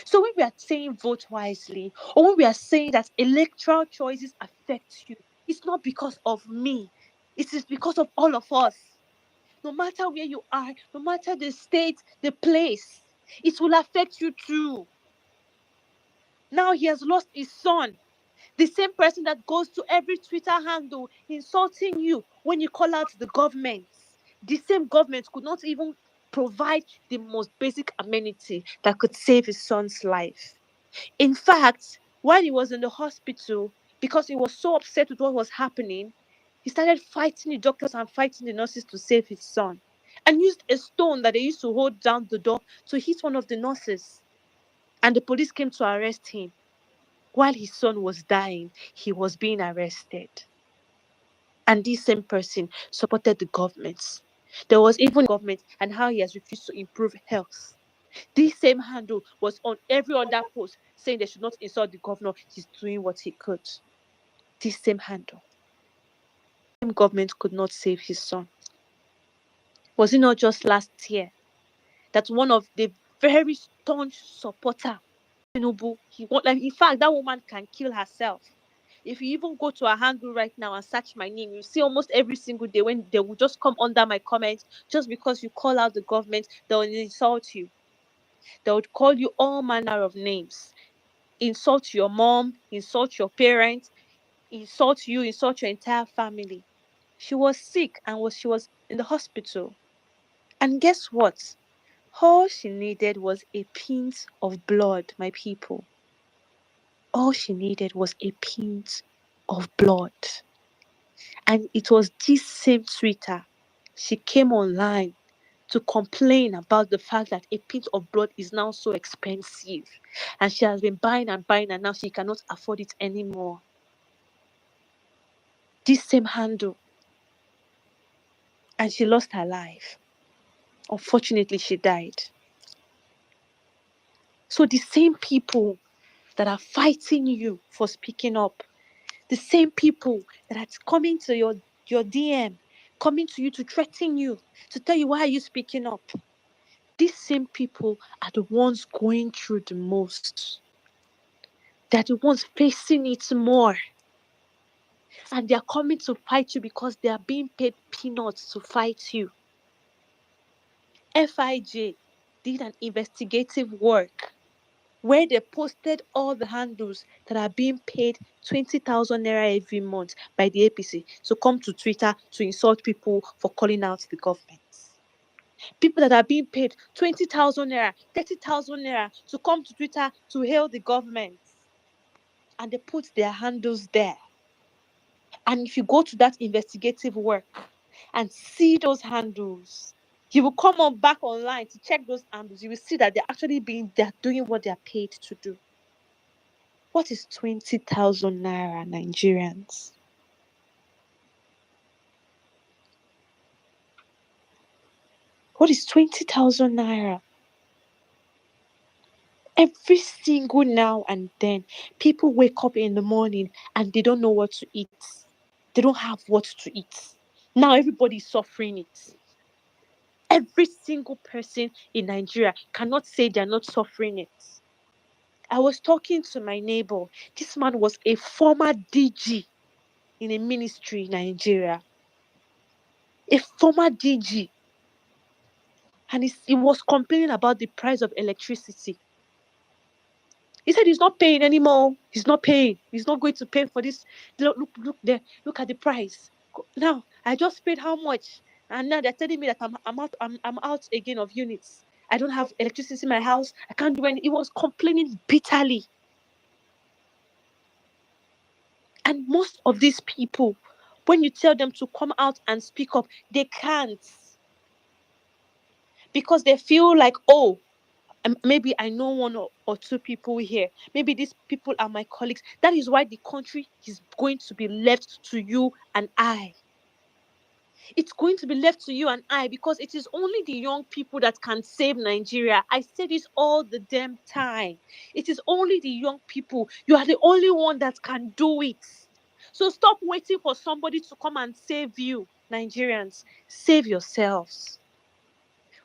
Speaker 11: So when we are saying vote wisely, or when we are saying that electoral choices affect you, it's not because of me. It is because of all of us. No matter where you are, no matter the state, the place, it will affect you too. Now he has lost his son. The same person that goes to every Twitter handle insulting you when you call out the government. The same government could not even provide the most basic amenity that could save his son's life. In fact, while he was in the hospital, because he was so upset with what was happening, he started fighting the doctors and fighting the nurses to save his son, and used a stone that they used to hold down the door to hit one of the nurses. And the police came to arrest him. While his son was dying, he was being arrested. And this same person supported the government. There was even government and how he has refused to improve health. This same handle was on every other post saying they should not insult the governor. He's doing what he could. This same handle. The same government could not save his son. Was it not just last year that one of the very staunch supporter, Tinubu, in fact, that woman can kill herself. If you even go to a handle right now and search my name, you see almost every single day when they will just come under my comments just because you call out the government, they will insult you. They would call you all manner of names. Insult your mom, insult your parents, insult you, insult your entire family. She was sick and she was in the hospital. And guess what? All she needed was a pint of blood, my people. All she needed was a pint of blood. And it was this same Twitter. She came online to complain about the fact that a pint of blood is now so expensive. And she has been buying and buying, and now she cannot afford it anymore. This same handle. And she lost her life. Unfortunately, she died. So the same people that are fighting you for speaking up, the same people that are coming to your DM, coming to you to threaten you, to tell you why are you speaking up, these same people are the ones going through the most. They're the ones facing it more. And they're coming to fight you because they are being paid peanuts to fight you. FIJ did an investigative work where they posted all the handles that are being paid 20,000 naira every month by the APC to come to Twitter to insult people for calling out the government. People that are being paid 20,000 naira, 30,000 naira to come to Twitter to hail the government. And they put their handles there. And if you go to that investigative work and see those handles, you will come on back online to check those handles. You will see that they're doing what they're paid to do. What is 20,000 naira, Nigerians? What is 20,000 naira? Every single now and then, people wake up in the morning and they don't know what to eat. They don't have what to eat. Now everybody is suffering it. Every single person in Nigeria cannot say they're not suffering it. I was talking to my neighbor. This man was a former DG in a ministry in Nigeria. A former DG. And he was complaining about the price of electricity. He said he's not paying anymore. He's not paying. He's not going to pay for this. Look there. Look at the price. Now, I just paid how much? And now they're telling me that I'm out again of units. I don't have electricity in my house. I can't do anything. He was complaining bitterly. And most of these people, when you tell them to come out and speak up, they can't. Because they feel like, oh, maybe I know one or two people here. Maybe these people are my colleagues. That is why the country is going to be left to you and I. It's going to be left to you and I because it is only the young people that can save Nigeria. I say this all the damn time. It is only the young people. You are the only one that can do it. So stop waiting for somebody to come and save you, Nigerians. Save yourselves.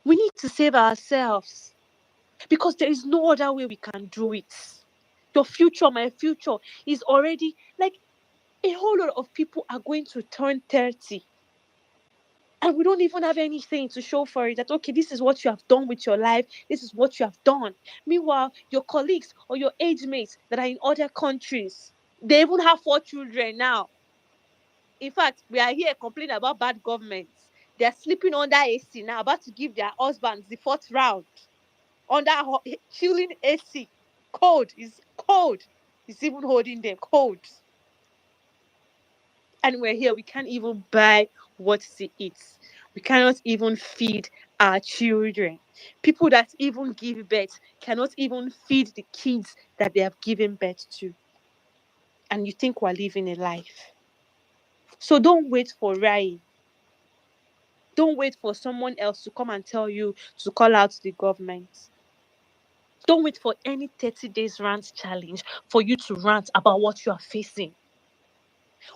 Speaker 11: We need to save ourselves. Because there is no other way we can do it. Your future, my future, is already like a whole lot of people are going to turn 30. And we don't even have anything to show for it. That, okay, this is what you have done with your life. This is what you have done. Meanwhile, your colleagues or your age mates that are in other countries, they even have 4 children now. In fact, we are here complaining about bad governments. They're sleeping under AC now, about to give their husbands the 4th round. Under chilling AC. Cold. It's even holding them cold. And we're here. We can't even buy what to eat. We cannot even feed our children. People that even give birth cannot even feed the kids that they have given birth to. And you think we're living a life. So don't wait for Rai. Don't wait for someone else to come and tell you to call out the government. Don't wait for any 30 days rant challenge for you to rant about what you are facing.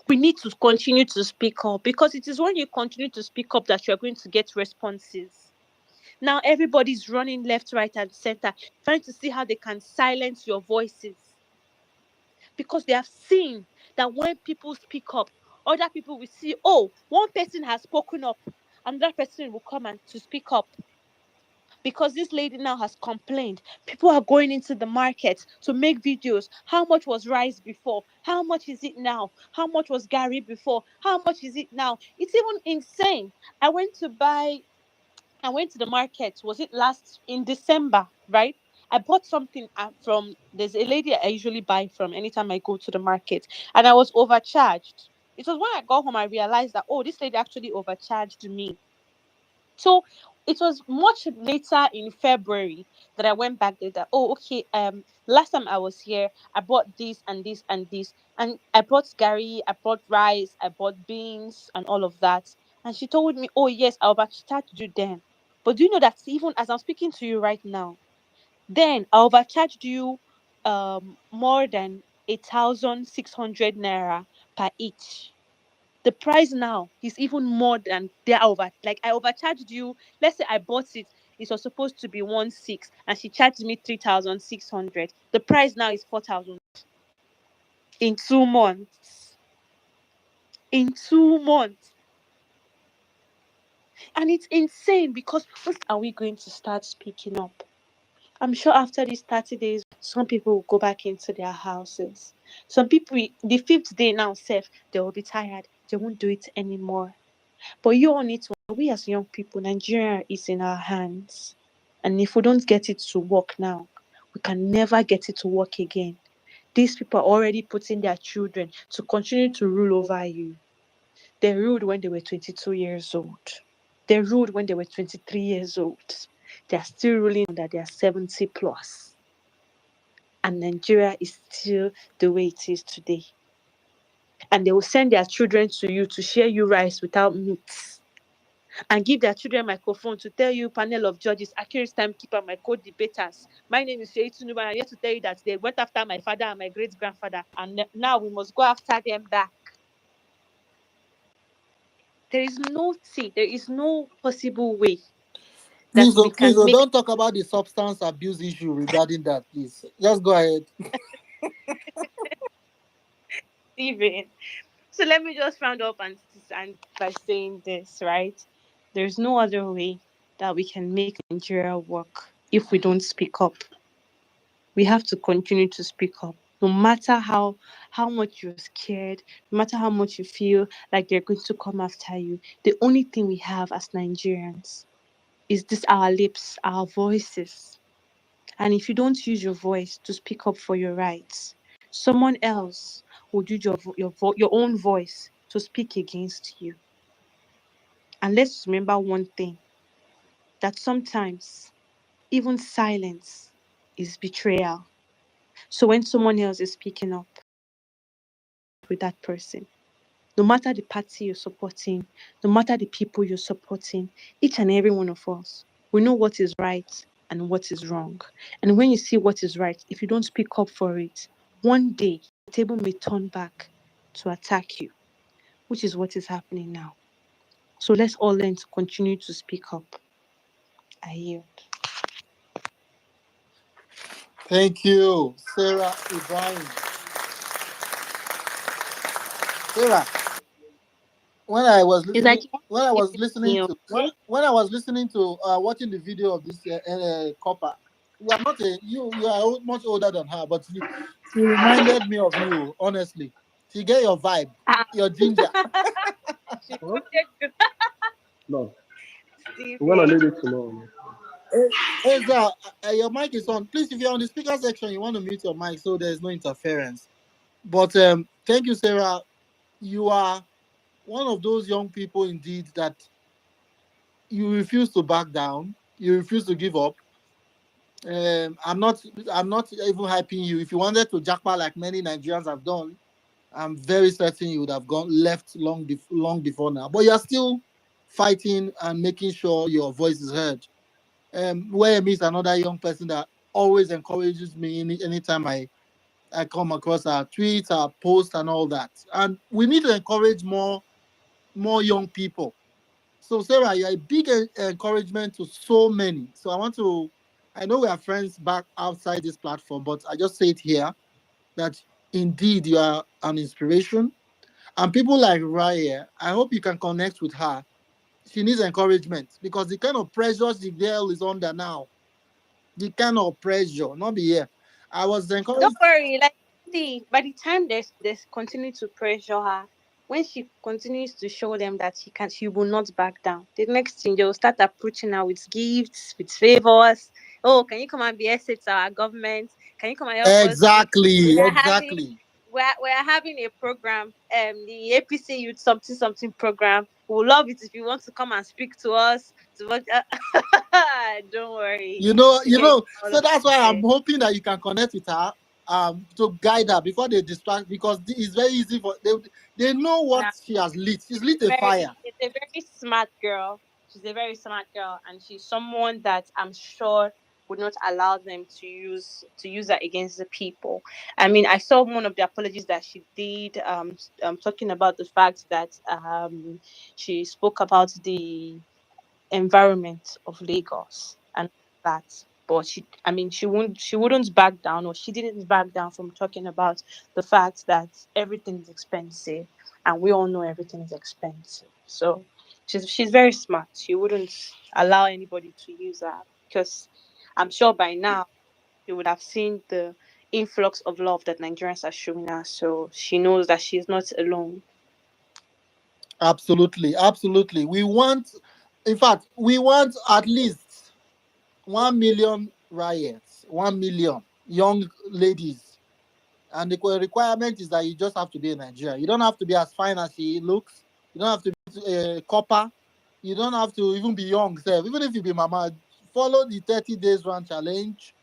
Speaker 11: We need to continue to speak up because it is when you continue to speak up that you're going to get responses. Now everybody's running left, right, and center, trying to see how they can silence your voices. Because they have seen that when people speak up, other people will see, oh, one person has spoken up, another person will come and to speak up. because this lady now has complained. People are going into the market to make videos. How much was rice before? How much is it now? How much was Gary before? How much is it now? It's even insane. I went to the market. Was it last in December, right? I bought something there's a lady I usually buy from anytime I go to the market, and I was overcharged. It was when I got home I realized that, oh, this lady actually overcharged me. So it was much later in February that I went back there that, oh, okay, last time I was here, I bought this and this and this. And I bought Gary, I bought rice, I bought beans and all of that. And she told me, oh yes, I'll overcharge you then. But do you know that even as I'm speaking to you right now, then I overcharged you more than 1,600 naira per each. The price now is even more than they over. Like I overcharged you. Let's say I bought it. It was supposed to be 1,600, and she charged me 3,600. The price now is 4,000 in 2 months. In 2 months, and it's insane because when are we going to start speaking up? I'm sure after these 30 days, some people will go back into their houses. Some people, the 5th day now, they will be tired. They won't do it anymore. But you all need to, we as young people, Nigeria is in our hands. And if we don't get it to work now, we can never get it to work again. These people are already putting their children to continue to rule over you. They ruled when they were 22 years old. They ruled when they were 23 years old. They are still ruling that they are 70 plus. And Nigeria is still the way it is today. And they will send their children to you to share you rice without meat. And give their children microphone to tell you, panel of judges, accurate timekeeper, my co-debaters. My name is Sheyi Tinubu, and I'm here to tell you that they went after my father and my great-grandfather, and now we must go after them back. There is no possible way that we can
Speaker 16: Please,
Speaker 11: make.
Speaker 16: don't talk about the substance abuse issue regarding that, please. Just go ahead.
Speaker 11: Steven. So let me just round up and by saying this, right? There's no other way that we can make Nigeria work if we don't speak up. We have to continue to speak up. No matter how much you're scared, no matter how much you feel like they're going to come after you, the only thing we have as Nigerians is this: our lips, our voices. And if you don't use your voice to speak up for your rights, someone else will use your own voice to speak against you. And let's remember one thing, that sometimes even silence is betrayal. So when someone else is speaking up with that person, no matter the party you're supporting, no matter the people you're supporting, each and every one of us, we know what is right and what is wrong. And when you see what is right, if you don't speak up for it, one day the table may turn back to attack you, which is what is happening now. So let's all learn to continue to speak up. I yield.
Speaker 16: Thank you, Sarah Ibrahim. Sarah, when I was
Speaker 11: It's like
Speaker 16: listening to watching the video of this copper, you are not you are much older than her, but she reminded me of you. Honestly, she get your vibe, your ginger.
Speaker 7: No. When I leave it tomorrow.
Speaker 16: Ezra, your mic is on. Please, if you're on the speaker section, you want to mute your mic so there's no interference. But thank you, Sarah. You are one of those young people indeed that you refuse to back down. You refuse to give up. I'm not even hyping you. If you wanted to jackpot like many Nigerians have done, I'm very certain you would have left long before now. But you're still fighting and making sure your voice is heard. Where I meet another young person that always encourages me anytime I come across our tweets, our posts, and all that. And we need to encourage more young people. So Sarah, you're a big encouragement to so many. So I know we are friends back outside this platform, but I just say it here that indeed you are an inspiration. And people like Raya, I hope you can connect with her she needs encouragement because the kind of pressure the girl is under now, the kind of pressure, not be here. I was
Speaker 11: Don't
Speaker 16: encouraged.
Speaker 11: worry, like see, by the time they continue to pressure her, when she continues to show them that she will not back down. The next thing they'll start approaching her with gifts, with favors. Oh, can you come and be asset to our government? Can you come and help us?
Speaker 16: Exactly,
Speaker 11: We are having
Speaker 16: exactly.
Speaker 11: we're having a program, the APC Youth something program. We would love it if you want to come and speak to us. To what? Don't worry, we
Speaker 16: You
Speaker 11: get
Speaker 16: know.
Speaker 11: all
Speaker 16: So
Speaker 11: of
Speaker 16: that's why I'm
Speaker 11: it.
Speaker 16: hoping that you can connect with her, to guide her before they distract because it's very easy for they. They know what
Speaker 11: Now,
Speaker 16: she has lit. She's lit a
Speaker 11: very
Speaker 16: fire.
Speaker 11: she's a very smart girl. She's a very smart girl, and she's someone that I'm sure would not allow them to use her against the people. I mean, I saw one of the apologies that she did, talking about the fact that she spoke about the environment of Lagos and that. But she wouldn't back down, or she didn't back down from talking about the fact that everything is expensive, and we all know everything is expensive. So she's very smart. She wouldn't allow anybody to use her because I'm sure by now she would have seen the influx of love that Nigerians are showing her. So she knows that she's not alone.
Speaker 16: Absolutely, absolutely. In fact, we want at least 1 million riots, 1 million young ladies. And the requirement is that you just have to be in Nigeria. You don't have to be as fine as she looks. You don't have to be a copper. You don't have to even be young. Even if you be mama, follow the 30 days run challenge.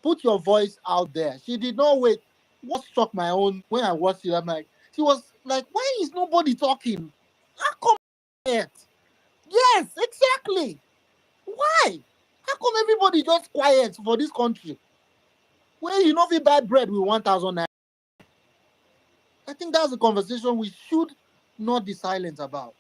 Speaker 16: Put your voice out there. She did not wait. What struck my own when I watched it, I'm like, she was like, why is nobody talking? How come quiet? Yes, exactly. Why? How come everybody just quiet for this country? Where you know if you buy bread with 1,000 naira? I think that's a conversation we should not be silent about.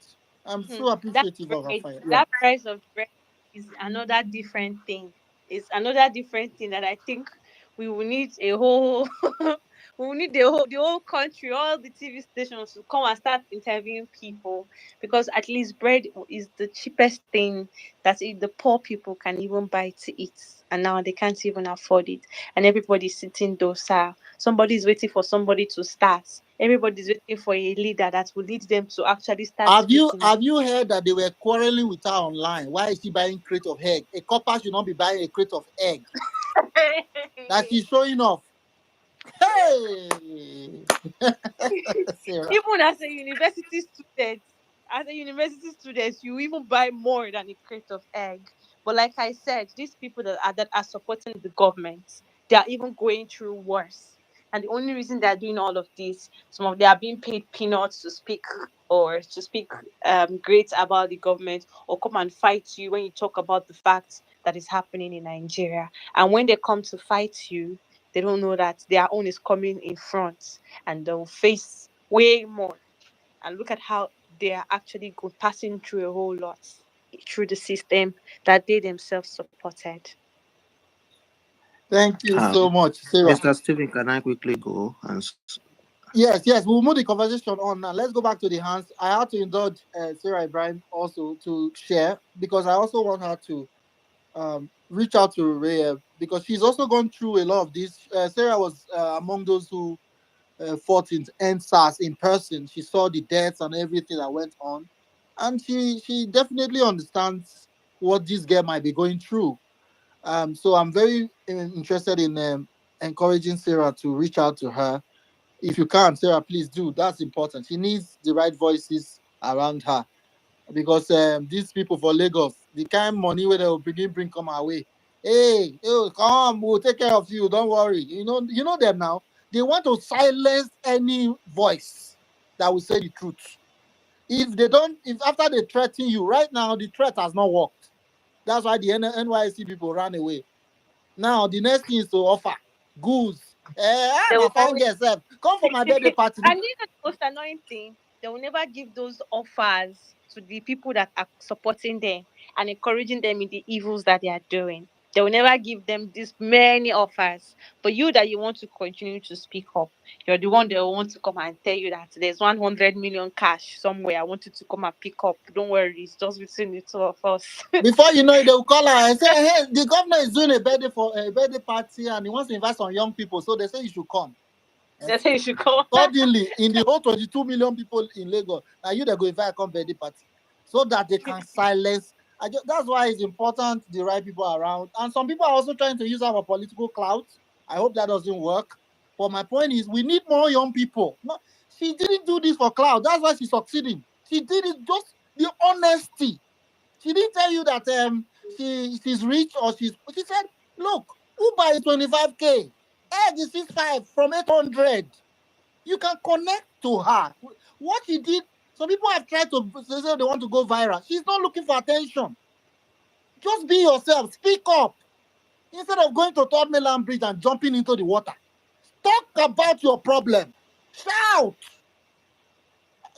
Speaker 16: I'm so
Speaker 11: That
Speaker 16: appreciative of her
Speaker 11: bread,
Speaker 16: fire. Yeah.
Speaker 11: that price of bread is another different thing. It's another different thing that I think we will need a whole we will need the whole country, all the TV stations to come and start interviewing people, because at least bread is the cheapest thing that the poor people can even buy to eat. And now they can't even afford it. And everybody's sitting docile. Somebody's waiting for somebody to start. Everybody's waiting for a leader that will lead them to actually start
Speaker 16: Have you
Speaker 11: speaking.
Speaker 16: have you heard that they were quarreling with her online? Why is she buying crate of egg? A copper should not be buying a crate of egg. That she's showing off. Hey, Sarah.
Speaker 11: Even as a university student, you even buy more than a crate of egg. But like I said, these people that are supporting the government, they are even going through worse. And the only reason they are doing all of this, some of them are being paid peanuts to speak, or to speak great about the government, or come and fight you when you talk about the facts that is happening in Nigeria. And when they come to fight you, they don't know that their own is coming in front, and they'll face way more. And look at how they are actually passing through a whole lot through the system that they themselves supported.
Speaker 16: Thank you so much, Sarah.
Speaker 12: Mr. Stephen, can I quickly go?
Speaker 16: Yes, we'll move the conversation on now. Let's go back to the hands. I had to indulge Sarah Ibrahim also to share because I also want her to reach out to Ray because she's also gone through a lot of this. Sarah was among those who fought in NSAS in person. She saw the deaths and everything that went on, and she definitely understands what this girl might be going through. So I'm very interested in encouraging Sarah to reach out to her. If you can, Sarah, please do. That's important. She needs the right voices around her because these people for Lagos, the kind of money where they will bring come our way. Hey, come, we'll take care of you. Don't worry. You know them now. They want to silence any voice that will say the truth. If after they threaten you, right now the threat has not worked. That's why the NYC people ran away. Now the next thing is to offer goose.
Speaker 11: They
Speaker 16: My
Speaker 11: will
Speaker 16: fine
Speaker 11: always
Speaker 16: girl, sef, come for my birthday party.
Speaker 11: and you know the most annoying thing, they will never give those offers to the people that are supporting them and encouraging them in the evils that they are doing. They will never give them this many offers. For you that you want to continue to speak up, you're the one that will want to come and tell you that there's 100 million cash somewhere. I want you to come and pick up. Don't worry, it's just between the two of us.
Speaker 16: Before you know it, they will call her and say, hey, the governor is doing a birthday party and he wants to invite some young people. So they say you should come.
Speaker 11: They say you should come.
Speaker 16: Suddenly, in the whole 22 million people in Lagos, now you they go invite come birthday party. So that they can silence. That's why it's important the right people around. And some people are also trying to use our political clout. I hope that doesn't work. But my point is, we need more young people. No, she didn't do this for clout. That's why she's succeeding. She did it just the honesty. She didn't tell you that she's rich or she said, look, Uber is 25K. Egg is 6.5 from 800. You can connect to her. What she did, some people have tried to say they want to go viral. She's not looking for attention. Just be yourself. Speak up. Instead of going to Third Mainland Bridge and jumping into the water. Talk about your problem. Shout.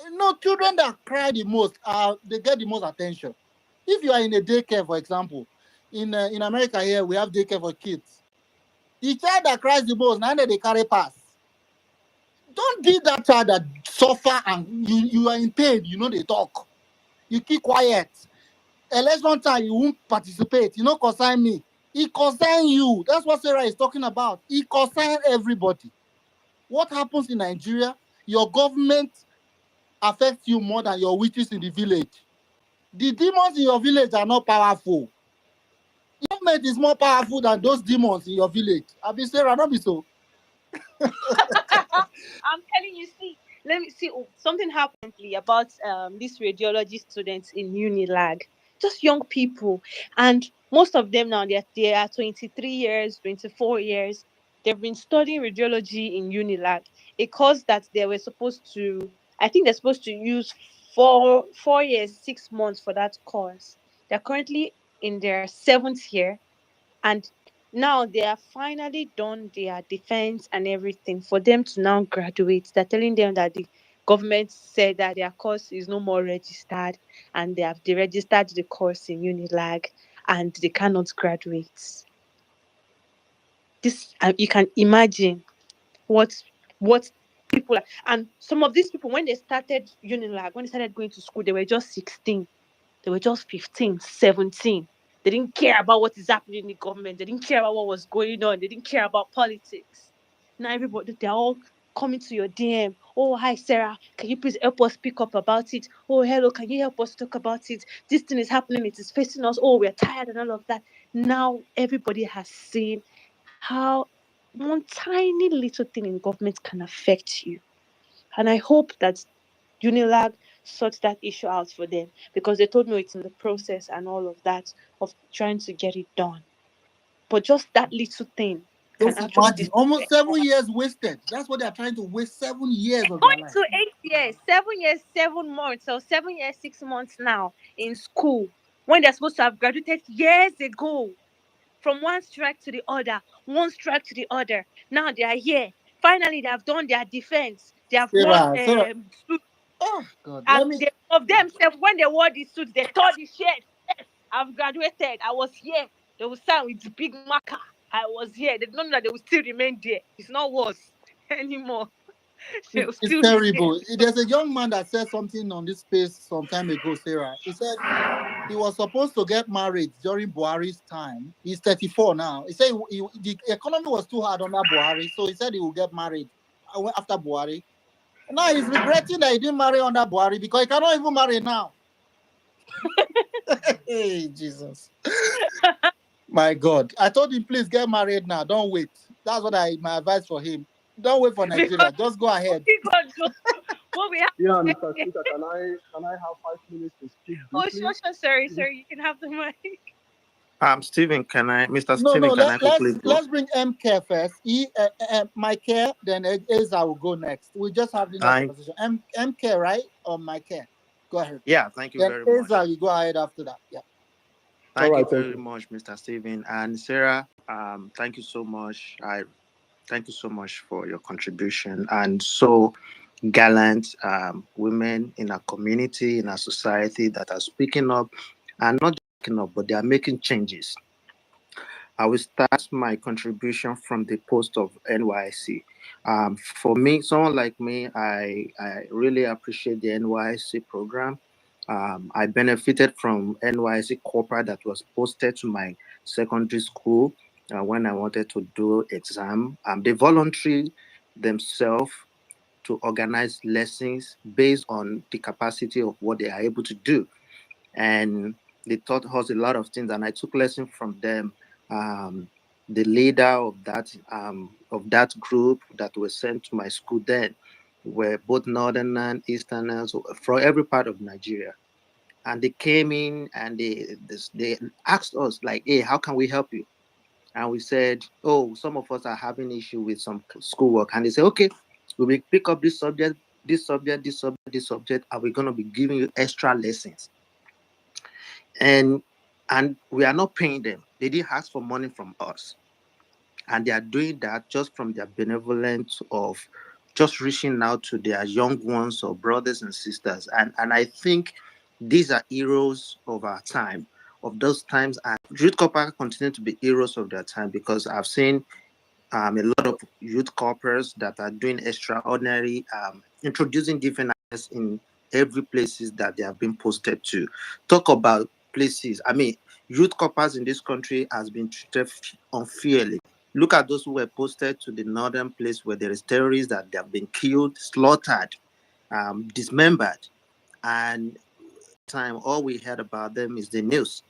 Speaker 16: You know, children that cry the most, they get the most attention. If you are in a daycare, for example, in America here, we have daycare for kids. The child that cries the most, now they carry pass. Don't be that child that suffer and you are in pain, you know they talk. You keep quiet. Election time, you won't participate. You know, concern me. It concern you. That's what Sarah is talking about. It concern everybody. What happens in Nigeria, your government affects you more than your witches in the village. The demons in your village are not powerful. Government is more powerful than those demons in your village. I'll be Sarah, not be so.
Speaker 11: I'm telling you, see, let me see. Something happened about these radiology students in Unilag, just young people, and most of them now they are 23 years, 24 years. They've been studying radiology in Unilag, a course that they were supposed to. I think they're supposed to use 4 years, 6 months for that course. They're currently in their 7th year, and now they are finally done their defense and everything. For them to now graduate, they're telling them that the government said that their course is no more registered, and they have deregistered the course in Unilag, and they cannot graduate. This you can imagine what people are, and some of these people, when they started Unilag, when they started going to school, they were just 16, they were just 15, 17. They didn't care about what is happening in the government. They didn't care about what was going on. They didn't care about politics. Now everybody, they're all coming to your DM. Oh, hi, Sarah. Can you please help us speak up about it? Oh, hello. Can you help us talk about it? This thing is happening. It is facing us. Oh, we're tired and all of that. Now everybody has seen how one tiny little thing in government can affect you. And I hope that Unilag sorts that issue out for them, because they told me it's in the process and all of that of trying to get it done. But just that little thing can
Speaker 16: Just
Speaker 11: actually
Speaker 16: imagine, almost 7 years wasted. That's what they're trying to waste 7 years of their
Speaker 11: going
Speaker 16: life.
Speaker 11: to 8 years, 7 years, 7 months, or 7 years, 6 months now in school, when they're supposed to have graduated years ago. From one strike to the other, one strike to the other. Now they are here. Finally, they have done their defense. They have won
Speaker 16: Sarah.
Speaker 11: suit.
Speaker 16: Oh God,
Speaker 11: And of themselves, when they wore the suits, they tore the shirt. Yes, I've graduated. I was here. They will sign with the big marker. I was here. They don't know that they will still remain there. It's not worse anymore. They will
Speaker 16: It's
Speaker 11: still
Speaker 16: terrible.
Speaker 11: be there.
Speaker 16: There's a young man that said something on this space some time ago, Sarah. He said he was supposed to get married during Buhari's time. He's 34 now. He said the economy was too hard under Buhari, so he said he will get married after Buhari. Now he's regretting that he didn't marry under Buhari because he cannot even marry now. Hey, Jesus. My God. I told him, please get married now. Don't wait. That's what my advice for him. Don't wait for Nigeria. Just go ahead.
Speaker 11: What we have
Speaker 13: Yeah, Mr. Speaker, can I have 5 minutes to speak briefly?
Speaker 11: Oh, sure, sorry, you can have the mic.
Speaker 12: Stephen, Mr.
Speaker 16: No,
Speaker 12: Stephen, can I quickly go?
Speaker 16: let's bring MK first. My care, then Eza will go next. We just have the next conversation. MK, right? Or my care? Go ahead.
Speaker 12: Yeah, thank you very much.
Speaker 16: Eza, you go ahead after that. Yeah.
Speaker 12: Thank you very much, Mr. Stephen. And Sarah, thank you so much. Thank you so much for your contribution. And so gallant women in our community, in our society that are speaking up, and not speaking up, but they are making changes. I will start my contribution from the post of NYC. For me, someone like me, I really appreciate the NYC program. I benefited from NYC corporate that was posted to my secondary school when I wanted to do exam. They voluntary themselves to organize lessons based on the capacity of what they are able to do. And they taught us a lot of things, and I took lessons from them. The leader of that group that was sent to my school then were both northern and easterners from every part of Nigeria. And they came in and they asked us like, hey, how can we help you? And we said, oh, some of us are having issue with some schoolwork. And they said, okay, we will pick up this subject, this subject, this subject, this subject, and we're going to be giving you extra lessons. And we are not paying them. They didn't ask for money from us. And they are doing that just from their benevolence of just reaching out to their young ones or brothers and sisters. And I think these are heroes of our time, of those times. And youth corps continue to be heroes of their time, because I've seen a lot of youth corps that are doing extraordinary, introducing different ideas in every places that they have been posted to. Talk about places. I mean, youth corps in this country has been treated unfairly. Look at those who were posted to the northern place where there is terrorists that they have been killed, slaughtered, dismembered, and time all we heard about them is the news.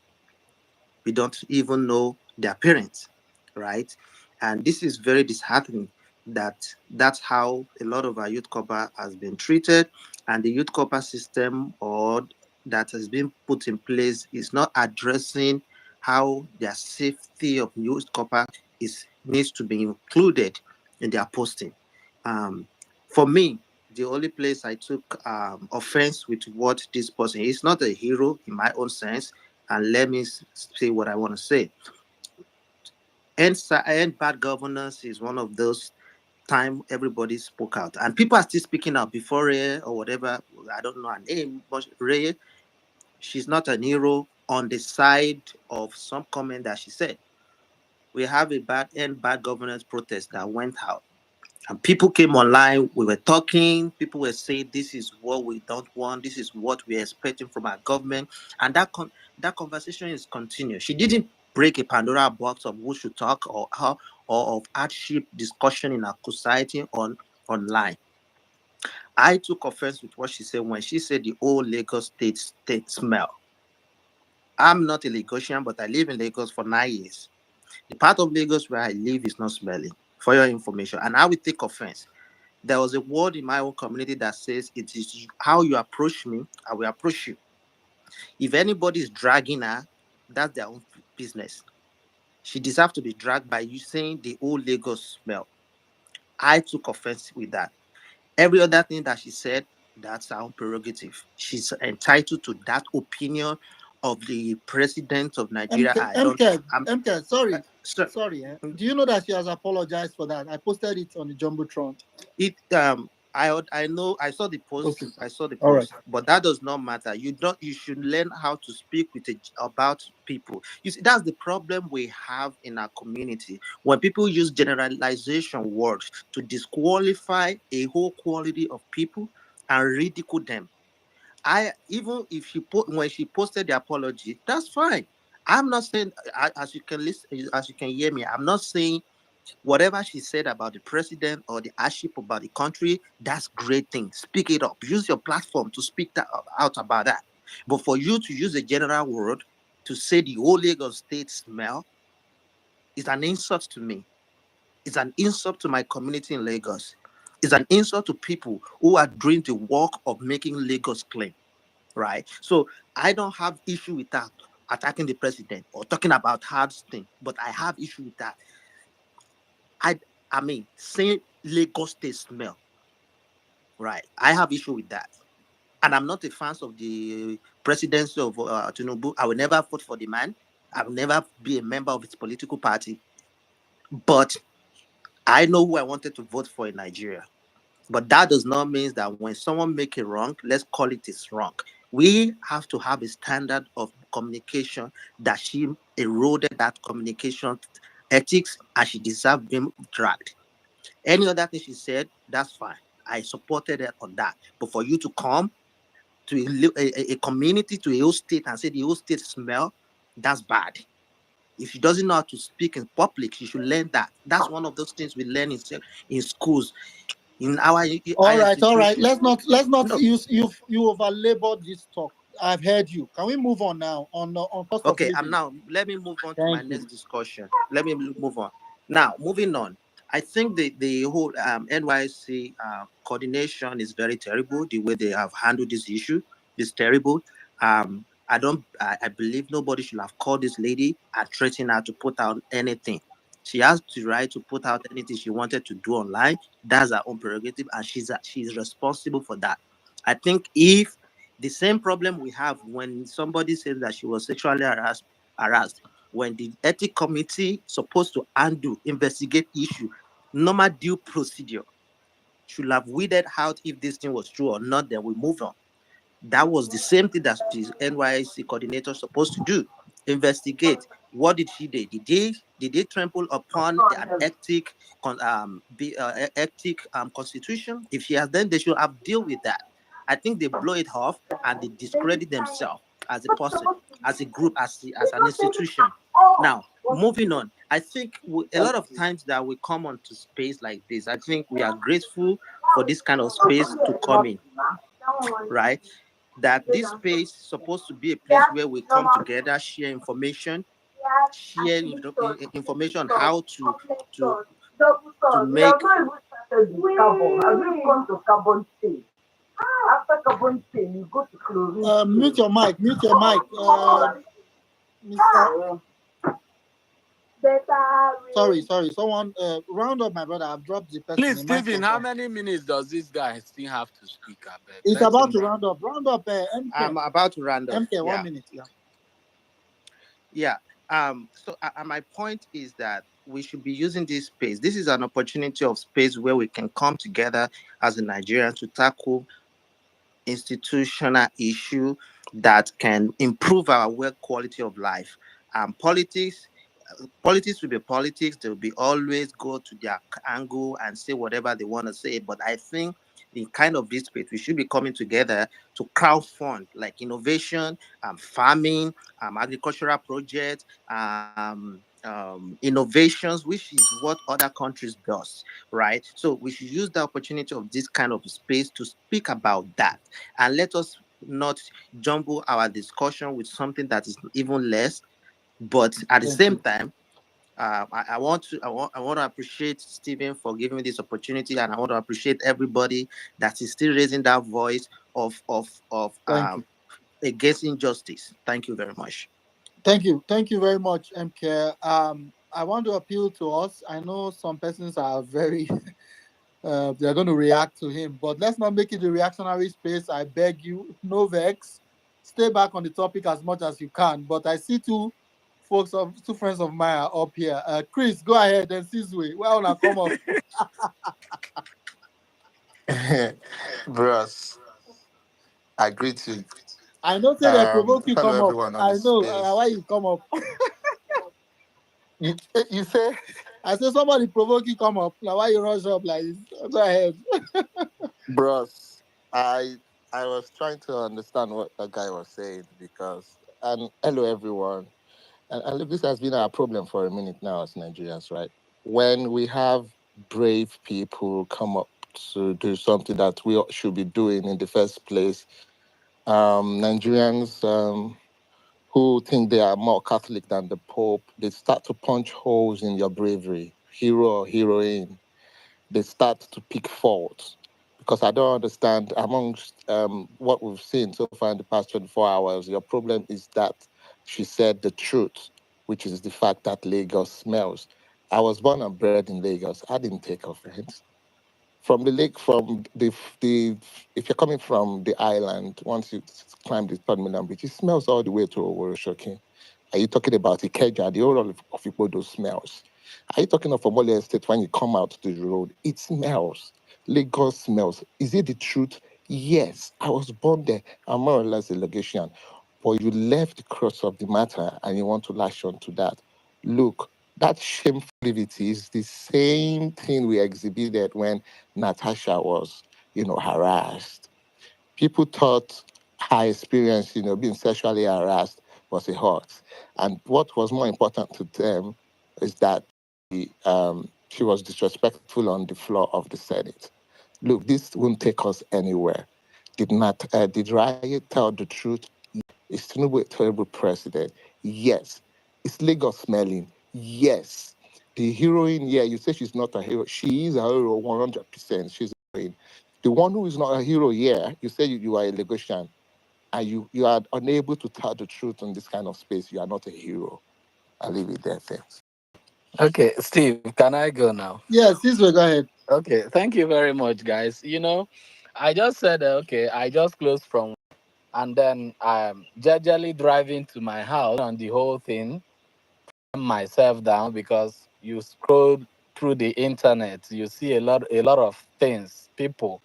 Speaker 12: We don't even know their parents, right? And this is very disheartening that's how a lot of our youth corps has been treated, and the youth corps system or that has been put in place is not addressing how their safety of youth corps needs to be included in their posting. For me, the only place I took offense with what this person is not a hero in my own sense, and let me say what I want to say. And bad governance is one of those time everybody spoke out, and people are still speaking out. Before Ray or whatever, I don't know her name, but Ray, she's not an hero on the side of some comment that she said. We have a bad governance protest that went out, and people came online. We were talking. People were saying, "This is what we don't want. This is what we're expecting from our government." And that conversation is continuous. She didn't break a Pandora box of who should talk or how or of hardship discussion in our society online. I took offense with what she said when she said the old Lagos state smell. I'm not a Lagosian, but I live in Lagos for 9 years. The part of Lagos where I live is not smelling, for your information. And I will take offense. There was a word in my own community that says, it is how you approach me, I will approach you. If anybody is dragging her, that's their own business. She deserves to be dragged by you saying the old Lagos smell. I took offense with that. Every other thing that she said, that's her own prerogative. She's entitled to that opinion of the president of Nigeria.
Speaker 16: MK, sorry. Do you know that she has apologized for that? I posted it on the Jumbotron.
Speaker 12: I know. I saw the post.
Speaker 16: Okay.
Speaker 12: I saw the
Speaker 16: All
Speaker 12: post.
Speaker 16: right.
Speaker 12: But that does not matter. You should learn how to speak about people. You see, that's the problem we have in our community. When people use generalization words to disqualify a whole quality of people and ridicule them. Even if when she posted the apology, that's fine. I'm not saying, as you can listen, as you can hear me, I'm not saying whatever she said about the president or the hardship about the country, that's great thing. Speak it up. Use your platform to speak out about that. But for you to use a general word to say the whole Lagos state smell is an insult to me. It's an insult to my community in Lagos. It's an insult to people who are doing the work of making Lagos clean, right? So I don't have issue with that, attacking the president or talking about hard things, but I have issue with that. I mean, saying Lagos state smell, right? I have issue with that. And I'm not a fan of the presidency of Tinubu. I will never vote for the man. I will never be a member of his political party. But I know who I wanted to vote for in Nigeria. But that does not mean that when someone make a wrong, let's call it is wrong. We have to have a standard of communication that she eroded that communication ethics, and she deserved being dragged. Any other thing she said, that's fine. I supported her on that. But for you to come to a community, to a whole state, and say the whole state smell, that's bad. If she doesn't know how to speak in public, she should learn that. That's one of those things we learn in schools. In our
Speaker 16: All right.
Speaker 12: institutions.
Speaker 16: Let's not
Speaker 12: No.
Speaker 16: use you over-labored this talk. I've heard you. Can we move on now on cost of
Speaker 12: Okay,
Speaker 16: living?
Speaker 12: let me move on to
Speaker 16: Thank
Speaker 12: my
Speaker 16: you.
Speaker 12: next discussion. Let me move on. Now, moving on. I think the whole NYC coordination is very terrible. The way they have handled this issue is terrible. I believe nobody should have called this lady and threatened her to put out anything. She has the right to put out anything she wanted to do online. That's her own prerogative, and she's responsible for that. I think if the same problem we have when somebody says that she was sexually harassed, when the ethics committee supposed to investigate issue, normal due procedure should have weeded out if this thing was true or not, then we move on. That was the same thing that the NYC coordinator supposed to do. Investigate. What did she do? Did they trample upon an ethic constitution? If she has, then they should have dealt with that. I think they blow it off and they discredit themselves as a person, as a group, as an institution. Now, moving on, I think a lot of times that we come onto space like this, I think we are grateful for this kind of space to come in, right? That this space is supposed to be a place where we come together, share information, information how to make.
Speaker 14: After carbon chain, you go to chlorine.
Speaker 16: Mute your mic. Mr. Sorry. Someone round up, my brother. I've dropped the person.
Speaker 1: Please, Stephen, how many minutes does this guy still have to speak? I bet.
Speaker 16: It's about to round up. MK.
Speaker 12: I'm about to round up.
Speaker 16: MK, 1 minute.
Speaker 12: Yeah. So my point is that we should be using this space. This is an opportunity of space where we can come together as a Nigerian to tackle institutional issue that can improve our work quality of life. Politics will be politics. They will be always go to their angle and say whatever they want to say. But I think in kind of this space, we should be coming together to crowdfund like innovation, farming, agricultural projects, innovations, which is what other countries does, right? So we should use the opportunity of this kind of space to speak about that, and let us not jumble our discussion with something that is even less. But at the same time, I want to appreciate Stephen for giving me this opportunity, and I want to appreciate everybody that is still raising that voice of against injustice. Thank you very much.
Speaker 16: Thank you very much, MK. I want to appeal to us. I know some persons are very they're going to react to him, but let's not make it a reactionary space. I beg you, no vex. Stay back on the topic as much as you can. But I see two friends of mine are up here. Chris, go ahead and Sizwe. Well, now come up.
Speaker 5: Bros, I greet you.
Speaker 16: I know say they provoke you come up. I know why you come up.
Speaker 5: You say?
Speaker 16: I said somebody provoke you come up. Now why you rush up like this? Go ahead.
Speaker 5: Bros, I was trying to understand what that guy was saying because, and hello everyone. And look, this has been our problem for a minute now as Nigerians, right? When we have brave people come up to do something that we should be doing in the first place, Nigerians who think they are more Catholic than the Pope, they start to punch holes in your bravery, hero or heroine. They start to pick faults. Because I don't understand, amongst what we've seen so far in the past 24 hours, your problem is that she said the truth, which is the fact that Lagos smells. I was born and bred in Lagos. I didn't take offense. From the lake, if you're coming from the island, once you climb the Third Mainland Bridge, it smells all the way to Oworoshokin. Are you talking about Ikeja, the whole of Ipodo smells? Are you talking of Omole Estate when you come out to the road? It smells. Lagos smells. Is it the truth? Yes. I was born there. I'm more or less a Lagosian. but you left the crux of the matter and you want to lash on to that. Look, that shamefulity is the same thing we exhibited when Natasha was, harassed. People thought her experience, being sexually harassed was a hoax. And what was more important to them is that she was disrespectful on the floor of the Senate. Look, this won't take us anywhere. Did Riot tell the truth? Is Tinubu a terrible president? Yes. Is Lagos smelling? Yes. The heroine, yeah, you say she's not a hero. She is a hero 100%. She's a heroine. The one who is not a hero, yeah, you say you are a Lagosian and you are unable to tell the truth in this kind of space. You are not a hero. I'll leave it there. Thanks.
Speaker 1: Okay, Steve, can I go now?
Speaker 16: Yes, this way, go ahead.
Speaker 1: Okay, thank you very much, guys. I just said, okay, I just closed from, and then I'm gradually driving to my house on the whole thing, myself down because you scroll through the internet, you see a lot of things, people,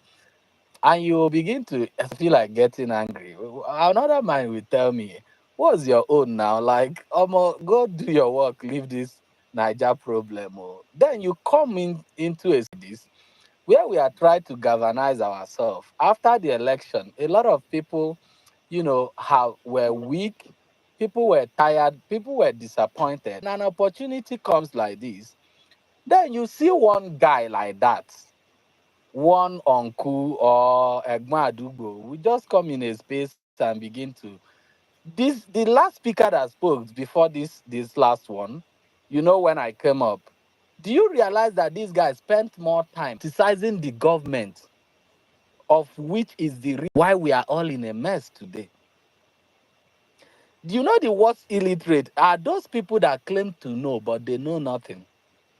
Speaker 1: and you begin to feel like getting angry. Another mind will tell me, "What's your own now? Like, go do your work, leave this Niger problem." Or then you come into this where we are trying to galvanize ourselves. After the election, a lot of people, were weak. People were tired. People were disappointed. And an opportunity comes like this. Then you see one guy like that, one uncle or Egma Adugo, we just come in a space and begin to. The last speaker that spoke before this last one, when I came up, do you realize that this guy spent more time criticizing the government, of which is the reason why we are all in a mess today? Do you know the worst illiterate are those people that claim to know, but they know nothing?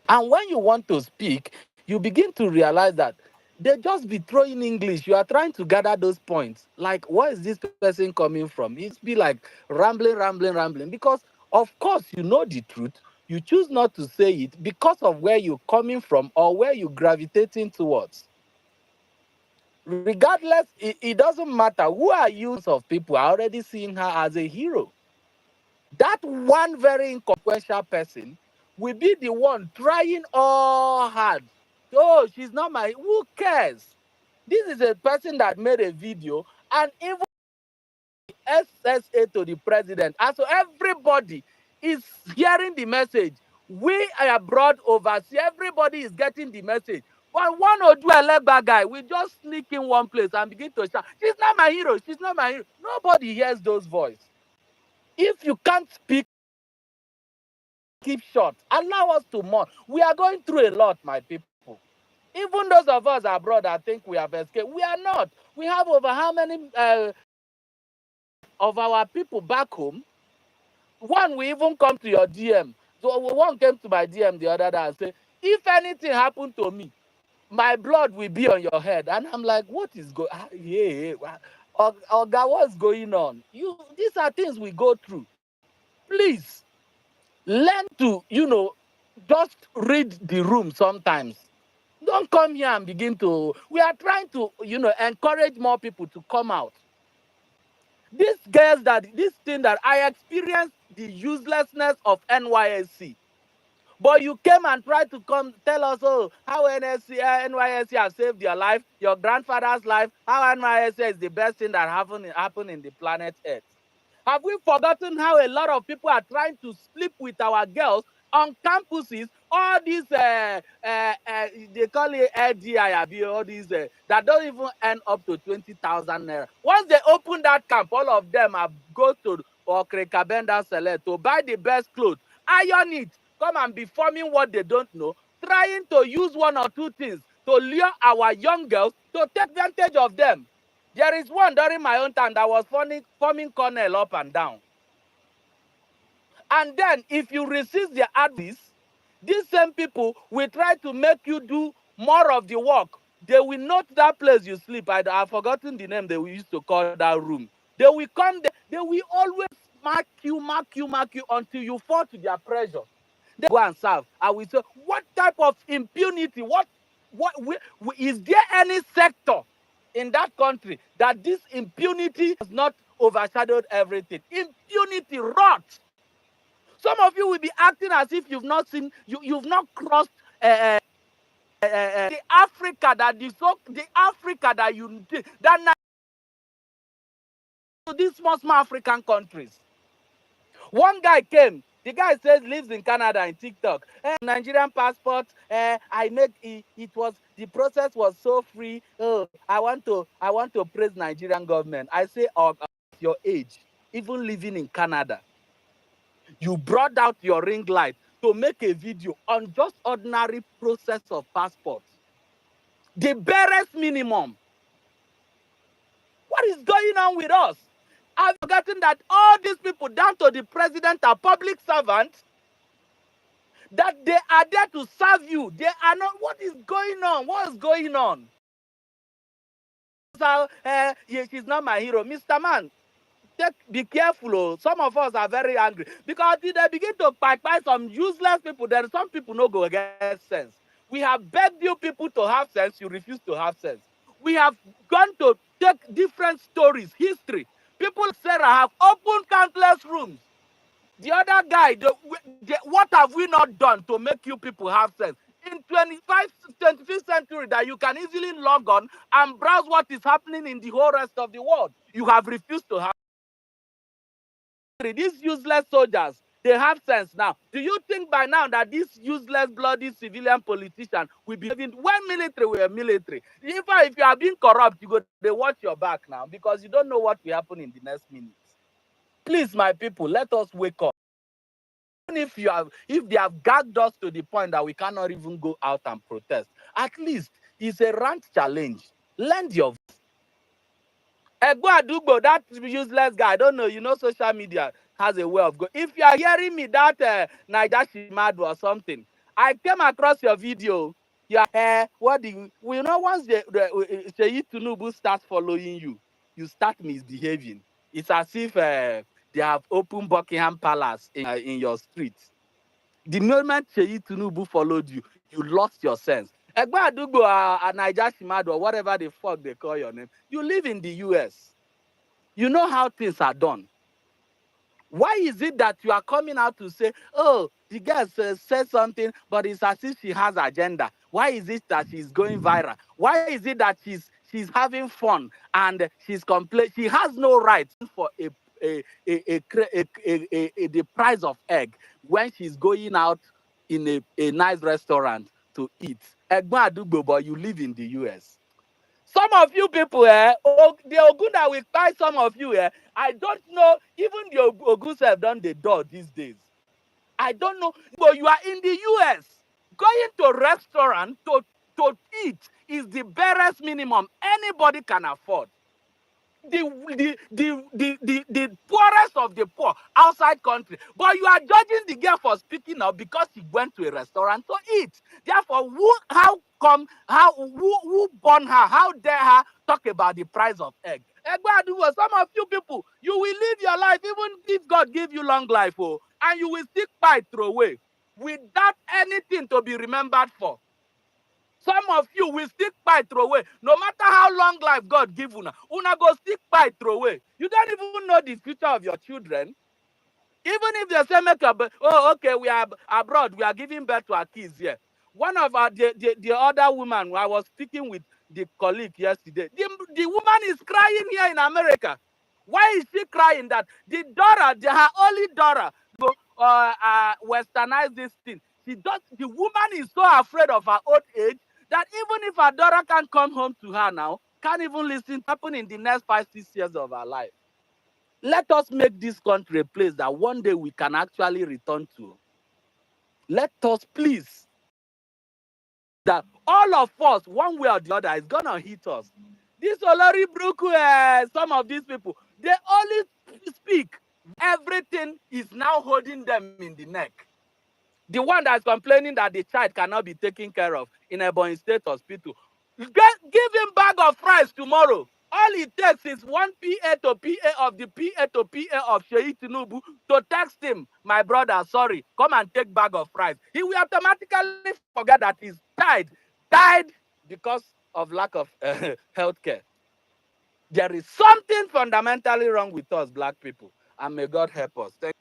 Speaker 1: And when you want to speak, you begin to realize that they just be throwing English. You are trying to gather those points. Like, where is this person coming from? It's be like rambling. Because, of course, you know the truth. You choose not to say it because of where you're coming from or where you're gravitating towards. Regardless, it doesn't matter. Who are you of people are already seeing her as a hero. That one very inconsequential person will be the one trying all hard. Oh, she's not my. Who cares? This is a person that made a video and even SSA to the president. And so everybody is hearing the message. We are abroad overseas. Everybody is getting the message. But one or two Elegba guy will just sneak in one place and begin to shout, "She's not my hero. She's not my hero." Nobody hears those voices. If you can't speak, keep short. Allow us to mourn. We are going through a lot, my people. Even those of us abroad that think we have escaped, we are not. We have over how many of our people back home? One will even come to your DM. So one came to my DM the other day and say, "If anything happened to me, my blood will be on your head." And I'm like, what is going on? Oga, what's going on? These are things we go through. Please learn to, just read the room sometimes. Don't come here and begin to. We are trying to, encourage more people to come out. This thing that I experienced the uselessness of NYSC. But you came and tried to come tell us, oh, how NYSC has saved your life, your grandfather's life, how NYSC is the best thing that happened in the planet Earth. Have we forgotten how a lot of people are trying to sleep with our girls on campuses? All these, they call it LGI, all these that don't even earn up to 20,000 naira. Once they open that camp, all of them go to Okrekabenda Select to buy the best clothes, iron it, come and be forming what they don't know, trying to use one or two things to lure our young girls to take advantage of them. There is one during my own time that was forming Cornell up and down. And then if you resist their advice, these same people will try to make you do more of the work. They will note that place you sleep. I've forgotten the name they used to call that room. They will come there. They will always mark you until you fall to their pressure. They go and serve. I will say, what type of impunity? What is there any sector in that country that this impunity has not overshadowed everything. Impunity rot. Some of you will be acting as if you've not seen, you've not crossed the Africa that the Africa that these small African countries. One guy came. The guy says lives in Canada in TikTok. Nigerian passport. The process was so free. Oh, I want to praise Nigerian government. I say, at your age, even living in Canada, you brought out your ring light to make a video on just ordinary process of passport. The barest minimum. What is going on with us? I've forgotten that all these people, down to the president, are public servants, that they are there to serve you. They are not. What is going on? What is going on? So, she's not my hero. Mr. Man, be careful. Oh. Some of us are very angry because they begin to buy some useless people. Then some people no go get sense. We have begged you people to have sense. You refuse to have sense. We have gone to take different stories, history. People, Sarah, have opened countless rooms. The other guy, what have we not done to make you people have sense? In 25th century, that you can easily log on and browse what is happening in the whole rest of the world. You have refused to have. These useless soldiers, they have sense now. Do you think by now that these useless, bloody civilian politicians will be living when military were military? If you are being corrupt, they watch your back now because you don't know what will happen in the next minute. Please, my people, let us wake up. Even if they have gagged us to the point that we cannot even go out and protest, at least it's a rant challenge. Lend your voice. Egbo Adugbo, that useless guy, I don't know, social media has a way of going. If you are hearing me, that Naija Shimadu or something, I came across your video. Once Seyi Tinubu starts following you, you start misbehaving. It's as if they have opened Buckingham Palace in your street. The moment Seyi Tinubu followed you, you lost your sense. Egbo Adugbo, Naija Shimadu, or whatever the fuck they call your name, you live in the US. You know how things are done. Why is it that you are coming out to say, oh, the girl said something, but it's as if she has agenda? Why is it that she's going viral? Why is it that she's having fun and she's complaining? She has no right for the price of egg when she's going out in a nice restaurant to eat. Egbo Adugbo, but you live in the US. Some of you people, the Ogun that will buy some of you, I don't know, even the Ogun have done the door these days. I don't know, but you are in the US. Going to a restaurant to eat is the barest minimum anybody can afford. The poorest of the poor outside country, but you are judging the girl for speaking up because she went to a restaurant to eat. Therefore, who born her? How dare her talk about the price of egg? Some of you people, you will live your life even if God give you long life, and you will still fight throw away without anything to be remembered for. Some of you will still fight throw away. No matter how long life God give una go still fight throw away. You don't even know the future of your children. Even if they say, we are abroad, we are giving birth to our kids here. One of the other woman, I was speaking with the colleague yesterday, the woman is crying here in America. Why is she crying? That the daughter, her only daughter, westernize this thing. The woman is so afraid of her old age that even if her daughter can't come home to her now, can't even listen to happen in the next 5-6 years of her life. Let us make this country a place that one day we can actually return to. Let us please. That all of us, one way or the other, is gonna hit us. This Olori Bruku, some of these people, they only speak. Everything is now holding them in the neck. The one that's complaining that the child cannot be taken care of in Ebonyi State Hospital, give him bag of fries tomorrow. All it takes is one PA to PA of the PA to PA of Seyi Tinubu to text him, my brother, sorry, come and take bag of fries. He will automatically forget that he's died because of lack of health care. There is something fundamentally wrong with us, black people, and may God help us. Thank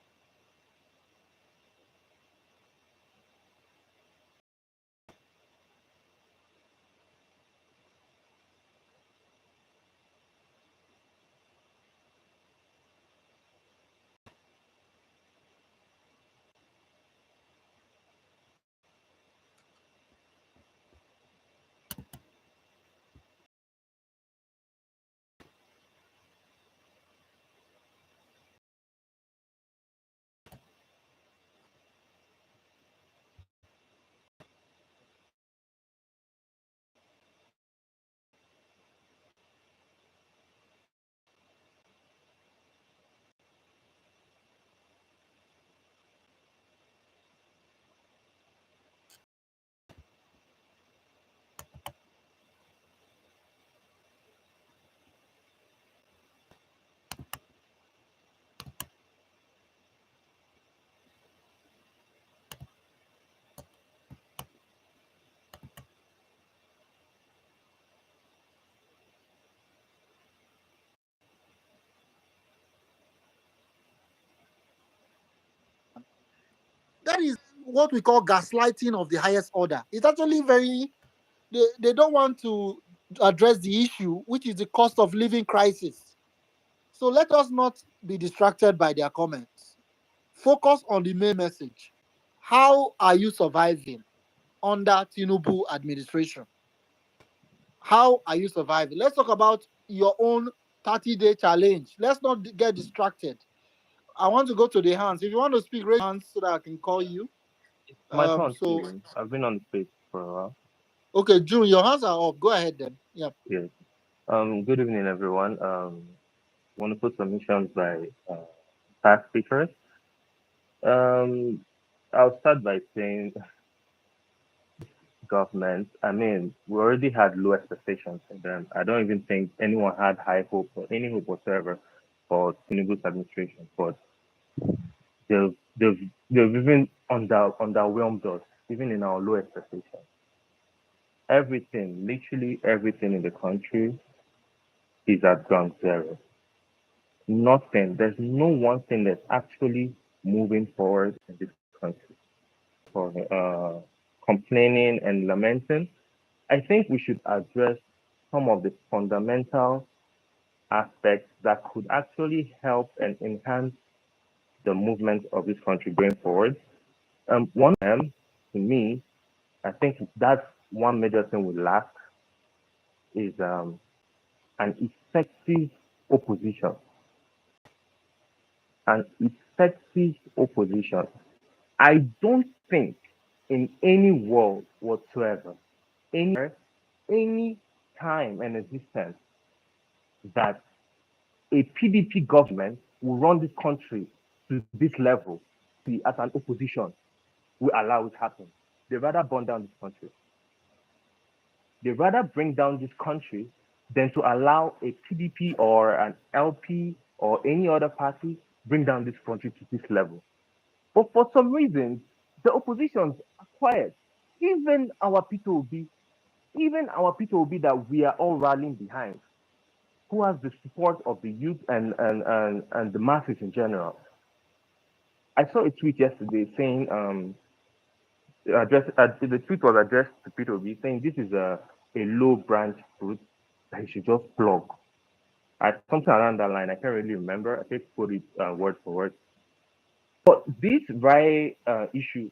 Speaker 16: That is what we call gaslighting of the highest order. It's actually very, they don't want to address the issue, which is the cost of living crisis. So let us not be distracted by their comments. Focus on the main message. How are you surviving under Tinubu administration? How are you surviving? Let's talk about your own 30-day challenge. Let's not get distracted. I want to go to the hands. If you want to speak, raise your hands so that I can call you.
Speaker 15: My turn,
Speaker 16: So
Speaker 15: Steven. I've been on the space for a while.
Speaker 16: okay, June, your hands are up. Go ahead then. Yeah.
Speaker 15: Yes. Good evening, everyone. Wonderful submissions by past speakers. I'll start by saying, government. I mean, we already had low expectations for them. I don't even think anyone had high hope or any hope whatsoever for Tinubu's administration. But they've even underwhelmed us, even in our low expectations. Everything, literally everything in the country is at ground zero. Nothing. There's no one thing that's actually moving forward in this country. For complaining and lamenting, I think we should address some of the fundamental aspects that could actually help and enhance the movement of this country going forward. One of them, to me, I think that's one major thing we lack is an effective opposition. An effective opposition. I don't think in any world whatsoever, any time and existence that a PDP government will run this country to this level, see, as an opposition, will allow it happen. They rather burn down this country. They rather bring down this country than to allow a PDP or an LP or any other party bring down this country to this level. But for some reason, the oppositions are quiet. Even our P2OB that we are all rallying behind, who has the support of the youth and the masses in general. I saw a tweet yesterday saying, the tweet was addressed to P2OB saying this is a low branch fruit that he should just plug. Something around that line, I can't really remember. I can't put it word for word. But this very issue,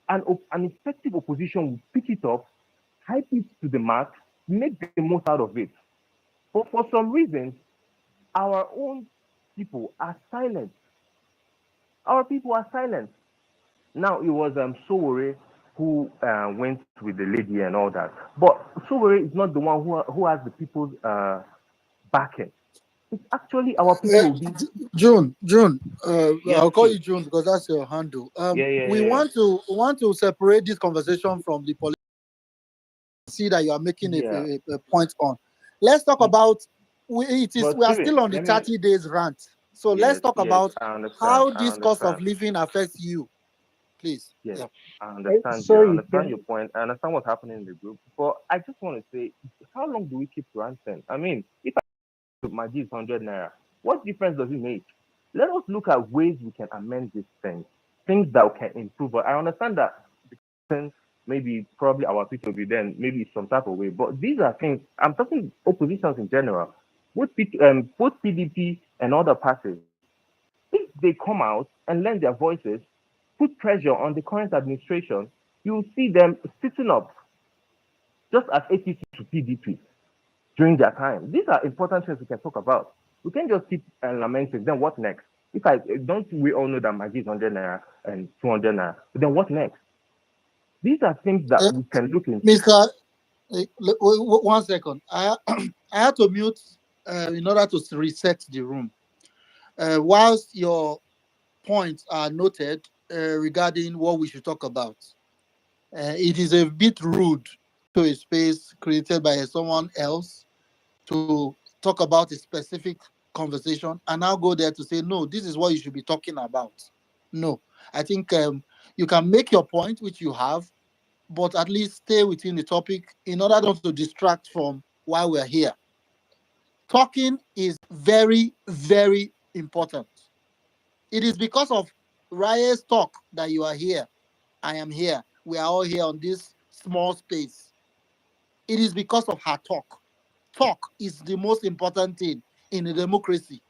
Speaker 15: an effective opposition will pick it up, hype it to the max, make the most out of it. But for some reason, our own people are silent. Our people are silent. Now, it was Sowore who went with the lady and all that. But Sowore is not the one who has the people's backing. It's actually our people.
Speaker 16: June,
Speaker 15: Yes,
Speaker 16: I'll call
Speaker 15: please.
Speaker 16: you June because that's your handle. We
Speaker 15: Yeah.
Speaker 16: want to separate this conversation from the policy that you are making a point on. Let's talk about we are still on the 30 days rant. So let's talk about how this cost of living affects you, please.
Speaker 15: Yes,
Speaker 16: Yeah.
Speaker 15: I understand you. I understand your point. I understand what's happening in the group. But I just want to say, how long do we keep ranting? I mean, if Maggi is 100 naira. What difference does it make? Let us look at ways we can amend these things that can improve. But I understand that maybe probably our future will be then maybe some type of way. But these are things I'm talking oppositions in general. Both PDP and other parties, if they come out and lend their voices, put pressure on the current administration, you'll see them sitting up, just as APC to PDP during their time. These are important things we can talk about. We can't just keep lamenting. Then what next? If I don't, we all know that Maggi is 100 naira and 200 naira. But then what next? These are things that we can look into.
Speaker 16: Mr. 1 second. I had to mute in order to reset the room. Whilst your points are noted regarding what we should talk about, it is a bit rude to a space created by someone else to talk about a specific conversation and now go there to say, no, this is what you should be talking about. No, I think you can make your point, which you have, but at least stay within the topic in order not to distract from why we're here. Talking is very, very important. It is because of Raye's talk that you are here. I am here. We are all here on this small space. It is because of her talk. Talk is the most important thing in a democracy.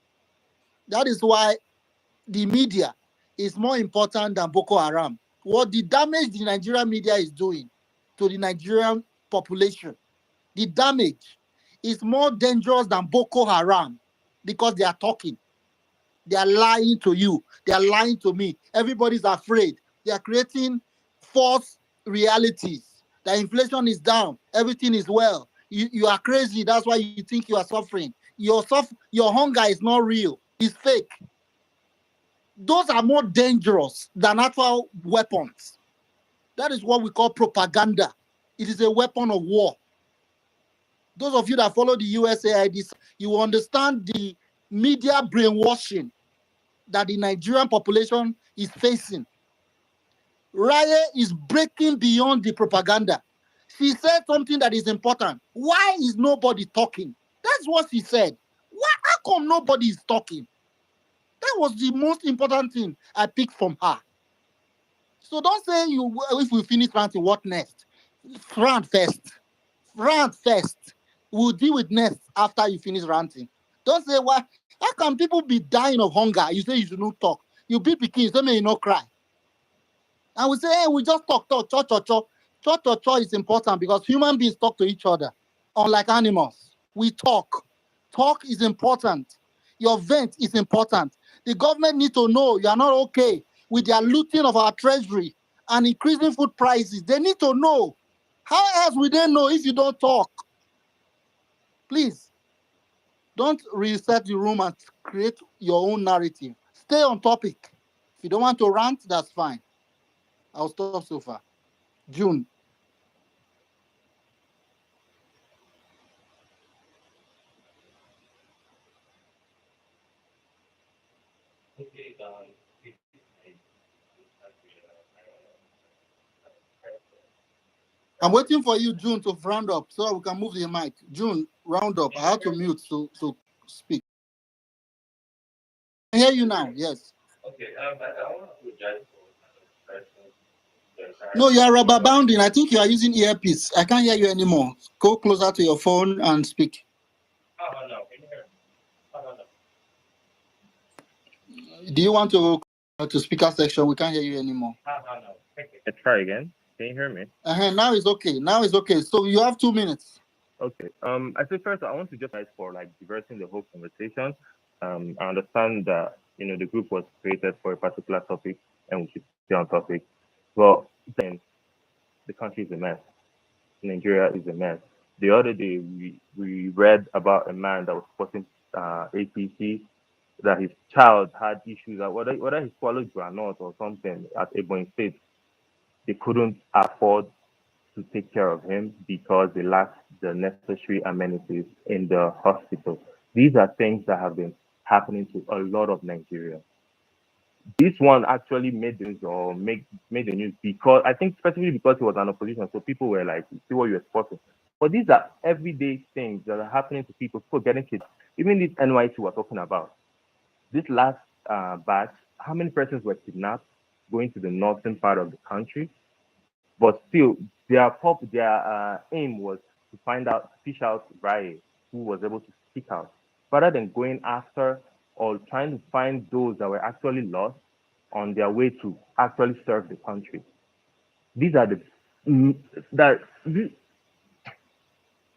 Speaker 16: That is why the media is more important than Boko Haram. What the damage the Nigerian media is doing to the Nigerian population, the damage is more dangerous than Boko Haram because they are talking. They are lying to you. They are lying to me. Everybody's afraid. They are creating false realities. The inflation is down. Everything is well. You are crazy. That's why you think you are suffering. Your hunger is not real. It's fake. Those are more dangerous than actual weapons. That is what we call propaganda. It is a weapon of war. Those of you that follow the USAID, you understand the media brainwashing that the Nigerian population is facing. Raye is breaking beyond the propaganda. She said something that is important. Why is nobody talking? That's what she said. How come nobody is talking? That was the most important thing I picked from her. So don't say if we finish ranting, what next? Rant first. Rant first. We'll deal with next after you finish ranting. Don't say, why? How can people be dying of hunger? You say you should not talk. You beat the kids, so may you not cry. And we say, hey, we just talk. Cho is important because human beings talk to each other, unlike animals. We talk. Talk is important. Your vent is important. The government need to know you are not okay with their looting of our treasury and increasing food prices. They need to know. How else will they know if you don't talk? Please, don't reset the room and create your own narrative. Stay on topic. If you don't want to rant, that's fine. I'll stop so far. June. I'm waiting for you, June, to round up so we can move the mic. June, round up. I have to mute to speak. I hear you now, yes. Okay, I want to apologize for no, you are rubber bounding. I think you are using earpiece. I can't hear you anymore. Go closer to your phone and speak. No. Do you want to go to speaker section? We can't hear you anymore.
Speaker 15: No. Let's try again. Can you hear me?
Speaker 16: Now it's okay. Now it's okay. So you have 2 minutes.
Speaker 15: Okay. I say first, I want to just ask for diverting the whole conversation. I understand that the group was created for a particular topic, and we should stay on topic. Well, then the country is a mess. Nigeria is a mess. The other day, we read about a man that was supporting APC, that his child had issues, whether he swallowed granite or something at Ebonyi State. They couldn't afford to take care of him because they lacked the necessary amenities in the hospital. These are things that have been happening to a lot of Nigerians. This one actually made the news or made the news because I think specifically because he was an opposition, so people were like, see what you're supporting. But these are everyday things that are happening to people getting kids. Even this NYC we're talking about, this last batch, how many persons were kidnapped going to the northern part of the country? But still, their aim was to fish out Raye, who was able to speak out, rather than going after or trying to find those that were actually lost on their way to actually serve the country. These are the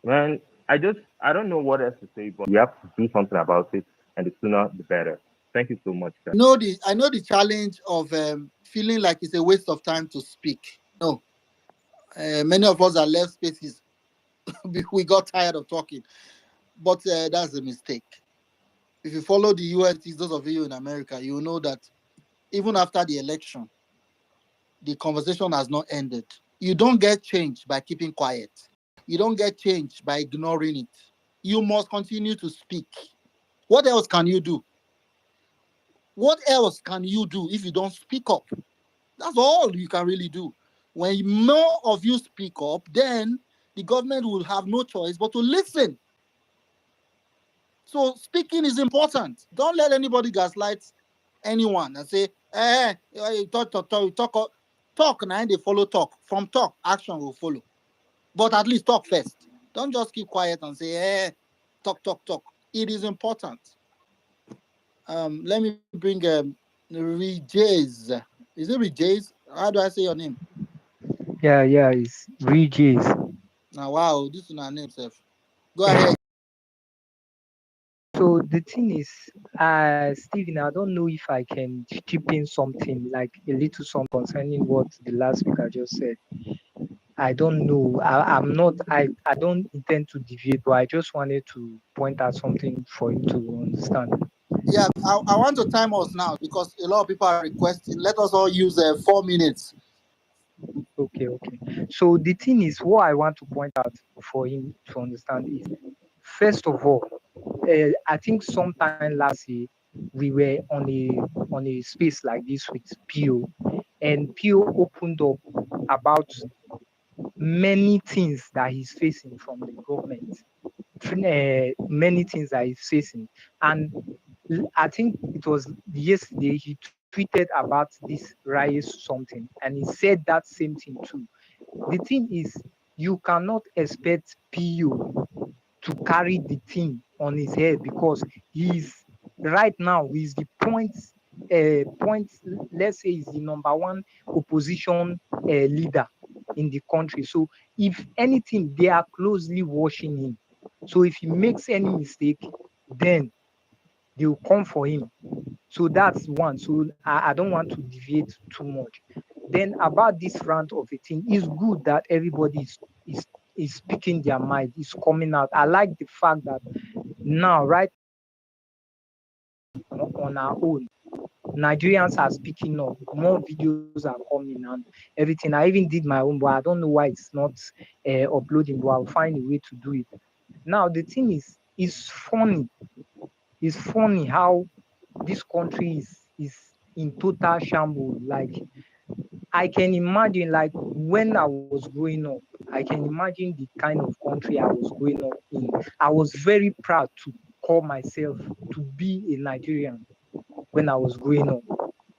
Speaker 15: man. I don't know what else to say, but we have to do something about it, and the sooner the better. Thank you so much, guys.
Speaker 16: I know the challenge of feeling like it's a waste of time to speak. No, many of us are left spaces. We got tired of talking, but that's a mistake. If you follow the US, those of you in America, you will know that even after the election, the conversation has not ended. You don't get change by keeping quiet. You don't get change by ignoring it. You must continue to speak. What else can you do? What else can you do if you don't speak up? That's all you can really do. When more of you speak up, then the government will have no choice but to listen. So speaking is important. Don't let anybody gaslight anyone and say, talk, now they follow talk. From talk, action will follow. But at least talk first. Don't just keep quiet and say, talk. It is important. Let me bring Rejays. Is it Rejays? How do I say your name?
Speaker 17: Yeah, it's Rejays.
Speaker 16: Now, wow, this is our name, Seth. Go ahead.
Speaker 17: So the thing is, Stephen, I don't know if I can chip in something, like a little something concerning what the last speaker just said. I don't know. I don't intend to deviate, but I just wanted to point out something for you to understand.
Speaker 16: Yeah, I want to time us now because a lot of people are requesting. Let us all use 4 minutes.
Speaker 17: Okay. So the thing is, what I want to point out for him to understand is, first of all, I think sometime last year we were on a space like this with PO, and PO opened up about many things that he's facing from the government, many things that he's facing, and I think it was yesterday he tweeted about this rise something, and he said that same thing too. The thing is, you cannot expect PO to carry the thing on his head because he's right now he's the point, let's say he's the number one opposition leader in the country. So if anything, they are closely watching him. So if he makes any mistake, then they will come for him. So that's one. So I don't want to deviate too much. Then about this rant of a thing, it's good that everybody is speaking their mind, is coming out. I like the fact that now, right on our own, Nigerians are speaking up. More videos are coming and everything. I even did my own, but I don't know why it's not uploading, but I'll find a way to do it. Now, the thing is, it's funny. It's funny how this country is in total shambles. Like, I can imagine, like, when I was growing up, I can imagine the kind of country I was growing up in. I was very proud to call myself to be a Nigerian when I was growing up,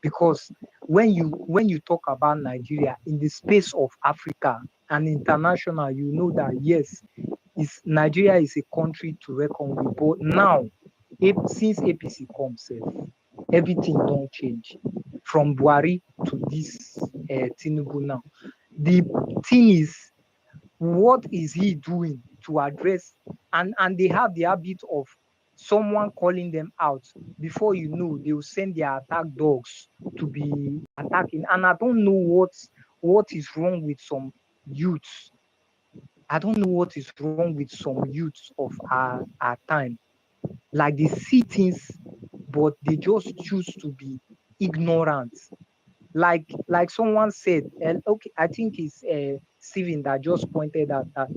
Speaker 17: because when you talk about Nigeria in the space of Africa and international, you know that yes, Nigeria is a country to reckon with. But now, since APC comes, everything don't change from Buhari to this Tinubu now. The thing is, what is he doing to address? And they have the habit of someone calling them out. Before you know, they will send their attack dogs to be attacking. And I don't know what is wrong with some youths. I don't know what is wrong with some youths of our time. Like, they see things, but they just choose to be ignorant. Like someone said, okay, I think it's Steven that just pointed out that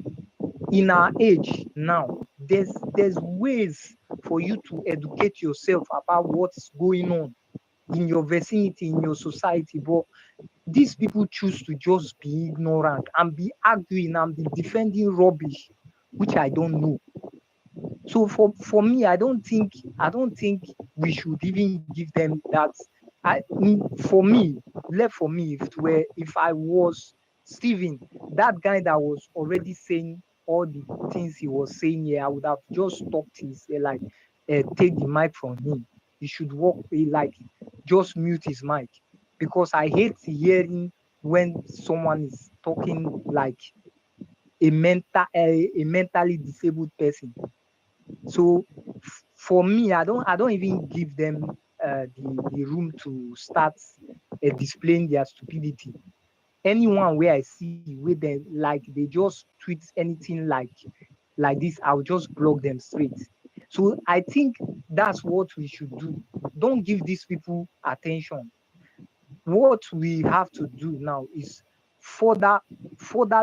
Speaker 17: in our age now, there's ways for you to educate yourself about what's going on in your vicinity, in your society. But these people choose to just be ignorant and be arguing and be defending rubbish, which I don't know. So for me, I don't think we should even give them that. For me, if I was Stephen, that guy that was already saying all the things he was saying here, I would have just stopped his take the mic from him. He should just mute his mic, because I hate hearing when someone is talking like a mentally disabled person. So for me, I don't even give them the room to start displaying their stupidity. Anyone where I see where they just tweet anything like this, I'll just block them straight. So I think that's what we should do. Don't give these people attention. What we have to do now is further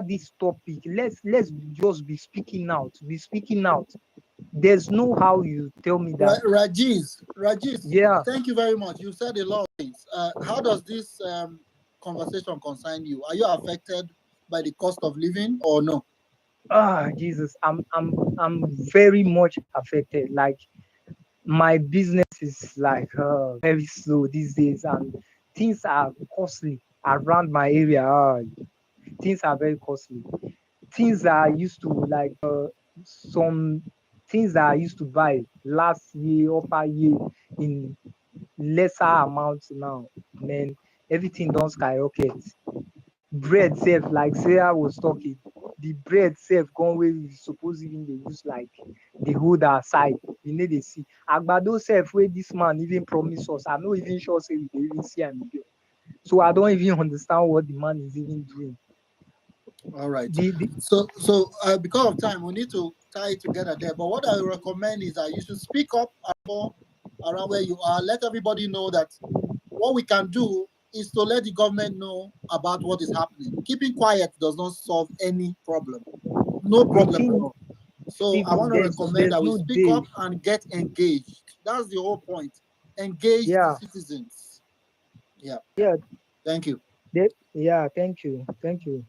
Speaker 17: this topic. Let's just be speaking out. There's no how you tell me that.
Speaker 16: Rajesh,
Speaker 17: yeah,
Speaker 16: thank you very much. You said a lot of things. How does this conversation concern you? Are you affected by the cost of living or no?
Speaker 17: Jesus, I'm very much affected. Like, my business is like very slow these days, and things are costly around my area. Things are very costly. Things that I used to like some things that I used to buy last year, upper year, in lesser amounts now, man, everything don't skyrocket. Bread self, like Sarah was talking, the bread self gone where we suppose even they use like the hold aside. We need to see Agbado self where this man even promise us. I'm not even sure say we dey even see him again. So I don't even understand what the man is even doing.
Speaker 16: All right. So because of time, we need to tie it together there. But what I recommend is that you should speak up more around where you are. Let everybody know that what we can do is to let the government know about what is happening. Keeping quiet does not solve any problem. No problem at all. So I want to recommend that we speak up and get engaged. That's the whole point. Engage citizens. Yeah. Thank you.
Speaker 17: Thank you.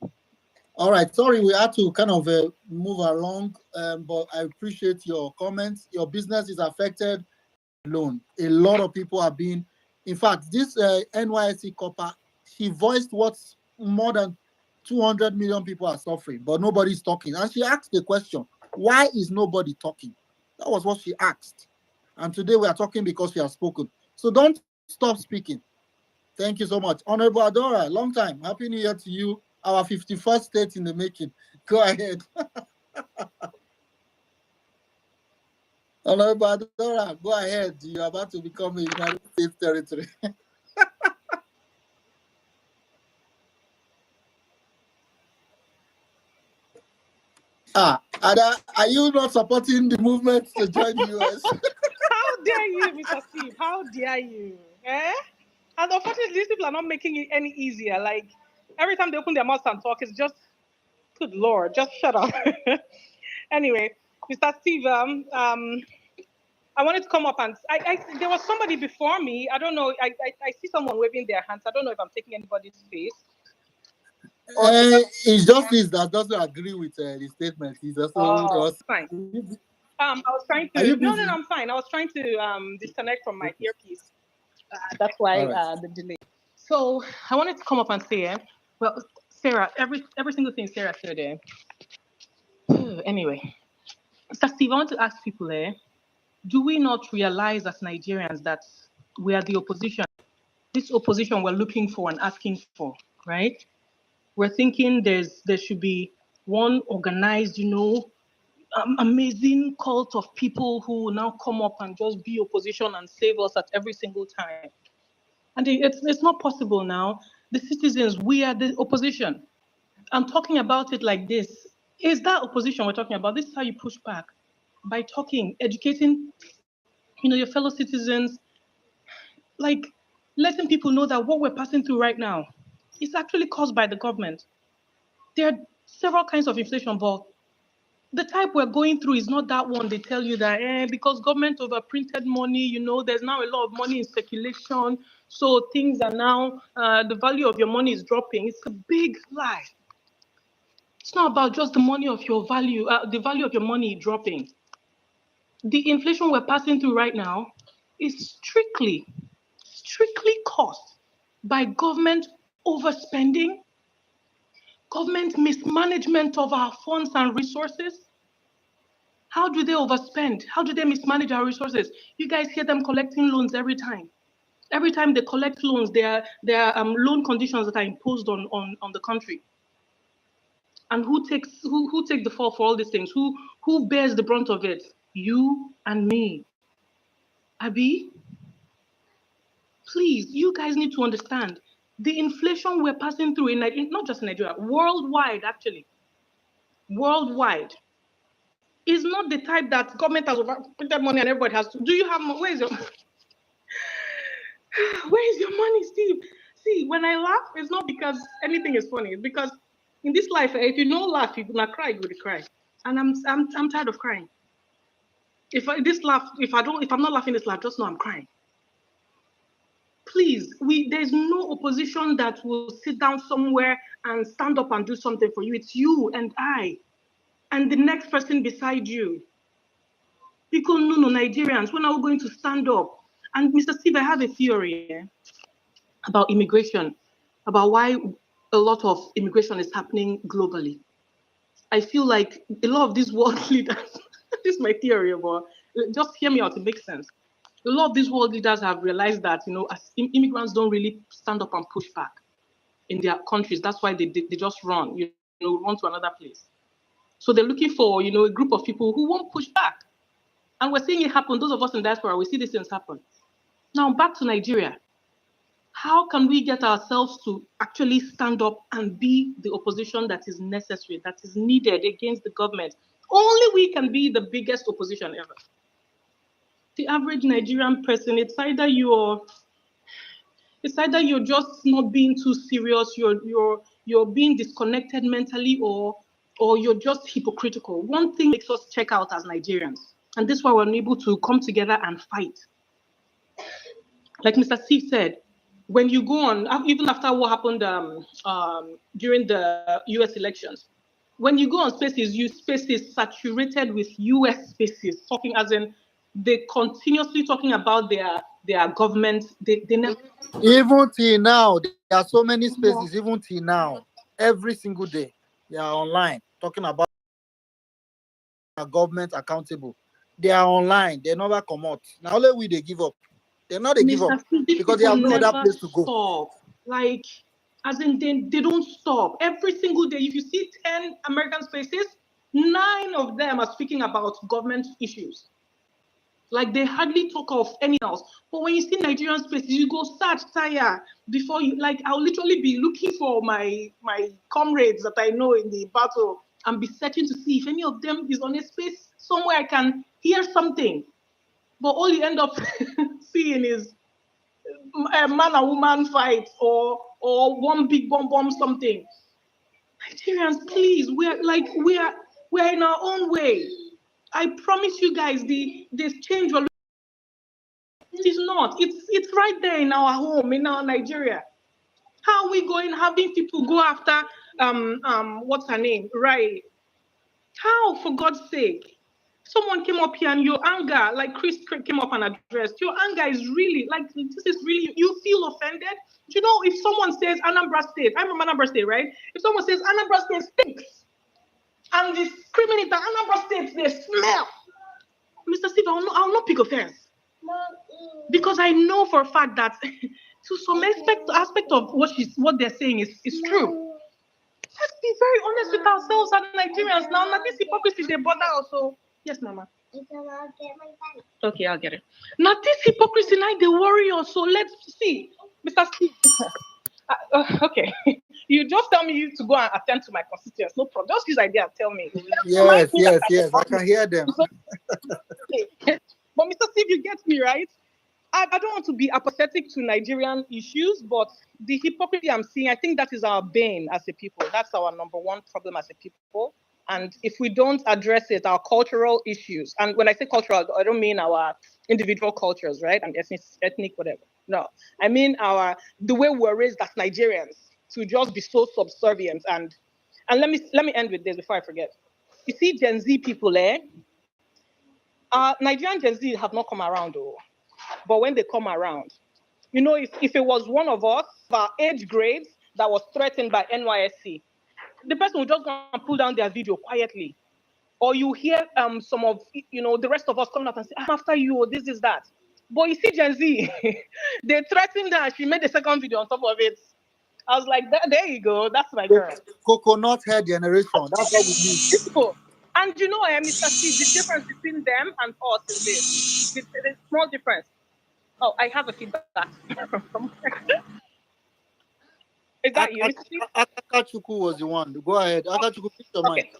Speaker 16: All right. Sorry, we had to kind of move along, but I appreciate your comments. Your business is affected alone. A lot of people have been. In fact, this NYSC copper, she voiced what more than 200 million people are suffering, but nobody's talking. And she asked the question, why is nobody talking? That was what she asked. And today we are talking because she has spoken. So don't stop speaking. Thank you so much. Honorable Adora, long time. Happy New Year to you. Our 51st state in the making. Go ahead. Honorable Adora, go ahead. You're about to become a United States territory. Ada, are you not supporting the movement to join the US?
Speaker 20: How dare you, Mr. Steve? How dare you? Eh? And unfortunately, these people are not making it any easier. Like, every time they open their mouths and talk, it's just, good Lord, just shut up. Anyway, Mr. Steve, I wanted to come up and there was somebody before me. I don't know. I see someone waving their hands. I don't know if I'm taking anybody's space.
Speaker 16: It's Justice that doesn't agree with the statement. He's also
Speaker 20: fine. I was trying to. No, I'm fine. I was trying to disconnect from my earpiece. That's why the delay. So I wanted to come up and say, well, Sarah, every single thing Sarah said there. Anyway, Mr. Steve, I want to ask people do we not realize as Nigerians that we are the opposition? This opposition we're looking for and asking for, right? We're thinking there should be one organized, amazing cult of people who will now come up and just be opposition and save us at every single time. And it's not possible now. The citizens, we are the opposition. I'm talking about it like this. Is that opposition we're talking about? This is how you push back. By talking, educating, your fellow citizens, like letting people know that what we're passing through right now is actually caused by the government. There are several kinds of inflation, but the type we're going through is not that one. They tell you that because government overprinted money, there's now a lot of money in circulation, so things are now, the value of your money is dropping. It's a big lie. It's not about just the money of your value, the value of your money dropping. the inflation we're passing through right now is strictly caused by government overspending, government mismanagement of our funds and resources. How do they overspend? How do they mismanage our resources? You guys hear them collecting loans every time. Every time they collect loans, there are loan conditions that are imposed on the country. And who takes the fall for all these things? Who bears the brunt of it? You and me. Abi, please, you guys need to understand the inflation we're passing through in not just in Nigeria, worldwide actually. Worldwide is not the type that government has printed money and everybody has to. Do you have money? Where is your money, Steve? See, when I laugh, it's not because anything is funny. It's because in this life, if you don't laugh, you're gonna cry. You're gonna cry, and I'm tired of crying. If I'm not laughing this laugh, just know I'm crying. Please, there's no opposition that will sit down somewhere and stand up and do something for you. It's you and I, and the next person beside you. Because no, Nigerians, when are we going to stand up? And Mr. Steve, I have a theory about immigration, about why a lot of immigration is happening globally. I feel like a lot of these world leaders, this is my theory, but just hear me out, it makes sense. A lot of these world leaders have realized that, as immigrants don't really stand up and push back in their countries. That's why they just run, run to another place. So they're looking for, a group of people who won't push back. And we're seeing it happen. Those of us in diaspora, we see these things happen. Now back to Nigeria. How can we get ourselves to actually stand up and be the opposition that is necessary, that is needed against the government? Only we can be the biggest opposition ever. The average Nigerian person, it's either you're just not being too serious, you're being disconnected mentally, or you're just hypocritical. One thing makes us check out as Nigerians, and this is why we're unable to come together and fight. Like Mr. Steve said, when you go on, even after what happened during the US elections, when you go on spaces, spaces saturated with US spaces, talking as in they continuously talking about their government. They never.
Speaker 16: Even till now, there are so many spaces, even till now, every single day, they are online talking about our government accountable. They are online, they never come out. Now only we they give up. They're not a give up because they have no other place to go.
Speaker 20: Stop. Like, as in they don't stop. Every single day, if you see 10 American spaces, 9 of them are speaking about government issues. Like, they hardly talk of anything else. But when you see Nigerian spaces, you go search tire before you, like, I'll literally be looking for my comrades that I know in the battle and be searching to see if any of them is on a space somewhere I can hear something. But all you end up seeing is a man and woman fight or one big bomb something. Nigerians, please, we're in our own way. I promise you guys, this change is not. It's right there in our home, in our Nigeria. How are we having people go after what's her name? Right. How, for God's sake? Someone came up here and your anger, like Chris came up and addressed, your anger is really, like, this is really, you feel offended. You know, if someone says Anambra State, I'm from Anambra State, right? If someone says Anambra State stinks, and the screaming it, Anambra State, they smell. Mr. Steve, I'll not pick offense. Because I know for a fact that to some aspect of what they're saying is true. Let's be very honest with ourselves as Nigerians now. Now, this hypocrisy, they bother also. Yes, Mama. Okay, I'll get it. Now, this hypocrisy, like they worry us. So let's see. Mr. Steve. Okay. You just tell me to go and attend to my constituents. No problem. Just use idea and tell me.
Speaker 16: Yes. I can hear them.
Speaker 20: But Mr. Steve, you get me, right? I don't want to be apathetic to Nigerian issues, but the hypocrisy I'm seeing, I think that is our bane as a people. That's our number one problem as a people. And if we don't address it, our cultural issues, and when I say cultural, I don't mean our individual cultures, right? And ethnic, whatever. No, I mean the way we're raised as Nigerians to just be so subservient. And let me end with this before I forget. You see, Gen Z people, Nigerian Gen Z have not come around though. But when they come around, you know, if it was one of us, our age grades, that was threatened by NYSC, the person would just go and pull down their video quietly. Or you hear some of, you know, the rest of us coming up and say, I'm after you, or this is that. But you see Gen Z, they threatened her. She made a second video on top of it. I was like, there you go. That's my girl.
Speaker 16: Coconut hair generation. That's what we need.
Speaker 20: Simple. And you know, Mr. Steve, the difference between them and us is this. The small difference. Oh, I have a feedback. Is that you, Mr. Steve?
Speaker 16: Akachuku was the one. Go ahead. Akachuku, pick your mic.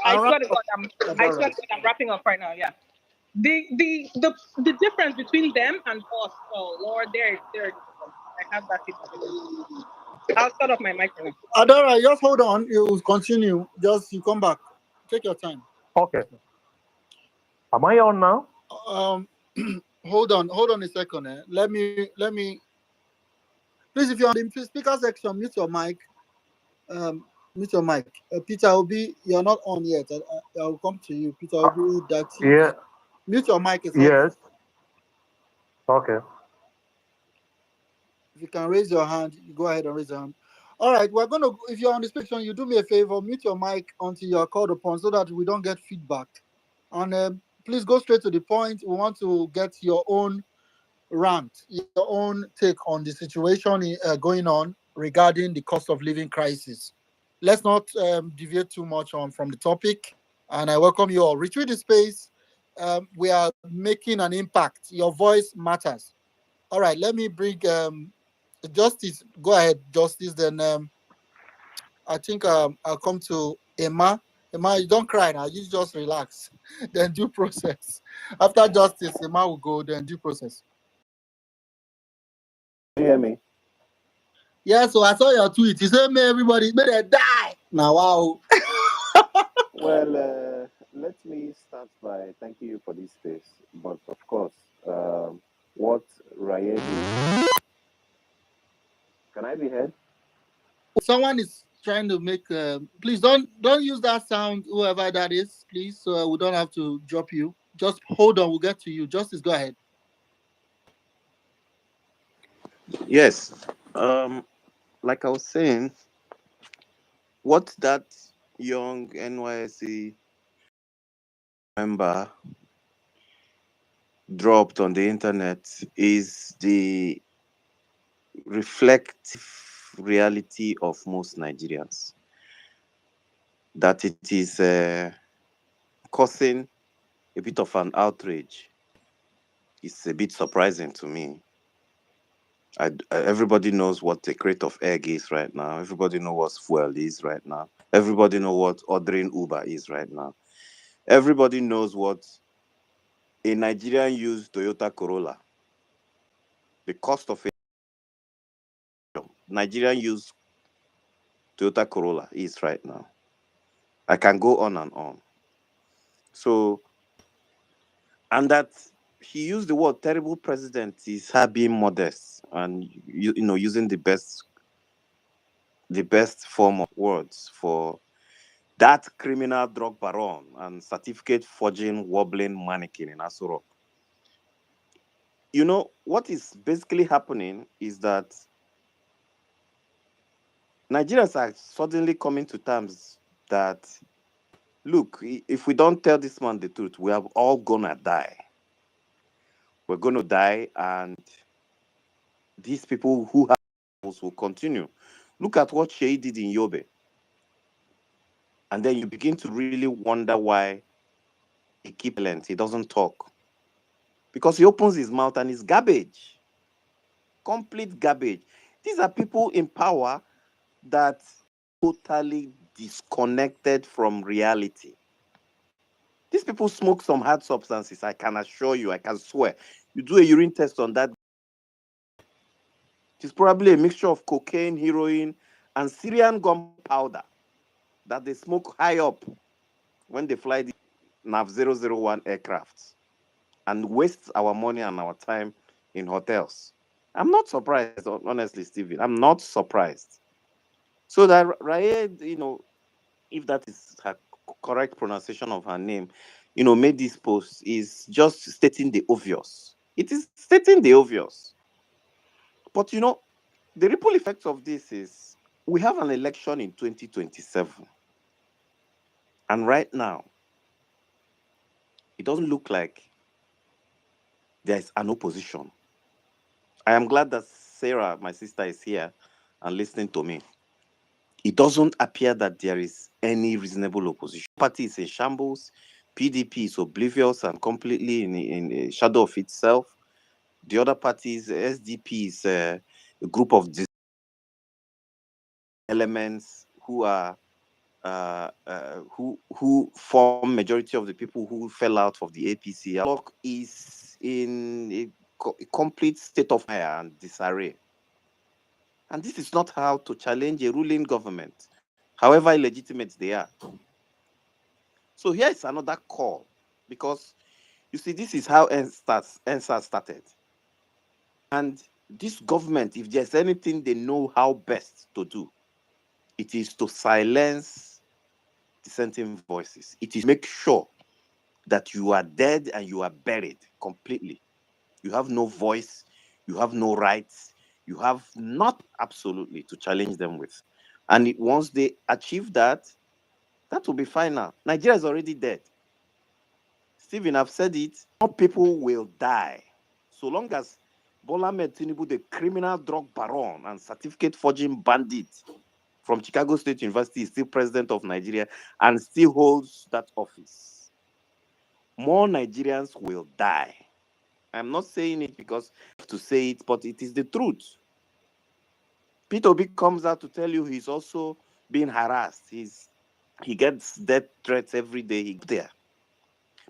Speaker 20: I swear to God, I'm wrapping up right now. Yeah. The difference between them and us, oh Lord, they're I have that feedback. I'll start off my mic now.
Speaker 16: Adora, just hold on. You will continue. Just you come back. Take your time.
Speaker 15: Okay. Am I on now?
Speaker 16: Hold on a second. Let me. Please, if you're on the speaker section, mute your mic. Mute your mic. Peter Obi, you're not on yet. I'll come to you. Peter Obi, that.
Speaker 15: Yeah.
Speaker 16: Mute your mic.
Speaker 15: Yes. Okay.
Speaker 16: If you can raise your hand, you go ahead and raise your hand. All right, we're going to, if you're on this section, you do me a favor, mute your mic until you're called upon so that we don't get feedback. And please go straight to the point. We want to get your own rant, your own take on the situation going on regarding the cost of living crisis. Let's not deviate too much from the topic. And I welcome you all. Retreat the space. We are making an impact. Your voice matters. All right, let me bring Justice. Go ahead, Justice. Then I think I'll come to Emma. Emma, you don't cry now. You just relax. Then due process. After Justice, Emma will go. Then due process.
Speaker 18: You hear me?
Speaker 16: Yeah. So I saw your tweet. You said, "May everybody, may they die." Now, wow.
Speaker 18: Well, let me start by thanking you for this space. But of course, what Raye did. Can I be heard?
Speaker 16: Someone is trying to make. Please don't use that sound, whoever that is, please. So we don't have to drop you. Just hold on. We'll get to you. Justice, go ahead.
Speaker 12: Yes. Like I was saying, what that young NYSC member dropped on the internet is the reflective reality of most Nigerians. That it is causing a bit of an outrage. It's a bit surprising to me. Everybody knows what a crate of egg is right now. Everybody knows what fuel is right now. Everybody knows what ordering Uber is right now. Everybody knows what a Nigerian used Toyota Corolla, the cost of a Nigerian used Toyota Corolla is right now. I can go on and on. So, and that he used the word terrible president is her being modest and you know using the best form of words for that criminal drug baron and certificate forging wobbling mannequin in Aso Rock. You know what is basically happening is that Nigerians are suddenly coming to terms that, look, if we don't tell this man the truth, we are all gonna die. We're gonna die, and these people who have will continue. Look at what Sheyi did in Yobe. And then you begin to really wonder why he keeps silent. He doesn't talk. Because he opens his mouth and it's garbage. Complete garbage. These are people in power that totally disconnected from reality. These people smoke some hard substances. I can assure you, I can swear. You do a urine test on that. It's probably a mixture of cocaine, heroin, and Syrian gunpowder that they smoke high up when they fly the NAV 001 aircrafts and waste our money and our time in hotels. I'm not surprised, honestly, Stephen. I'm not surprised. So that Raye, you know, if that is her correct pronunciation of her name,
Speaker 19: made this post is just stating the obvious. It is stating the obvious. But the ripple effects of this is we have an election in 2027. And right now, it doesn't look like there's an opposition. I am glad that Sarah, my sister, is here and listening to me. It doesn't appear that there is any reasonable opposition. Party is in shambles. PDP is oblivious and completely in a shadow of itself. The other parties, SDP, is a group of elements who are who form majority of the people who fell out of the APC. Bloc is in a complete state of fire and disarray. And this is not how to challenge a ruling government, however illegitimate they are. So here is another call, because you see, this is how NSAS started. And this government, if there's anything they know how best to do, it is to silence dissenting voices. It is make sure that you are dead and you are buried completely. You have no voice, you have no rights, you have not absolutely to challenge them with. And once they achieve that, that will be fine now. Nigeria is already dead. Stephen, I've said it, more people will die. So long as Bola Ahmed Tinubu, the criminal drug baron and certificate forging bandit from Chicago State University, is still president of Nigeria and still holds that office, more Nigerians will die. I'm not saying it because I have to say it, but it is the truth. Peter Obi comes out to tell you he's also being harassed. He gets death threats every day. He's there.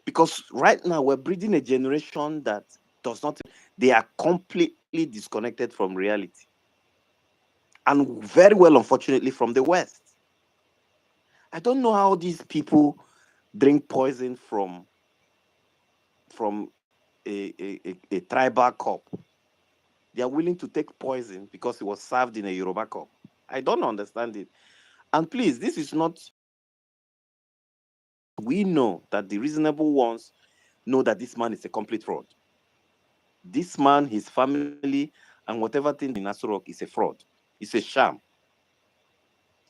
Speaker 19: Because right now we're breeding a generation that does not, they are completely disconnected from reality. And very well, unfortunately, from the West. I don't know how these people drink poison from a tribal cup. They are willing to take poison because it was served in a Yoruba cup. I don't understand it. And please, this is not, we know that the reasonable ones know that this man is a complete fraud. This man, his family, and whatever thing in Aso Rock is a fraud. It's a sham.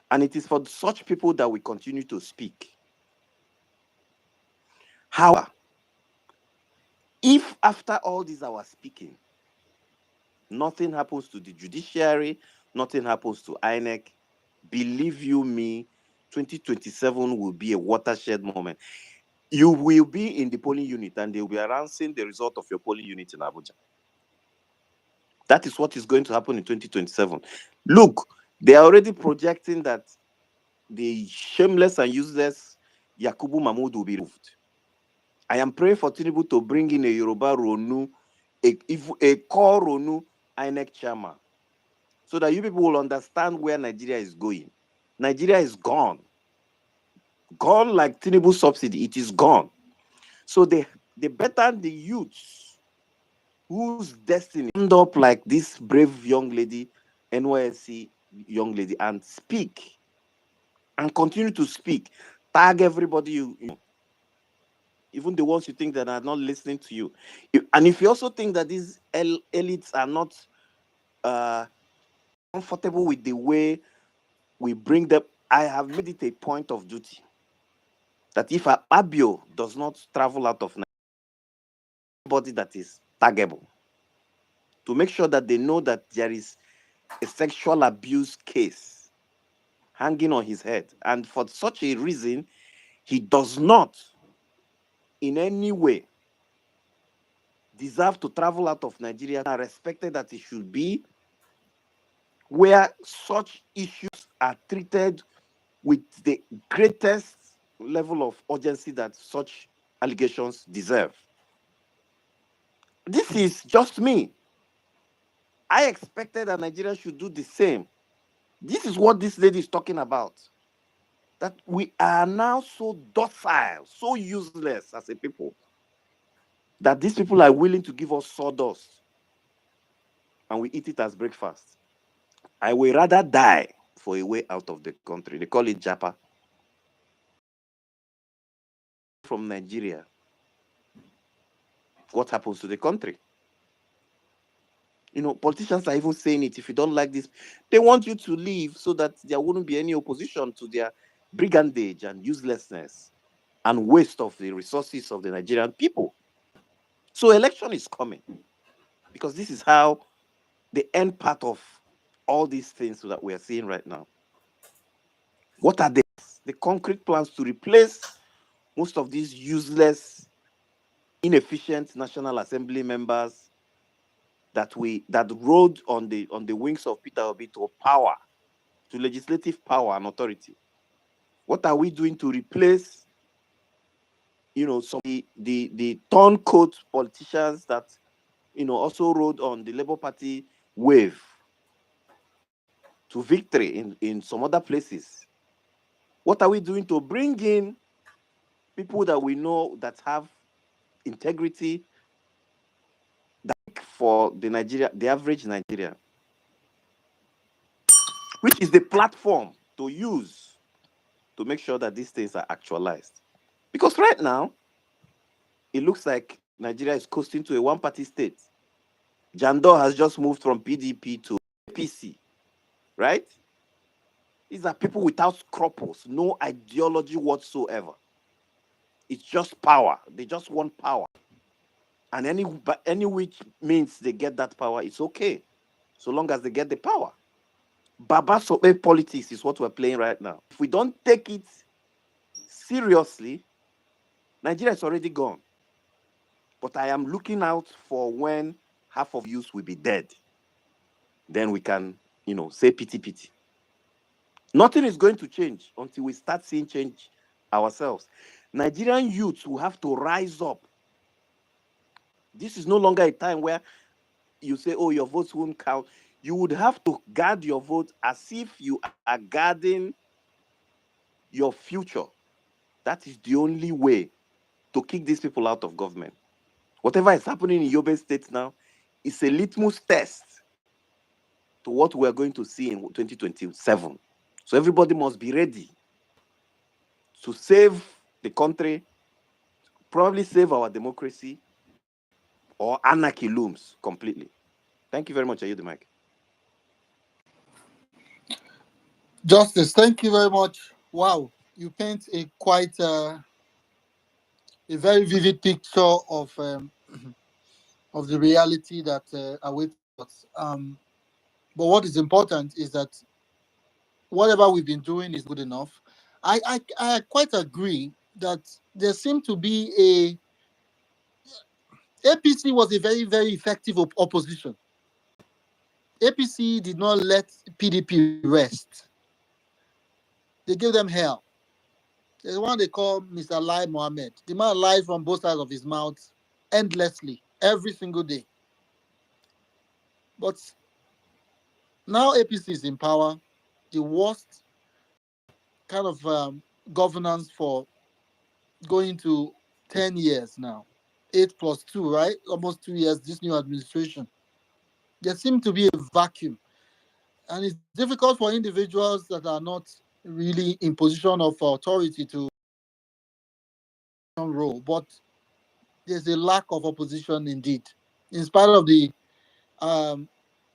Speaker 19: And it is for such people that we continue to speak. However, if after all this our speaking, nothing happens to the judiciary, nothing happens to INEC, believe you me, 2027 will be a watershed moment. You will be in the polling unit and they will be announcing the result of your polling unit in Abuja. That is what is going to happen in 2027. Look, they are already projecting that the shameless and useless Yakubu Mahmoud will be removed. I am praying for Tinubu to bring in a Yoruba Ronu, a core Ronu INEC chairman, so that you people will understand where Nigeria is going. Nigeria is gone. Gone like Tinubu subsidy, it is gone. So they better the youths whose destiny end up like this brave young lady, NYSC young lady, and speak and continue to speak. Tag everybody you know, even the ones you think that are not listening to you. And if you also think that these elites are not comfortable with the way we bring them, I have made it a point of duty that if Abio does not travel out of Nigeria, anybody that is taggable, to make sure that they know that there is a sexual abuse case hanging on his head. And for such a reason, he does not in any way deserve to travel out of Nigeria, and respected that he should be where such issues are treated with the greatest level of urgency that such allegations deserve. This is just me. I expected that Nigeria should do the same. This is what this lady is talking about. That we are now so docile, so useless as a people, that these people are willing to give us sawdust and we eat it as breakfast. I will rather die for a way out of the country. They call it Japa. from Nigeria, what happens to the country? You know, politicians are even saying it. If you don't like this, they want you to leave so that there wouldn't be any opposition to their brigandage and uselessness and waste of the resources of the Nigerian people. So election is coming, because this is how the end part of all these things that we are seeing right now. What are the concrete plans to replace most of these useless, inefficient National Assembly members that rode on the wings of Peter Obi to power, to legislative power and authority? What are we doing to replace, you know, some the turncoat politicians that, you know, also rode on the Labour Party wave to victory in some other places? What are we doing to bring in people that we know that have integrity, that for the average Nigerian, which is the platform to use to make sure that these things are actualized? Because right now, it looks like Nigeria is coasting to a one-party state. Jandor has just moved from PDP to APC, right? These are people without scruples, no ideology whatsoever. It's just power. They just want power. And any which means they get that power, it's okay, so long as they get the power. Baba Sope politics is what we're playing right now. If we don't take it seriously, Nigeria is already gone. But I am looking out for when half of youth will be dead. Then we can, you know, say pity. Nothing is going to change until we start seeing change ourselves. Nigerian youths will have to rise up. This is no longer a time where you say, oh, your votes won't count. You would have to guard your vote as if you are guarding your future. That is the only way to kick these people out of government. Whatever is happening in Yobe State now is a litmus test to what we are going to see in 2027. So everybody must be ready to save the country, probably save our democracy, or anarchy looms completely. Thank you very much. I yield the mic.
Speaker 16: Justice, thank you very much. Wow, you paint a very vivid picture of the reality that awaits us. But what is important is that whatever we've been doing is good enough. I quite agree that there seemed to be APC was a very, very effective opposition. APC did not let PDP rest. They gave them hell. There's one they call Mr. Lai Mohammed. The man lies from both sides of his mouth endlessly, every single day. But now APC is in power. The worst kind of governance for going to 10 years now. 8 plus 2, right? Almost 2 years, this new administration. There seems to be a vacuum. And it's difficult for individuals that are not really in position of authority to role. But there's a lack of opposition indeed. In spite of the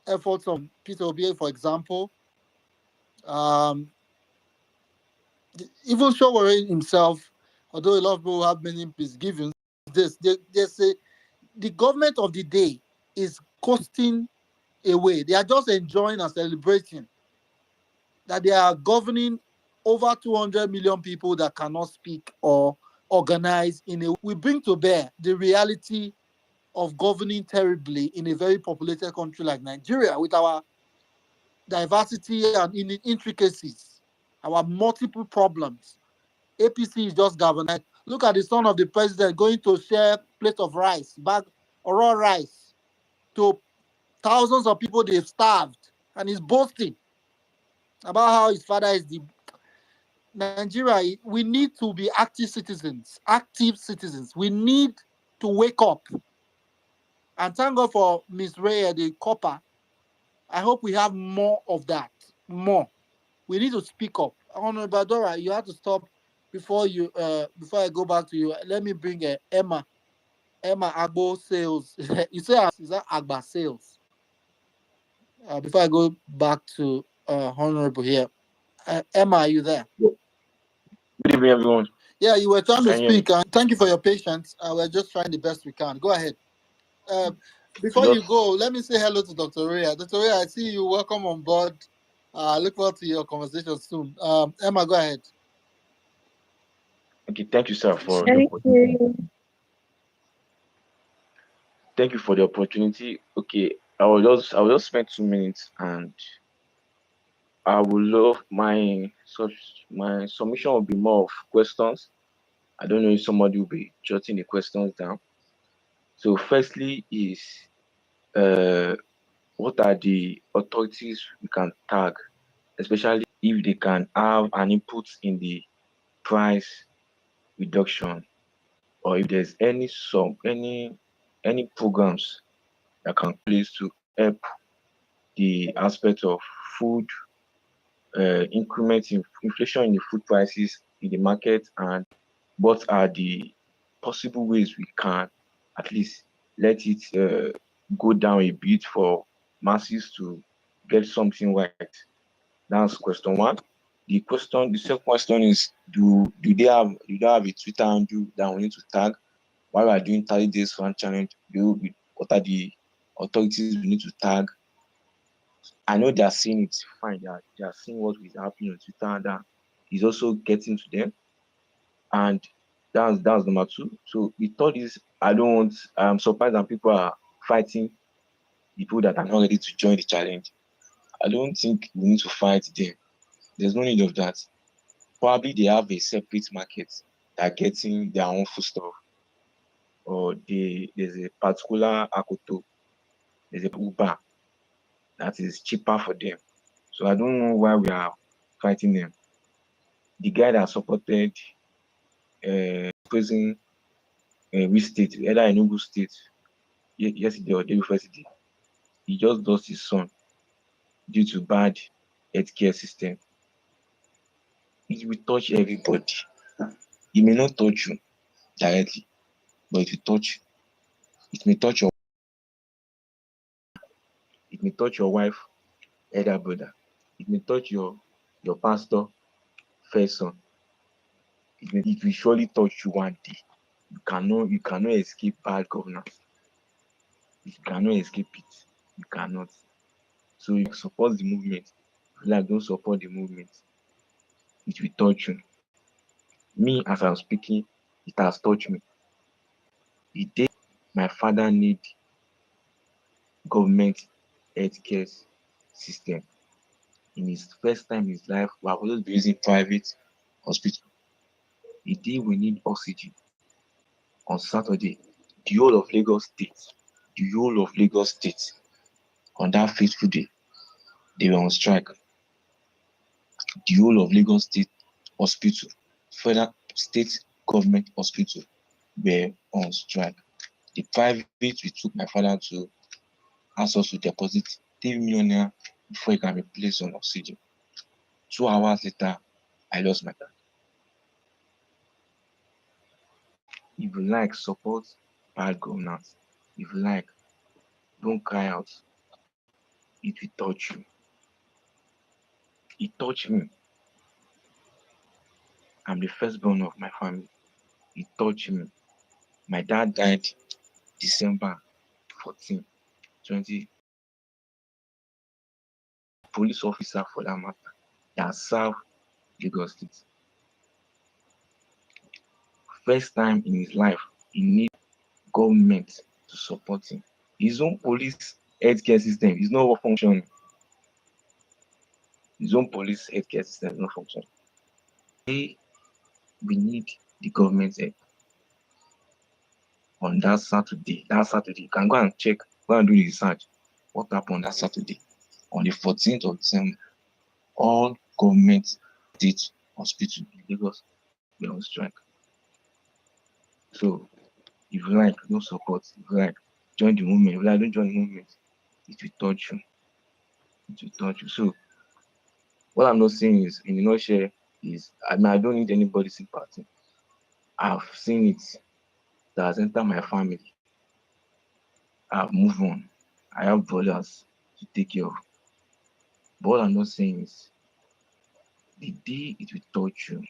Speaker 16: efforts of Peter Obi, for example, even Showore himself, although a lot of people have many misgivings, the government of the day is coasting away. They are just enjoying and celebrating that they are governing over 200 million people that cannot speak or organize we bring to bear the reality of governing terribly in a very populated country like Nigeria with our diversity and intricacies, our multiple problems. APC is just governing. Look at the son of the president going to share plate of rice, bag or raw rice to thousands of people they've starved, and he's boasting about how his father is the Nigeria. We need to be active citizens. We need to wake up. And thank God for Miss Ray, the copper. I hope we have more of that. More. We need to speak up. Honorable Badora, you have to stop before I go back to you, let me bring Emma Agbo Sales. You say is that Agba Sales? Before I go back to Honorable here, Emma, are you there?
Speaker 4: Good evening, everyone.
Speaker 16: Yeah, you were trying to
Speaker 4: Can you hear me?
Speaker 16: speak, and thank you for your patience. We're just trying the best we can. Go ahead. Before you
Speaker 4: Just
Speaker 16: go, let me say hello to Dr. Ria. Dr. Ria, I see you. Welcome on board. I look forward to your conversation soon. Emma, go ahead.
Speaker 4: okay. Thank you, sir, for the
Speaker 11: Thank
Speaker 4: opportunity.
Speaker 11: you.
Speaker 4: Thank you for the opportunity. Okay, I will just spend 2 minutes, and I would love my submission will be more of questions. I don't know if somebody will be jotting the questions down. So, firstly, is what are the authorities we can tag, especially if they can have an input in the price reduction, or if there's any programs that can place to help the aspect of food increment in inflation in the food prices in the market, and what are the possible ways we can at least let it go down a bit for masses to get something right. That's question one. The second question is, do they have a Twitter handle that we need to tag while we are doing 30 days fund challenge? What are the authorities we need to tag? I know they are seeing it fine. They are seeing what is happening on Twitter, and that is also getting to them. And that's number two. So the third is, I'm surprised that people are fighting people that are not ready to join the challenge. I don't think we need to fight them. There's no need of that. Probably they have a separate market that are getting their own foodstuff, or there's a particular Akoto, there's a Uber that is cheaper for them. So I don't know why we are fighting them. The guy that supported prison which state, either Enugu state, yesterday or day before yesterday, he just lost his son due to bad healthcare system. It will touch everybody. It may not touch you directly, but it will touch. It may touch your wife, elder brother. It may touch your pastor, first son. It will surely touch you one day. You cannot escape bad governance. You cannot escape it. You cannot. So you support the movement. If you like, don't support the movement. It will touch you. Me, as I'm speaking, it has touched me. The day my father need government healthcare system, in his first time in his life, we have always been using private hospital. The day we need oxygen on Saturday, the whole of Lagos State, on that fateful day, they were on strike. The whole of Lagos State Hospital, federal state government hospital, were on strike. The private, we took my father to ask us to deposit 3 million naira before he can be placed on oxygen. 2 hours later, I lost my dad. If you like, support bad governance. If you like, don't cry out. It will touch you. It touched me. I'm the firstborn of my family. It touched me. My dad died December 14, 20. Police officer, for that matter, that served Lagos State. First time in his life, he needs government to support him. His own police healthcare system is not functioning. His own police healthcare system is not functioning. We need the government help. On that Saturday, you can go and check, go and do the research. What happened on that Saturday? On the 14th of December, all government state hospitals in Lagos were on strike. So, if you like, no support. If you like, join the movement. If you like, don't join the movement. It will touch you. It will touch you. So, what I'm not saying is, in a nutshell, is, I mean, I don't need anybody's sympathy. I've seen it that has entered my family. I've moved on. I have brothers to take care of. But what I'm not saying is, the day it will touch you,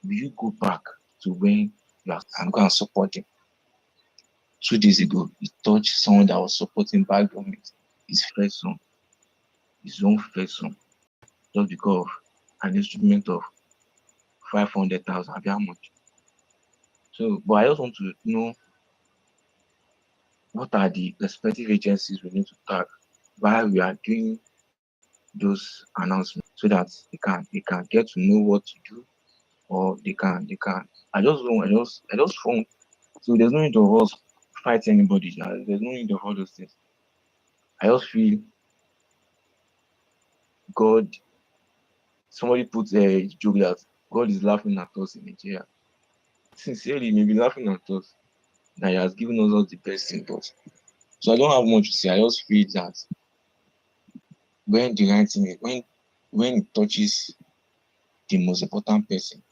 Speaker 4: will you go back to when you are, I'm going to support him? 2 days ago, he touched someone that was supporting back on his first son, his own first son, just because of an instrument of 500,000. How much? So, but I just want to know, what are the respective agencies we need to tag while we are doing those announcements, so that they can get to know what to do, or they can. I just want. So there's no need of us fight anybody. There's no need of all those things. I just feel God. Somebody put a joke that God is laughing at us in Nigeria. Sincerely, maybe laughing at us that He has given us all the best in us. So I don't have much to say. I just feel that when the right thing, when it touches the most important person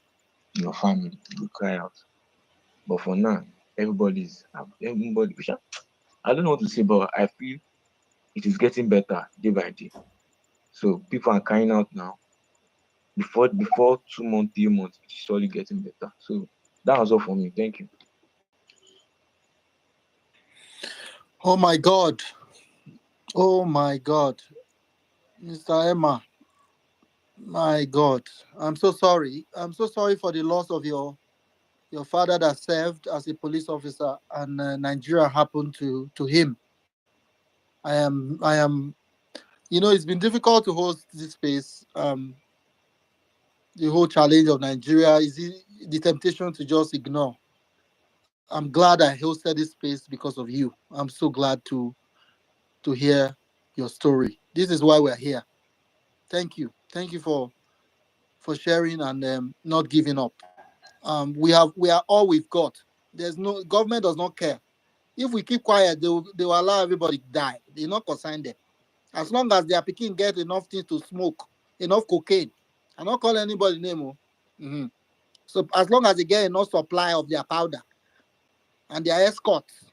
Speaker 4: in your family, you cry out. But for now, everybody. I don't know what to say, but I feel it is getting better day by day. So people are crying out now. Before 2 months, 3 months, it's slowly getting better. So that was all for me. Thank you.
Speaker 16: Oh my God. Oh my God. Mr. Emma. My God. I'm so sorry. I'm so sorry for the loss of your father that served as a police officer, and Nigeria happened to him. I am it's been difficult to host this space. The whole challenge of Nigeria is the temptation to just ignore. I'm glad I hosted this space because of you. I'm so glad to hear your story. This is why we're here. Thank you. Thank you for sharing and not giving up. We are all we've got. There's no government does not care. If we keep quiet, they will allow everybody to die. They're not concerned them. As long as their picking get enough things to smoke, enough cocaine. I'm not calling anybody name. Mm-hmm. So as long as they get enough supply of their powder and their escorts,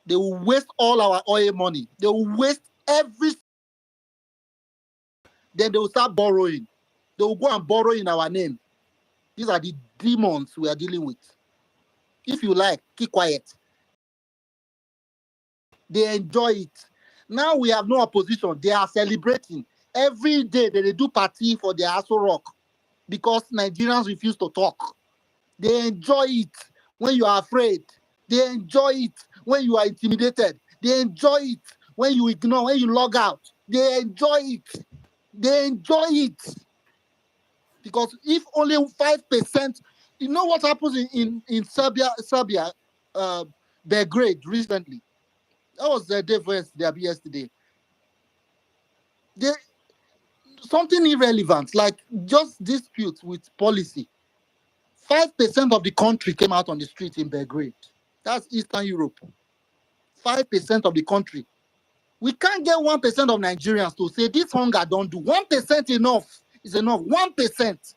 Speaker 16: they will waste all our oil money. They will waste every. Then they will start borrowing. They will go and borrow in our name. These are the demons we are dealing with. If you like, keep quiet. They enjoy it. Now we have no opposition. They are celebrating. Every day they do party for their Aso Rock because Nigerians refuse to talk. They enjoy it when you are afraid. They enjoy it when you are intimidated. They enjoy it when you ignore, when you log out. They enjoy it. They enjoy it. Because if only 5%, you know what happens in Serbia, Belgrade recently. That was the day for yesterday. Something irrelevant, like just dispute with policy. 5% of the country came out on the street in Belgrade. That's Eastern Europe. 5% of the country. We can't get 1% of Nigerians to say this hunger don't do. 1% enough is enough. 1%.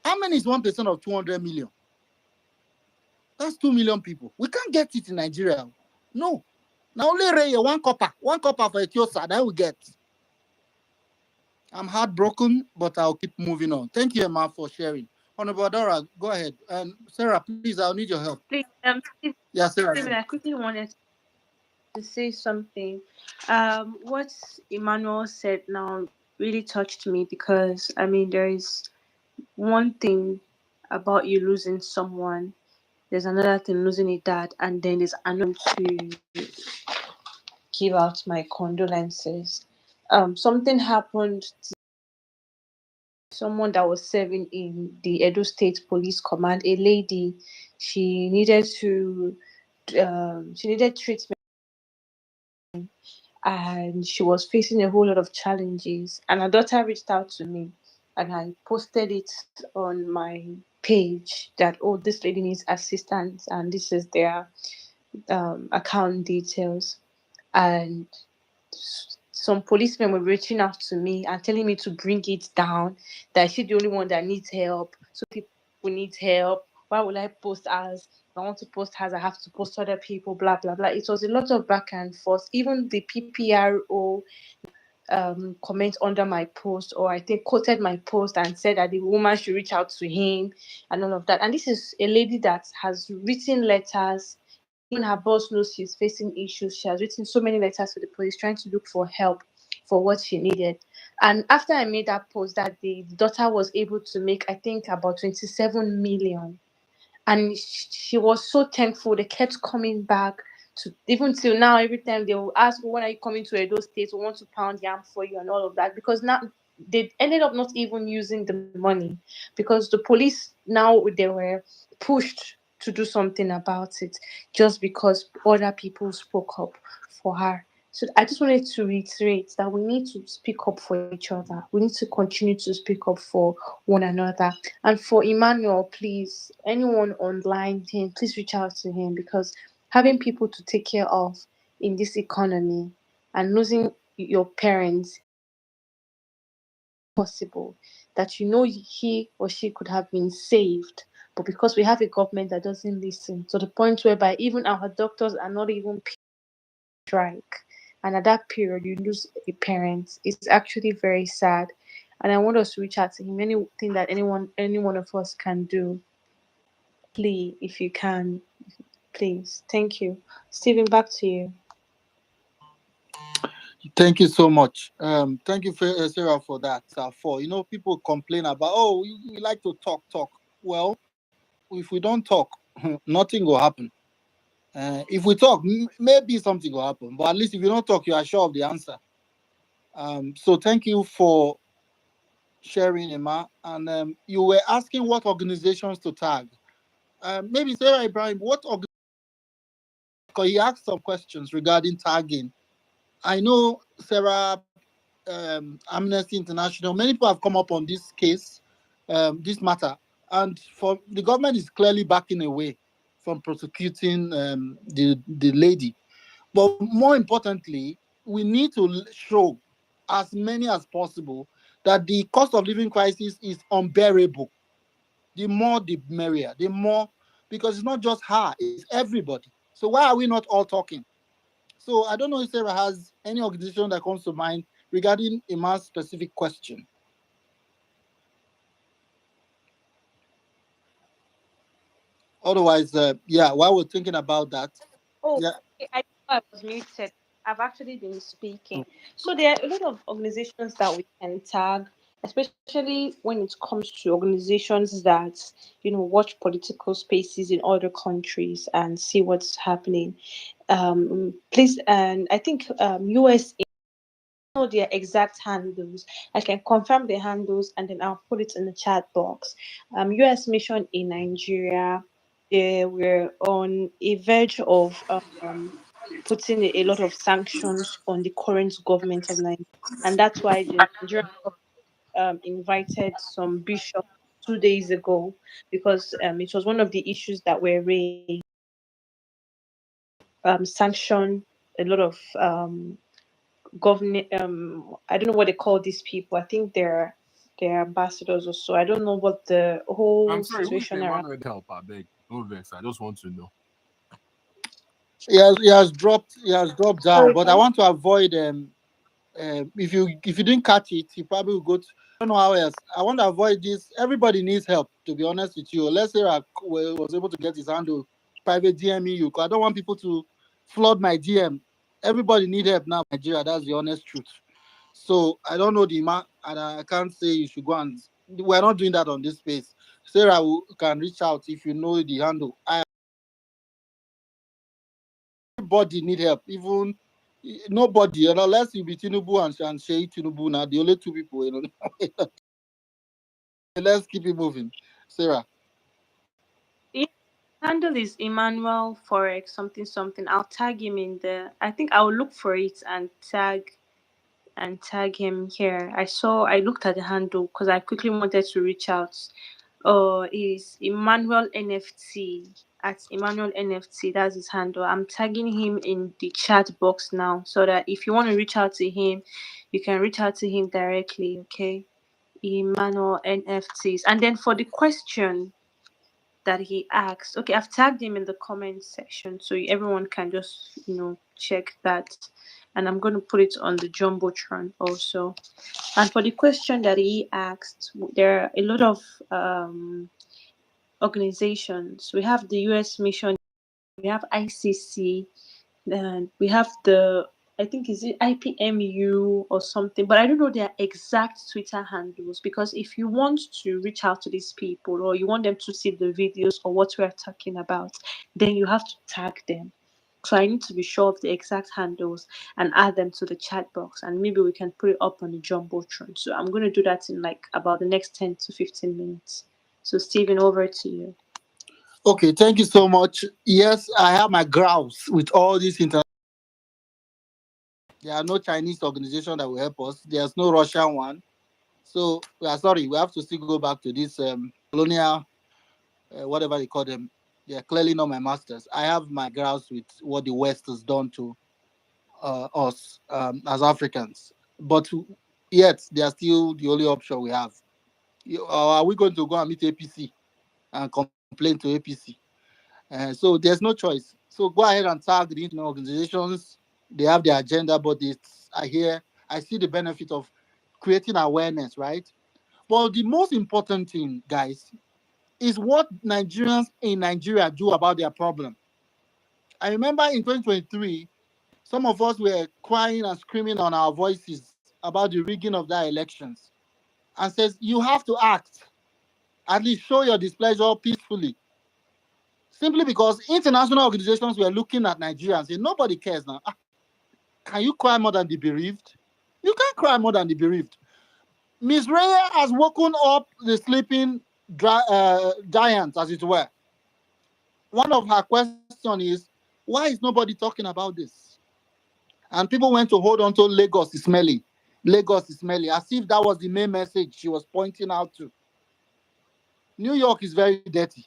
Speaker 16: How many is 1% of 200 million? That's 2 million people. We can't get it in Nigeria. No. Now only Ray, one copper for a kiosa, that we get. I'm heartbroken, but I'll keep moving on. Thank you, Emma, for sharing. Honorable Adora, go ahead. And Sarah, please, I'll need your help.
Speaker 11: Please,
Speaker 16: Yeah, Sarah.
Speaker 11: Stephen, I quickly wanted to say something. What Emmanuel said now really touched me because, I mean, there is one thing about you losing someone, there's another thing losing a dad, and then there's another to give out my condolences. Something happened to someone that was serving in the Edo State Police Command, a lady. She needed treatment, and she was facing a whole lot of challenges. And her daughter reached out to me, and I posted it on my page that, oh, this lady needs assistance, and this is their account details. And some policemen were reaching out to me and telling me to bring it down, that she's the only one that needs help. So people need help. Why would I post as? If I want to post as, I have to post other people, blah, blah, blah. It was a lot of back and forth. Even the PPRO comment under my post, or I think quoted my post and said that the woman should reach out to him and all of that. And this is a lady that has written letters. Even her boss knows she's facing issues. She has written so many letters to the police trying to look for help for what she needed. And after I made that post that the daughter was able to make, I think, about 27 million. And she was so thankful. They kept coming back to, even till now, every time they will ask, when are you coming to Edo State? We want to pound yam for you and all of that. Because now they ended up not even using the money, because the police now, they were pushed to do something about it just because other people spoke up for her. So I just wanted to reiterate that we need to speak up for each other. We need to continue to speak up for one another. And for Emmanuel, please, anyone online, please reach out to him, because having people to take care of in this economy and losing your parents possible, that you know he or she could have been saved, but because we have a government that doesn't listen, to the point whereby even our doctors are not even strike, and at that period you lose a parent. It's actually very sad, and I want us to reach out to him. Anything that any one of us can do, please, if you can, please. Thank you. Stephen, back to you.
Speaker 16: Thank you so much. Thank you, Sarah, for that. People complain about, oh, we like to talk. Well, if we don't talk, nothing will happen. If we talk, maybe something will happen. But at least if you don't talk, you are sure of the answer. So thank you for sharing, Emma. And you were asking what organizations to tag. Maybe Sarah Ibrahim, because he asked some questions regarding tagging. I know Sarah, Amnesty International, many people have come up on this case, this matter, and for the government is clearly backing away from prosecuting the lady. But more importantly, we need to show as many as possible that the cost of living crisis is unbearable. The more, the merrier. The more, because it's not just her, it's everybody. So why are we not all talking? So I don't know if Sarah has any organization that comes to mind regarding a more specific question. Otherwise, while we're thinking about that,
Speaker 11: Oh, I was muted. I've actually been speaking. So there are a lot of organizations that we can tag, especially when it comes to organizations that, watch political spaces in other countries and see what's happening. Please, and I think USA know their exact handles. I can confirm the handles and then I'll put it in the chat box. US mission in Nigeria, they were on a verge of putting a lot of sanctions on the current government of Nigeria, and that's why the Nigerian government invited some bishops 2 days ago, because it was one of the issues that were raised. Sanction a lot of government. I don't know what they call these people. I think they're ambassadors or so. I don't know what the whole
Speaker 3: I'm sorry, who is
Speaker 11: situation around.
Speaker 3: Emmanuel help? I beg, no vex. I just want to know.
Speaker 16: He has dropped down,
Speaker 11: Sorry,
Speaker 16: but I want to avoid if you didn't catch it, you probably will go to, I don't know how else. I want to avoid this. Everybody needs help, to be honest with you. Let's say I was able to get his handle, private DMing you. I don't want people to flood my DM. Everybody need help now, Nigeria. That's the honest truth. So I don't know the man, and I can't say you should go and. We're not doing that on this space. Sarah can reach out if you know the handle. Everybody need help, even nobody, unless you be Tinubu and Sheikh Tinubu, now the only two people, Let's keep it moving. Sarah.
Speaker 11: The handle is Emmanuel Forex something. I'll tag him in there. I think I'll look for it and tag him here. I looked at the handle because I quickly wanted to reach out. Is Emmanuel NFT. at Emmanuel NFT. That's his handle. I'm tagging him in the chat box now, so that if you want to reach out to him, you can reach out to him directly. Okay, Emmanuel NFTs. And then for the question that he asked, okay, I've tagged him in the comment section, so everyone can just check that. And I'm going to put it on the Jumbotron also. And for the question that he asked, there are a lot of organizations. We have the US Mission, we have ICC, then we have I think is it IPMU or something, but I don't know their exact Twitter handles, because if you want to reach out to these people or you want them to see the videos or what we're talking about, then you have to tag them. So I need to be sure of the exact handles and add them to the chat box, and maybe we can put it up on the Jumbotron. So I'm going to do that in like about the next 10 to 15 minutes. So Stephen, over to you.
Speaker 16: Okay, thank you so much. Yes, I have my grouse with all these There are no Chinese organization that will help us. There's no Russian one. So we are sorry, we have to still go back to this colonial, whatever they call them. They are clearly not my masters. I have my grouse with what the West has done to us as Africans. But yet, they are still the only option we have. Are we going to go and meet APC and complain to APC? So there's no choice. So go ahead and tag the international organizations. They have their agenda, but I see the benefit of creating awareness, right? But the most important thing, guys, is what Nigerians in Nigeria do about their problem. I remember in 2023, some of us were crying and screaming on our voices about the rigging of the elections, and says you have to act, at least show your displeasure peacefully. Simply because international organizations were looking at Nigeria and saying, nobody cares now. Can you cry more than the bereaved? You can't cry more than the bereaved. Ms. Raya has woken up the sleeping giants, as it were. One of her questions is, why is nobody talking about this? And people went to hold on to Lagos is smelly. Lagos is smelly, as if that was the main message she was pointing out to. New York is very dirty.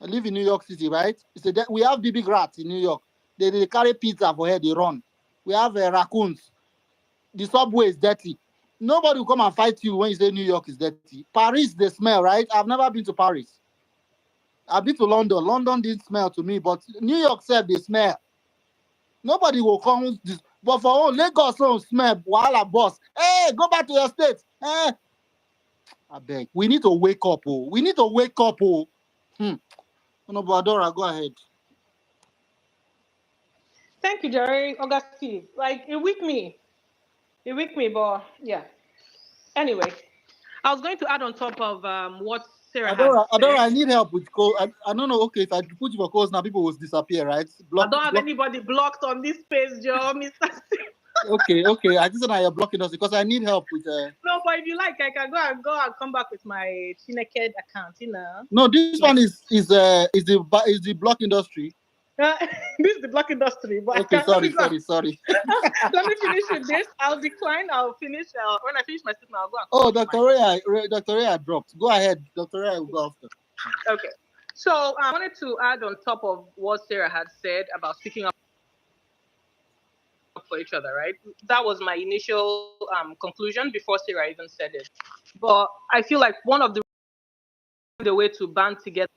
Speaker 16: I live in New York City, right? We have big rats in New York. They carry pizza for head, they run. We have raccoons. The subway is dirty. Nobody will come and fight you when you say New York is dirty. Paris, they smell, right? I've never been to Paris. I've been to London. London didn't smell to me, but New York said they smell. Nobody will come. But for Lagos, smell. Wahala boss. Hey, go back to your state. I beg. We need to wake up. Oh. We need to wake up. Oh. Adora, go ahead.
Speaker 20: Thank you, Jerry. Augustine. Like, it weak me, but yeah. Anyway, I was going to add on top of what Sarah had said.
Speaker 16: Adora, I need help with code. I don't know. Okay, if I put you for calls now, people will disappear, right?
Speaker 20: I don't have anybody blocked on this page, Joe, Mr.
Speaker 16: Okay. I just know you're blocking us because I need help with.
Speaker 20: No, but if you like, I can go and come back with my Chineked account,
Speaker 16: No, this one is the block industry.
Speaker 20: This is the block industry. But
Speaker 16: okay, sorry.
Speaker 20: Let me finish with this. I'll decline. I'll finish. When I finish my statement, I'll go.
Speaker 16: Dr. Rea dropped. Go ahead. Dr. Rea will go after.
Speaker 20: Okay. So I wanted to add on top of what Sarah had said about speaking up for each other, right? That was my initial conclusion before Sarah even said it. But I feel like one of the way to band together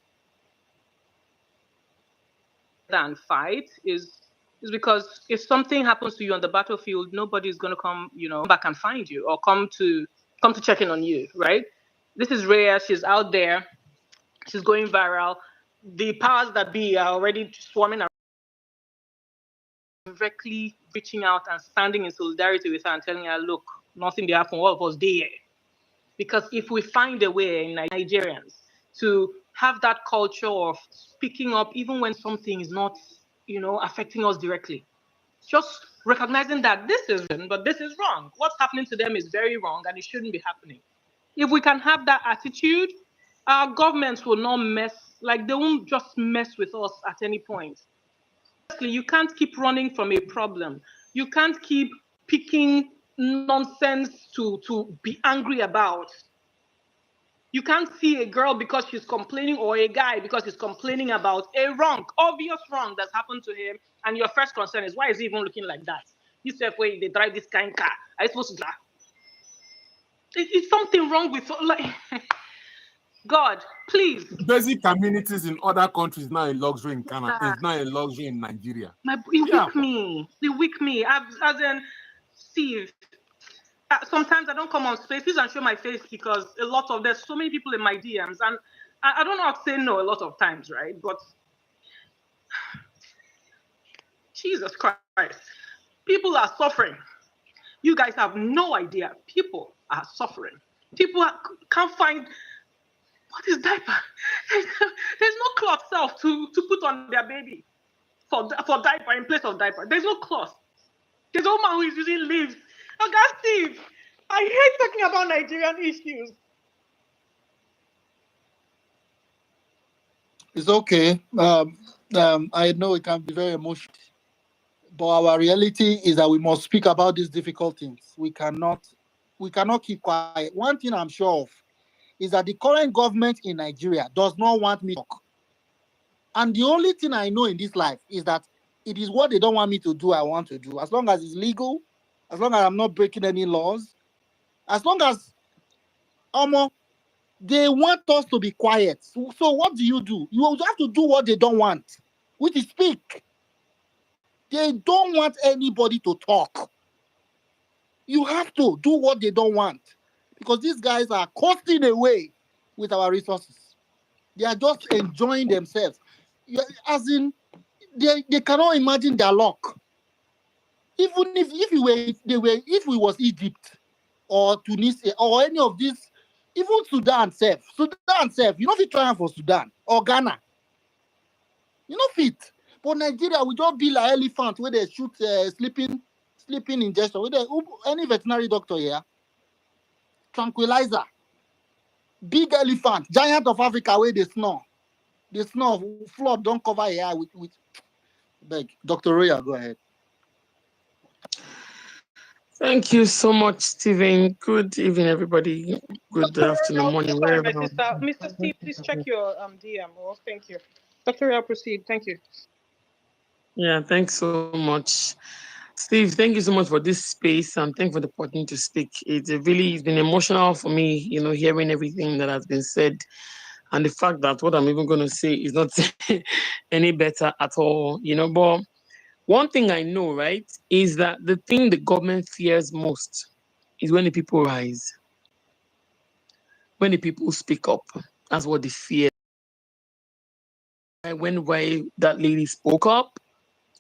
Speaker 20: and fight is because if something happens to you on the battlefield, nobody's going to come, back and find you or come to check in on you, right? This is Rhea. She's out there. She's going viral. The powers that be are already swarming around, directly reaching out and standing in solidarity with her and telling her, look, nothing will happen, all of us there. Because if we find a way in Nigerians to have that culture of speaking up, even when something is not, affecting us directly, just recognizing that this is wrong, but this is wrong. What's happening to them is very wrong and it shouldn't be happening. If we can have that attitude, our governments will not they won't just mess with us at any point. You can't keep running from a problem. You can't keep picking nonsense to be angry about. You can't see a girl because she's complaining or a guy because he's complaining about a obvious wrong that's happened to him. And your first concern is, why is he even looking like that? You said, wait, they drive this kind of car. Are you supposed to drive? Is something wrong with, like, God, please.
Speaker 3: Basic amenities in other countries now in luxury in Canada. It's now a luxury in Nigeria.
Speaker 20: It weak me. As in, Steve, sometimes I don't come on spaces and show my face because there's so many people in my DMs, and I don't know how to say no a lot of times, right? But Jesus Christ, people are suffering. You guys have no idea. People are suffering. People can't find, what is diaper? There's no cloth self to put on their baby for diaper in place of diaper. There's no cloth. There's a woman who is using leaves. Oh God, Steve, I hate talking about Nigerian issues.
Speaker 16: It's okay. I know it can be very emotional, but our reality is that we must speak about these difficult things. We cannot keep quiet. One thing I'm sure of is that the current government in Nigeria does not want me to talk. And the only thing I know in this life is that it is what they don't want me to do, I want to do. As long as it's legal, as long as I'm not breaking any laws, as long as they want us to be quiet. So what do? You have to do what they don't want, which is speak. They don't want anybody to talk. You have to do what they don't want, because these guys are costing away with our resources. They are just enjoying themselves. As in, they cannot imagine their luck. Even if we was Egypt or Tunisia or any of these, even Sudan self, you know, fit try for Sudan or Ghana. You know, fit. But Nigeria, we just be like elephant where they shoot sleeping injection. Any veterinary doctor here, tranquilizer, big elephant, giant of Africa where they snore. They snore, flood don't cover here with beg. Dr. Roya, go ahead.
Speaker 6: Thank you so much, Stephen. Good evening, everybody. Good afternoon, morning,
Speaker 20: Sorry,
Speaker 6: wherever.
Speaker 20: my sister. Mr. Steve, please check your DM. Oh, thank you. Dr. Royal, proceed. Thank you.
Speaker 6: Yeah, thanks so much. Steve, thank you so much for this space and thank you for the opportunity to speak. It's been emotional for me, you know, hearing everything that has been said and the fact that what I'm even going to say is not any better at all, you know. But one thing I know, right, is that the thing the government fears most is when the people rise, when the people speak up. That's what they fear. When that lady spoke up,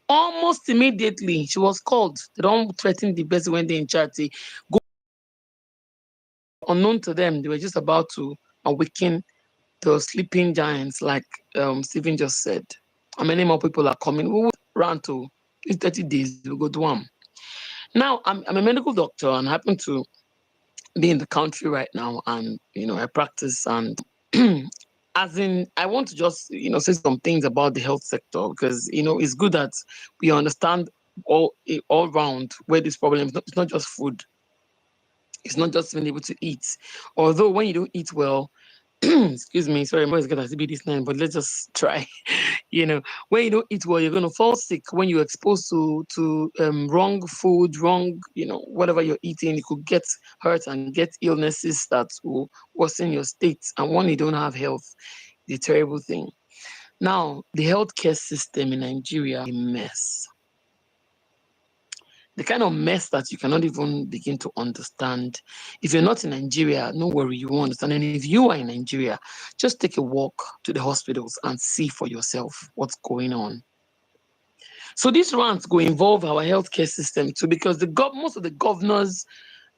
Speaker 6: almost immediately she was called. They don't threaten the person when they're in charge. They go unknown to them. They were just about to awaken the sleeping giants, like Stephen just said. And many more people are coming. We will run to in 30 days. We'll go to one. Now, I'm a medical doctor and happen to be in the country right now, and you know I practice and. As in, I want to just, you know, say some things about the health sector because, you know, it's good that we understand all round where this problem is. It's not just food. It's not just being able to eat. Although when you don't eat well, excuse me, sorry, I'm always going to be this name, but let's just try. You know, when you don't eat well, you're going to fall sick. When you're exposed to wrong food, wrong, you know, whatever you're eating, you could get hurt and get illnesses that will worsen your state. And when you don't have health, it's a terrible thing. Now, the healthcare system in Nigeria is a mess. The kind of mess that you cannot even begin to understand. If you're not in Nigeria, no worry, you won't understand. And if you are in Nigeria, just take a walk to the hospitals and see for yourself what's going on. So these rants go involve our healthcare system too, because most of the governors,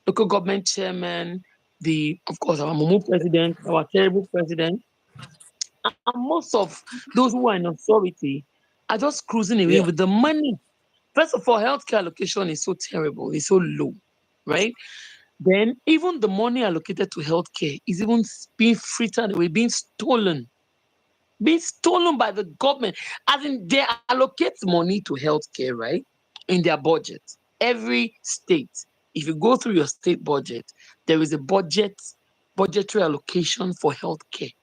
Speaker 6: local government chairmen, of course, our Mumu president, our terrible president, and most of those who are in authority are just cruising away with the money. First of all, healthcare allocation is so terrible, it's so low, right? Then even the money allocated to healthcare is even being frittered away, being stolen by the government. As in, they allocate money to healthcare, right? In their budget. Every state, if you go through your state budget, there is a budget budgetary allocation for healthcare.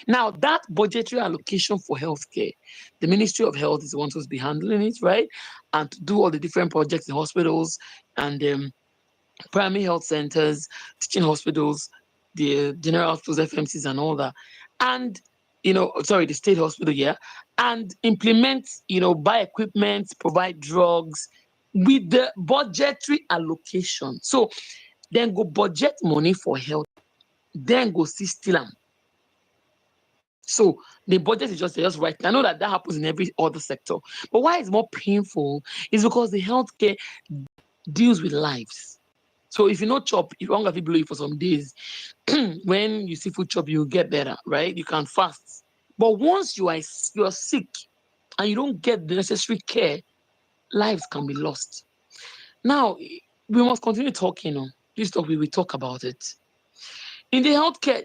Speaker 6: Now, that budgetary allocation for healthcare, the Ministry of Health is the one who's be handling it, right? And to do all the different projects in hospitals and primary health centers, teaching hospitals, the general hospitals, FMCs, and all that. And, the state hospital, yeah, and implement, buy equipment, provide drugs with the budgetary allocation. So then go budget money for health, then go see still am. So the budget is just right. I know that happens in every other sector. But why it's more painful is because the healthcare deals with lives. So if you not chop, if you don't below you for some days, when you see food chop, you get better, right? You can fast. But once you are sick and you don't get the necessary care, lives can be lost. Now, we must continue talking. This talk, we will talk about it. In the healthcare,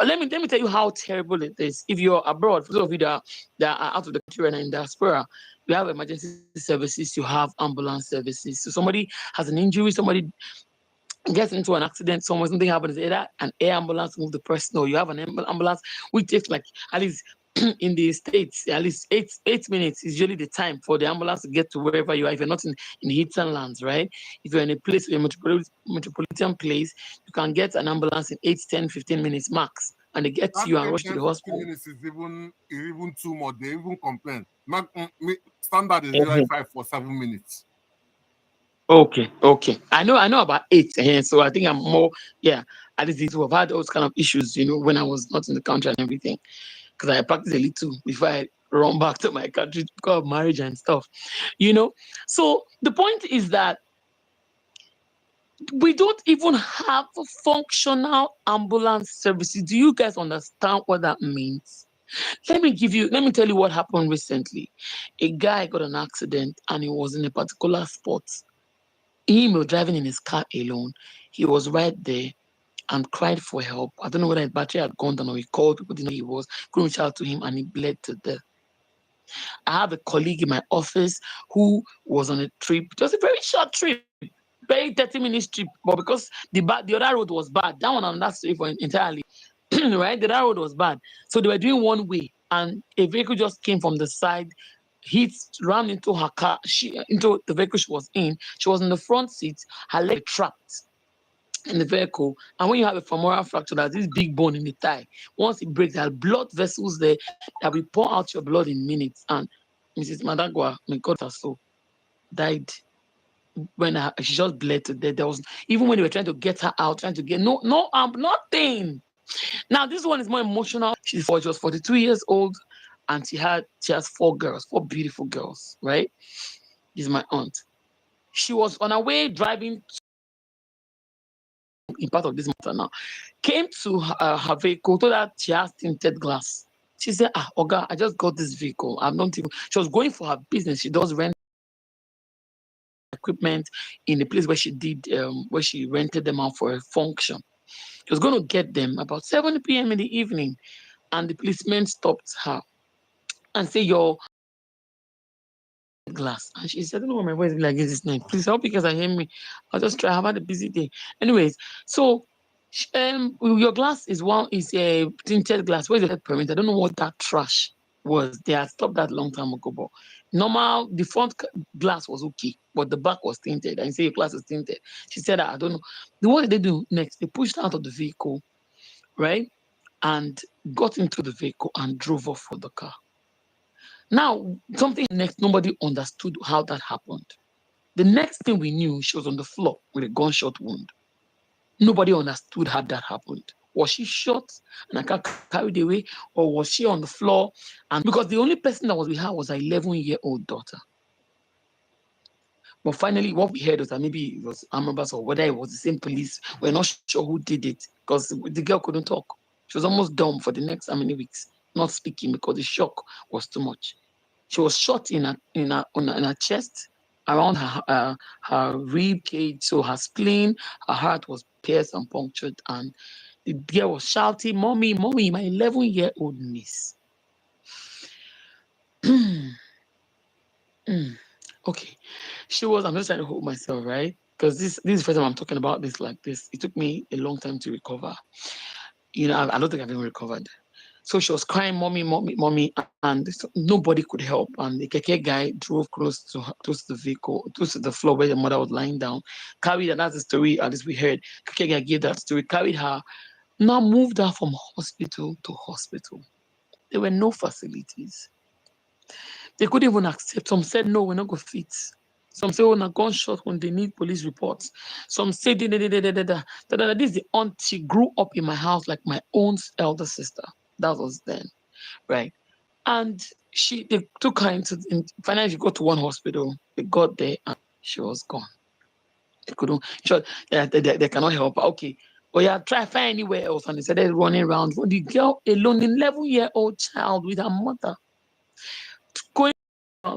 Speaker 6: let me tell you how terrible it is. If you're abroad, for those of you that are out of the country and in diaspora, you have emergency services, you have ambulance services. So somebody has an injury, somebody gets into an accident, something happens, either an air ambulance move the person, or you have an ambulance which takes like at least in the States, at least eight minutes is usually the time for the ambulance to get to wherever you are. If you're not in Hitton lands, right? If you're in a place, a metropolitan place, you can get an ambulance in 8, 10, 15 minutes max, and they get to you and rush to the hospital.
Speaker 3: 15 minutes is even too much. They even complain. Standard is like 5 or 7 minutes.
Speaker 6: Okay. I know about 8, so I think I'm more, at least I've had those kind of issues, when I was not in the country and everything, because I practiced a little before I run back to my country because of marriage and stuff, So the point is that we don't even have functional ambulance services. Do you guys understand what that means? Let me tell you what happened recently. A guy got an accident and he was in a particular spot. He was driving in his car alone. He was right there and cried for help. I don't know whether his battery had gone down or he called. People didn't know he was. Couldn't reach out to him and he bled to death. I have a colleague in my office who was on a trip, just a very short trip, very 30-minute trip, but because the other road was bad, that one I'm not safe for entirely, right? The other road was bad. So they were doing one way and a vehicle just came from the side, ran into her car, into the vehicle she was in. She was in the front seat, her leg trapped in the vehicle. And when you have a femoral fracture, there's this big bone in the thigh. Once it breaks, there are blood vessels there that will pour out your blood in minutes. And Mrs. Madagwa, may God her soul, died when she just bled to death. There was, even when they were trying to get her out, trying to get nothing. Now this one is more emotional. She was 42 years old, and she has 4 girls, 4 beautiful girls, right? This is my aunt. She was on her way driving in part of this matter now. Came to her vehicle, told her she has tinted glass. She said, Oga, I just got this vehicle. She was going for her business. She does rent equipment in the place where she rented them out for a function. She was going to get them about 7 p.m. in the evening, and the policeman stopped her and said, your glass. And she said, I don't know what my voice is like this night. Please help because I hear me. I'll just try. I've had a busy day. Anyways, so your glass is a tinted glass. Where's the permit? I don't know what that trash was. They had stopped that long time ago, but normal, the front glass was okay, but the back was tinted. And say your glass is tinted. She said, I don't know. What did they do next? They pushed out of the vehicle, right? And got into the vehicle and drove off with the car. Now, something next, nobody understood how that happened. The next thing we knew, she was on the floor with a gunshot wound. Nobody understood how that happened. Was she shot and I got carried away, or was she on the floor? And because the only person that was with her was her 11-year-old daughter. But finally, what we heard was that maybe it was armed robbers or whether it was the same police. We're not sure who did it because the girl couldn't talk. She was almost dumb for the next how many weeks, not speaking because the shock was too much. She was shot in her chest, around her rib cage, so her spleen, her heart was pierced and punctured, and the girl was shouting, "Mommy, mommy, my 11-year-old niece." Okay, I'm just trying to hold myself, right? because this is the first time I'm talking about this like this. It took me a long time to recover. You know, I don't think I've even recovered. So she was crying, mommy, mommy, mommy, and nobody could help. And the keke guy drove close to the vehicle, close to the floor where the mother was lying down, carried her. That's the story, at least we heard. Keke guy gave that story, carried her, now moved her from hospital to hospital. There were no facilities. They couldn't even accept. Some said, no, we're not going to fit. Some say, oh, na gunshot when they need police reports. Some say, this is the aunt. She grew up in my house like my own elder sister. That was then, right? And they took her finally she got to one hospital. They got there and she was gone. They couldn't, they cannot help her. Okay. Oh yeah, try find anywhere else. And they said they're running around. The girl alone, 11-year-old child with her mother,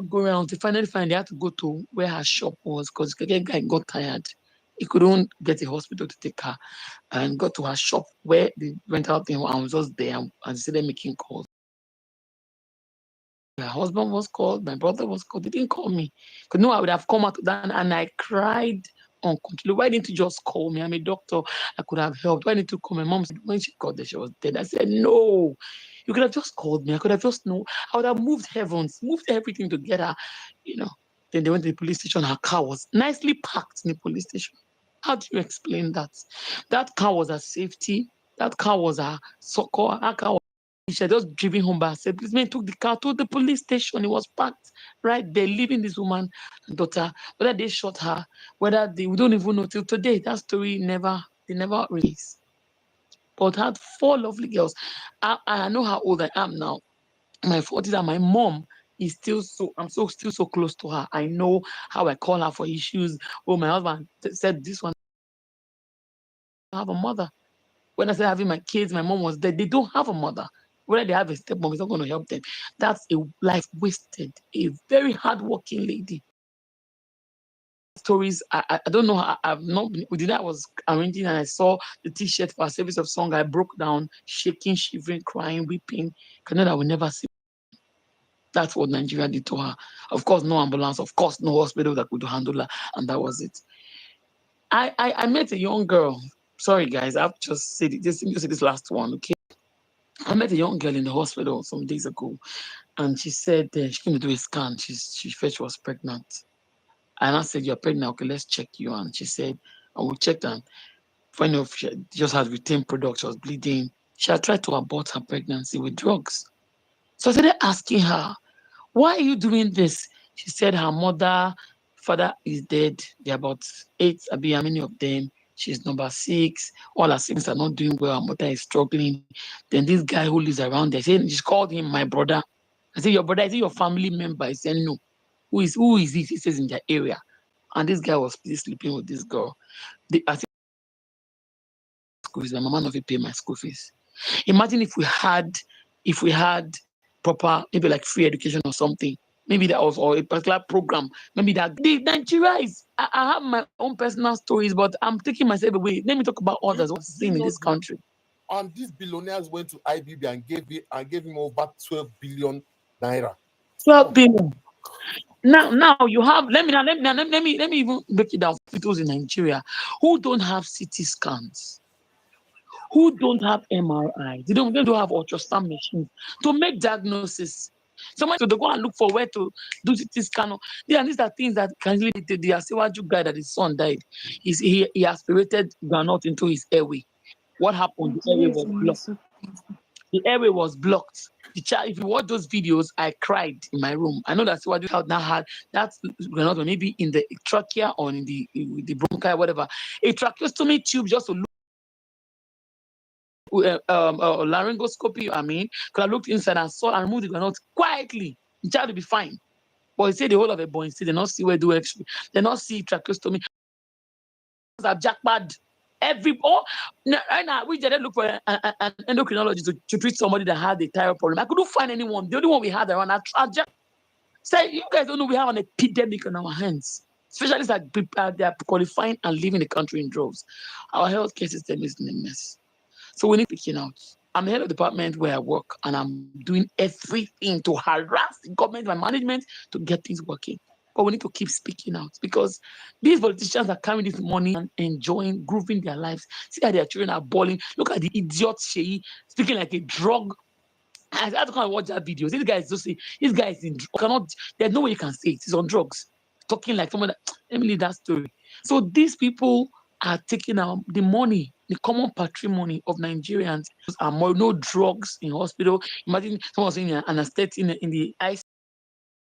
Speaker 6: go around to finally find they had to go to where her shop was because the guy got tired. He couldn't get a hospital to take her and got to her shop where the rental thing and was just there and started making calls. My husband was called, my brother was called. They didn't call me. Because no, I would have come out to that and I cried uncontrollably. Why didn't you just call me? I'm a doctor. I could have helped. Why didn't you call? My mom said, when she got there, she was dead. I said, no. You could have just called me. I could have just known. I would have moved heavens, moved everything to get her, you know. Then they went to the police station. Her car was nicely parked in the police station. How do you explain that? That car was a safety. That car was a succor. That car was she had just driven home by herself. Policemen took the car to the police station. It was parked right there, leaving this woman and daughter. Whether they shot her, we don't even know till today. That story they never released. But had 4 lovely girls. I know how old I am now. My 40s, and my mom is still still so close to her. I know how I call her for issues. Oh, my husband said this one. I have a mother. When I started having my kids, my mom was dead. They don't have a mother. Whether they have a stepmom, it's not going to help them. That's a life wasted. A very hardworking lady. Stories, I don't know. I've not been with it. I was arranging and I saw the T-shirt for a service of song. I broke down, shaking, shivering, crying, weeping. Because I will never see. That's what Nigeria did to her. Of course, no ambulance. Of course, no hospital that could handle her. And that was it. I met a young girl. Sorry, guys. I've just said it. Just say this last one, okay? I met a young girl in the hospital some days ago, and she said she came to do a scan. She felt she was pregnant. And I said, you're pregnant, okay, let's check you. And she said, and we checked and found out she just had retained products, she was bleeding. She had tried to abort her pregnancy with drugs. So I started asking her, why are you doing this? She said her father is dead. There are about 8, how many of them? She's number 6. All her siblings are not doing well. Her mother is struggling. Then this guy who lives around there, she called him my brother. I said, your brother, is he your family member? He said, no. Who is he? He says in their area. And this guy was sleeping with this girl. I think school fees, my mama not pay my school fees. Imagine if we had proper, maybe like free education or something. Maybe that was or a particular program. Maybe that the Nigeria is. I have my own personal stories, but I'm taking myself away. Let me talk about others. What's seen in this country.
Speaker 3: And these billionaires went to IBB and gave him over 12 billion naira.
Speaker 6: 12 billion. Now you have. Let me even break it down. Hospitals in Nigeria who don't have CT scans, who don't have MRI, they don't have ultrasound machines to make diagnosis. Someone to go and look for where to do CT scan. These are things that can really the Asiwaju guy that his son died. He aspirated granite into his airway. What happened? The airway was blocked. The airway was blocked. The child, if you watch those videos, I cried in my room. I know that's what you now had. That's granite maybe in the trachea or in the bronchi, whatever. A tracheostomy tube just to look. Laryngoscopy, because I looked inside and saw and removed the granite quietly. The child will be fine. But he said the whole of a boy, they not see where do X-ray, they not see tracheostomy. I've jackpot right now we just look for an endocrinologist to treat somebody that had a thyroid problem. I couldn't find anyone. The only one we had around say you guys don't know we have an epidemic on our hands. Specialists they are qualifying and leaving the country in droves. Our healthcare system is in a mess. So we need to pick out. I'm the head of the department where I work, and I'm doing everything to harass the government, my management, to get things working. but we need to keep speaking out because these politicians are carrying this money and enjoying, grooving their lives. See how their children are balling. Look at the idiot Sheyi speaking like a drug. I had to come and watch that video. This guy is just saying, this guy is in cannot. There's no way you can say it. He's on drugs, talking like someone. Let me leave that story. So these people are taking out the money, the common patrimony of Nigerians. Are more no drugs in hospital. Imagine someone saying an anesthetic in the ICU.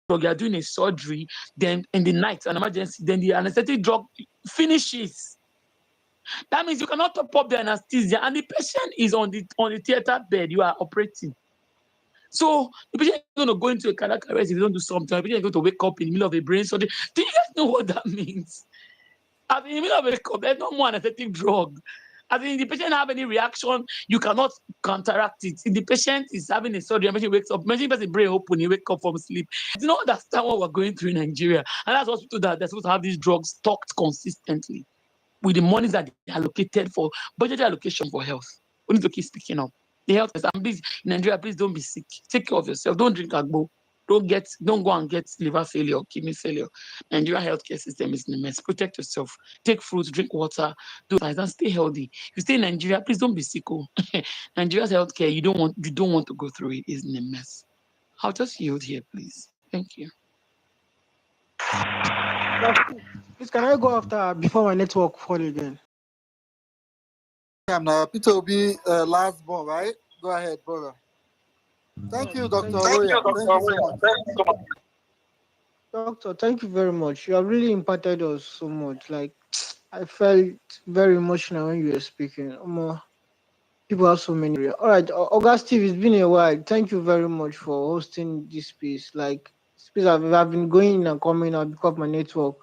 Speaker 6: You are doing a surgery, then in the night, an emergency, then the anesthetic drug finishes. That means you cannot top up the anesthesia, and the patient is on the theater bed. You are operating. So the patient is going to go into a cardiac arrest if you don't do something. The patient is going to wake up in the middle of a brain surgery. Do you guys know what that means? In the middle of a wake up, there's no more anesthetic drug. If the patient have any reaction, you cannot counteract it. If the patient is having a surgery, the patient wakes up, imagine the brain open, he wake up from sleep. You don't understand what we're going through in Nigeria. And that's hospital that they're supposed to have these drugs stocked consistently with the monies that they allocated for budgetary allocation for health. We need to keep speaking up. The health is, please, in Nigeria, please don't be sick. Take care of yourself. Don't drink agbo. Don't go and get liver failure, kidney failure. Nigerian healthcare system is in a mess. Protect yourself. Take fruits, drink water, do exercise, and stay healthy. If you stay in Nigeria, please don't be sick. Nigeria's healthcare, you don't want to go through it. Is in a mess. I'll just yield here, please. Thank you.
Speaker 8: Please, can I go after before my network fall again?
Speaker 16: I'm now Peter will be last born, right? Go ahead, brother. Thank you, Dr. Oloya. Thank you so much.
Speaker 8: Doctor, thank you very much. You have really impacted us so much. Like, I felt very emotional when you were speaking. People have so many. All right, August Steve, it's been a while. Thank you very much for hosting this space. Like, space I've been going in and coming out because of my network.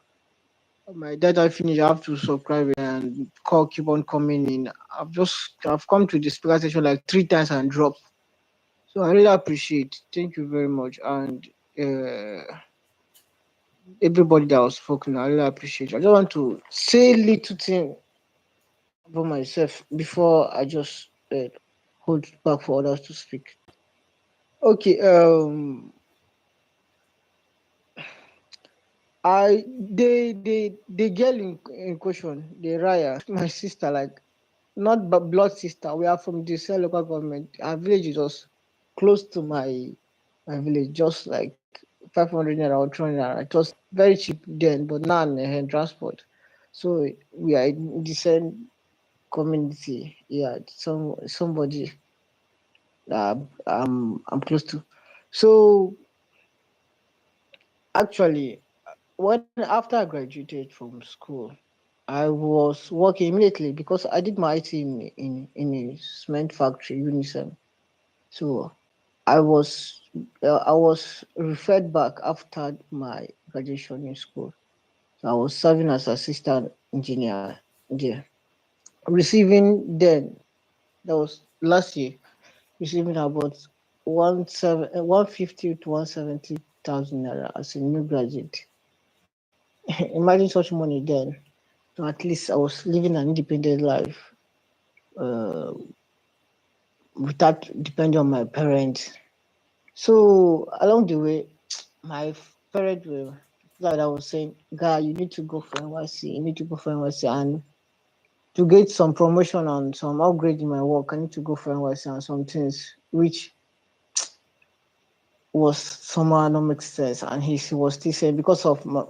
Speaker 8: My data finished. I have to subscribe and call keep on coming in. I've come to the speaker session like 3 times and dropped. So I really appreciate. Thank you very much. And everybody that was spoken, I really appreciate. I just want to say a little thing about myself before I just hold back for others to speak. Okay. The girl in question, the Raya, my sister, like not blood sister. We are from the same local government. Our village is just close to my village, just like 500 naira or 200 naira. It was very cheap then, but now in transport. So we are in the same community. Yeah, somebody I'm close to. So actually, after I graduated from school, I was working immediately because I did my IT in a cement factory, Unison. So I was referred back after my graduation in school. So I was serving as assistant engineer there, receiving then, that was last year, receiving about 150 to 170,000 naira as a new graduate. Imagine such money then. So at least I was living an independent life without depending on my parents. So along the way, my parents were like I was saying, "Guy, you need to go for NYC. You need to go for NYC, and to get some promotion and some upgrade in my work, I need to go for NYC and some things which was somehow not make sense." And he was still saying because of my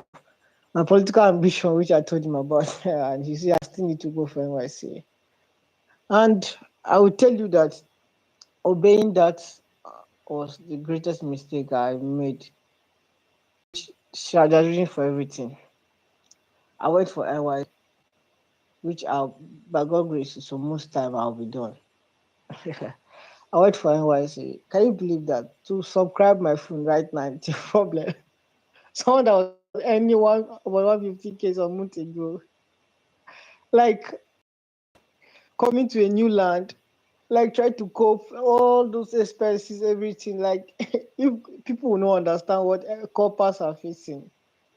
Speaker 8: political ambition, which I told him about, and he said I still need to go for NYC. And I will tell you that obeying that was the greatest mistake I made. Strategizing for everything. I went for NYC, which by God grace, so most time I'll be done. I went for NYC. Can you believe that? To subscribe my phone right now, it's a problem. Someone that was anyone about 150K a month ago, like coming to a new land, like try to cope all those expenses, everything. Like if people will not understand what corpers are facing,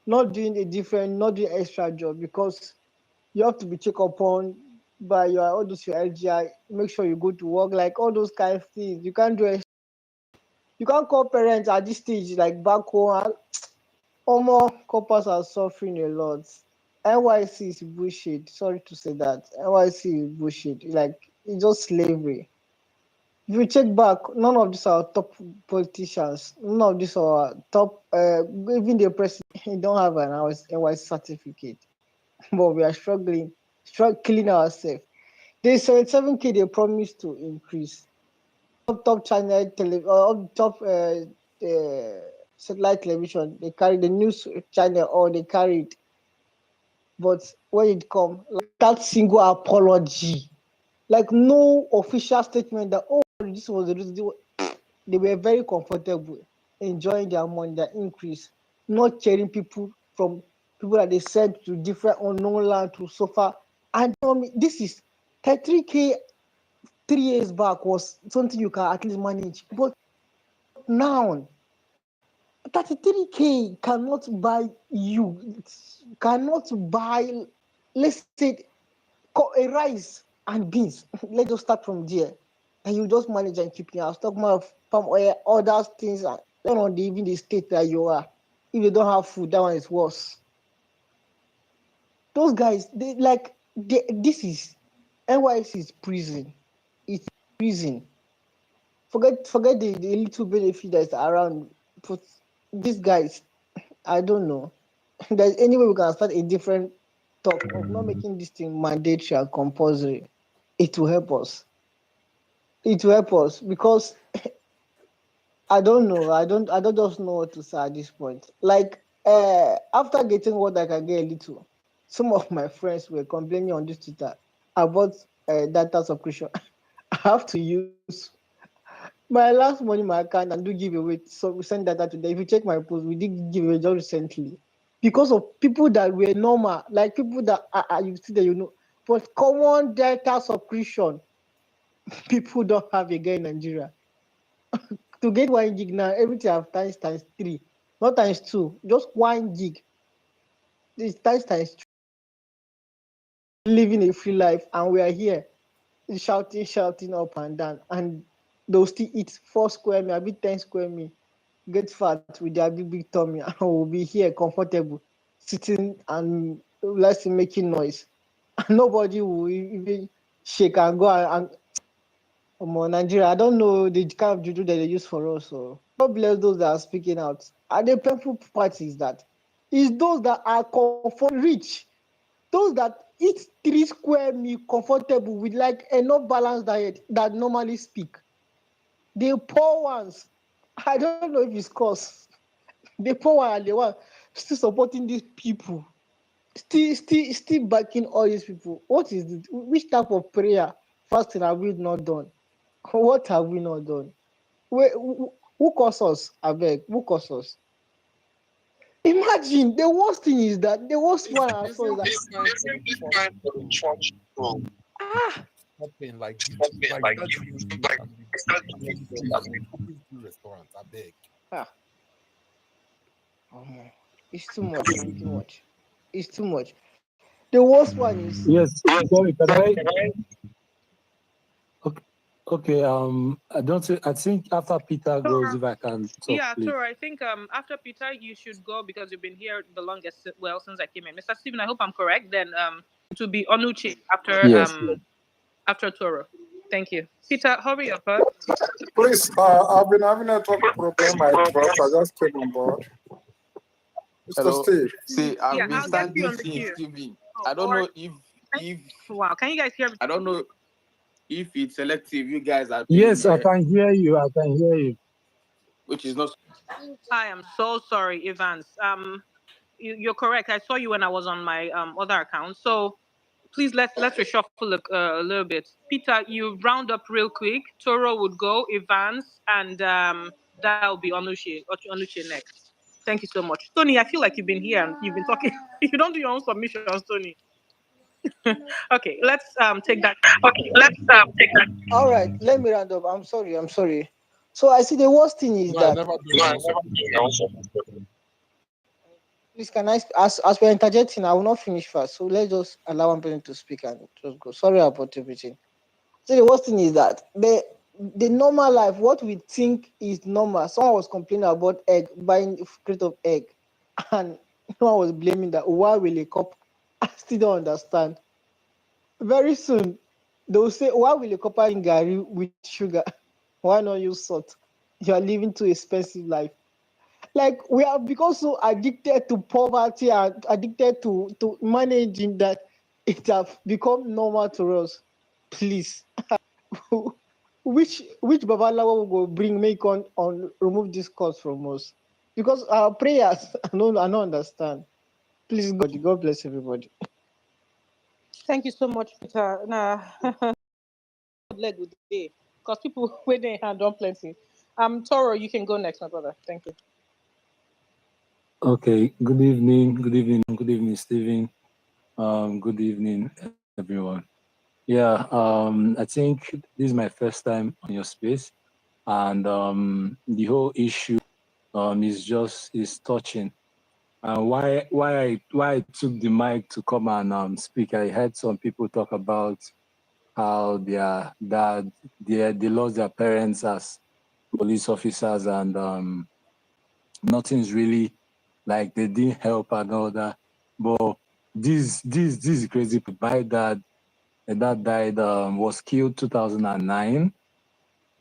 Speaker 8: not doing extra job because you have to be checked upon by your LGI. Make sure you go to work, like all those kind of things. You can't do it. You can't call parents at this stage, like back home. Omo, coppers are suffering a lot. NYC is bullshit. Sorry to say that. NYC is bullshit. Like, it's just slavery. If you check back, none of these are top politicians. None of these are top, even the president, he don't have an NYC certificate. But we are struggling, killing ourselves. There's 77K they promised to increase. Top channel, top satellite television, they carry the news channel or they carried. But when it come, like that single apology, like no official statement that, oh, this was the reason. They were very comfortable, enjoying their money, their increase, not caring people that they sent to different unknown land to suffer. And this is 33K 3 years back was something you can at least manage. But now, 33K cannot buy let's say, a rice and beans. Let's just start from there. And you just manage and keep your stock more of palm oil, other things. Don't know even the state that you are. If you don't have food, that one is worse. Those guys, this is NYC is prison. It's prison. Forget the little benefit that's around. But these guys, I don't know. There's any way we can start a different talk of not making this thing mandatory and compulsory. It will help us. It will help us because I don't know. I don't just know what to say at this point. Like after getting what I can get a little, some of my friends were complaining on this Twitter about data subscription. I have to use my last money in my account and do giveaway. So we send data to them. If you check my post, we did giveaway just recently because of people that were normal, like people that you see that but common data subscription, people don't have again in Nigeria. To get 1 gig now, everything have times 3, not times 2, just 1 gig. This times 3. Living a free life, and we are here shouting up and down, and they'll still eat 4 square meal, a bit 10 square meal, get fat with their big tummy, and we'll be here comfortable, sitting and less making noise. And nobody will even shake and go and Nigeria, I don't know the kind of juju that they use for us. So God bless those that are speaking out. And the painful part is that it's those that are rich, those that eat 3 square meal comfortable with like enough balanced diet that normally speak. The poor ones, I don't know if it's cause the poor one are the one still supporting these people, still backing all these people. What is it? Which type of prayer fasting have we not done? What have we not done? Who caused us? I beg, who caused us? Imagine the worst thing is that the worst one I saw is that
Speaker 3: Something like restaurant, I beg.
Speaker 8: It's too much. It's too much. The worst one is
Speaker 2: yes. Sorry, can I? Okay. I think after Peter goes, if I can talk,
Speaker 21: Yeah,
Speaker 2: please.
Speaker 21: Tora, I think after Peter you should go because you've been here the longest. Well, since I came in, Mr. Stephen, I hope I'm correct. Then it will be Onuchi after
Speaker 2: Yes.
Speaker 21: After Toro. Thank you, Peter. Hurry up, huh?
Speaker 22: Please, I've been having a talk problem. I just came on board. Mr.
Speaker 19: Hello.
Speaker 22: Steve.
Speaker 19: See, I've
Speaker 21: Yeah,
Speaker 19: been
Speaker 21: I'll get you
Speaker 19: standing
Speaker 21: on the
Speaker 19: since
Speaker 21: queue.
Speaker 19: Stephen. I don't know if
Speaker 21: Wow, can you guys hear me?
Speaker 19: I don't know if it's selective. You guys are
Speaker 2: Yes, I can hear you. I can hear you.
Speaker 19: Which is not.
Speaker 21: I am so sorry, Evans. You're correct. I saw you when I was on my other account. So please let's reshuffle a little bit. Peter, you round up real quick. Toro would go, Evans, and that'll be Onuchi next. Thank you so much, Tony. I feel like you've been here and you've been talking. You don't do your own submissions, Tony. Okay, let's take that.
Speaker 8: All right, let me round up. I'm sorry. So I see the worst thing is that please can I as we're interjecting, I will not finish first. So let's just allow one person to speak and just go. Sorry about everything. So the worst thing is that the normal life, what we think is normal. Someone was complaining about egg, buying a crate of egg. and no one was blaming that. Why will a cop? I still don't understand. Very soon, they will say, why will a copper in Gary with sugar? Why not use salt? You are living too expensive life. Like we have become so addicted to poverty and addicted to managing that it have become normal to us. Please. which Babalawo will bring make on remove this cause from us? Because our prayers, I don't understand. Please, God bless everybody.
Speaker 21: Thank you so much, Peter. Nah, leg with day because people wait their hand on plenty. Toro, you can go next, my brother. Thank you.
Speaker 2: Okay. Good evening, Stephen. Good evening, everyone. Yeah. I think this is my first time on your space, and the whole issue is touching. Why I took the mic to come and speak? I heard some people talk about how they lost their parents as police officers, and nothing's really like they didn't help and all that. But this is crazy. My dad died, was killed 2009.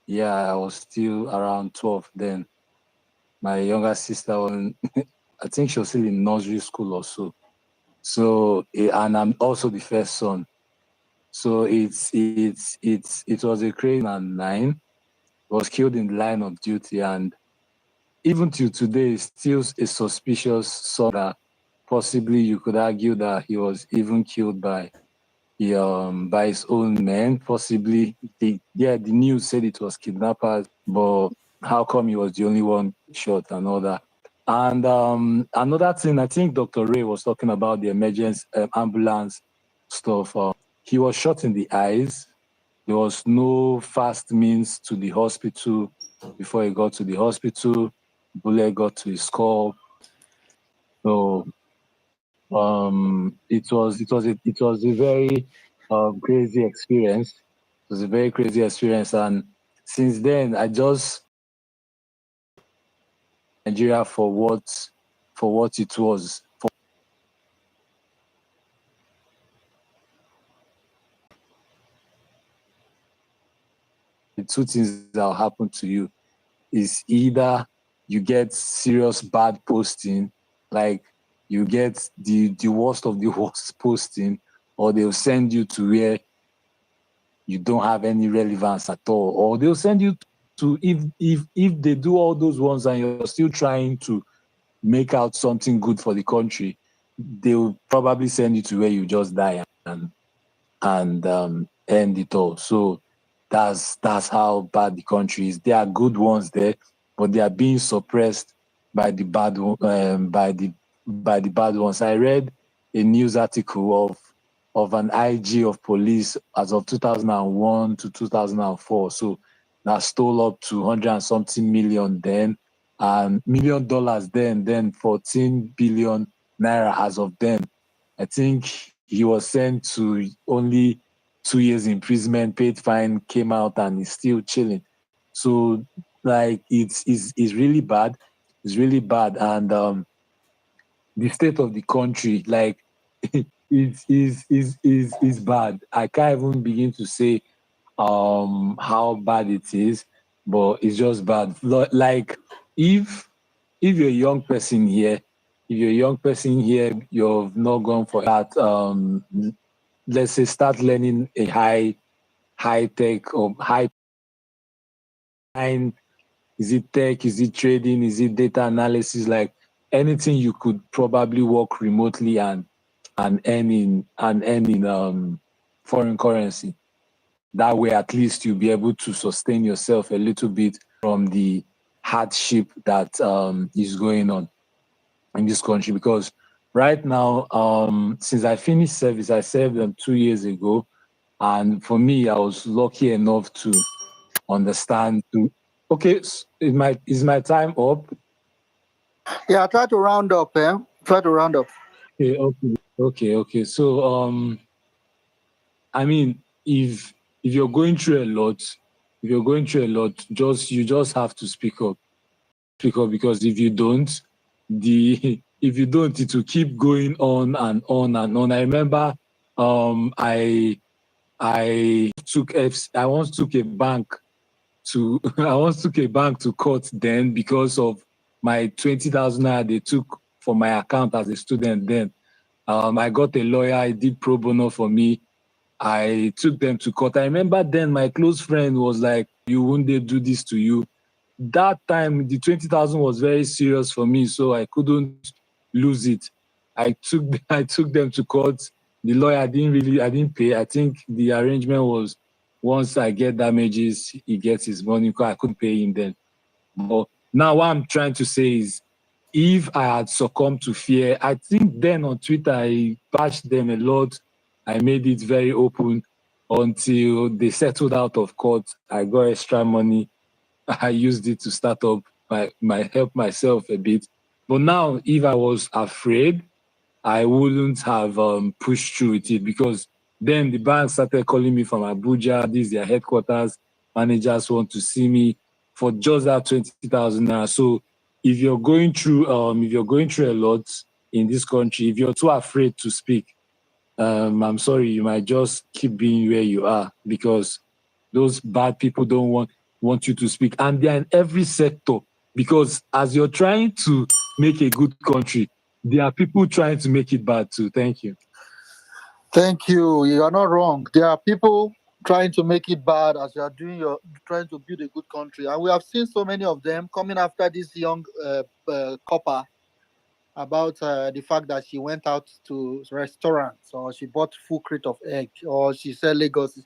Speaker 2: Yeah, I was still around 12 then. My younger sister, I think she was still in nursery school or so. So, and I'm also the first son. So it was a crazy 9. Was killed in the line of duty, and even till today, still a suspicious son that possibly you could argue that he was even killed by his own men. Possibly, the news said it was kidnappers, but how come he was the only one shot and all that? And another thing, I think Dr. Ray was talking about the emergency ambulance stuff. He was shot in the eyes. There was no fast means to the hospital before he got to the hospital. Bullet got to his skull. So it was a very crazy experience. It was a very crazy experience, and since then I just Nigeria for what it was. The two things that will happen to you is either you get serious bad posting, like you get the worst of the worst posting, or they'll send you to where you don't have any relevance at all, or they'll send you to if they do all those ones and you're still trying to make out something good for the country, they'll probably send you to where you just die and end it all. So that's how bad the country is. There are good ones there, but they are being suppressed by the bad by the bad ones. I read a news article of an IG of police as of 2001 to 2004. So that stole up to 100 and something million then, and $1 million then 14 billion naira as of then. I think he was sent to only 2 years imprisonment, paid fine, came out, and is still chilling. So like it's really bad. It's really bad, and the state of the country, like is bad. I can't even begin to say how bad it is, but it's just bad. Like if you're a young person here, you've not gone for that. Let's say start learning a high tech or high. Is it tech? Is it trading? Is it data analysis? Like anything you could probably work remotely and earn in foreign currency. That way, at least you'll be able to sustain yourself a little bit from the hardship that is going on in this country. Because right now, since I finished service, I served them 2 years ago, and for me, I was lucky enough to understand. Okay, is my time up?
Speaker 16: Yeah, try to round up. Try to round up.
Speaker 2: Okay. So I mean, if you're going through a lot, you just have to speak up because if you don't, the if you don't, it will keep going on and on and on. I remember I once took a bank to court then because of my 20,000 naira they took for my account as a student then. I got a lawyer, he did pro bono for me. I took them to court. I remember then my close friend was like, "You won't they do this to you?" That time, the 20,000 was very serious for me, so I couldn't lose it. I took them to court. The lawyer didn't pay. I think the arrangement was once I get damages, he gets his money because I couldn't pay him then. But now what I'm trying to say is, if I had succumbed to fear, I think then on Twitter, I bashed them a lot. I made it very open until they settled out of court. I got extra money. I used it to start up my help myself a bit. But now, if I was afraid, I wouldn't have pushed through with it, because then the bank started calling me from Abuja. This is their headquarters. Managers want to see me for just that 20,000 naira. So if you're going through a lot in this country, if you're too afraid to speak, I'm sorry, you might just keep being where you are, because those bad people don't want you to speak. And they're in every sector, because as you're trying to make a good country, there are people trying to make it bad too. Thank you.
Speaker 16: Thank you. You are not wrong. There are people trying to make it bad as you are trying to build a good country. And we have seen so many of them coming after this young copper about the fact that she went out to restaurants, or she bought full crate of egg, or she said Lagos.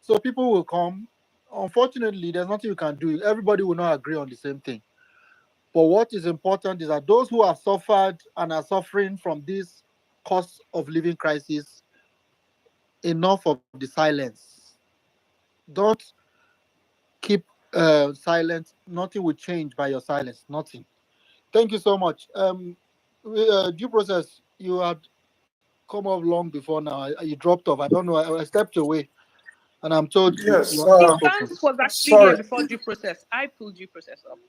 Speaker 16: So people will come. Unfortunately, there's nothing you can do. Everybody will not agree on the same thing. But what is important is that those who have suffered and are suffering from this cost of living crisis, enough of the silence. Don't keep silent. Nothing will change by your silence. Nothing. Thank you so much. Due process, you had come up long before now. You dropped off. I don't know. I stepped away, and I'm told
Speaker 22: Yes.
Speaker 16: you are
Speaker 21: Evans was actually here
Speaker 22: Sorry.
Speaker 21: before due process. I pulled due process up.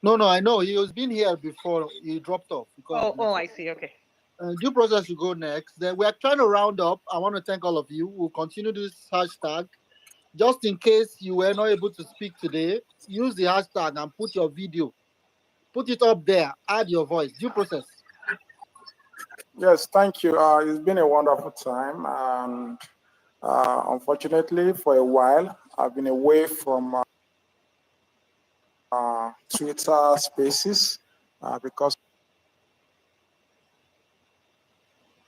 Speaker 16: No, I know. He has been here before. He dropped off. Because
Speaker 21: I see. Okay.
Speaker 16: Due process will go next. Then we are trying to round up. I want to thank all of you. We'll continue this hashtag. Just in case you were not able to speak today, use the hashtag and put your video. Put it up there. Add your voice. Due process.
Speaker 22: Yes, thank you. It's been a wonderful time, and unfortunately, for a while, I've been away from Twitter Spaces because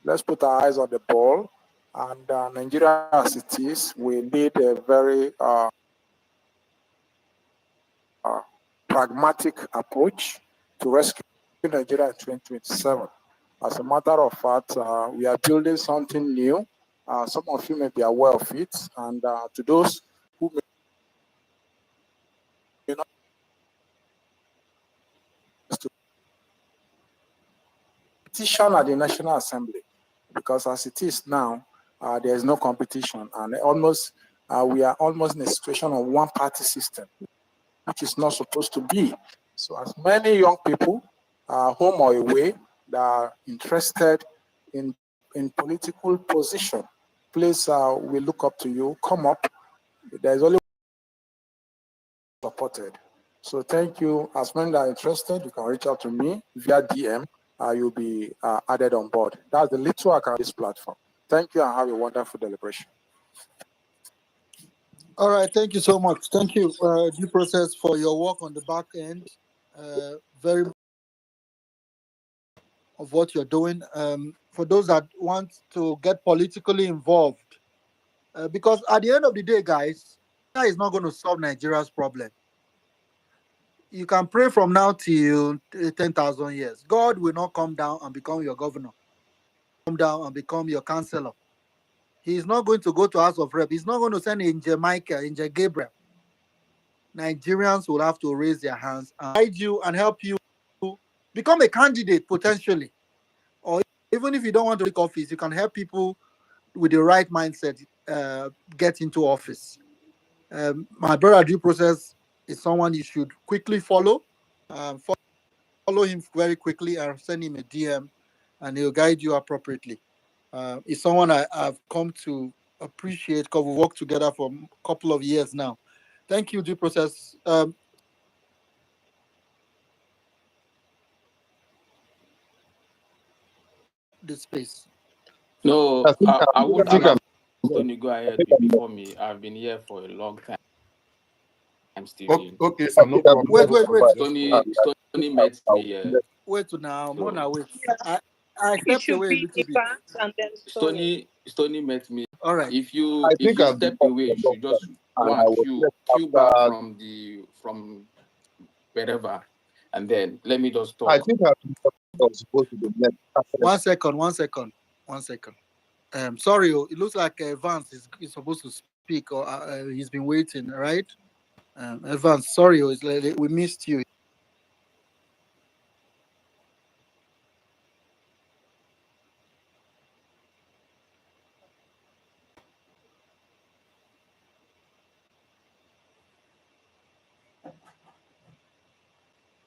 Speaker 22: let's put our eyes on the ball. And Nigeria, as it is, we need a very pragmatic approach to rescue Nigeria in 2027. As a matter of fact, we are building something new. Some of you may be aware of it, and to those who may not, petition at the National Assembly, because as it is now, there is no competition, and we are almost in a situation of one-party system, which is not supposed to be. So as many young people, home or away, that are interested in political position, please, we look up to you. Come up. There's only supported. So thank you. As many that are interested, you can reach out to me via DM. You'll be added on board. That's the little I can on this platform. Thank you, and have a wonderful deliberation.
Speaker 16: All right, thank you so much. Thank you, Due Process, for your work on the back end. Very of what you're doing. For those that want to get politically involved, because at the end of the day, guys, that is not going to solve Nigeria's problem. You can pray from now till 10,000 years. God will not come down and become your governor, come down and become your counselor. He's not going to go to House of Rep. He's not going to send Angel Michael, Angel Gabriel. Nigerians will have to raise their hands and guide you and help you become a candidate potentially. Or even if you don't want to take office, you can help people with the right mindset get into office. My brother Due Process is someone you should quickly follow. follow him very quickly and send him a DM, and he'll guide you appropriately. He's someone I've come to appreciate because we worked together for a couple of years now. Thank you, Due Process. The space.
Speaker 9: No,
Speaker 5: I think
Speaker 9: I
Speaker 5: I
Speaker 9: would
Speaker 5: think
Speaker 9: allow
Speaker 5: I'm
Speaker 9: Tony go ahead before me. I've been here for a long time, Stephen.
Speaker 3: Okay, sir, no
Speaker 5: think I'm
Speaker 3: problem.
Speaker 16: Wait.
Speaker 9: Tony met me.
Speaker 16: Wait to now,
Speaker 9: So
Speaker 16: Mona, wait.
Speaker 21: Yeah,
Speaker 16: I
Speaker 21: it
Speaker 16: stepped
Speaker 21: should
Speaker 16: away a
Speaker 21: be
Speaker 16: little bit.
Speaker 21: Evans and then Stony.
Speaker 9: Stony met me.
Speaker 16: All right.
Speaker 9: If
Speaker 5: I
Speaker 9: you
Speaker 5: think I've been
Speaker 9: step
Speaker 5: up
Speaker 9: away,
Speaker 5: for
Speaker 9: you
Speaker 5: a long
Speaker 9: should just
Speaker 5: time,
Speaker 9: go
Speaker 5: and I
Speaker 9: and
Speaker 5: was
Speaker 9: queue
Speaker 5: left
Speaker 9: back
Speaker 5: after.
Speaker 9: from wherever, and then let me just
Speaker 5: I
Speaker 9: talk.
Speaker 5: think I've been up I was supposed to be left after.
Speaker 16: 1 second. 1 second. 1 second. Sorry, it looks like Vance is supposed to speak, or he's been waiting, right? Vance, sorry, we missed you.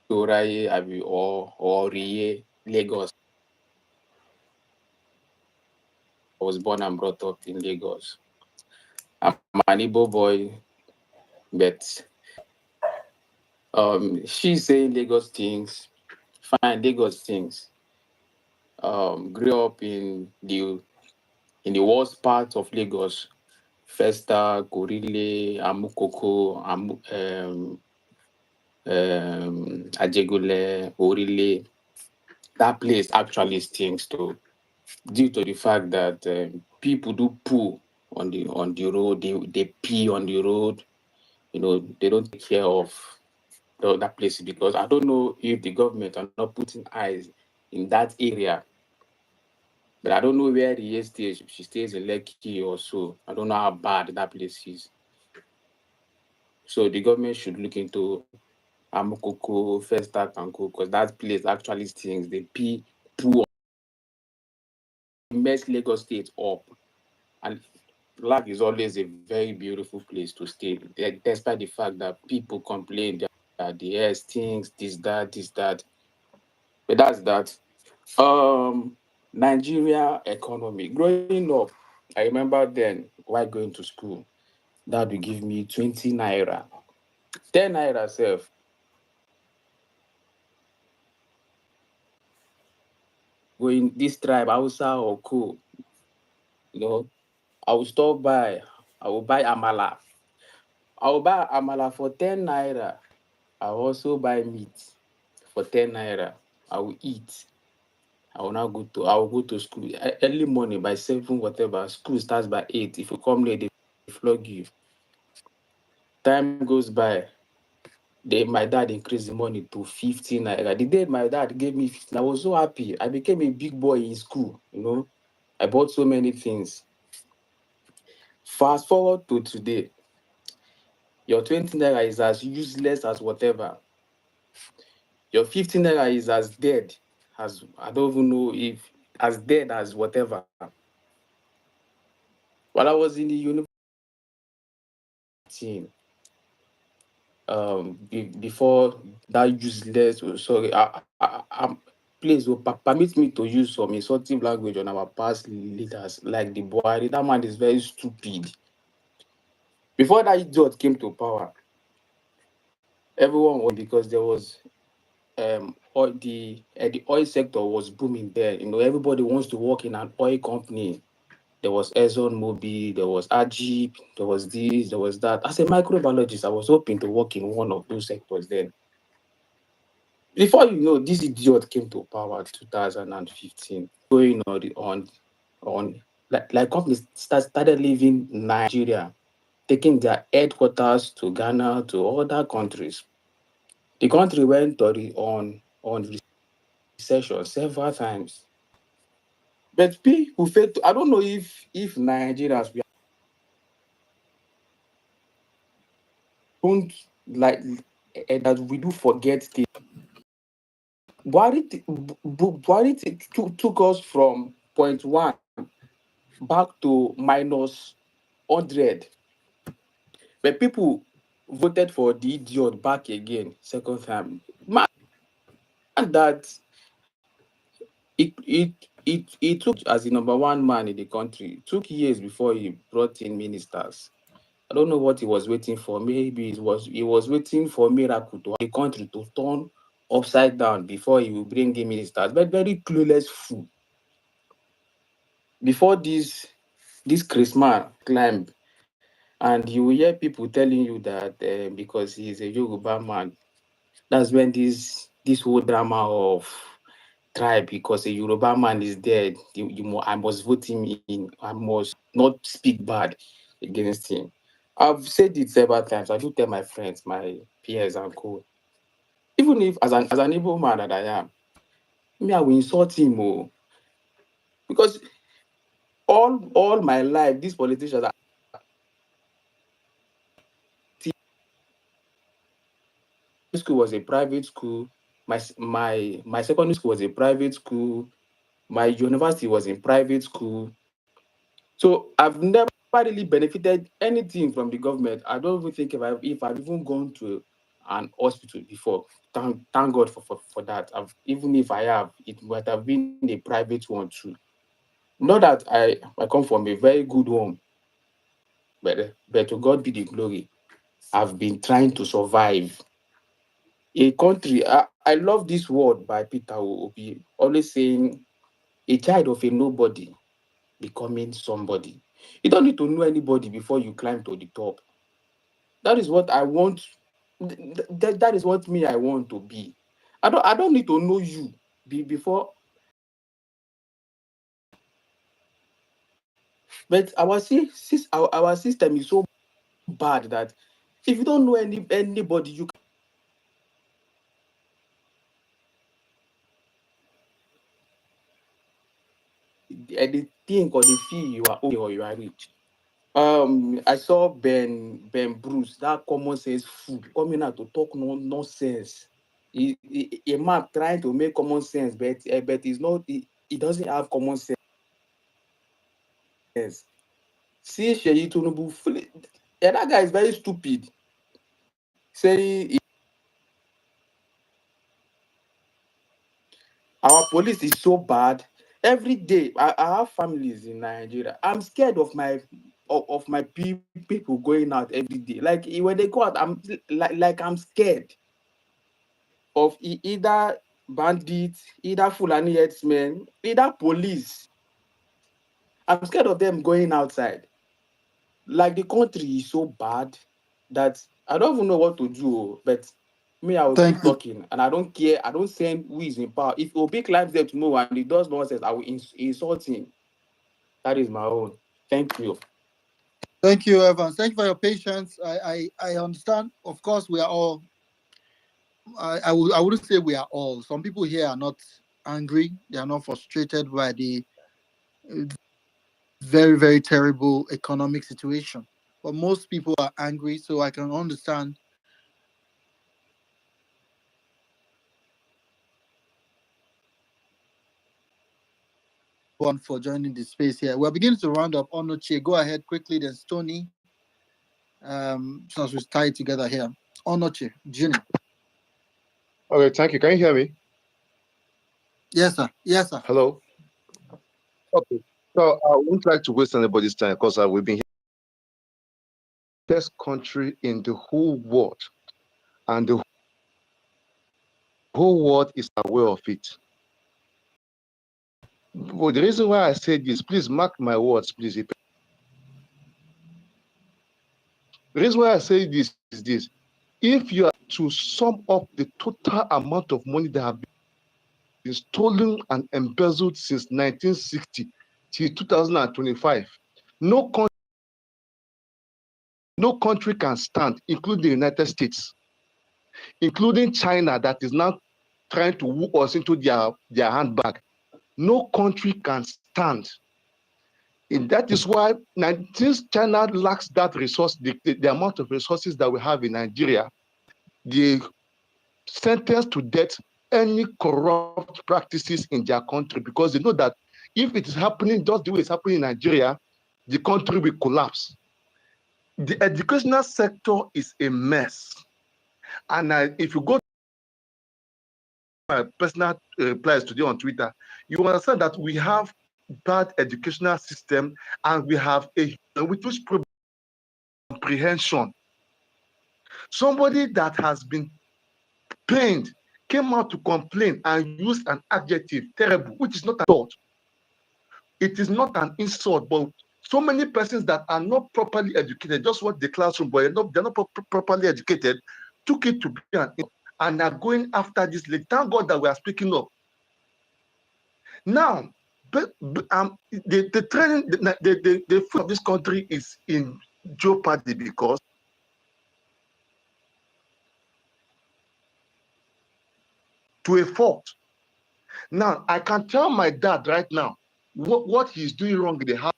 Speaker 9: Toraye Abi or Rie, Lagos. I was born and brought up in Lagos. I'm an Igbo boy, but she's saying Lagos things. Fine, Lagos things. Grew up in the worst part of Lagos. Festa, Gorile, Amukoko, Ajegule, Orile. That place actually stinks too, due to the fact that people do poo on the road. They pee on the road. They don't take care of that place, because I don't know if the government are not putting eyes in that area. But I don't know where the stays. She stays in Lekki or so. I don't know how bad that place is. So the government should look into Amukoko, Festa, Kanko, because that place actually stinks. They poo, mess Lagos State up. And Lag is always a very beautiful place to stay, despite the fact that people complain that the air stinks, this, that. But that's that. Nigeria economy. Growing up, I remember then while going to school, that would give me 20 naira. 10 naira self. Going this tribe, Hausa or Co. I will stop by. I will buy amala. I will buy amala for 10 naira. I will also buy meat for 10 naira. I will eat. I will go to school early morning by 7, whatever. School starts by 8. If you come late, they flog you. Time goes by. My dad increased the money to 15 naira. The day my dad gave me 15, I was so happy. I became a big boy in school. I bought so many things. Fast forward to today, your 20 naira is as useless as whatever. Your 15 naira is as dead as, I don't even know if, as dead as whatever. While I was in the university, before that useless, please permit me to use some insulting language on our past leaders, like the Buhari. That man is very stupid. Before that idiot came to power, everyone was, because there was the oil sector was booming there. Everybody wants to work in an oil company. There was ExxonMobil, there was Ajib, there was this, there was that. As a microbiologist, I was hoping to work in one of those sectors then. Before you know, this idiot came to power 2015, going on like companies started leaving Nigeria, taking their headquarters to Ghana, to other countries. The country went on recession several times. But people failed to, I don't know if Nigerians, we don't like that we do forget things. Buhari took us from point 1 back to minus 100. But people voted for the idiot back again, second time. And that it took, as the number one man in the country, it took years before he brought in ministers. I don't know what he was waiting for. Maybe he was waiting for a miracle to the country to turn upside down before he will bring in ministers. But very clueless fool. Before this Christmas climb, and you will hear people telling you that because he's a Yoruba man, that's when this whole drama of tribe, because a Yoruba man is dead, I must vote him in. I must not speak bad against him. I've said it several times. I do tell my friends, my peers, and co. Even if as an Igbo man that I am, me I will insult him, because all my life these politicians are. School was a private school. My secondary school was a private school. My university was in private school. So I've never really benefited anything from the government. I don't even think if I've even gone to an hospital before. Thank God for that. Even if I have, it might have been a private one too. Not that I come from a very good home, but to God be the glory. I've been trying to survive. A country, I love this word by Peter Obi, always saying a child of a nobody becoming somebody. You don't need to know anybody before you climb to the top. That is what I want. That is what me I want to be. I don't need to know you before. But our system is so bad that if you don't know anybody, you they think or they feel you are okay or you are rich. I saw Ben Bruce, that common sense fool, coming out to talk nonsense. A man trying to make common sense, but he's not. He doesn't have common sense. See Sheyi Tinubu, that guy is very stupid. Saying our police is so bad. Every day, I have families in Nigeria. I'm scared of my people going out every day. Like when they go out, I'm like I'm scared of either bandits, either Fulani herdsmen, either police. I'm scared of them going outside. Like the country is so bad that I don't even know what to do. But me, I will
Speaker 16: Thank
Speaker 9: keep
Speaker 16: you.
Speaker 9: talking, and I don't care. I don't send who is in power. If Obi climbs there tomorrow and he does nonsense, I will insult him. That is my own. Thank you.
Speaker 16: Thank you, Evans. Thank you for your patience. I understand. Of course, we are all. I wouldn't say we are all. Some people here are not angry. They are not frustrated by the very, very terrible economic situation. But most people are angry, so I can understand. One for joining the space here. We're beginning to round up. Onoche, go ahead quickly. Then Stony. Since we tie it together here. Onoche, Junior.
Speaker 7: Okay, thank you. Can you hear me?
Speaker 16: Yes, sir. Yes, sir.
Speaker 7: Hello. Okay. So I wouldn't like to waste anybody's time because we've been here. Best country in the whole world, and the whole world is aware of it. But the reason why I said this, please mark my words, please. The reason why I say this is this: if you are to sum up the total amount of money that have been stolen and embezzled since 1960 till 2025, no country can stand, including the United States, including China, that is now trying to woo us into their handbag. No country can stand. And that is why, since China lacks that resource, the amount of resources that we have in Nigeria, they sentence to death any corrupt practices in their country, because they know that if it is happening just the way it's happening in Nigeria, the country will collapse. The educational sector is a mess. And if you go my personal replies today on Twitter, you understand that we have bad educational system and we have a which comprehension. Somebody that has been pained came out to complain and used an adjective, terrible, which is not an insult. It is not an insult, but so many persons that are not properly educated, just what the classroom, but they're not properly educated, took it to be an insult and are going after this lady. Thank God that we are speaking up. Now, the training, the food of this country is in jeopardy because to a fault. Now, I can tell my dad right now what he's doing wrong in the house.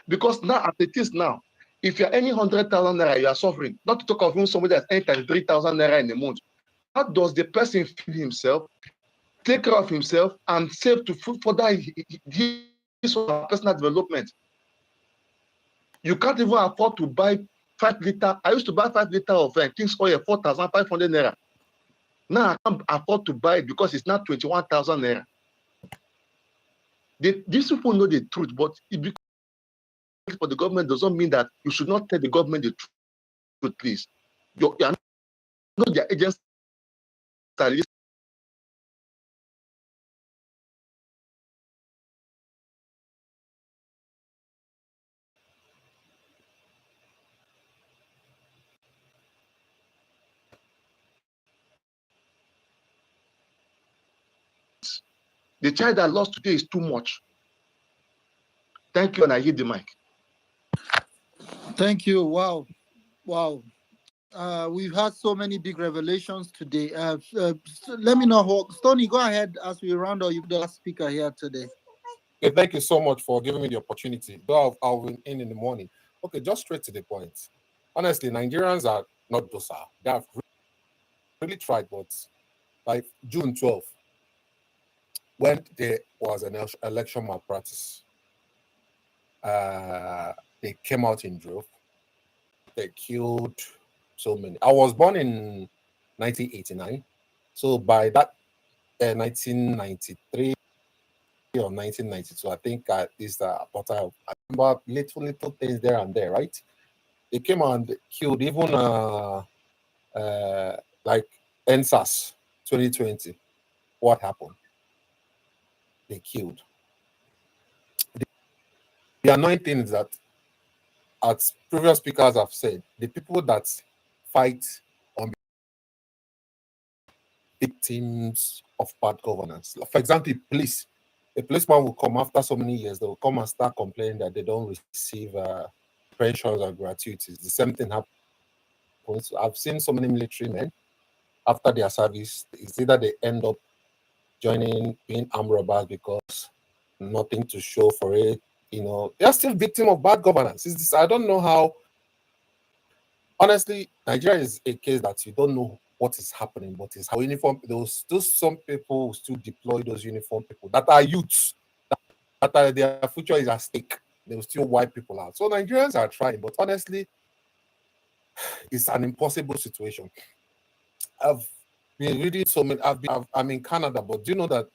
Speaker 7: Because now, as it is now, if you're earning 100,000 naira, you are suffering. Not to talk of even somebody that's earning 33,000 naira in a month. How does the person feed himself, take care of himself, and save to further his personal development? You can't even afford to buy 5 liter. I used to buy 5 liter of King's oil, 4,500 naira. Now I can't afford to buy it because it's now 21,000 naira. These people know the truth, but it for the government doesn't mean that you should not tell the government the truth, please. You are not their agents. The child that lost today is too much. Thank you, and I hit the mic.
Speaker 16: Thank you. Wow. Wow. We've had so many big revelations today. Let me know how. Stoney, go ahead as we round up. You're the last speaker here today.
Speaker 10: Okay, thank you so much for giving me the opportunity. Though I'll be in the morning. Okay, just straight to the point. Honestly, Nigerians are not docile. They have really tried, but like June 12th, when there was an election malpractice, they came out in drove. They killed so many. I was born in 1989, so by that 1993 or 1992, I think but I remember little things there and there, right? They came out and killed even like NSAS 2020. What happened? They killed. The annoying thing is that, as previous speakers have said, the people that fight on victims of bad governance, for example, police. A policeman will come after so many years, they will come and start complaining that they don't receive pensions or gratuities. The same thing happens. I've seen so many military men after their service, it's either they end up joining being armed robbers because nothing to show for it. You know, they're still victim of bad governance. I don't know how. Honestly, Nigeria is a case that you don't know what is happening, but it's how uniform. There will still some people who still deploy those uniform people that are youths, that are, their future is at stake. They will still wipe people out. So Nigerians are trying, but honestly, it's an impossible situation. I've been reading so many. I'm in Canada, but do you know that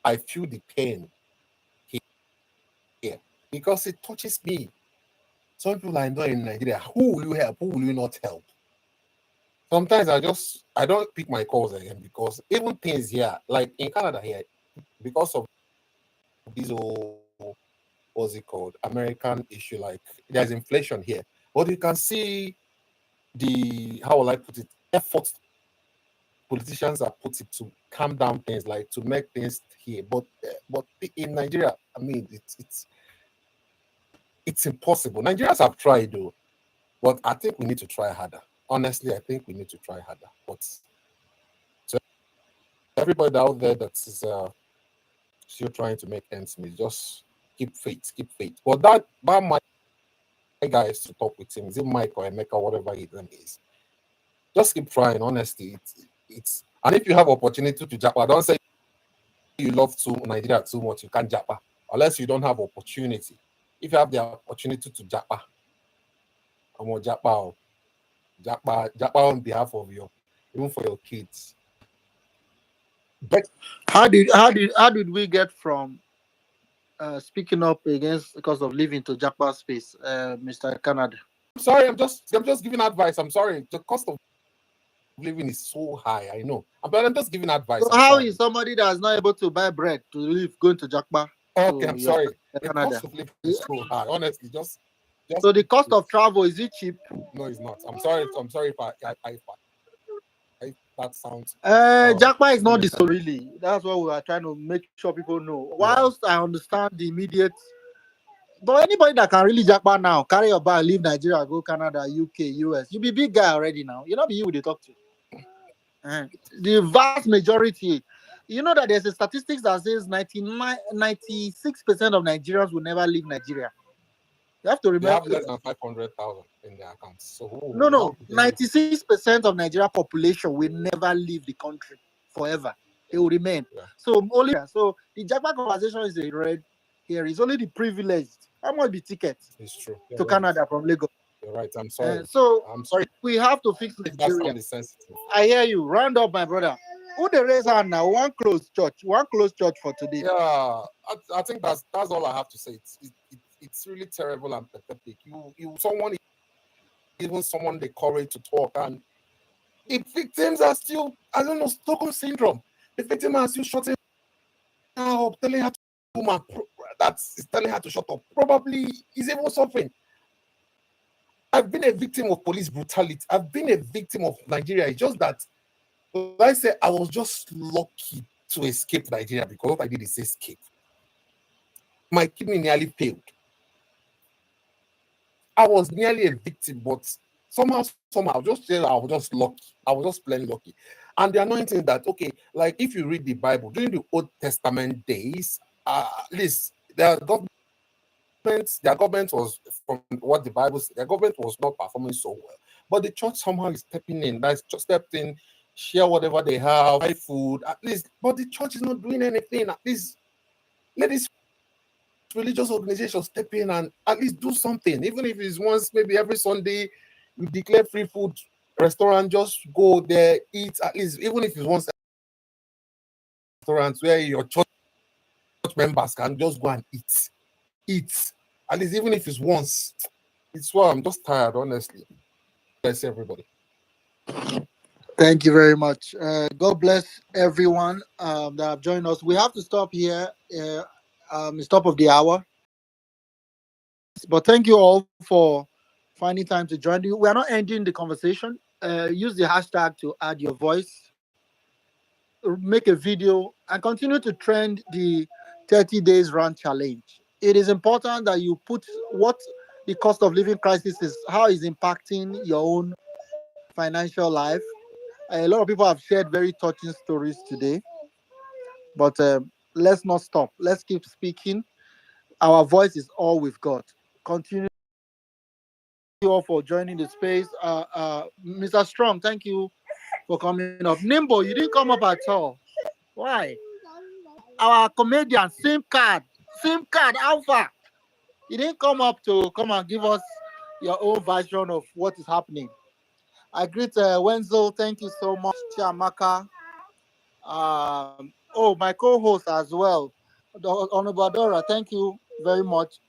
Speaker 10: I feel the pain here because it touches me. Some people are not in Nigeria. Who will you help? Who will you not help? Sometimes I don't pick my calls again because even things here, like in Canada here, because of this whole, what's it called, American issue, like there's inflation here. But you can see how will I put it, efforts politicians have put it to calm down things, like to make things here. But in Nigeria, I mean, it's impossible. Nigerians have tried though, but I think we need to try harder. Honestly, I think we need to try harder. But so everybody out there that is still trying to make ends meet, just keep faith. But that my guy is to talk with him. Is it Mike or Emeka, whatever his name is? Just keep trying. Honestly, it's and if you have opportunity to japa, don't say you love Nigeria too much. You can't japa unless you don't have opportunity. If you have the opportunity to japa, I'm gonna japa on behalf of even for your kids.
Speaker 16: But how did we get from speaking up against because of living to japa space, Mr. Canada?
Speaker 10: I'm sorry, I'm just giving advice. I'm sorry, the cost of living is so high. I know, but I'm just giving advice.
Speaker 16: So how is somebody that is not able to buy bread to live going to japa?
Speaker 10: Okay, I'm sorry. The cost of living is so high. Honestly, just
Speaker 16: so the cost of travel, is it cheap?
Speaker 10: No, it's not. I'm sorry if that sounds.
Speaker 16: Japa is not the so really. That's what we are trying to make sure people know. Whilst I understand the immediate, but anybody that can really japa now, carry your bag, leave Nigeria, go Canada, UK, US, you be big guy already now. You know, be you they talk to. The vast majority, you know that there's a statistics that says 96% of Nigerians will never leave Nigeria. You have to remember.
Speaker 10: They have less than 500,000 in their accounts. So
Speaker 16: no, 96% of Nigeria population will never leave the country forever. They will remain. Yeah. So the Japa conversation is a red here. It's only the privileged. How much be tickets?
Speaker 10: It's true.
Speaker 16: To Canada from Lagos.
Speaker 10: You're right. I'm sorry.
Speaker 16: I'm sorry. We have to fix Nigeria.
Speaker 10: That's sensitive.
Speaker 16: I hear you. Round up, my brother. Who the raise hand now? One closed church for today.
Speaker 10: Yeah, I think that's all I have to say. It's really terrible and pathetic. Someone the courage to talk, and the victims are still, I don't know, Stockholm syndrome. The victims are still shutting her up, telling her to shut up. Probably is even suffering. I've been a victim of police brutality. I've been a victim of Nigeria. It's just that, like I said, I was just lucky to escape Nigeria because what I did is escape. My kidney nearly failed. I was nearly a victim, but somehow, just I was just lucky. I was just plain lucky. And the anointing that, okay, like if you read the Bible, during the Old Testament days, at least their government was, from what the Bible said, their government was not performing so well. But the church somehow is stepping in. That's just stepped in, share whatever they have, buy food, at least. But the church is not doing anything. At least let this religious organization step in and at least do something, even if it's once, maybe every Sunday, you declare free food restaurant, just go there, eat, at least, even if it's once restaurants where your church members can just go and eat, at least, even if it's once. It's why I'm just tired, honestly. Bless everybody.
Speaker 16: Thank you very much. God bless everyone that have joined us. We have to stop here. It's top of the hour. But thank you all for finding time to join you. We are not ending the conversation. Use the hashtag to add your voice. Make a video and continue to trend the 30 days run challenge. It is important that you put what the cost of living crisis is, how it's impacting your own financial life. A lot of people have shared very touching stories today. But let's not stop. Let's keep speaking. Our voice is all we've got. Continue. Thank you all for joining the space. Mr. Strong, thank you for coming up. Nimbo, you didn't come up at all. Why? Our comedian, SIM card Alpha. You didn't come up to come and give us your own version of what is happening. I greet Wenzel. Thank you so much, Chiamaka. My co-host as well, Honorable Adora. Thank you very much.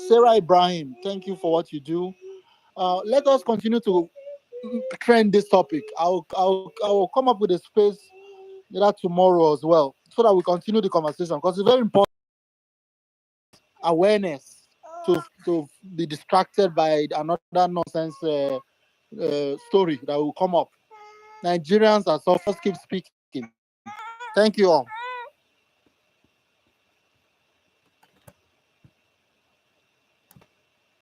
Speaker 16: Sarah Ibrahim, thank you for what you do. Let us continue to trend this topic. I'll come up with a space that tomorrow as well, so that we continue the conversation, because it's very important. Awareness to be distracted by another nonsense story that will come up. Nigerians are suffering. Keep speaking. Thank you all.